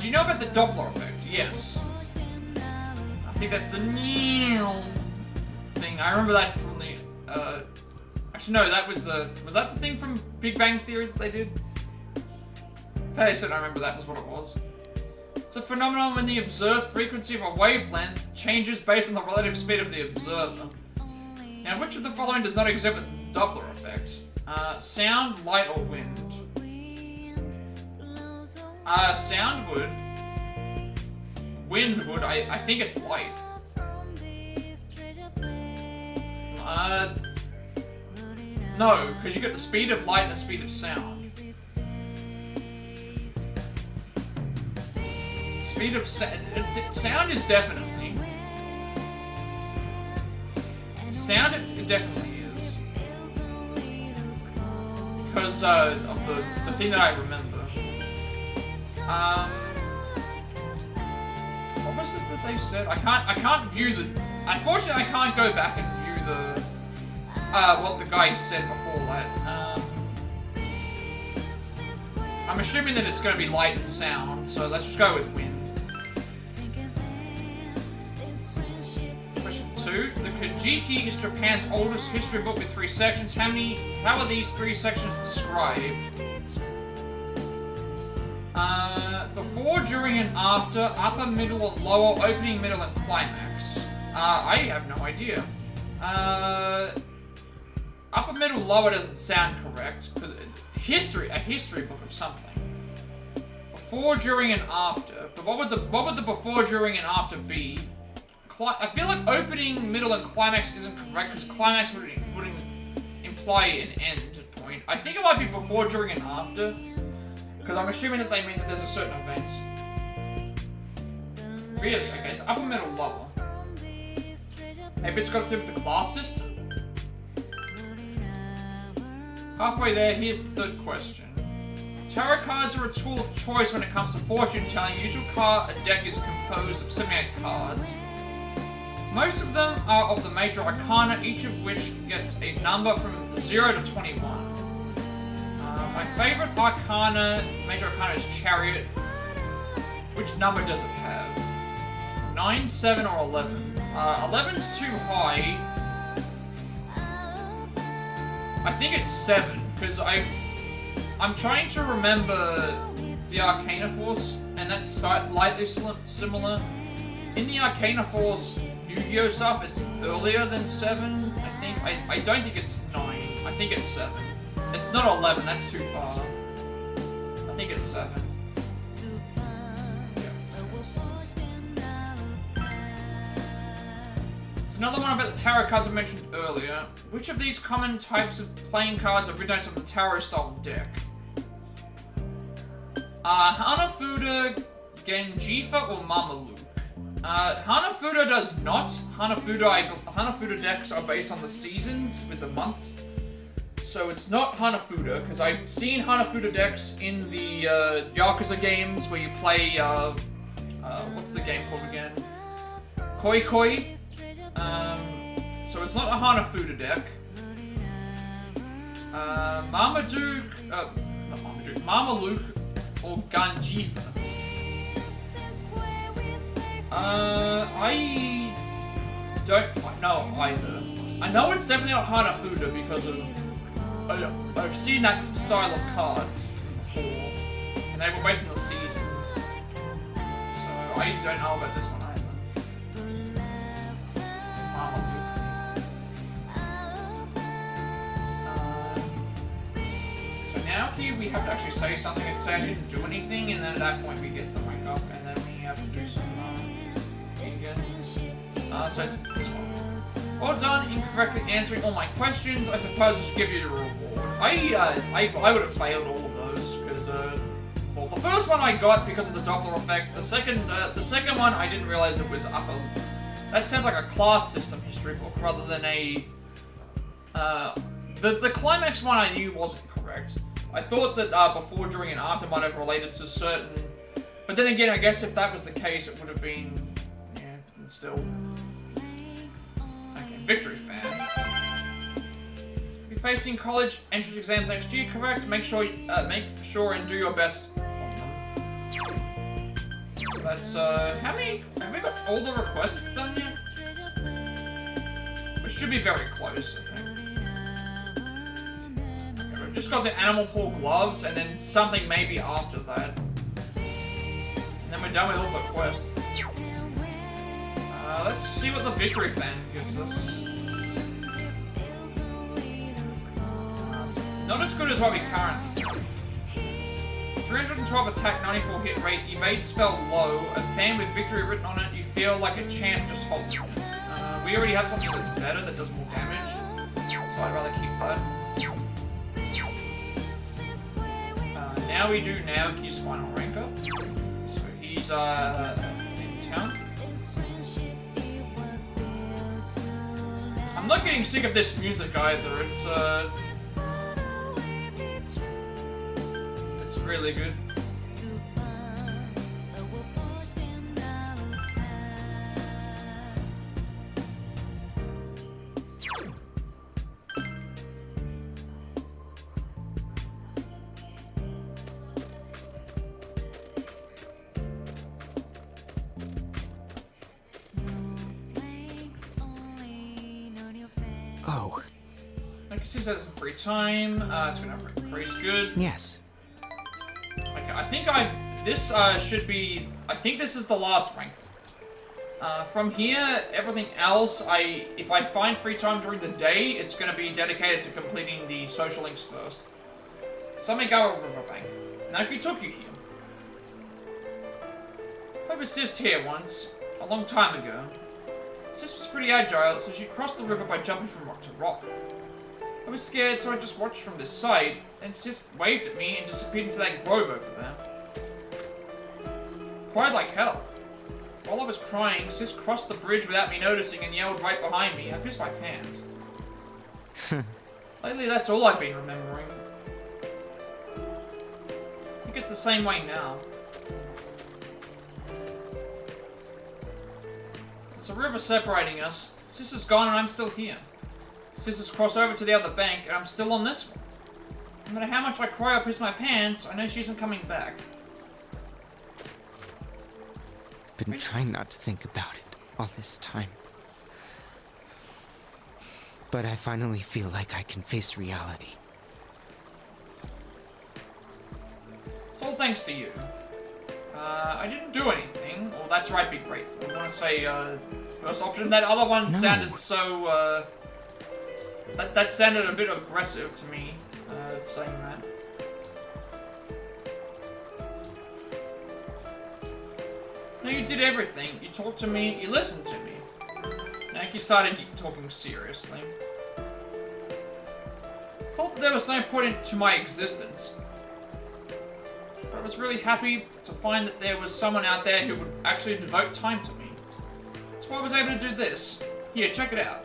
Do you know about the Doppler effect? Yes. I think that's the thing. I remember that from the, actually no, that was the, was that the thing from Big Bang Theory that they did? They said I remember that was what it was. It's a phenomenon when the observed frequency of a wavelength changes based on the relative speed of the observer. Now, which of the following does not exhibit the Doppler effect? Sound, light, or wind? Sound would. Wind would. I think it's light. No, because you get the speed of light and the speed of sound. Speed of sound is definitely. Sound it definitely is. Because of the thing that I remember. What was it that they said? I can't view the. Unfortunately, I can't go back and view the what the guy said before that. I'm assuming that it's going to be light and sound, so let's just go with wind. Question 2: the Kojiki is Japan's oldest history book with 3 sections. How are these 3 sections described? Before, during, and after, upper, middle, and lower, opening, middle, and climax. I have no idea. Upper, middle, lower doesn't sound correct, because a history book of something. Before, during, and after. But what would the before, during, and after be? I feel like opening, middle, and climax isn't correct, because climax wouldn't imply an end point. I think it might be before, during, and after. Because I'm assuming that they mean that there's a certain event. Really? Okay, it's upper, middle, lower. Maybe it's got to do with the class system? Halfway there, here's the 3rd question. Tarot cards are a tool of choice when it comes to fortune telling. Usual card a deck is composed of 78 cards. Most of them are of the major arcana, each of which gets a number from 0 to 21. My favorite major arcana is Chariot. Which number does it have? 9, 7, or 11? 11's too high. I think it's 7, because I'm trying to remember the Arcana Force, and that's slightly similar. In the Arcana Force Yu-Gi-Oh stuff, it's earlier than 7, I think. I don't think it's 9. I think it's 7. It's not 11, that's too far. I think it's 7. Yeah. It's another one about the tarot cards I mentioned earlier. Which of these common types of playing cards originates from the tarot-style deck? Hanafuda, Genjifa, or Mamaluke? Hanafuda does not. Hanafuda decks are based on the seasons with the months. So it's not Hanafuda, because I've seen Hanafuda decks in the Yakuza games where you play, what's the game called again? Koi Koi. So it's not a Hanafuda deck. Marmaduke, not Marmaduke, Marmaluke or Ganjifa. I don't know either. I know it's definitely not Hanafuda because of I've seen that style of cards before, and they were based on the seasons. So I don't know about this one either. So now here we have to actually say something and say I didn't do anything, and then at that point we get the rank up, and then we have to do some so it's this one. Well done, incorrectly answering all my questions. I suppose I should give you the reward. I would have failed all of those because well, the first one I got because of the Doppler effect. The second one I didn't realize it was upper. That sounds like a class system history book rather than a. The climax one I knew wasn't correct. I thought that before, during, and after might have related to certain. But then again, I guess if that was the case, it would have been. Yeah, still. Victory fan. You're facing college entrance exams next year, correct? Make sure and do your best on them. So that's how many have we got all the requests done yet? We should be very close, I think. Okay, we've just got the animal paw gloves and then something maybe after that. And then we're done with all the quests. Let's see what the victory fan gives us. Not as good as what we currently do. 312 attack, 94 hit rate, evade spell low, a fan with victory written on it, you feel like a champ just holding it. We already have something that's better, that does more damage, so I'd rather keep that. Now we do Naoki's final rank up. So he's in town. I'm not getting sick of this music either. It's really good. Oh. Like, it seems to have some free time. It's gonna increase good. Yes. Okay, I think this should be, I think this is the last rank. From here, everything else, if I find free time during the day, it's gonna be dedicated to completing the social links first. Samegawa Riverbank. Naoki took you here. I was Sis here once, a long time ago. Sis was pretty agile, so she crossed the river by jumping from rock to rock. I was scared, so I just watched from this side, and Sis waved at me and disappeared into that grove over there. Cried like hell. While I was crying, Sis crossed the bridge without me noticing and yelled right behind me. I pissed my pants. Lately, that's all I've been remembering. I think it's the same way now. There's a river separating us. Sis is gone and I'm still here. Sis has crossed over to the other bank and I'm still on this one. No matter how much I cry or piss my pants, I know she isn't coming back. Been trying not to think about it all this time. But I finally feel like I can face reality. It's all thanks to you. I didn't do anything. Well, that's right, be grateful. I want to say, first option. That other one sounded so, that sounded a bit aggressive to me, saying that. No, you did everything. You talked to me, you listened to me. Naoki started talking seriously. Thought that there was no point to my existence. But I was really happy to find that there was someone out there who would actually devote time to me. That's why I was able to do this. Here, check it out.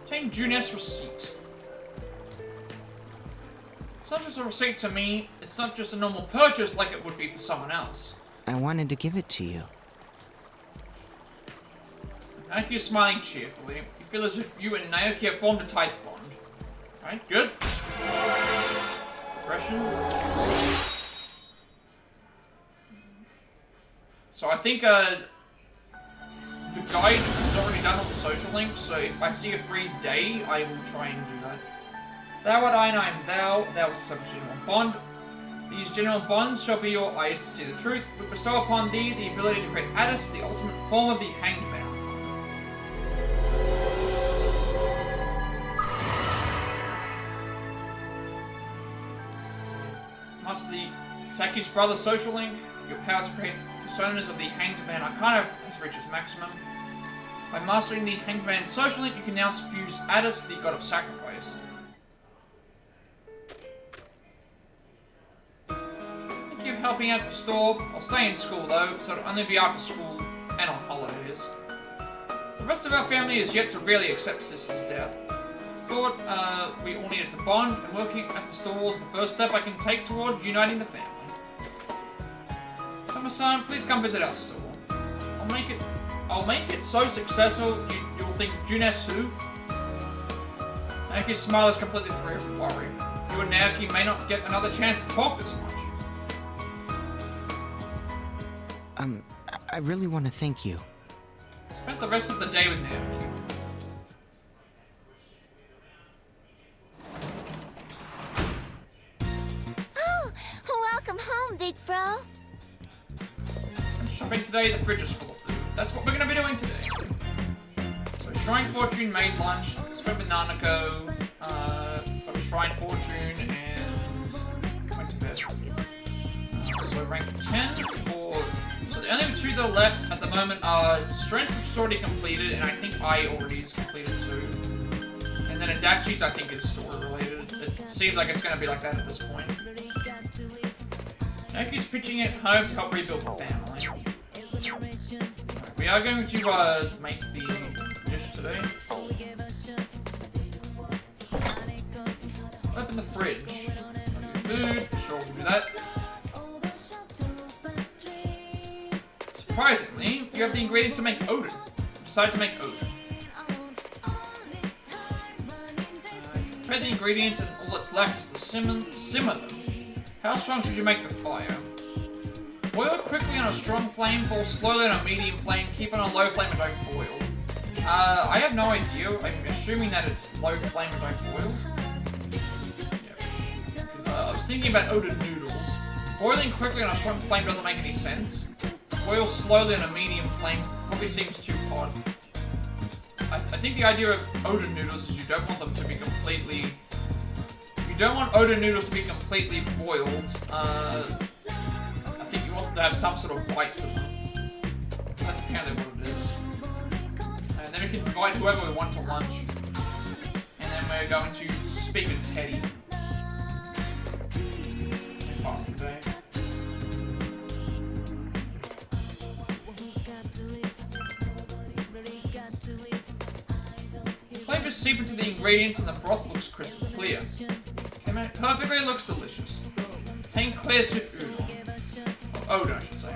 Obtain Junes receipt. It's not just a receipt to me, it's not just a normal purchase like it would be for someone else. I wanted to give it to you. Naoki is smiling cheerfully. You feel as if you and Naoki have formed a tight bond. Right, good. Progression. So I think the guide has already done all the social links, so if I see a free day, I will try and do that. Thou art I and I am thou. Thou is a genuine bond. These genuine bonds shall be your eyes to see the truth. We bestow upon thee the ability to create Addis, the ultimate form of the Hanged Man. Master the Saki's brother social link. Your power to create personas of the Hanged Man Arcana has reached its maximum. By mastering the Hanged Man social link, you can now fuse Addis, the god of sacrifice. Thank you for helping out at the store. I'll stay in school though, so it'll only be after school and on holidays. The rest of our family is yet to really accept Sister's death. Thought we all needed to bond, and working at the store is the first step I can take toward uniting the family. Tama-san, please come visit our store. I'll make it so successful you'll think Junesu. Naoki's smile is completely free of worry. You and Naoki may not get another chance to talk this much. I really want to thank you. Spent the rest of the day with Naoki. Welcome home, big bro. I'm shopping today, the fridge is full of food. That's what we're gonna be doing today. So Shrine Fortune made lunch, spent with Nanako, got a Shrine Fortune, and went to bed. So rank 10 for... So the only two that are left at the moment are Strength, which is already completed, and I think I already is completed too. And then Adachi's I think is story related. It seems like it's gonna be like that at this point. Naoki's pitching it home to help rebuild the family. Right, we are going to make the dish today. Open the fridge. Food, sure we'll do that. Surprisingly, you have the ingredients to make Odin. Decide to make Odin. Prepare the ingredients and all that's left is to simmer them. How strong should you make the fire? Boil it quickly on a strong flame, boil slowly on a medium flame, keep it on a low flame and don't boil. I have no idea. I'm assuming that it's low flame and don't boil. Yeah. I was thinking about Odin noodles. Boiling quickly on a strong flame doesn't make any sense. Boil slowly on a medium flame probably seems too hot. I think the idea of Odin noodles is you don't want them to be completely... You don't want Odin noodles to be completely boiled. I think you want them to have some sort of bite to them. That's apparently what it is. And then we can invite whoever we want to lunch. And then we're going to speak with Teddy. And pass the day. Flavors seep into the ingredients and the broth looks crystal clear. Came out perfectly, it looks delicious. Contain clear soup udon. Oh, Odin, I should say.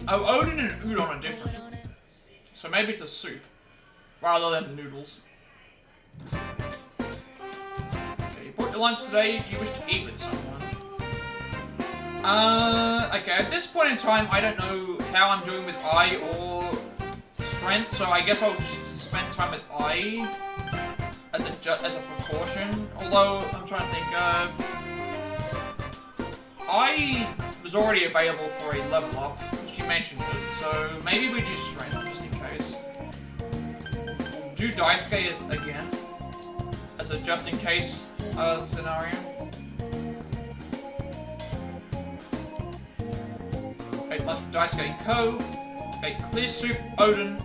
Oh, Odin and udon are different. So maybe it's a soup, rather than noodles. Okay, you brought your lunch today, you wish to eat with someone. Okay, at this point in time, I don't know how I'm doing with I or strength, so I guess I'll just spend time with I as a precaution. Although I'm trying to think, I was already available for a level up. She mentioned it, so maybe we do strength just in case. We'll do Daisuke again as a just in case scenario. Okay, lunch with Daisuke and Co. Okay, clear soup, Odin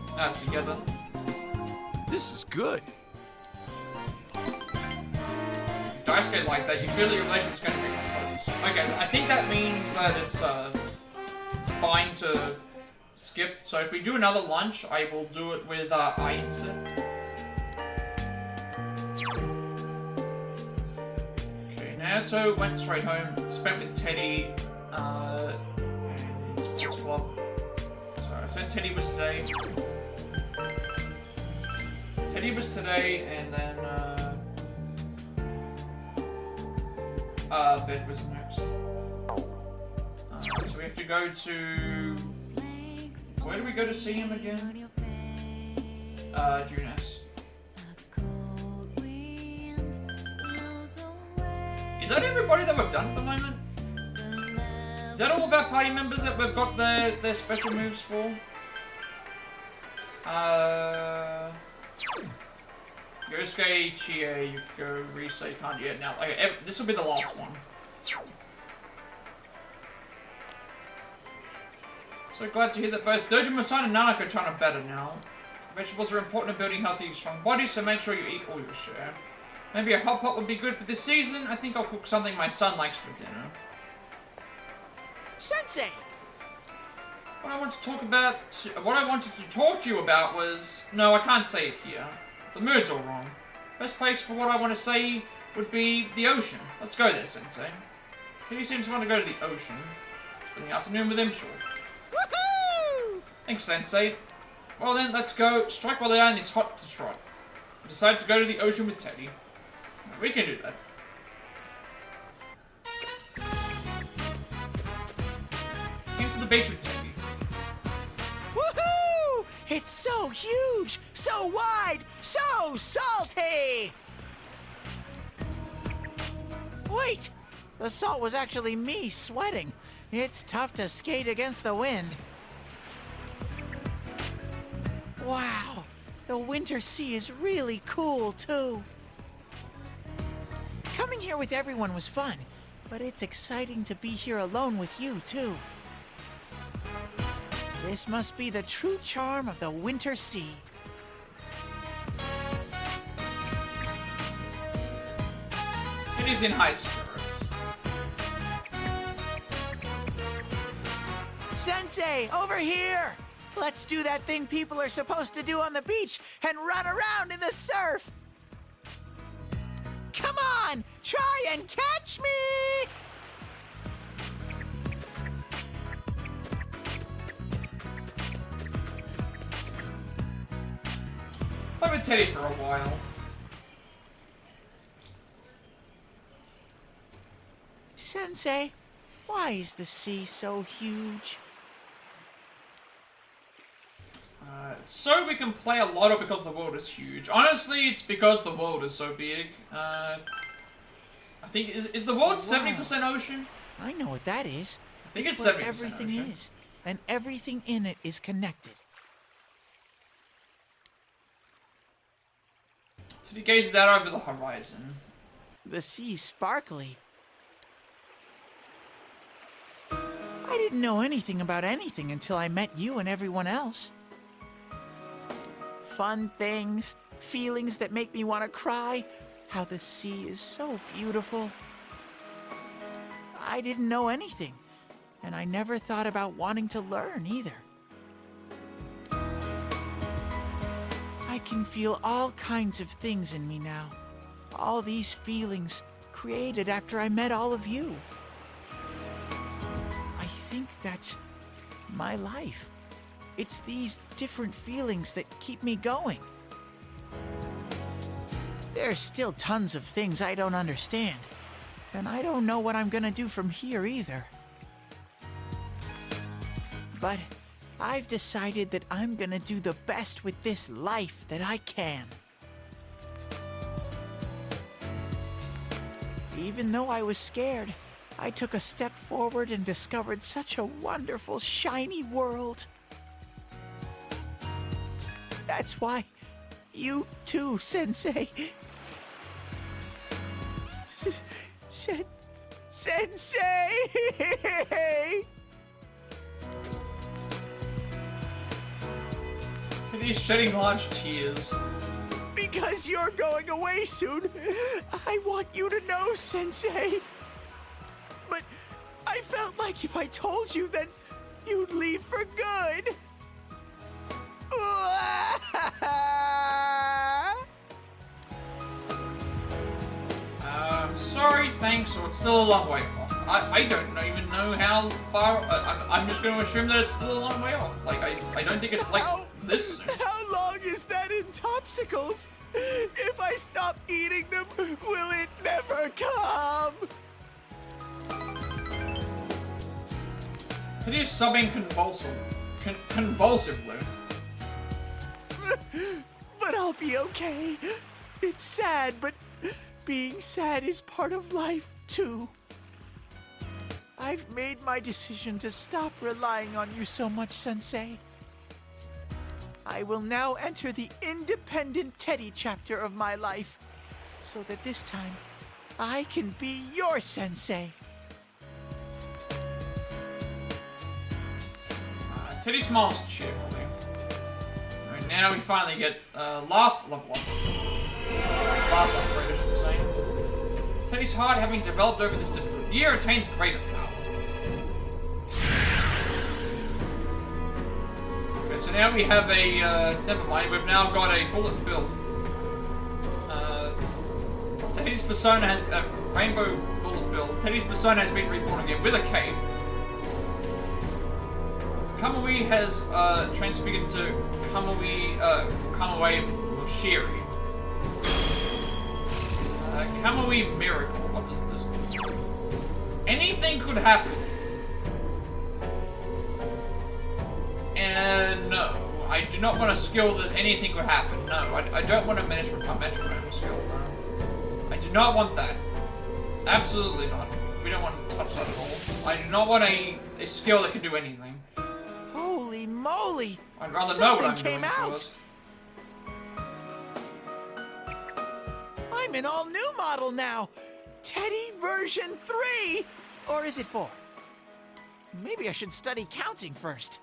together. This is good. Daisuke like that, you feel that your relationship's going to be closer. Okay, I think that means that it's fine to skip. So if we do another lunch, I will do it with I instead. Okay, Naruto went straight home, spent with Teddy and sports club. So I said Teddy was today. Teddy was today, and then Bed was next. So we have to go to... Where do we go to see him again? Junes. Is that everybody that we've done at the moment? Is that all of our party members that we've got their special moves for? Yosuke, Chie, Yuko, Risei, can't yet now. Okay, this will be the last one. So glad to hear that both Dojima-san and Nanako are trying to better now. Vegetables are important in building healthy, strong bodies, so make sure you eat all your share. Maybe a hot pot would be good for this season. I think I'll cook something my son likes for dinner. Sensei! What I wanted to talk to you about was... No, I can't say it here. The mood's all wrong. Best place for what I want to say would be the ocean. Let's go there, Sensei. Teddy seems to want to go to the ocean. Spend the afternoon with him, sure. Woohoo! Thanks, Sensei. Well then, let's go. Strike while the iron is hot to trot. I decided to go to the ocean with Teddy. We can do that. Came to the beach with Teddy. Woohoo! It's so huge, so wide, so salty! Wait! The salt was actually me sweating. It's tough to skate against the wind. Wow, the winter sea is really cool, too. Coming here with everyone was fun, but it's exciting to be here alone with you, too. This must be the true charm of the winter sea. It is in high spirits. Sensei, over here! Let's do that thing people are supposed to do on the beach and run around in the surf! Come on! Try and catch me! Play with Teddy for a while. Sensei, why is the sea so huge? So we can play a lot, or because the world is huge. Honestly, it's because the world is so big. I think is the world 70% ocean? I know what that is. I think it's where 70% everything ocean. is, and everything in it is connected. Teddy gazes out over the horizon. The sea's sparkly. I didn't know anything about anything until I met you and everyone else. Fun things, feelings that make me want to cry, how the sea is so beautiful. I didn't know anything, and I never thought about wanting to learn either. I can feel all kinds of things in me now. All these feelings created after I met all of you. I think that's my life. It's these different feelings that keep me going. There's still tons of things I don't understand, and I don't know what I'm gonna do from here either. But I've decided that I'm gonna do the best with this life that I can. Even though I was scared, I took a step forward and discovered such a wonderful, shiny world. That's why you too, Sensei. Sensei! Teddy's shedding large tears. Because you're going away soon, I want you to know, Sensei. But I felt like if I told you, then you'd leave for good. Sorry, thanks, or it's still a long way off. I don't even know how far. I'm just going to assume that it's still a long way off. Like, I don't think it's like this soon. How long is that in top popsicles. If I stop eating them, will it never come? Teddy is sobbing convulsively. But I'll be okay. It's sad, but being sad is part of life, too. I've made my decision to stop relying on you so much, Sensei. I will now enter the independent Teddy chapter of my life, so that this time I can be your Sensei. Teddy smiles cheerfully. Right now we finally get last level up. Last upgrade, I should say. Teddy's heart, having developed over this difficult year, attains greater power. Okay, so now we have a, never mind, we've now got a bullet bill. Teddy's persona has a rainbow bullet bill. Teddy's persona has been reborn again with a cape. Kamui has transfigured to Kamui Moshiri. Kamui Miracle. What does this do? Anything could happen. And no, I do not want a skill that anything could happen. No, I don't want a metronome skill. No. I do not want that. Absolutely not. We don't want to touch that at all. I do not want a skill that can do anything. Holy moly! I'd rather know what I'm Something came out. First. I'm an all-new model now! Teddy version 3! Or is it 4? Maybe I should study counting first.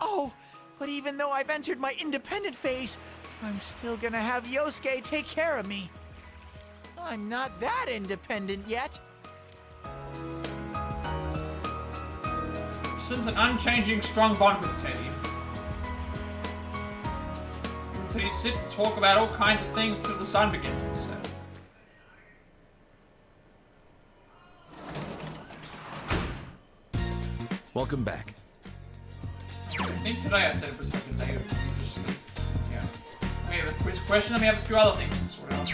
Oh, but even though I've entered my independent phase, I'm still gonna have Yosuke take care of me. I'm not that independent yet. Since an unchanging, strong bond with Teddy. Teddy sit and talk about all kinds of things until the sun begins to set. Welcome back. I think today I said it was like a day of just sleep. Yeah. We have a quiz question and we have a few other things to sort out.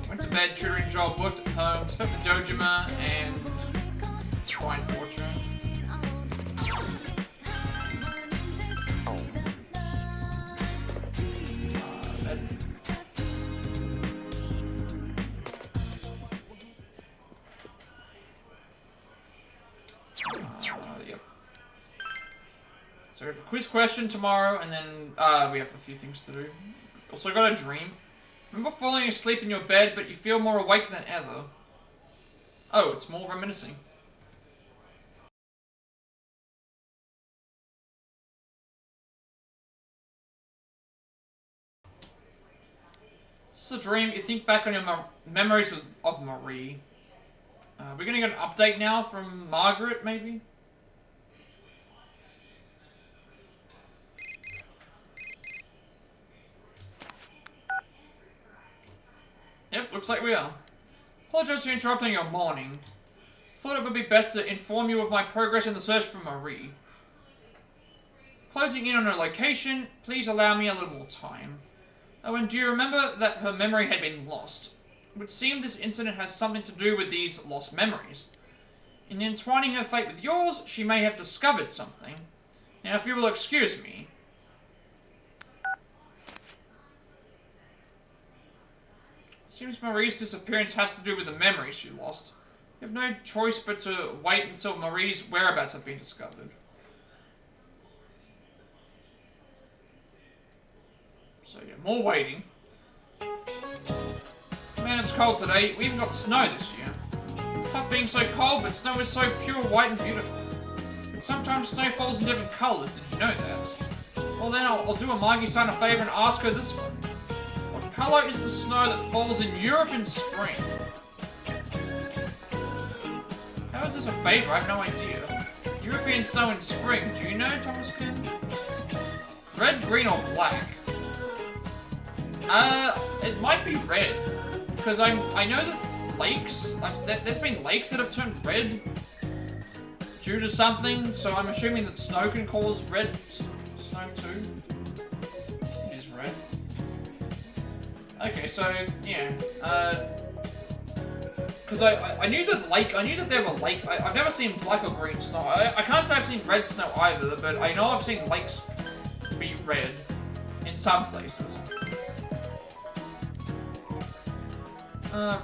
Went to bed, tutoring job, worked at home, spent with Dojima, and Shrine Fortune. Yep. So we have a quiz question tomorrow, and then we have a few things to do. Also got a dream. Remember falling asleep in your bed, but you feel more awake than ever? Oh, it's more reminiscing. This is a dream. You think back on your memories of Marie. We're gonna get an update now from Margaret, maybe? Yep, looks like we are. Apologize for interrupting your morning. Thought it would be best to inform you of my progress in the search for Marie. Closing in on her location, please allow me a little more time. Oh, and do you remember that her memory had been lost? It would seem this incident has something to do with these lost memories. In entwining her fate with yours, she may have discovered something. Now, if you will excuse me. Seems Marie's disappearance has to do with the memories she lost. You have no choice but to wait until Marie's whereabouts have been discovered. So yeah, more waiting. Man, it's cold today. We even got snow this year. It's tough being so cold, but snow is so pure, white, and beautiful. But sometimes snow falls in different colours. Did you know that? Well then, I'll do Amagi-san a favour and ask her this one. What colour is the snow that falls in Europe in spring? How is this a favour? I have no idea. European snow in spring. Do you know, Thomas Ken? Red, green, or black? It might be red. Because I know that lakes, there's been lakes that have turned red due to something, so I'm assuming that snow can cause red snow too. Okay, so yeah, because I knew that there were I've never seen black or green snow. I can't say I've seen red snow either, but I know I've seen lakes be red in some places.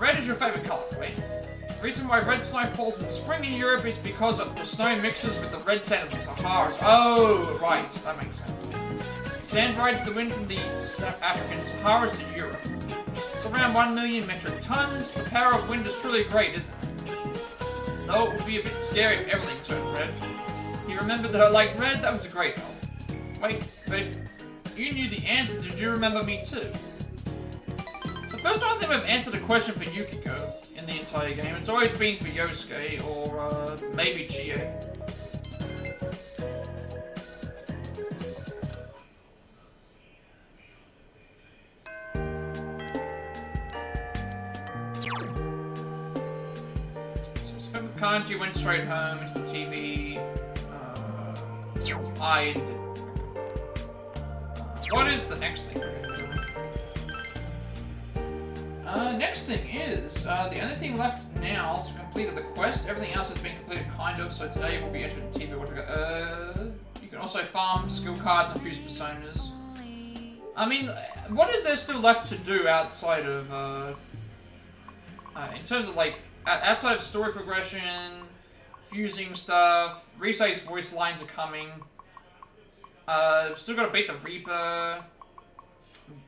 Red is your favorite color, right? The reason why red snow falls in spring in Europe is because of the snow mixes with the red sand of the Saharas. Oh, right, that makes sense. Sand rides the wind from the African Saharas to Europe. It's around 1 million metric tons. The power of wind is truly great, isn't it? Though it would be a bit scary if everything turned red. You remembered that I like red? That was a great help. Wait, but if you knew the answer, did you remember me too? It's the first time I think I've answered a question for Yukiko in the entire game. It's always been for Yosuke or maybe Chie. Kanji went straight home into the TV. I did. What is the next thing we're gonna do? Next thing is, the only thing left now to complete the quest. Everything else has been completed kind of, so today we'll be entering the TV. You can also farm skill cards and fuse personas. I mean, what is there still left to do outside of, in terms of like, outside of story progression, fusing stuff, Risei's voice lines are coming. Still gotta beat the Reaper.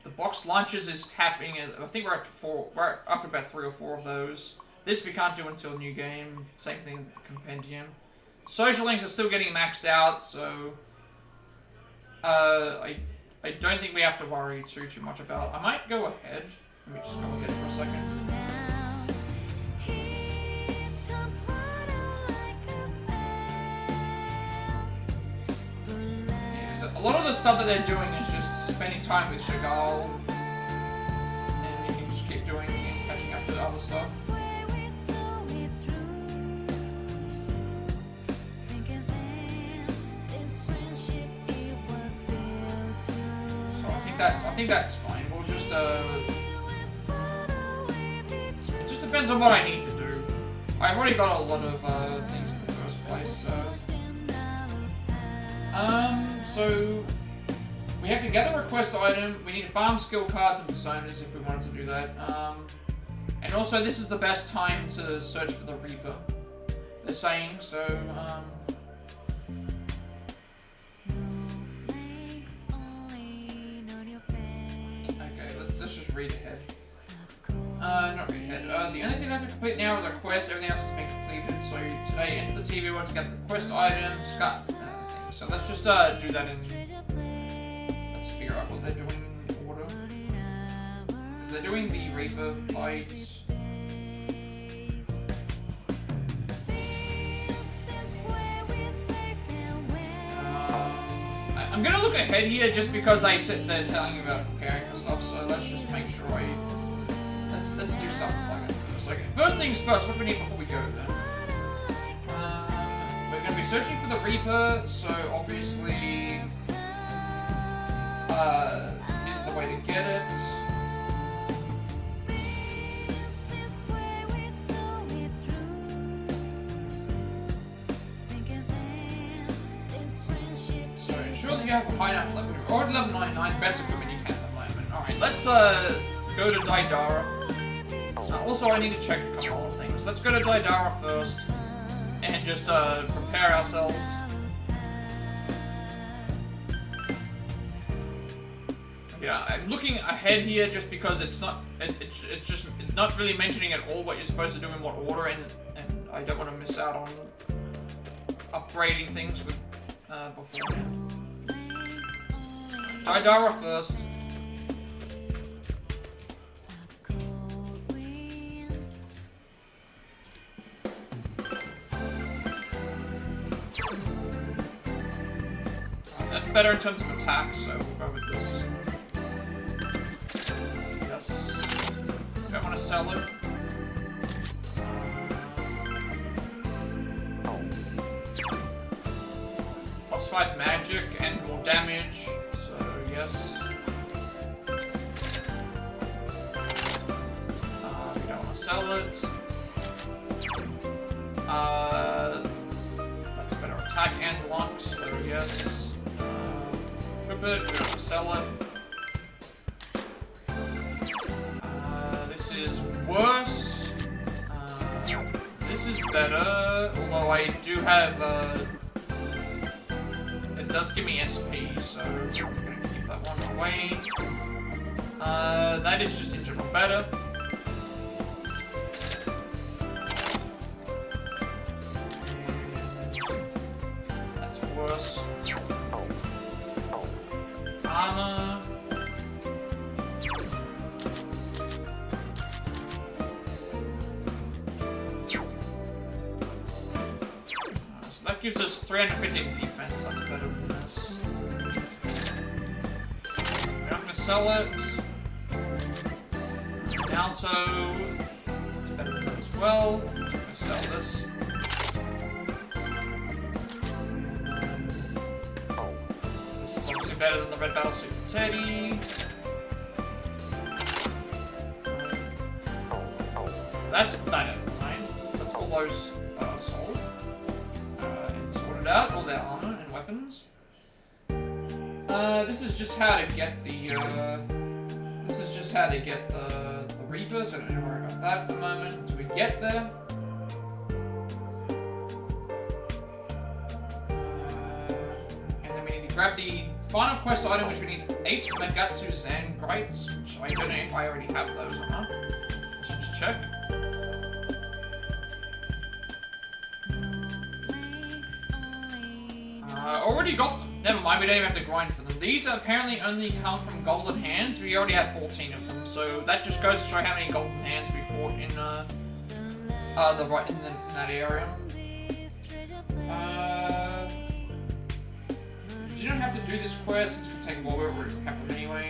The box launches is happening. I think we're up to 4. We're up to about 3 or 4 of those. This we can't do until new game. Same thing with the compendium. Social links are still getting maxed out, so I don't think we have to worry too much about. I might go ahead. Let me just go ahead for a second. A lot of the stuff that they're doing is just spending time with Chagall, and you can just keep doing and catching up with other stuff. So I think that's fine. We'll just it just depends on what I need to do. I've already got a lot of things in the first place, so. So we have to gather a quest item. We need to farm skill cards and personas if we wanted to do that. And also, this is the best time to search for the Reaper. They're saying so. Okay, let's just read ahead. Not read ahead. The only thing I have to complete now is the quest. Everything else has been completed. So today, enter the TV. We want to get the quest item. So let's just do that in. Let's figure out what they're doing in order. Because they're doing the Reaper fight. I'm gonna look ahead here just because they sit there telling you about preparing for stuff. So let's just make sure let's do something like that first. Okay. First things first. What do we need before we go then? We're going to be searching for the Reaper, so obviously here's the way to get it. So ensure that you have a high enough level. We're already level 99, best equipment you can at the moment. Alright, let's go to Daidara. Also, I need to check a couple other things. Let's go to Daidara first. And just prepare ourselves. Yeah, I'm looking ahead here just because it's not it's not really mentioning at all what you're supposed to do in what order, and I don't want to miss out on upgrading things with beforehand. Daidara first. That's better in terms of attack, so we'll go with this. Yes. Don't want to sell it. +5 magic and more damage, so yes. sell it. That's better attack and block, so yes. Equip it, we have to sell it. This is worse. This is better, although I do have, it does give me SP, so I'm gonna keep that one away. That is just in general better. That's worse. Armor. So that gives us 315 defense, that's better than this. We're not gonna sell it. Alto, it's better than that as well. I'm gonna sell this. This is obviously better than the red battlesuit for Teddy. That's better, right? So that's all those sold. And sorted out, all their armor and weapons. This is just how to get the, this is just how to get the Reapers, so I don't need to worry about that at the moment until we get there. And then we need to grab the final quest item, which we need 8 Megatsu Zan Grites, which I don't know if I already have those or not. Let's just check. Already got them. Never mind, we don't even have to grind for them. These apparently only come from golden hands. We already have 14 of them, so that just goes to show how many golden hands we fought in that area. You don't have to do this quest since we take a while. We already have them anyway.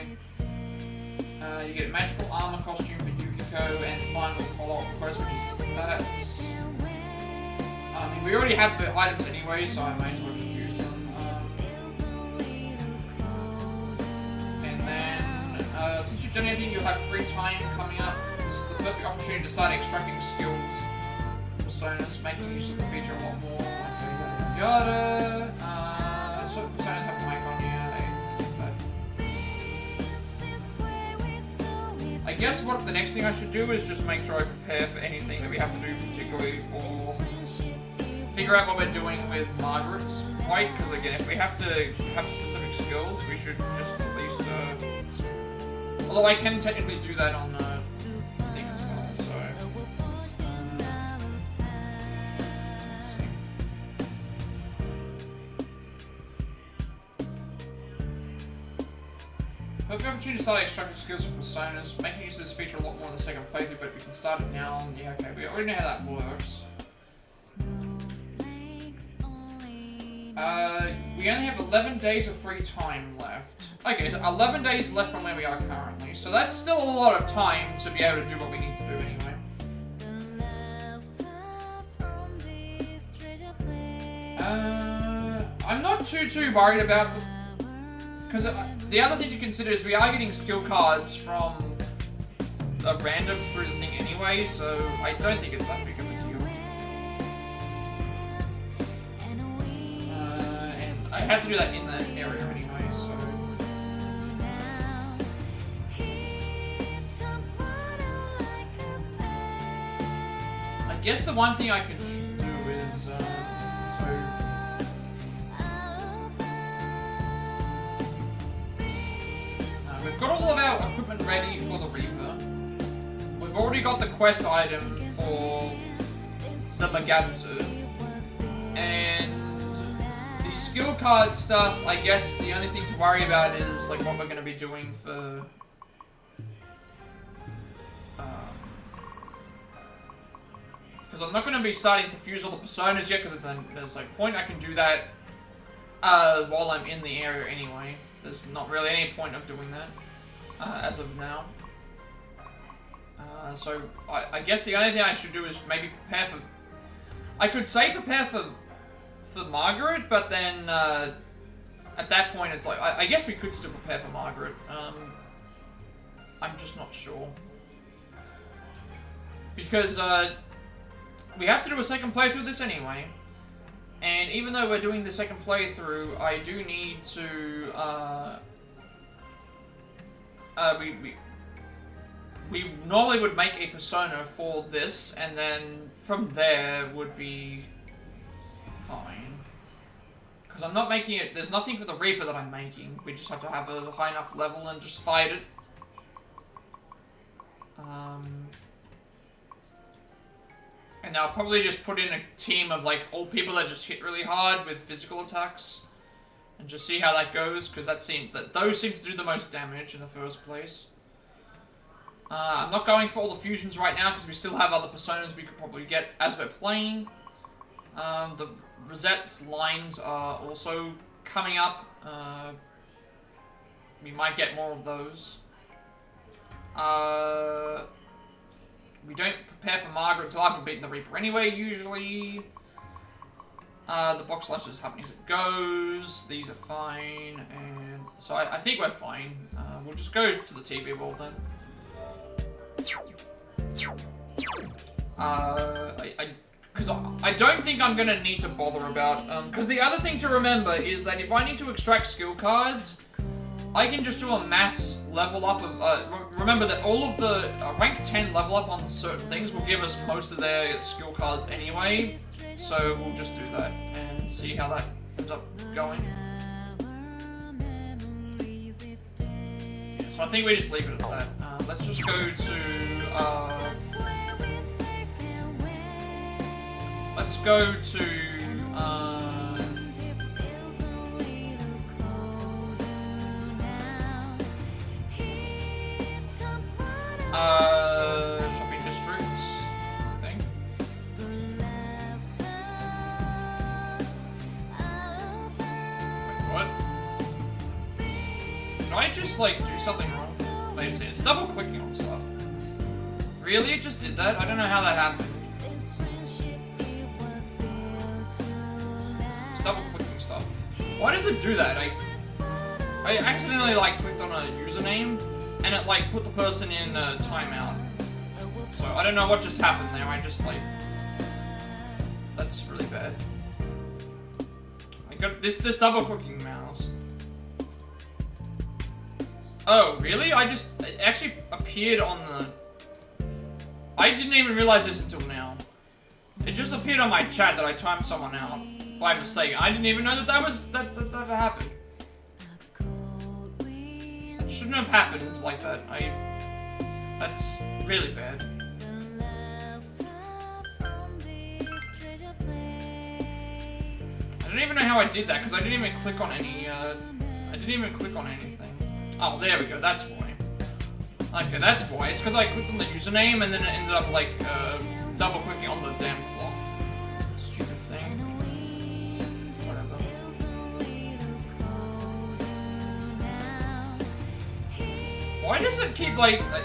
You get a magical armor costume for Yukiko and final follow-up quest, which is that. I mean, we already have the items anyway, so I might as well just use them. And then, since you've done anything, you'll have free time coming up. This is the perfect opportunity to start extracting skills, personas, making use of the feature a lot more. Yada. Certain personas have a mic on here. I guess what the next thing I should do is just make sure I prepare for anything that we have to do, particularly for figure out what we're doing with Margaret's fight, because again, if we have to have specific skills, we should just at least, although I can technically do that on thing as well, so. Perfect opportunity to start extracting skills from personas, making use of this feature a lot more in the second playthrough, but we can start it now. Yeah, okay, we already know how that works. We only have 11 days of free time left. Okay, so 11 days left from where we are currently, so that's still a lot of time to be able to do what we need to do anyway. I'm not too worried about the... Because the other thing to consider is we are getting skill cards from a random through the thing anyway, so I don't think it's that big of a deal. And I had to do that in that area anyway, so... I guess the one thing I could do is, we've got all of our equipment ready for the Reaper. We've already got the quest item for the Magatsu. And the skill card stuff, I guess the only thing to worry about is like what we're going to be doing for... Because I'm not going to be starting to fuse all the personas yet, because there's like point I can do that while I'm in the area anyway. There's not really any point of doing that, as of now. So, I guess the only thing I should do is maybe prepare for... I could say prepare for Margaret, but then, at that point it's like... I guess we could still prepare for Margaret. I'm just not sure. Because, we have to do a second playthrough of this anyway. And even though we're doing the second playthrough, I do need to, we normally would make a persona for this, and then from there would be fine. Because I'm not making it, there's nothing for the Reaper that I'm making. We just have to have a high enough level and just fight it. And I'll probably just put in a team of like all people that just hit really hard with physical attacks. And just see how that goes, because those seem to do the most damage in the first place. I'm not going for all the fusions right now, because we still have other personas we could probably get as we're playing. The Rosette's lines are also coming up. We might get more of those. We don't prepare for Margaret until after beating the Reaper anyway, usually. The box lunch is happening as it goes. These are fine, and so I think we're fine. We'll just go to the TV world then. Because I don't think I'm gonna need to bother about, because the other thing to remember is that if I need to extract skill cards, I can just do a mass level up of, remember that all of the rank 10 level up on certain things will give us most of their skill cards anyway, so we'll just do that and see how that ends up going. Yeah, so I think we just leave it at that. Let's just go to, let's go to, shopping districts, I think. Wait, what? Did I just, like, do something wrong? Wait a second, it's double clicking on stuff. Really? It just did that? I don't know how that happened. It's double clicking stuff. Why does it do that? I accidentally, like, clicked on a username, and it, like, put the person in timeout. So, I don't know what just happened there, I just, like... That's really bad. I got this double-clicking mouse. Oh, really? It actually appeared on the... I didn't even realize this until now. It just appeared on my chat that I timed someone out by mistake. I didn't even know that that happened. It shouldn't have happened like that. That's really bad. I don't even know how I did that, because I didn't even click on any, anything. Oh, there we go, that's why. Okay, that's why. It's because I clicked on the username, and then it ended up, like, double-clicking on the damn clock. Stupid thing. Whatever. Why does it keep, like... I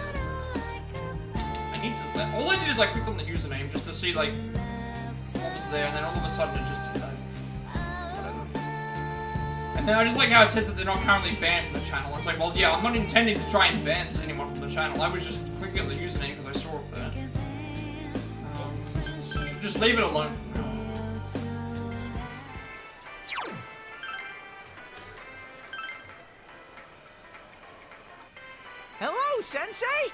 need to... All I did is I clicked on the username just to see, like, what was there, and then all of a sudden it just did that. Whatever. And then I just like how it says that they're not currently banned from the channel. It's like, well, yeah, I'm not intending to try and ban anyone from the channel. I was just clicking on the username because I saw it there. Just leave it alone for now. Hello, Sensei!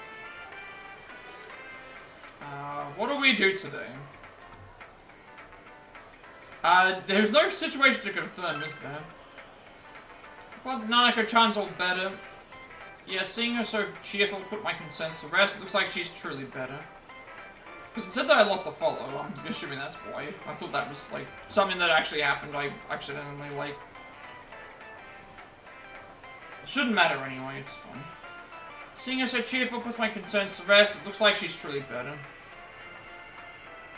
What do we do today? There's no situation to confirm, is there? But Nanako-chan's all better. Yeah, seeing her so cheerful put my concerns to rest. It looks like she's truly better. Because it said that I lost a follow. I'm assuming that's why. I thought that was, like, something that actually happened. I accidentally, like... It shouldn't matter anyway, it's fine. Seeing her so cheerful puts my concerns to rest. It looks like she's truly better.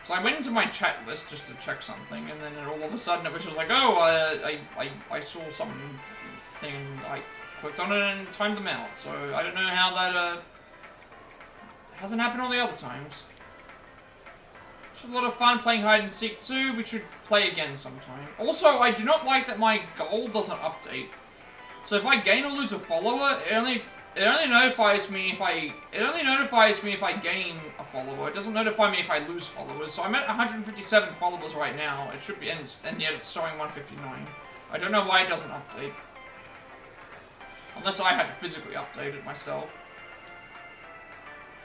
So I went into my chat list just to check something, and then all of a sudden it was just like, oh, I saw something, and I clicked on it and timed them out. So I don't know how that, hasn't happened all the other times. It's a lot of fun playing hide and seek too. We should play again sometime. Also, I do not like that my goal doesn't update. So if I gain or lose a follower, it only It only notifies me if I gain a follower. It doesn't notify me if I lose followers. So I'm at 157 followers right now. It should be, and yet it's showing 159. I don't know why it doesn't update. Unless I had to physically update it myself.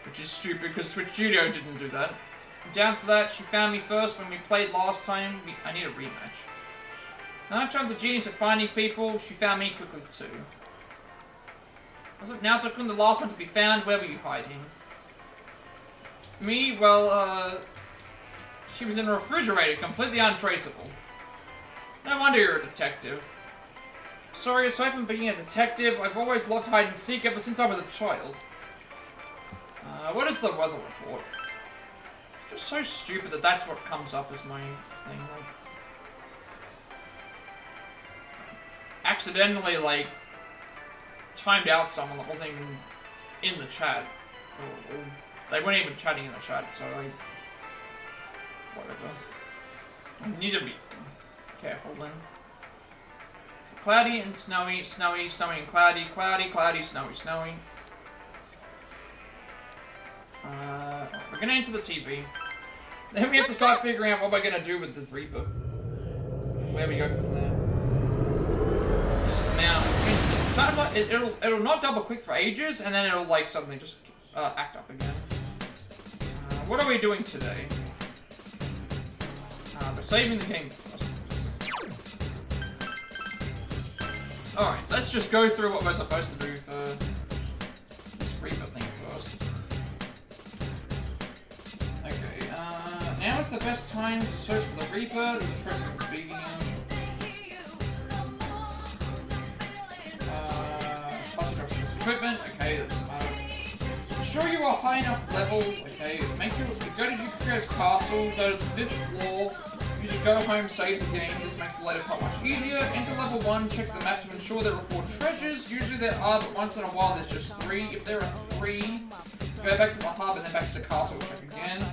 Which is stupid because Twitch Studio didn't do that. I'm down for that. She found me first when we played last time. I need a rematch. Nitron's a genius at finding people. She found me quickly too. Now Naruto-kun, the last one to be found. Where were you hiding? Me? Well, she was in a refrigerator, completely untraceable. No wonder you're a detective. Sorry, aside from being a detective, I've always loved hide and seek ever since I was a child. What is the weather report? Just so stupid that that's what comes up as my thing. Like, accidentally, like, timed out someone that wasn't even in the chat. Or they weren't even chatting in the chat, so like, whatever. I need to be careful then. So cloudy and snowy, snowy, snowy and cloudy, cloudy, cloudy, snowy, snowy. We're gonna enter the TV. Then we have to start figuring out what we're gonna do with the Reaper. Where we go from there. Just mouse. It'll not double click for ages, and then it'll like suddenly just act up again. What are we doing today? We're saving the game first. Alright, let's just go through what we're supposed to do for this Reaper thing first. Okay, now is the best time to search for the Reaper. There's a treasure in the beacon. Equipment, okay, that's ensure you are high enough level, okay, make sure you go to Yuka's castle, go to the 5th floor, use your go home, save the game, this makes the later part much easier, enter level 1, check the map to ensure there are 4 treasures, usually there are, but once in a while there's just 3, if there are 3, go back to the hub and then back to the castle, check again,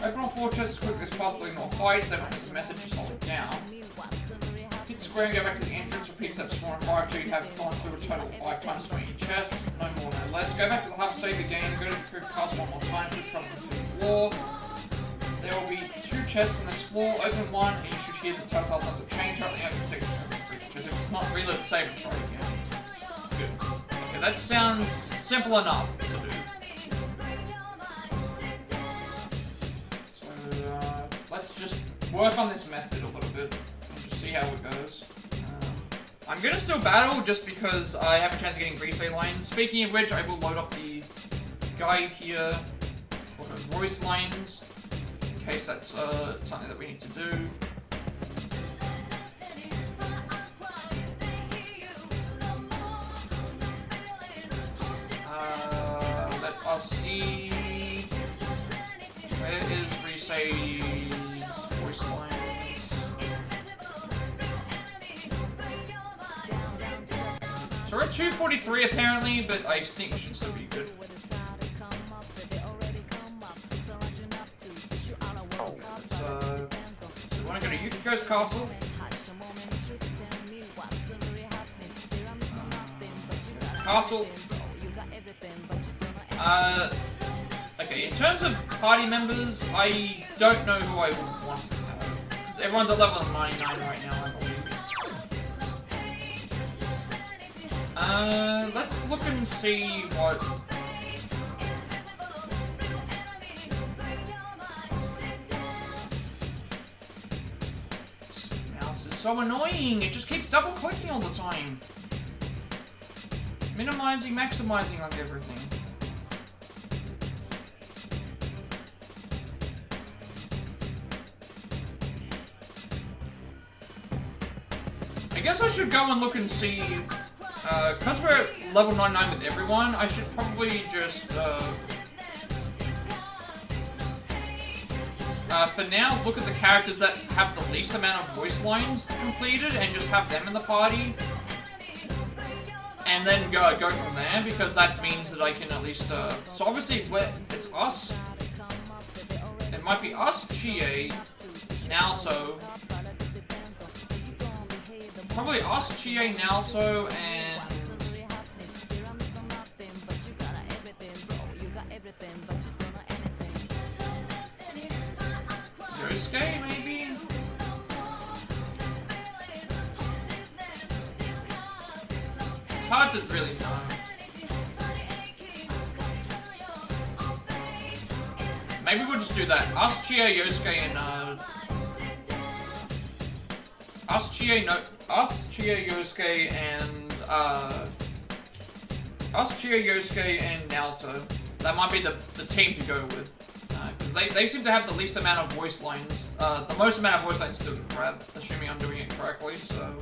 open all 4 chests as quickly as possible, ignore fights, everyone has a method to slow it down. Hit square and go back to the entrance, repeat steps 4 and 5 till you have gone through a total of 5 times for each chest, no more, no less. Go back to the hub, save the game, go to the castle one more time, put trouble to the floor. There will be 2 chests on this floor, open one, and you should hear the telltale sounds of change, hopefully open the second because if it's not, reload, save, and try again. Good. Okay, that sounds simple enough to do. So, let's just work on this method a little bit. See how it goes. I'm gonna still battle just because I have a chance of getting resale lines. Speaking of which, I will load up the guide here for the voice lines in case that's something that we need to do. Let us see. Where is resale's voice line? So we're at 243 apparently, but I think we should still be good. So we want to go to Yukiko's castle. Castle. Okay, in terms of party members, I don't know who I would want to have. Because everyone's at level 99 right now, I believe. Let's look and see what... This mouse is so annoying, it just keeps double clicking all the time. Minimizing, maximizing like everything. I guess I should go and look and see... because we're at level 99 with everyone, I should probably just, for now, look at the characters that have the least amount of voice lines completed and just have them in the party. And then go from there, because that means that I can at least, so obviously it's us. It might be us, Chie, Naoto. Probably us, Chie, Naoto, and... It's hard to really know. Maybe we'll just do that. Us, Chie, Yosuke, and Yosuke, and Naoto. That might be the team to go with. Because they seem to have the least amount of voice lines. The most amount of voice lines to grab, assuming I'm doing it correctly, so...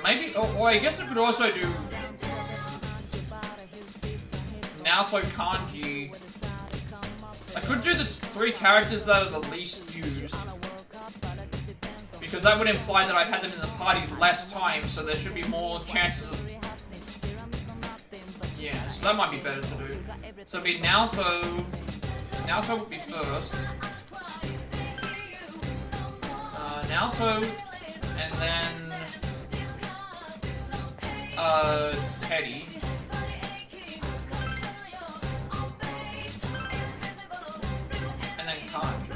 Maybe, oh, I guess I could also do Naoto Kanji. I could do the 3 characters that are the least used, because that would imply that I've had them in the party less time, so there should be more chances of... Yeah, so that might be better to do. So it'd be Naoto... Naoto would be first. Naoto, and then... Teddy. And then Kanji.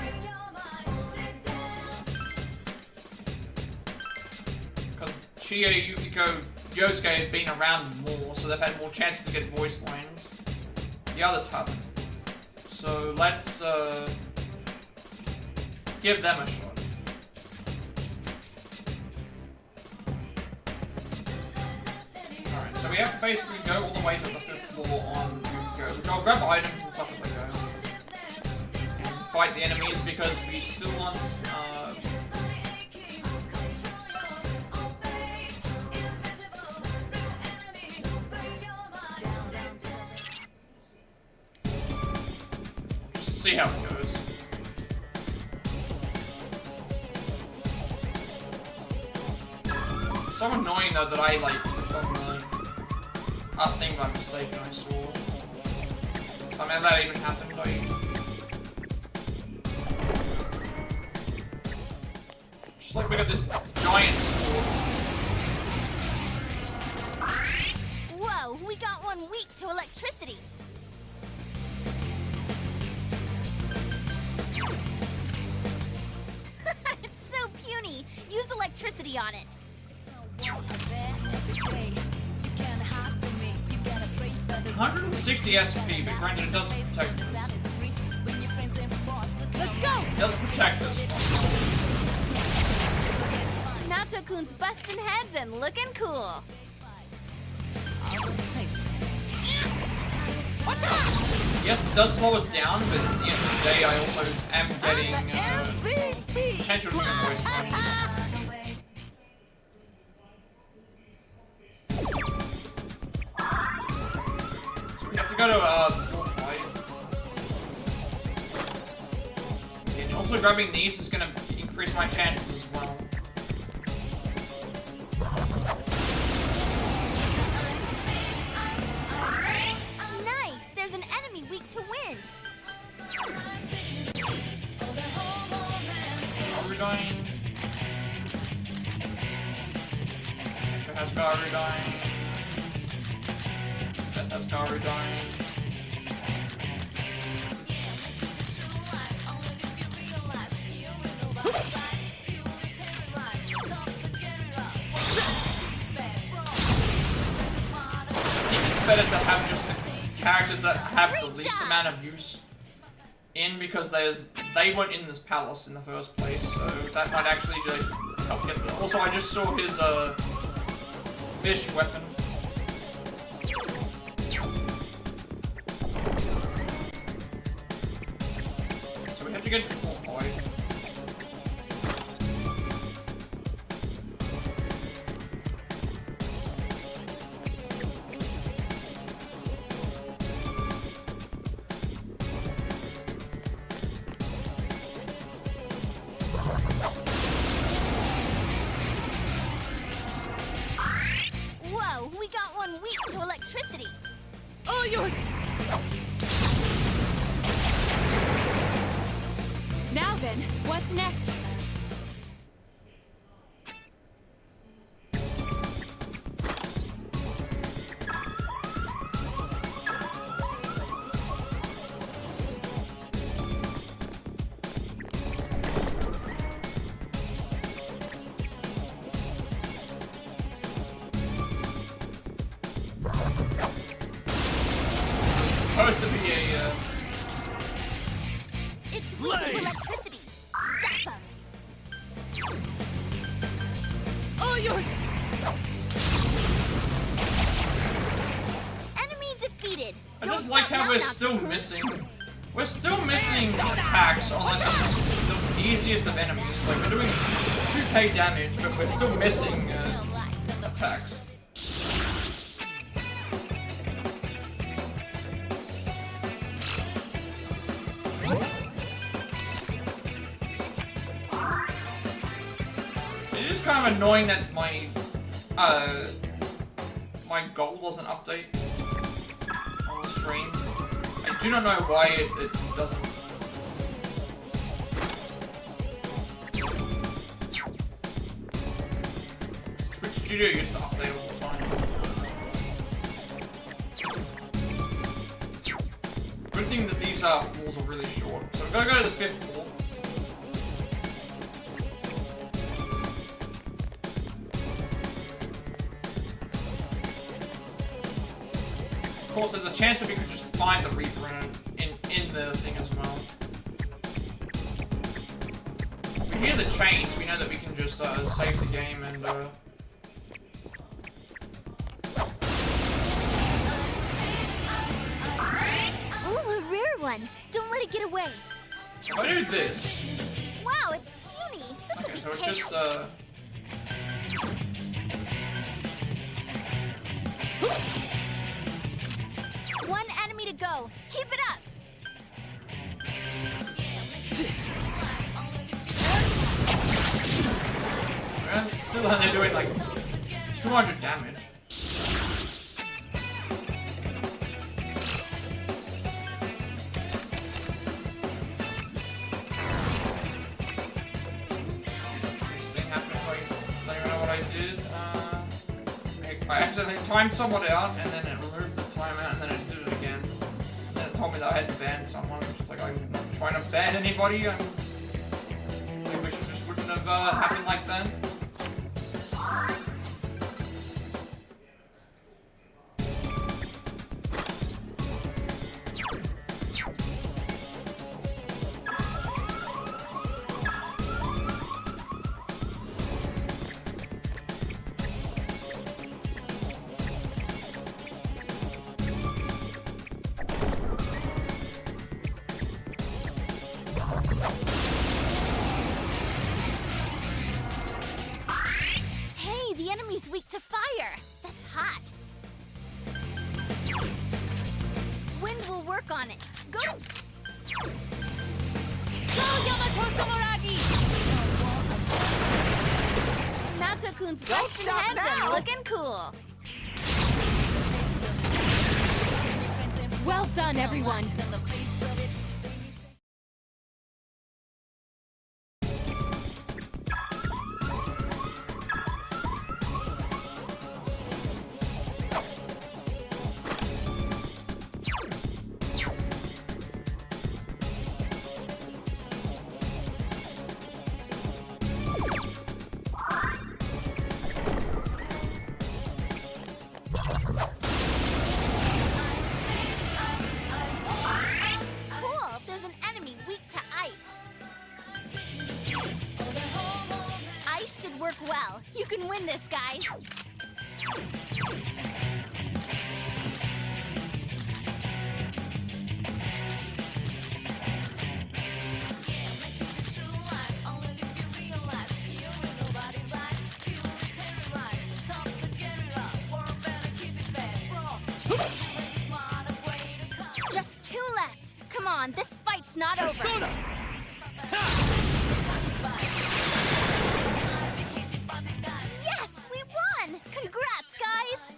Because Chie, Yukiko, Yosuke have been around more, so they've had more chances to get voice lines. The others haven't. So let's, give them a shot. So we have to basically go all the way to the 5th floor on Yukiko. I'll grab items and stuff as I go. And fight the enemies because we still want, just see how it goes. It's so annoying though that I like thing by mistake and I saw. Somehow that even happened, like... Just like we got this giant sword. Whoa, we got one weak to electricity. It's so puny. Use electricity on it. 160 SP, but granted it doesn't protect us. Let's go! It doesn't protect us. Nato-kun's busting heads and looking cool. Yes, it does slow us down, but at the end of the day, I also am getting potential to get voice lines. We have to go to floor 5. And also grabbing these is gonna increase my chances as well. Nice! There's an enemy weak to win. Garudyne. Sure has Garudyne. Set has Garudyne. I think it's better to have just the characters that have the least amount of use in, because they weren't in this palace in the first place, so that might actually just help get the... Also, I just saw his fish weapon. So we have to get to floor 5. Whoa, we got one weak to electricity. All yours! Now then, what's next? supposed to be a, It's weak to electricity. Zap 'em. All yours! Enemy defeated. I just like how we're still missing. We're still missing attacks on like the easiest of enemies. Like we're doing 2k damage, but we're still missing attacks. It is kind of annoying that my my goal doesn't update on the stream. I do not know why it doesn't. Twitch Studio used to update all the time. Good thing that these floors are really short. So we're gonna go to the 5th floor. Of course, there's a chance that we could just find the Reaper in the thing as well. If we hear the chains, we know that we can just save the game and Ooh, a rare one. Don't let it get away. if I do this. Wow, it's puny. This'll Okay, be so it's cake. just One enemy to go. Keep it up. still only doing like 200 damage. This thing happened, I don't even know what I did. I accidentally timed someone out and then it removed the timeout and then it did it again. And then it told me that I had banned someone, which is like, I'm not trying to ban anybody. I wish it just wouldn't have happened like that. Hey, the enemy's weak to fire. That's hot. Wind will work on it. Go to... Natsu-kun's dressed and handsome, looking cool. Well done, everyone. Cool, there's an enemy weak to ice. Ice should work well. You can win this, guys. Just 2 left. Come on, this fight's not over. Yes, we won! Congrats, guys!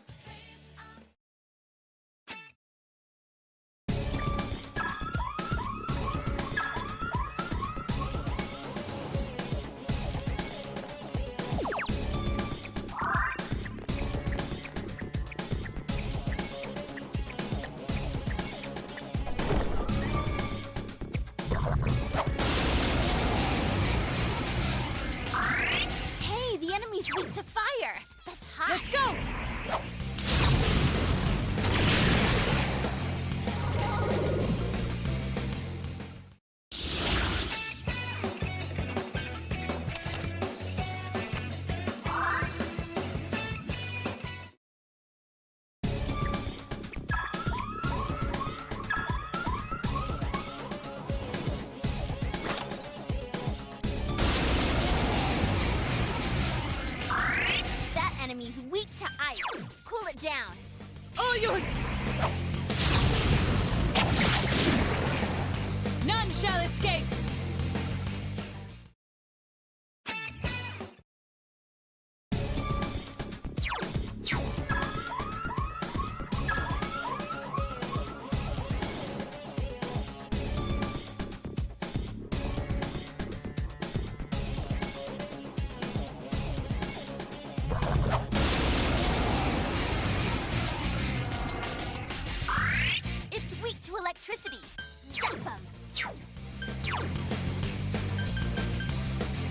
Hey, the enemy's weak to fire. That's hot. Let's go! that down. All yours! None shall escape! It's weak to electricity. Zap 'em.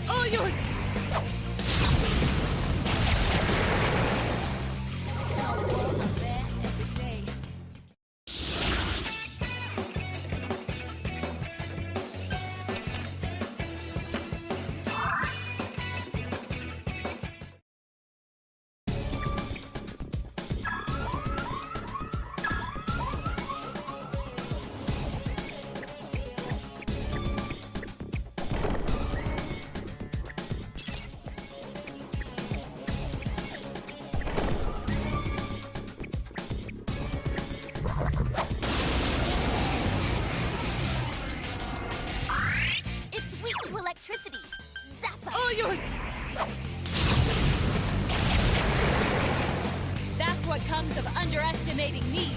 All yours! It's weak to electricity. Zap 'em. All yours! That's what comes of underestimating me.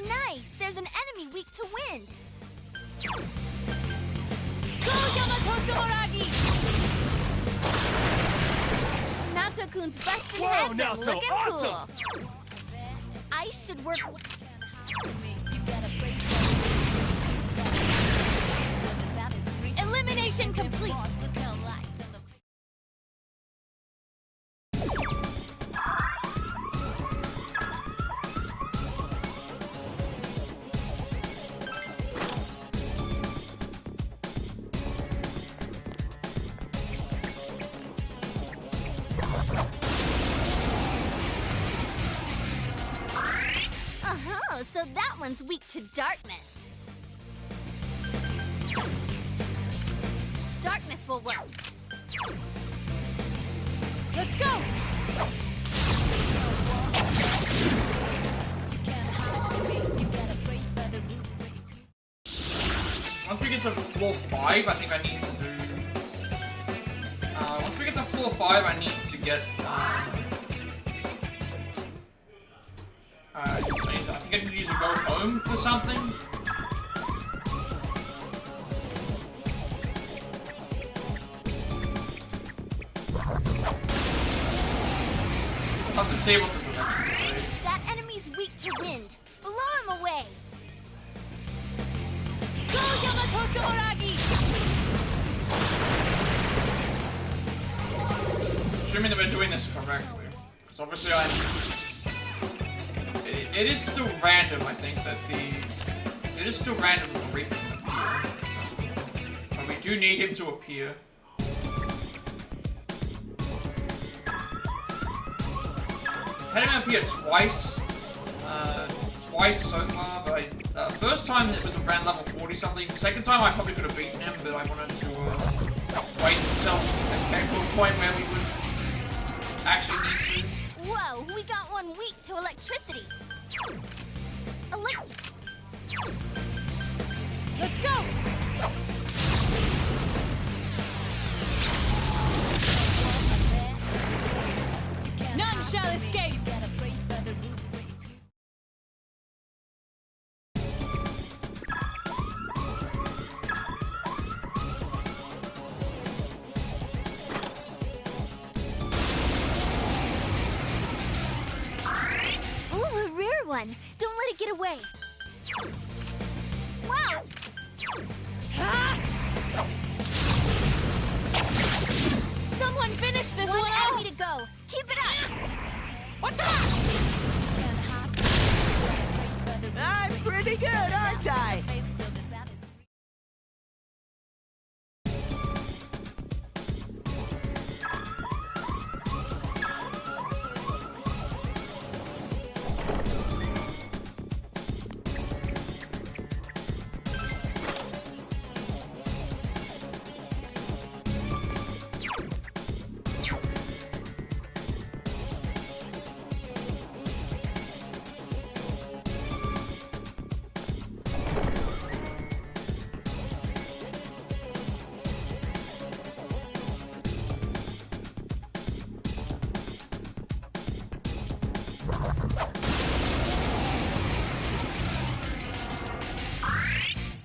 Nice! There's an enemy weak to wind. Go Yamato Samuragi! Naoto-kun's busted Whoa, heads and Naoto, looking awesome! cool. I should work. Elimination complete! Uh-huh, so that one's weak to darkness. Darkness will work. Let's go! Once we get to floor 5, I think I need to do... once we get to floor 5, I need to get... I think I need to use a go home for something. I'll have to see what the direction is. That enemy's weak to wind. Blow him away. Go Yamato Samuragi! Assuming that we're doing this correctly. Because obviously it is still random, I think, that it is still random that the Reaper can appear. But we do need him to appear. Had him appear twice. Twice so far, but first time it was around level 40 something. Second time I probably could have beaten him, but I wanted to wait until it came to a point where we would actually need to. Whoa, we got one weak to electricity. Let's go! None shall escape! Ooh, one. Don't let it get away. Wow! Someone finish this one One off! enemy to go. Keep it up. What's up? I'm pretty good, aren't I?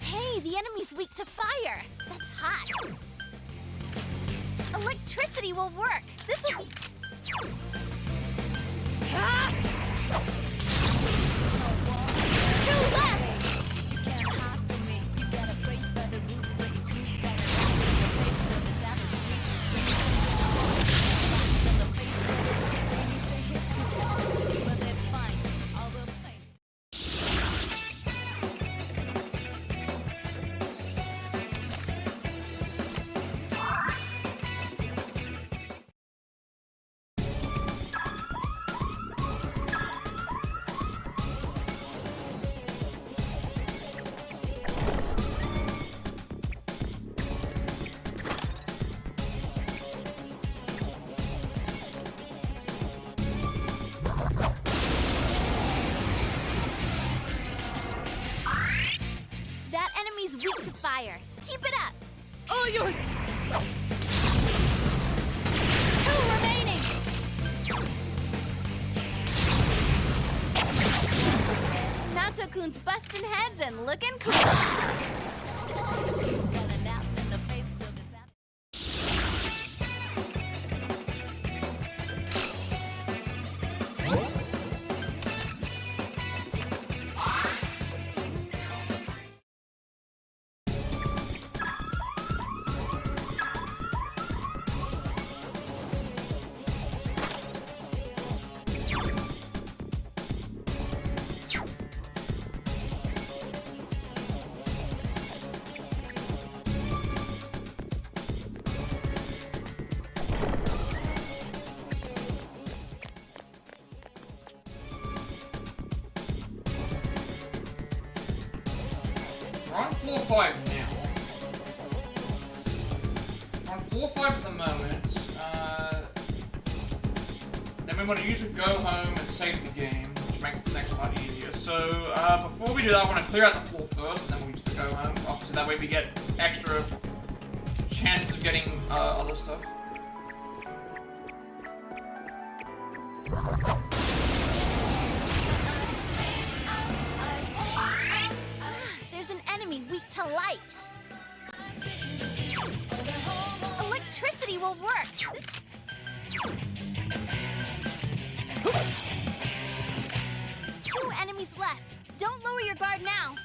Hey, the enemy's weak to fire. That's hot. Electricity will work. This will be... Two left! That enemy's weak to fire. Keep it up. All yours! Two remaining! Natsukun's busting heads and looking cool. We're on floor 5 now. We're on floor 5 at the moment. Then we want to usually go home and save the game, which makes the next part easier. So, before we do that, I want to clear out the floor first, and then we just go home. Obviously, that way we get extra chances of getting other stuff. There's an enemy weak to light. Electricity will work. Two enemies left. Don't lower your guard now.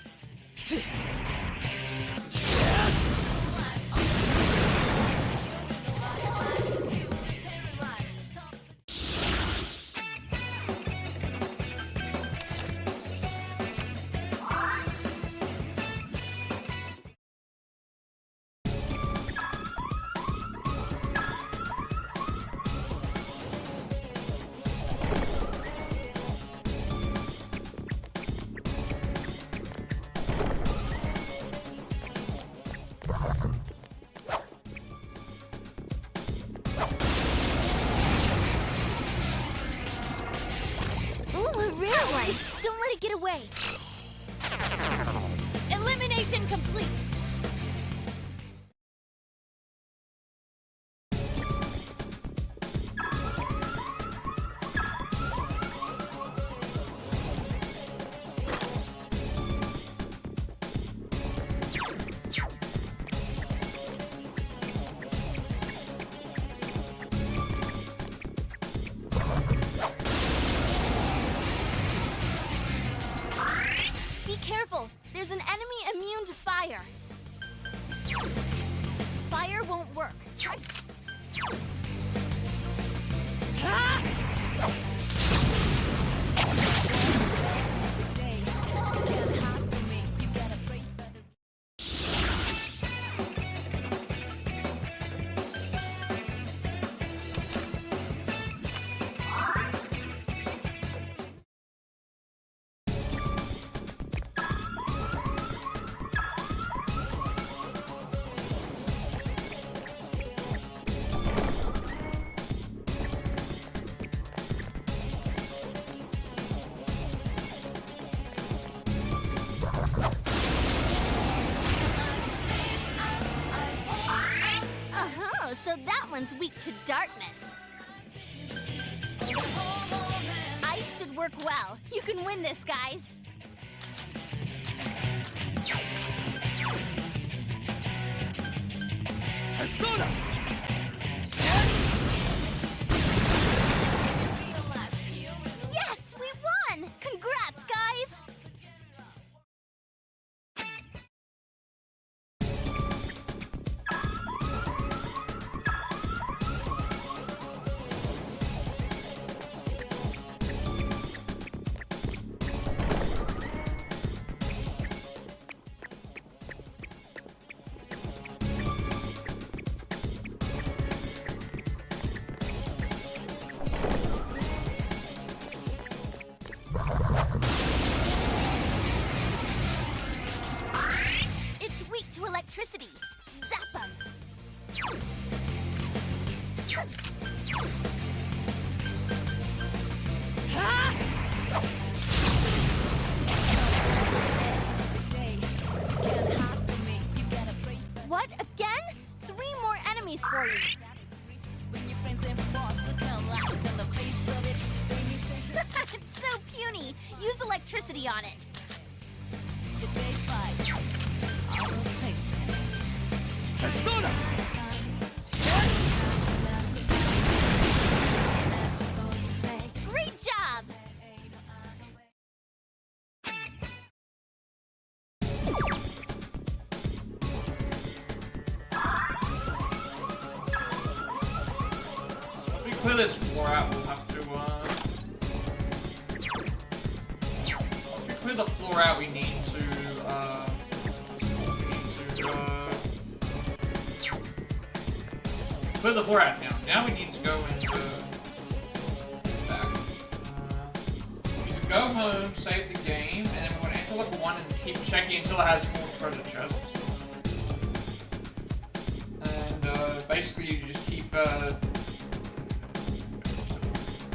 Don't let it get away. Elimination complete. So that one's weak to darkness. Ice should work well. You can win this, guys. Persona! Yes, we won! Congrats, guys! It's weak to electricity. Zap 'em. What? Again? 3 more enemies for you. It's so puny. Use electricity on it. Persona! Great job! If we clear this floor out, we'll have to, if we clear the floor out, we need to, clear the floor out now. Now we need to go and, back. We need to go home, save the game, and then we're gonna enter level 1 and keep checking until it has 4 treasure chests. And, basically you just keep,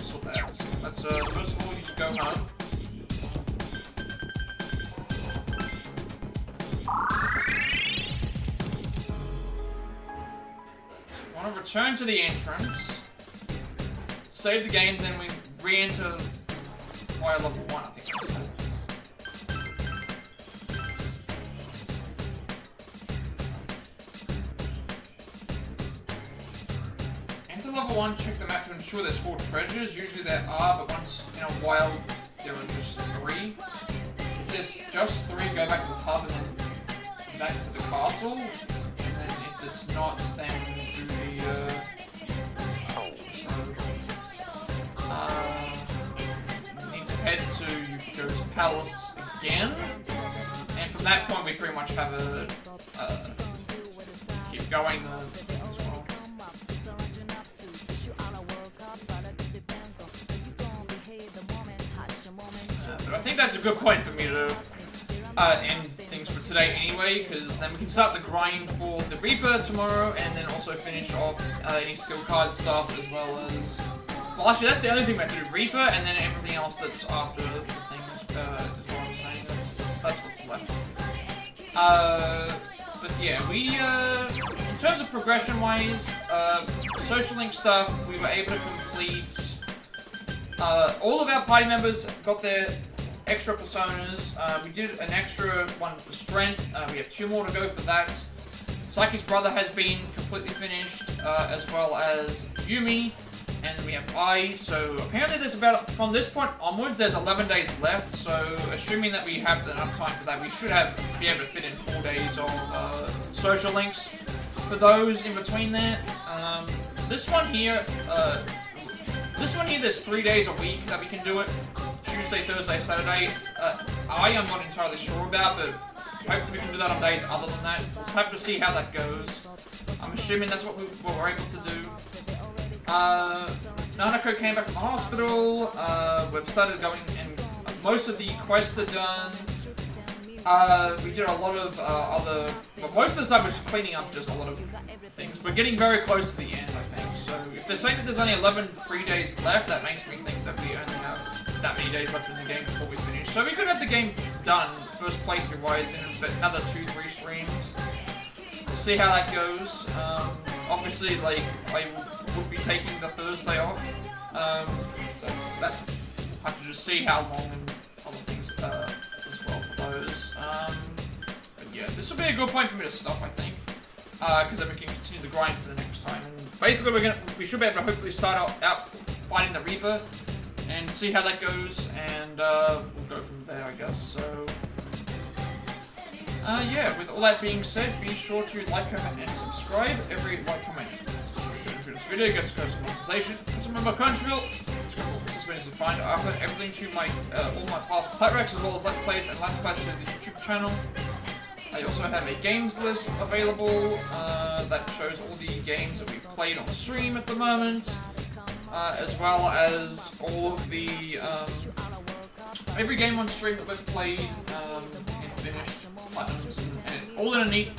sort that out. So let's, first of all, we need to go home. I want to return to the entrance, save the game, then we re-enter via level 1, I think that's it. Enter level 1, check the map to ensure there's 4 treasures. Usually there are, but once in a while there are just 3. If there's just 3, go back to the hub and then back to the castle. And then if it's not, then do the, need to head to Yuko's palace again. And from that point we pretty much have a, keep going as well. But I think that's a good point for me to end things for today anyway, because then we can start the grind for the Reaper tomorrow, and then also finish off any skill card stuff, as well as... Well, actually, that's the only thing we have to do, Reaper, and then everything else that's after the things, is what I'm saying. That's what's left. But yeah, we, in terms of progression-wise, social link stuff, we were able to complete... all of our party members got their extra personas. We did an extra one for strength. We have 2 more to go for that. Psyche's brother has been completely finished, as well as Yumi. And we have I. So apparently there's about, from this point onwards, there's 11 days left. So assuming that we have enough time for that, we should be able to fit in 4 days of social links for those in between there. This one here, there's 3 days a week that we can do it. Tuesday, Thursday, Saturday. I am not entirely sure about, but hopefully we can do that on days other than that. We'll have to see how that goes. I'm assuming that's what we're able to do. Nanako came back from the hospital. We've started going, and most of the quests are done. We did a lot of other... Well, most of the stuff was cleaning up just a lot of things. We're getting very close to the end, I think. So if they're saying that there's only 11 free days left, that makes me think that we only have that many days left in the game before we finish. So we could have the game done, first playthrough-wise, in another 2-3 streams. We'll see how that goes. Obviously, like, I would be taking the Thursday off. So that we'll have to just see how long and other things as well for those. But yeah, this will be a good point for me to stop, I think, because then we can continue the grind for the next time. And basically, we should be able to hopefully start out fighting the Reaper and see how that goes, and we'll go from there, I guess. So. Yeah, with all that being said, be sure to like, comment, and subscribe. Every like, comment, and subscription for this video gets close to monetization. As a member of Crunchyroll, this is to find. I upload everything to my all my past Plat as well as Let's Plays and Last Patch to the YouTube channel. I also have a games list available that shows all the games that we've played on stream at the moment, as well as all of the every game on stream that we've played and finished. And all in a neat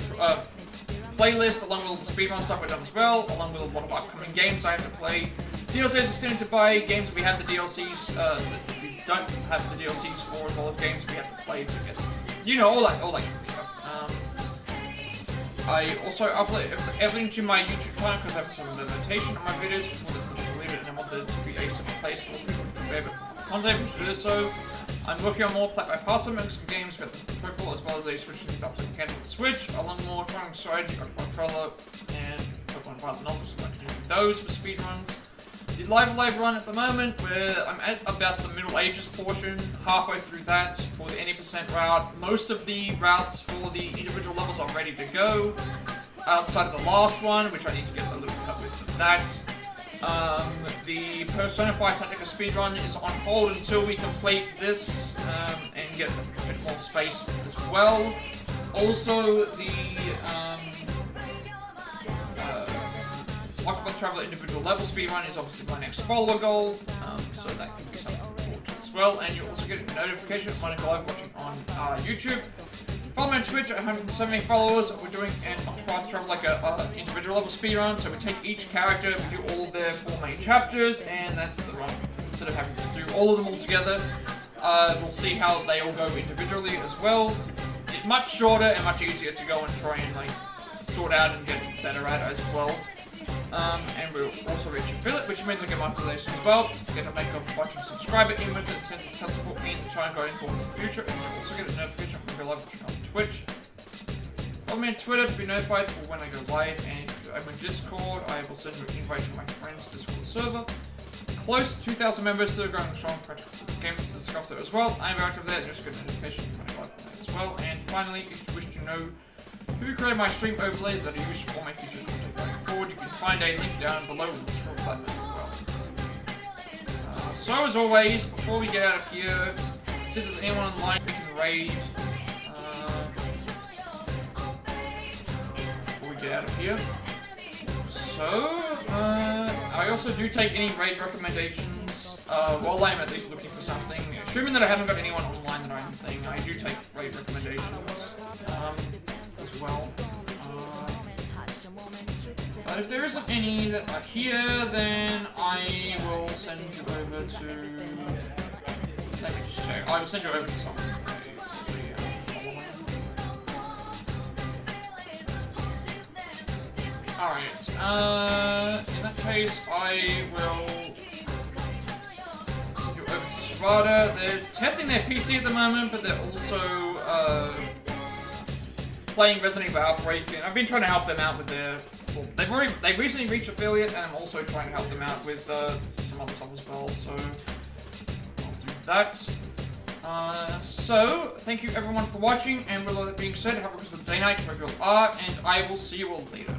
playlist, along with all the speedrun stuff we've done as well, along with a lot of upcoming games I have to play. DLCs are still to buy, games that we have the DLCs, that we don't have the DLCs for, as well as games we have to play to get, you know, all that kind of stuff. I also upload everything to my YouTube channel because I have some notation on my videos before they believe it, and I want there to be a simple place for people to be able to content, which it is so. I'm working on more Plat by Parcel, and some games with the Triple, as well as switching things up to the Candle Switch, along with more trying strategy on controller and Pokemon Wild Novels, so I'm continuing those for speedruns. The Live run at the moment, where I'm at about the Middle Ages portion, halfway through that for the 80% route. Most of the routes for the individual levels are ready to go, outside of the last one, which I need to get a little cut with that. The Persona 5 Tactica speedrun is on hold until we complete this and get a bit more space as well. Also, the Octopath Traveler individual level speedrun is obviously my next follower goal, so that can be something to look forward to as well. And you also get a notification when I go live watching on YouTube. Follow me on Twitch at 170 followers. We're doing an Octopath Traveler like a individual level speedrun, so we take each character, we do all of their 4 main chapters, and that's the run. Instead of having to do all of them all together, we'll see how they all go individually as well. It's much shorter and much easier to go and try and like sort out and get better at as well. And we'll also reach affiliate, which means I get monetization as well. Get to make a bunch of subscriber emails and send to support me and try and go forward in the future. And you'll also get a notification when I go live on Twitch. Follow me on Twitter to be notified for when I go live, and if I'm on Discord, I will send you an invite to my friends' Discord server. Close to 2,000 members, still growing strong. Games to discuss it as well. I'm active there, just get a notification when I go live on that as well. And finally, if you wish to know who created my stream overlays that are used for my future content going forward, you can find a link down below in the scroll button as well. So as always, before we get out of here, see if there's anyone online we can raid. Before we get out of here. So, I also do take any raid recommendations while I'm at least looking for something. Assuming that I haven't got anyone online that I'm thinking, I do take raid recommendations as well. But if there isn't any that are here, then I will send you over to... Let me just check. I will send you over to someone. Alright, in that case, I will send you over to Shibata. They're testing their PC at the moment, but they're also playing Resident Evil Outbreak, and I've been trying to help them out with their... Well, they've recently reached affiliate, and I'm also trying to help them out with some other stuff as well, so I'll do that. So, thank you everyone for watching, and with all that being said, have a good day night wherever you all are, and I will see you all later.